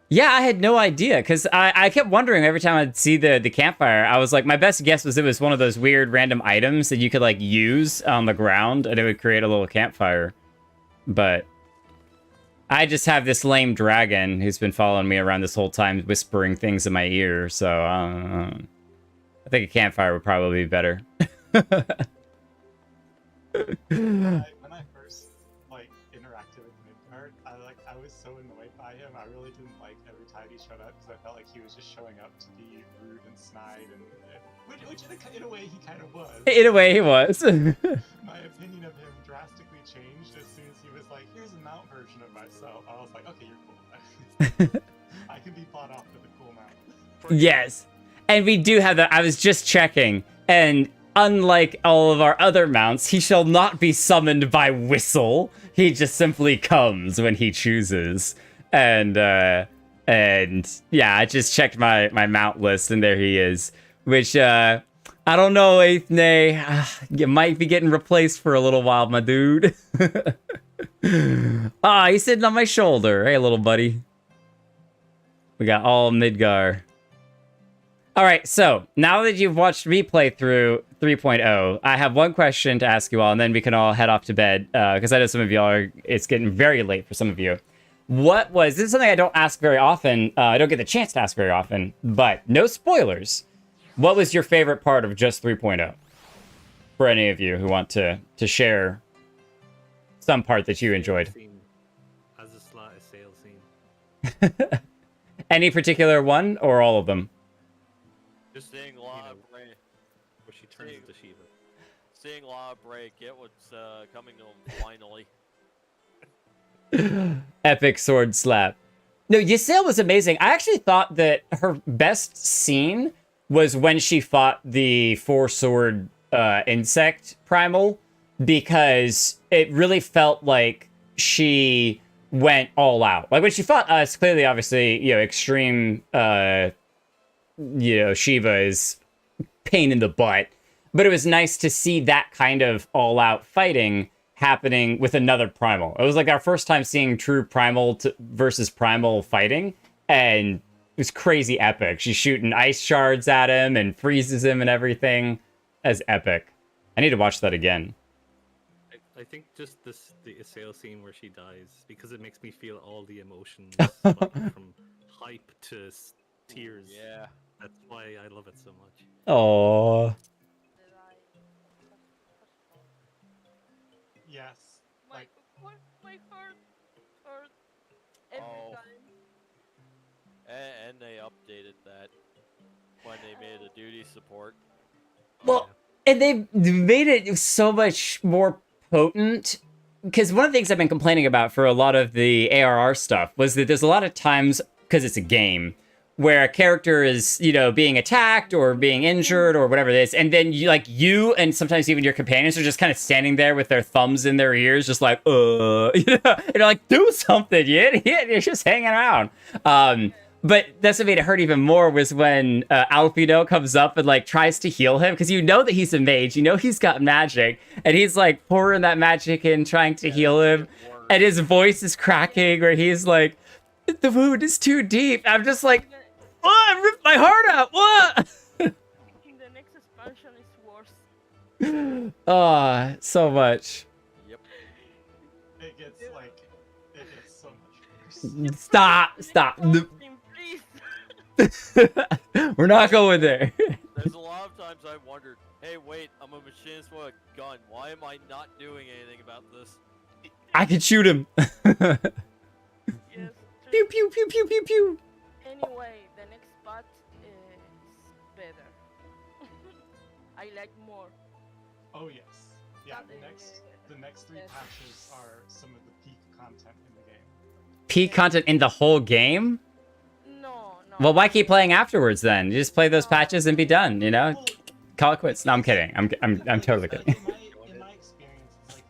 Yeah, I had no idea, because I kept wondering every time I'd see the campfire. I was like, my best guess was it was one of those weird random items that you could like use on the ground and it would create a little campfire. But I just have this lame dragon who's been following me around this whole time, whispering things in my ear, so I think a campfire would probably be better. When I first like interacted with Midgard, I was so annoyed by him. I really didn't like every time he showed up because I felt like he was just showing up to be rude and snide, and which in a way he kind of was. In a way he was. My opinion of him drastically changed as soon as he was like, "Here's a mount version of myself." I was like, "Okay, you're cool. I can be bought off with a cool mount." Yes, and we do have that. I was just checking, and unlike all of our other mounts, he shall not be summoned by whistle. He just simply comes when he chooses. And yeah, I just checked my mount list, and there he is. Which, I don't know, Aethne. You might be getting replaced for a little while, my dude. He's sitting on my shoulder. Hey, little buddy. We got all Midgar. All right, so now that you've watched me play through 3.0, I have one question to ask you all, and then we can all head off to bed, because I know some of y'all it's getting very late for some of you. This is something I don't ask very often, I don't get the chance to ask very often, but no spoilers. What was your favorite part of just 3.0? For any of you who want to share some part that you enjoyed. As a slaughter sale scene. Any particular one, or all of them? Just seeing La Bray, where she turns into Shiva. Seeing La Bray get what's coming to him finally. Epic sword slap. No, Ysayle was amazing. I actually thought that her best scene was when she fought the four-sword insect primal, because it really felt like she went all out. Like when she fought us, clearly, obviously, you know, extreme, you know, Shiva is pain in the butt. But it was nice to see that kind of all-out fighting happening with another primal. It was like our first time seeing true primal versus primal fighting, and it was crazy epic. She's shooting ice shards at him and freezes him and everything. That's epic. I need to watch that again. I think just the Assail scene where she dies, because it makes me feel all the emotions, like, from hype to tears. Yeah. That's why I love it so much. Oh. Yes. Like. My heart hurt every time. And they updated that when they made a duty support. Well, and they've made it so much more potent, because one of the things I've been complaining about for a lot of the ARR stuff was that there's a lot of times, because it's a game, where a character is, you know, being attacked or being injured or whatever it is, and then you and sometimes even your companions are just kind of standing there with their thumbs in their ears, just like, you know, and you're like, do something, you idiot, you're just hanging around. But that's what made it hurt even more was when Alfino comes up and like tries to heal him, because you know that he's a mage, you know he's got magic, and he's like pouring that magic in, trying to heal him, and his voice is cracking, where he's like, the wound is too deep. I'm just like, oh, I ripped my heart out. What? In the next expansion is worse. Oh, so much. Yep. It gets so much worse. Stop. We're not going there. There's a lot of times I've wondered, hey, wait, I'm a machinist with a gun. Why am I not doing anything about this? I can shoot him. Yes. Pew, pew, pew, pew, pew, pew. Anyway, the next part is better. I like more. Oh yes. Yeah, the next 3 patches are some of the peak content in the game. Peak content in the whole game? Well, why keep playing afterwards then? You just play those patches and be done, you know? Call it quits. No, I'm kidding. I'm totally kidding. In my experience, it's like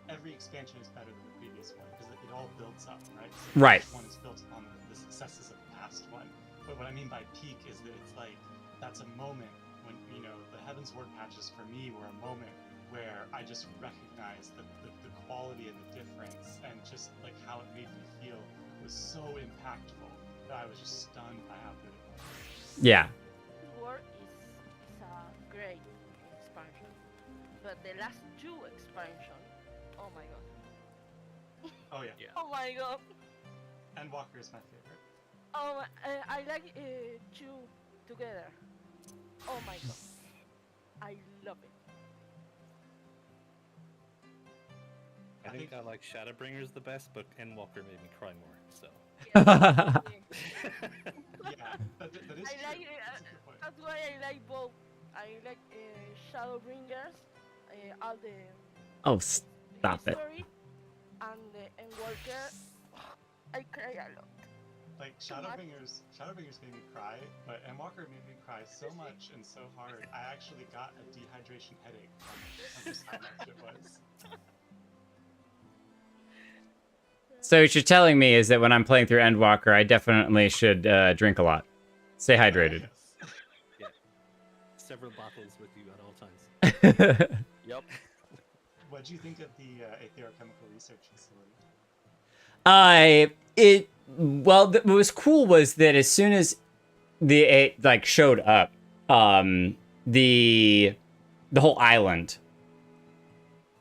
every expansion is better than the previous one because it all builds up, right? So Right. Each one is built upon the successes of the past one. But what I mean by peak is that it's like that's a moment when, you know, the Heavensward patches for me were a moment where I just recognized the quality and the difference, and just like how it made me feel was so impactful. I was just stunned by how good it was. Yeah. War is a great expansion, but the last 2 expansions, oh my god. Oh yeah. Oh my god. Endwalker is my favorite. Oh, I like 2 together. Oh my god. I love it. I think I like Shadowbringers the best, but Endwalker made me cry more, so. Yeah, that is I like that's why I like both. I like Shadowbringers, all the Oh, stop it. history, and the Endwalker. I cry a lot. Like Shadowbringers made me cry, but Endwalker made me cry so much and so hard. I actually got a dehydration headache from just how much it was. So what you're telling me is that when I'm playing through Endwalker, I definitely should drink a lot. Stay hydrated. Yeah. Several bottles with you at all times. Yep. What do you think of the Aetherochemical research facility? What was cool was that as soon as it like showed up, the whole island,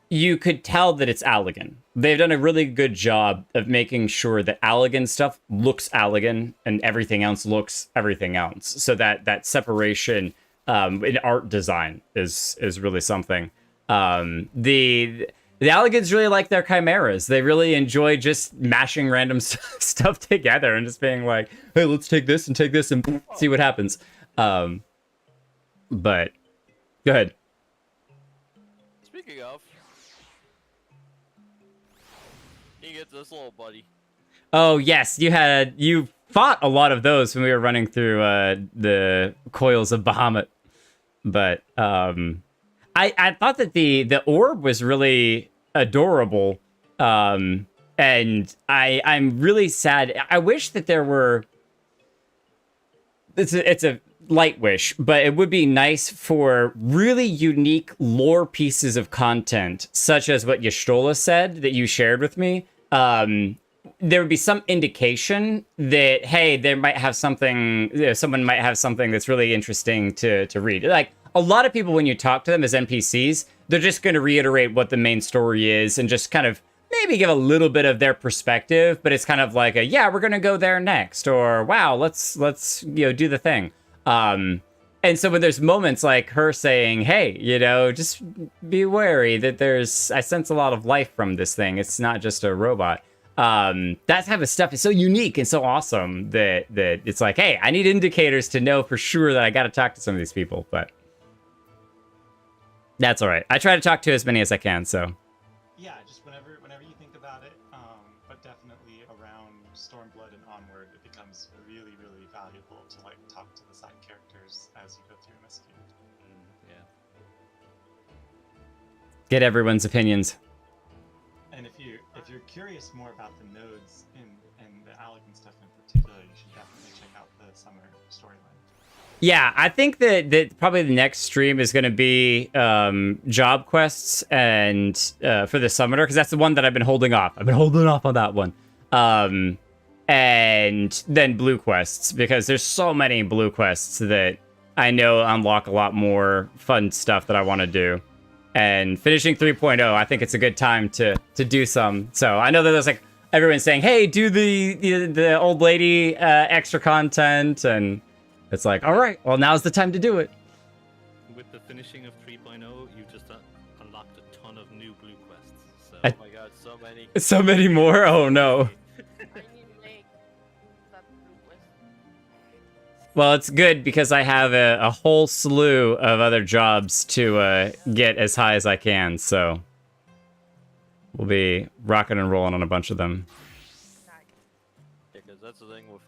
you could tell that it's Allegan. They've done a really good job of making sure that Allegan stuff looks Allegan and everything else looks everything else. So that separation in art design is really something. The Allegans really like their chimeras. They really enjoy just mashing random stuff together and just being like, hey, let's take this and see what happens. But go ahead. Speaking of, you get this little buddy. Oh yes, you fought a lot of those when we were running through the coils of Bahamut. But I thought that the orb was really adorable. And I'm really sad. I wish that there were... It's a light wish, but it would be nice for really unique lore pieces of content, such as what Y'shtola said that you shared with me. There would be some indication that, hey, there might have something, someone might have something that's really interesting to read. Like, a lot of people, when you talk to them as NPCs, they're just going to reiterate what the main story is and just kind of maybe give a little bit of their perspective, but it's kind of like a, yeah, we're going to go there next, or wow, let's do the thing. And so when there's moments like her saying, hey, just be wary that I sense a lot of life from this thing. It's not just a robot. That type of stuff is so unique and so awesome that it's like, hey, I need indicators to know for sure that I got to talk to some of these people, but that's all right. I try to talk to as many as I can, so. Yeah, just whenever you think about it, but definitely around Stormblood and onward, it becomes really, really valuable to like talk to the side characters as you go through MSQ. Yeah. Get everyone's opinions. And if you're curious more about the nodes and the Alec and stuff in particular, you should definitely check out the summer storyline. Yeah, I think that probably the next stream is going to be job quests and for the summoner, because that's the one that I've been holding off. I've been holding off on that one. And then blue quests, because there's so many blue quests that I know unlock a lot more fun stuff that I want to do. And finishing 3.0, I think it's a good time to do some. So I know that there's like everyone's saying, hey, do the old lady extra content, and it's like, all right, well, now's the time to do it. With the finishing of 3.0, you just unlocked a ton of new blue quests. So. Oh my god, so many. So many more? Oh, no. Well, it's good because I have a whole slew of other jobs to get as high as I can, so we'll be rocking and rolling on a bunch of them. Yeah, because that's the thing with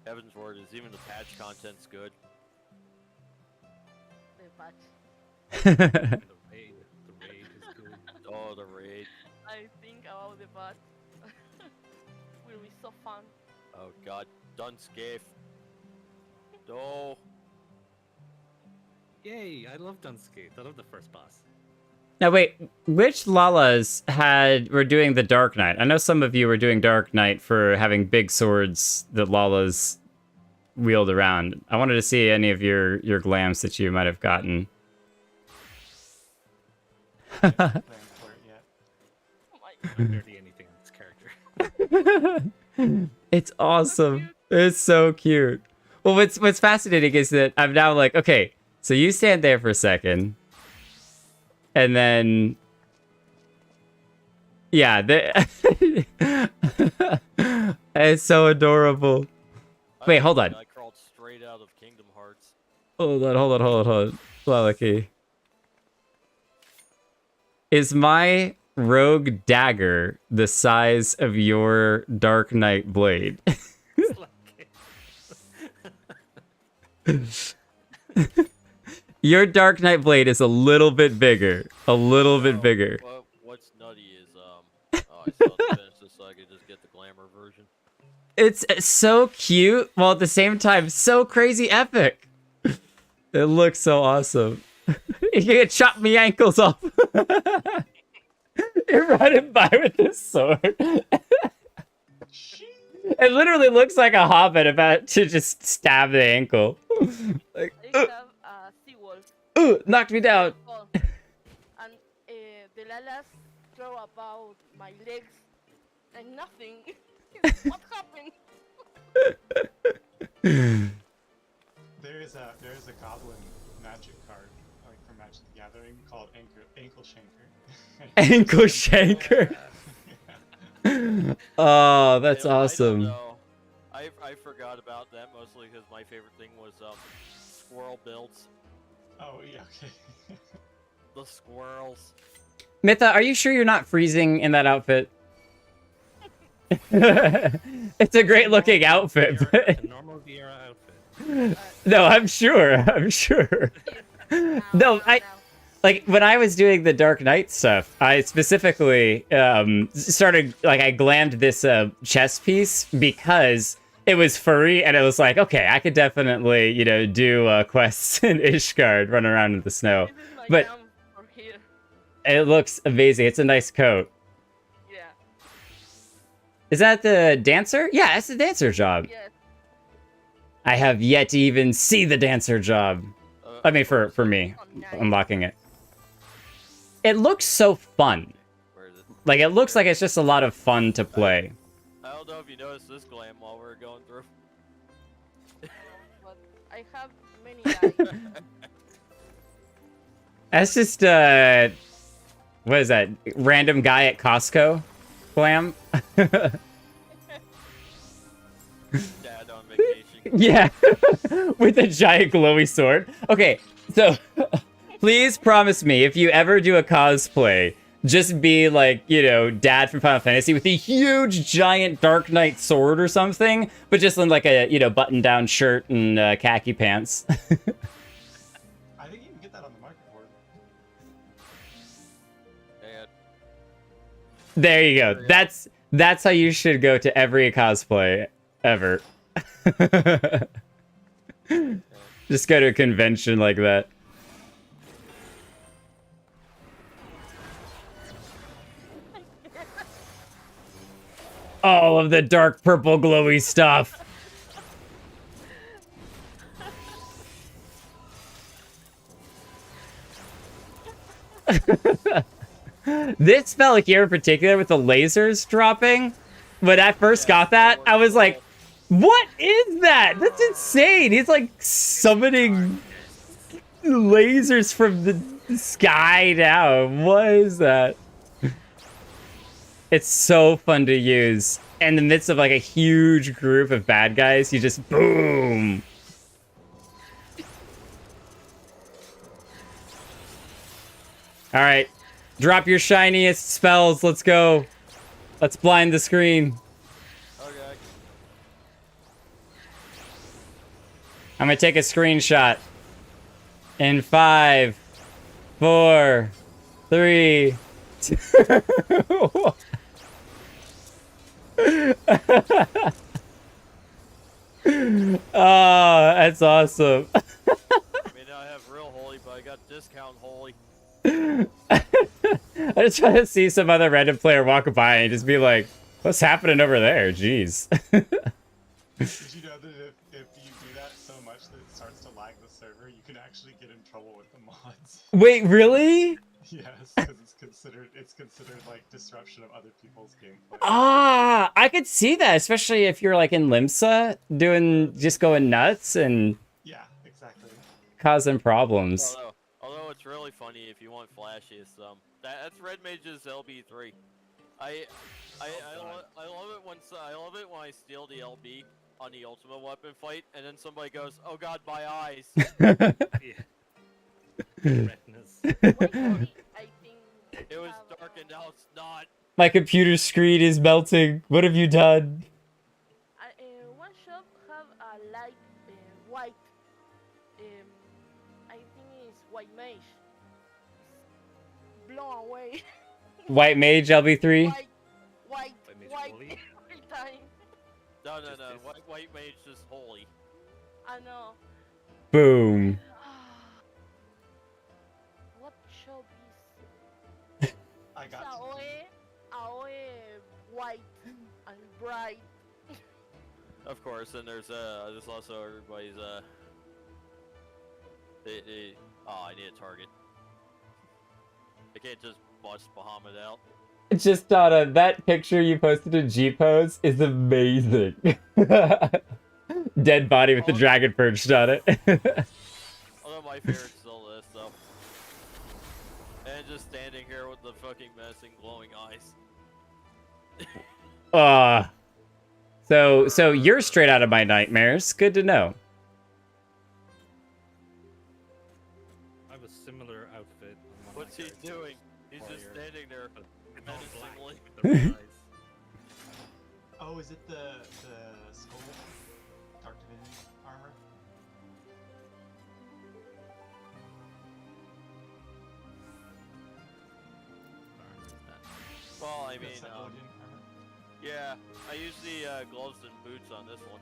Heavensward is even the patch content's good. The raid is good. Oh, the raid. I think about the bot will be so fun. Oh god, Dunscape. No. Yay, I love Dunscape. I love the first boss. Now wait, which Lalas were doing the Dark Knight? I know some of you were doing Dark Knight for having big swords that Lalas wheeled around. I wanted to see any of your glams that you might have gotten. Barely anything in this character. It's awesome. It's so cute. Well, what's fascinating is that I'm now like, okay, so you stand there for a second, and then, yeah, it's so adorable. Wait, hold on. I crawled straight out of Kingdom Hearts. Hold on. Lucky. Is my rogue dagger the size of your Dark Knight blade? Your Dark Knight blade is a little bit bigger. What's nutty is oh, I still have to finish this so I can just get the glamour version. It's so cute, while at the same time so crazy epic. It looks so awesome. You can chop me ankles off. You're running by with this sword. It literally looks like a hobbit about to just stab the ankle. Like, I have a seawolf. Ooh, knocked me down. And the Lalas throw about my legs and nothing. What happened? There is a goblin magic card, like from Magic the Gathering, called Ankle Shanker. Ankle Shanker. Oh, that's awesome. I forgot about that mostly because my favorite thing was squirrel builds. Oh yeah, okay. The squirrels. Mitha, are you sure you're not freezing in that outfit? It's a great looking outfit, but A normal Viera outfit. no, I'm sure. I'm sure. No, like when I was doing the Dark Knight stuff, I specifically started like I glammed this chess piece because it was furry and it was like, okay, I could definitely, you know, do quests in Ishgard, run around in the snow. But it looks amazing. It's a nice coat. Yeah. Is that the dancer? Yeah, it's the dancer job. Yes. I have yet to even see the dancer job. I mean, for me, unlocking it. It looks so fun. Like, it looks like it's just a lot of fun to play. I don't know if you noticed this glam while we were going through. But I have many guys. That's just, what is that? Random guy at Costco glam? Dad on vacation. Yeah, with a giant glowy sword. Okay, so please promise me if you ever do a cosplay, just be like, you know, Dad from Final Fantasy with a huge giant Dark Knight sword or something, but just in like a, you know, button-down shirt and khaki pants. I think you can get that on the market board. There you go. That's how you should go to every cosplay ever. Just go to a convention like that. All of the dark purple glowy stuff. This spell here in particular with the lasers dropping, when I first got that, I was like, what is that? That's insane. He's like summoning lasers from the sky down. What is that? It's so fun to use. In the midst of like a huge group of bad guys, you just boom. All right. Drop your shiniest spells. Let's go. Let's blind the screen. Okay. I'm gonna take a screenshot. In 5, 4, 3, 2. Oh, that's awesome. I mean, I have real holy, but I got discount holy. I just try to see some other random player walk by and just be like, what's happening over there? Jeez. Did you know that if you do that so much that it starts to lag the server, you can actually get in trouble with the mods? Wait, really? Yes, because it's considered like disruption of other people's gameplay. Ah, I could see that, especially if you're like in Limsa just going nuts and yeah, exactly, causing problems. Although it's really funny if you want flashiest, that's Red Mage's LB3. I love it when I steal the LB on the ultimate weapon fight, and then somebody goes, "Oh God, my eyes." Retinas. It was dark and now it's not. My computer screen is melting. What have you done? One shop have a light white. I think it's white mage. Blown away. White Mage LB3? White every time. No. White Mage is holy. I know. Boom. What shop is? I got Aoe white and bright. Of course, and there's also everybody's oh, I need a target. I can't just bust Bahamut out. Just thought that picture you posted in G-Pose is amazing. Dead body with the dragon perched on it. Although my favorite's still this, though. And just standing here with the fucking menacing glowing eyes. So you're straight out of my nightmares. Good to know. I have a similar outfit. What's he doing? He's just standing there menacingly. Oh, is it the Skull Dark Divinity armor? Well, I mean, That's that Odin armor? yeah, I use the gloves and boots on this one.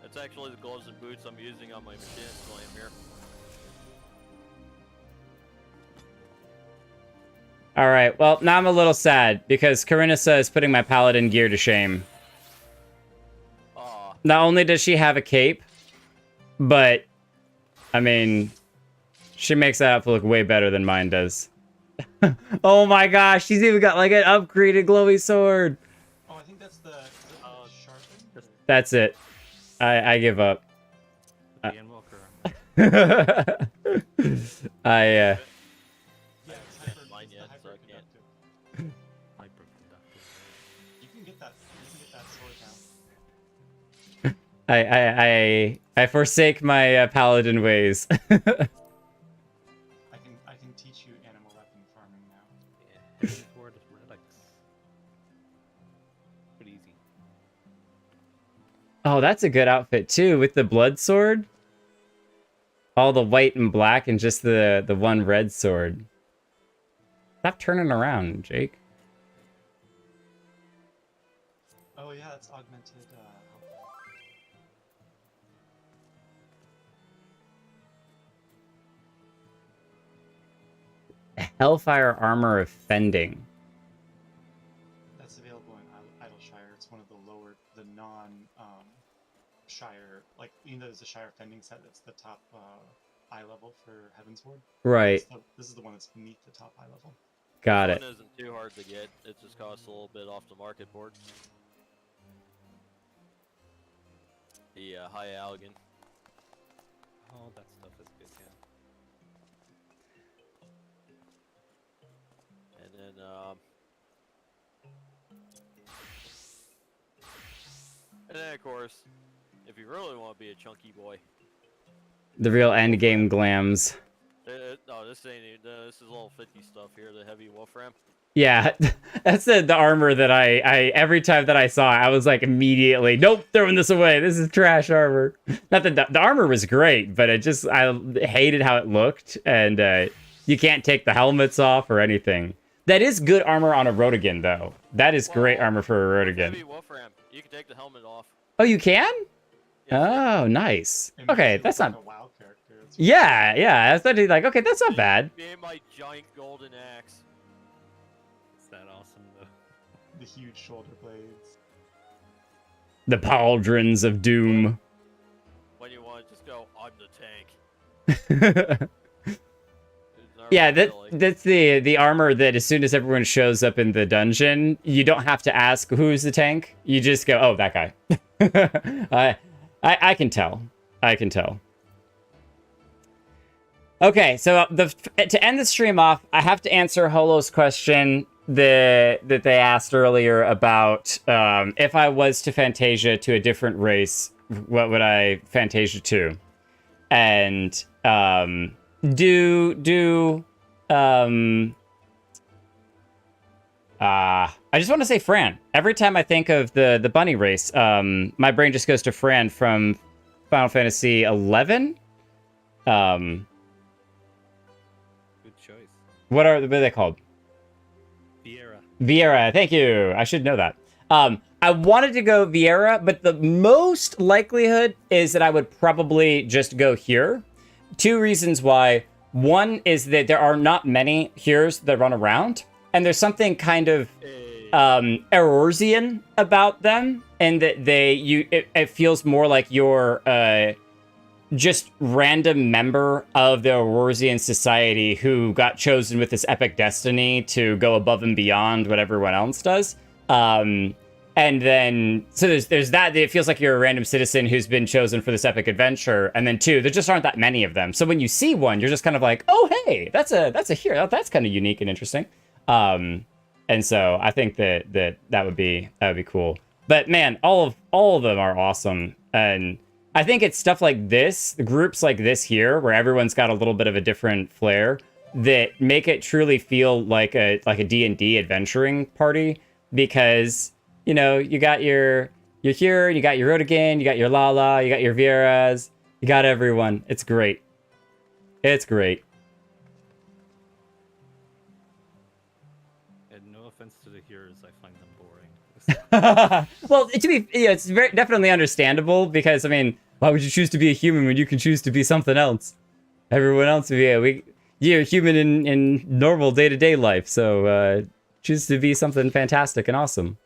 That's actually the gloves and boots I'm using on my machinist flame here. All right. Well, now I'm a little sad because Karinissa is putting my paladin gear to shame. Aww. Not only does she have a cape, but I mean, she makes that outfit look way better than mine does. Oh my gosh, she's even got like an upgraded glowy sword. Oh, I think that's the sharpened. That's it. I give up. I Yeah, Mine yet, so I can't. You can get that. You can get that sword now. I forsake my paladin ways. I can teach you animal weapon farming now. Yeah, Heavensward relics. Pretty easy. Oh, that's a good outfit too, with the blood sword. All the white and black and just the one red sword. Stop turning around, Jake. Oh yeah, that's augmented. Hellfire armor of fending. That's available in Idleshire. It's one of the lower, the non-Shire, like, even though there's a Shire fending set, that's the top eye level for Heavensward. Right. This is the one that's beneath the top eye level. Got This it. one isn't too hard to get. It just costs a little bit off the market board. The high Allegan. Oh, that stuff is good, yeah. And then, of course, if you really want to be a chunky boy. The real end game glams. No, this ain't even, this is all 50 stuff here, the heavy Wolfram. Yeah, that's the armor that I every time that I saw it, I was like immediately, nope, throwing this away. This is trash armor. Not that the armor was great, but I hated how it looked, and you can't take the helmets off or anything. That is good armor on a Rodigan, though. That is great armor for a Rodigan. Heavy Wolfram, you can take the helmet off. Oh, you can? Oh, nice. Okay, that's not. Yeah, yeah. I was thinking like, okay, that's not bad. Me and my giant golden axe. Is that awesome though? The huge shoulder blades. The pauldrons of doom. When you want to just go, I'm the tank. Yeah, that's the armor that as soon as everyone shows up in the dungeon, you don't have to ask who's the tank. You just go, oh, that guy. I can tell. I can tell. Okay, so to end the stream off, I have to answer Holo's question that they asked earlier about if I was to Fantasia to a different race, what would I Fantasia to? And I just want to say Fran. Every time I think of the bunny race, my brain just goes to Fran from Final Fantasy XI. Good choice. What are they called? Vieira. Vieira. Thank you. I should know that. I wanted to go Vieira, but the most likelihood is that I would probably just go here. Two reasons why. One is that there are not many Heres that run around, and there's something kind of Erorzian about them, and that it feels more like you're just random member of the Erorzian society who got chosen with this epic destiny to go above and beyond what everyone else does. And then, so there's that. It feels like you're a random citizen who's been chosen for this epic adventure. And then two, there just aren't that many of them. So when you see one, you're just kind of like, oh, hey, that's a hero. That's kind of unique and interesting. And so I think that would be cool. But man, all of them are awesome. And I think it's stuff like this, groups like this here, where everyone's got a little bit of a different flair, that make it truly feel like a D&D adventuring party, because, you know, you got your here, you got your Rodigan, you got your Lala, you got your Vieras, you got everyone. It's great. It's great. And no offense to the hearers, I find them boring. Well, to be, yeah, it's very definitely understandable, because I mean, why would you choose to be a human when you can choose to be something else? Everyone else, you're human in normal day-to-day life, so choose to be something fantastic and awesome.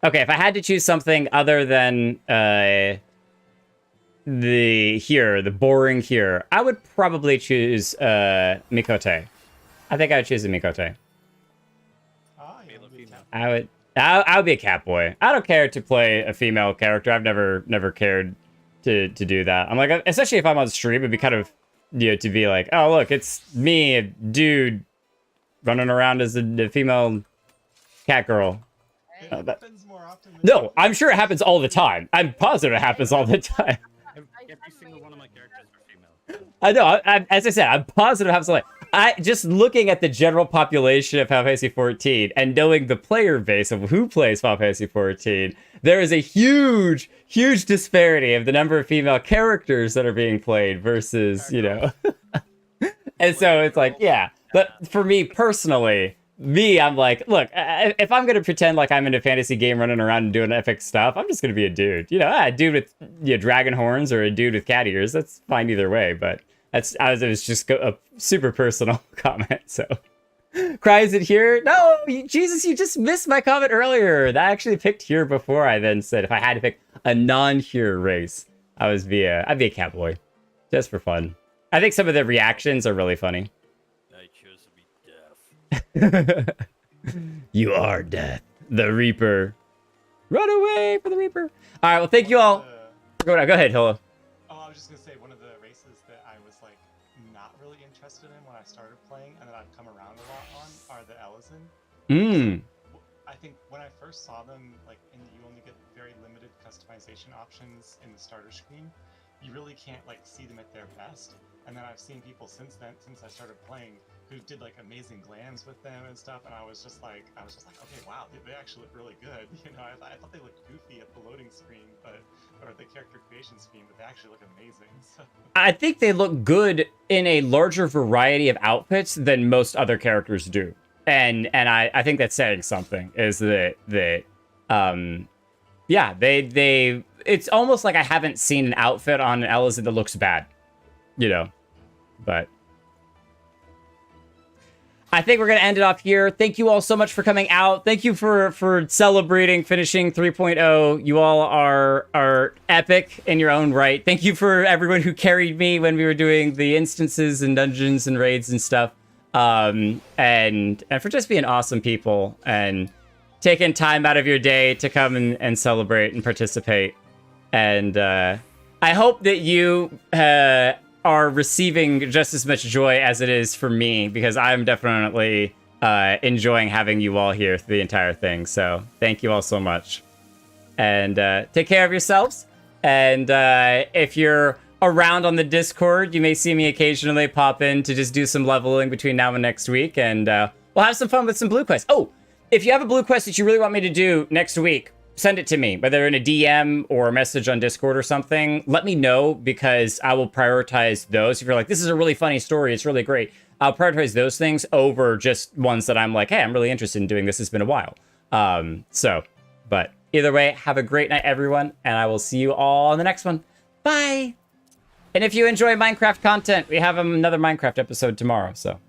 Okay, if I had to choose something other than the boring here, I would probably choose Mikote. I think I would choose a Mikote. I would be a catboy. I don't care to play a female character. I've never cared to do that. I'm like, especially if I'm on stream, it'd be kind of, you know, to be like, oh look, it's me, a dude, running around as a female cat girl. No, I'm sure it happens all the time. I'm positive it happens all the time. Every single one of my characters are female. I know. As I said, I'm positive it happens all the time. Just looking at the general population of Final Fantasy XIV and knowing the player base of who plays Final Fantasy XIV, there is a huge disparity of the number of female characters that are being played versus, you know. And so it's like, yeah. But for me personally, I'm like, look, if I'm going to pretend like I'm in a fantasy game running around and doing epic stuff, I'm just going to be a dude. You know, a dude with, you know, dragon horns or a dude with cat ears. That's fine either way, but it was just a super personal comment, so. Cry, is it here? No, Jesus, you just missed my comment earlier. I actually picked here before I then said if I had to pick a non-here race, I'd be a catboy. Just for fun. I think some of the reactions are really funny. I chose to be deaf. You are death, the Reaper. Run away for the Reaper. All right, well, thank you all. Go ahead, Hilla. Oh, I was just gonna say, one of the races that I was like not really interested in when I started playing, and that I've come around a lot on, are the Elysin. I think when I first saw them, like, you only get very limited customization options in the starter screen. You really can't like see them at their best. And then I've seen people since I started playing, who did like amazing glams with them and stuff, and I was just like, okay, wow, they actually look really good. You know, I thought they looked goofy at the loading screen, or the character creation screen, but they actually look amazing. So. I think they look good in a larger variety of outfits than most other characters do, and I think that's saying something. Is that yeah, they it's almost like I haven't seen an outfit on an Elysin that looks bad, you know, but. I think we're going to end it off here. Thank you all so much for coming out. Thank you for celebrating finishing 3.0. You all are epic in your own right. Thank you for everyone who carried me when we were doing the instances and dungeons and raids and stuff. And for just being awesome people and taking time out of your day to come and celebrate and participate. And I hope that you are receiving just as much joy as it is for me, because I'm definitely enjoying having you all here through the entire thing. So thank you all so much. And take care of yourselves. And if you're around on the Discord, you may see me occasionally pop in to just do some leveling between now and next week. And we'll have some fun with some blue quests. Oh, if you have a blue quest that you really want me to do next week, send it to me, whether in a DM or a message on Discord or something. Let me know, because I will prioritize those. If you're like, this is a really funny story, it's really great, I'll prioritize those things over just ones that I'm like, hey, I'm really interested in doing this. It's been a while. But either way, have a great night, everyone, and I will see you all on the next one. Bye! And if you enjoy Minecraft content, we have another Minecraft episode tomorrow, so...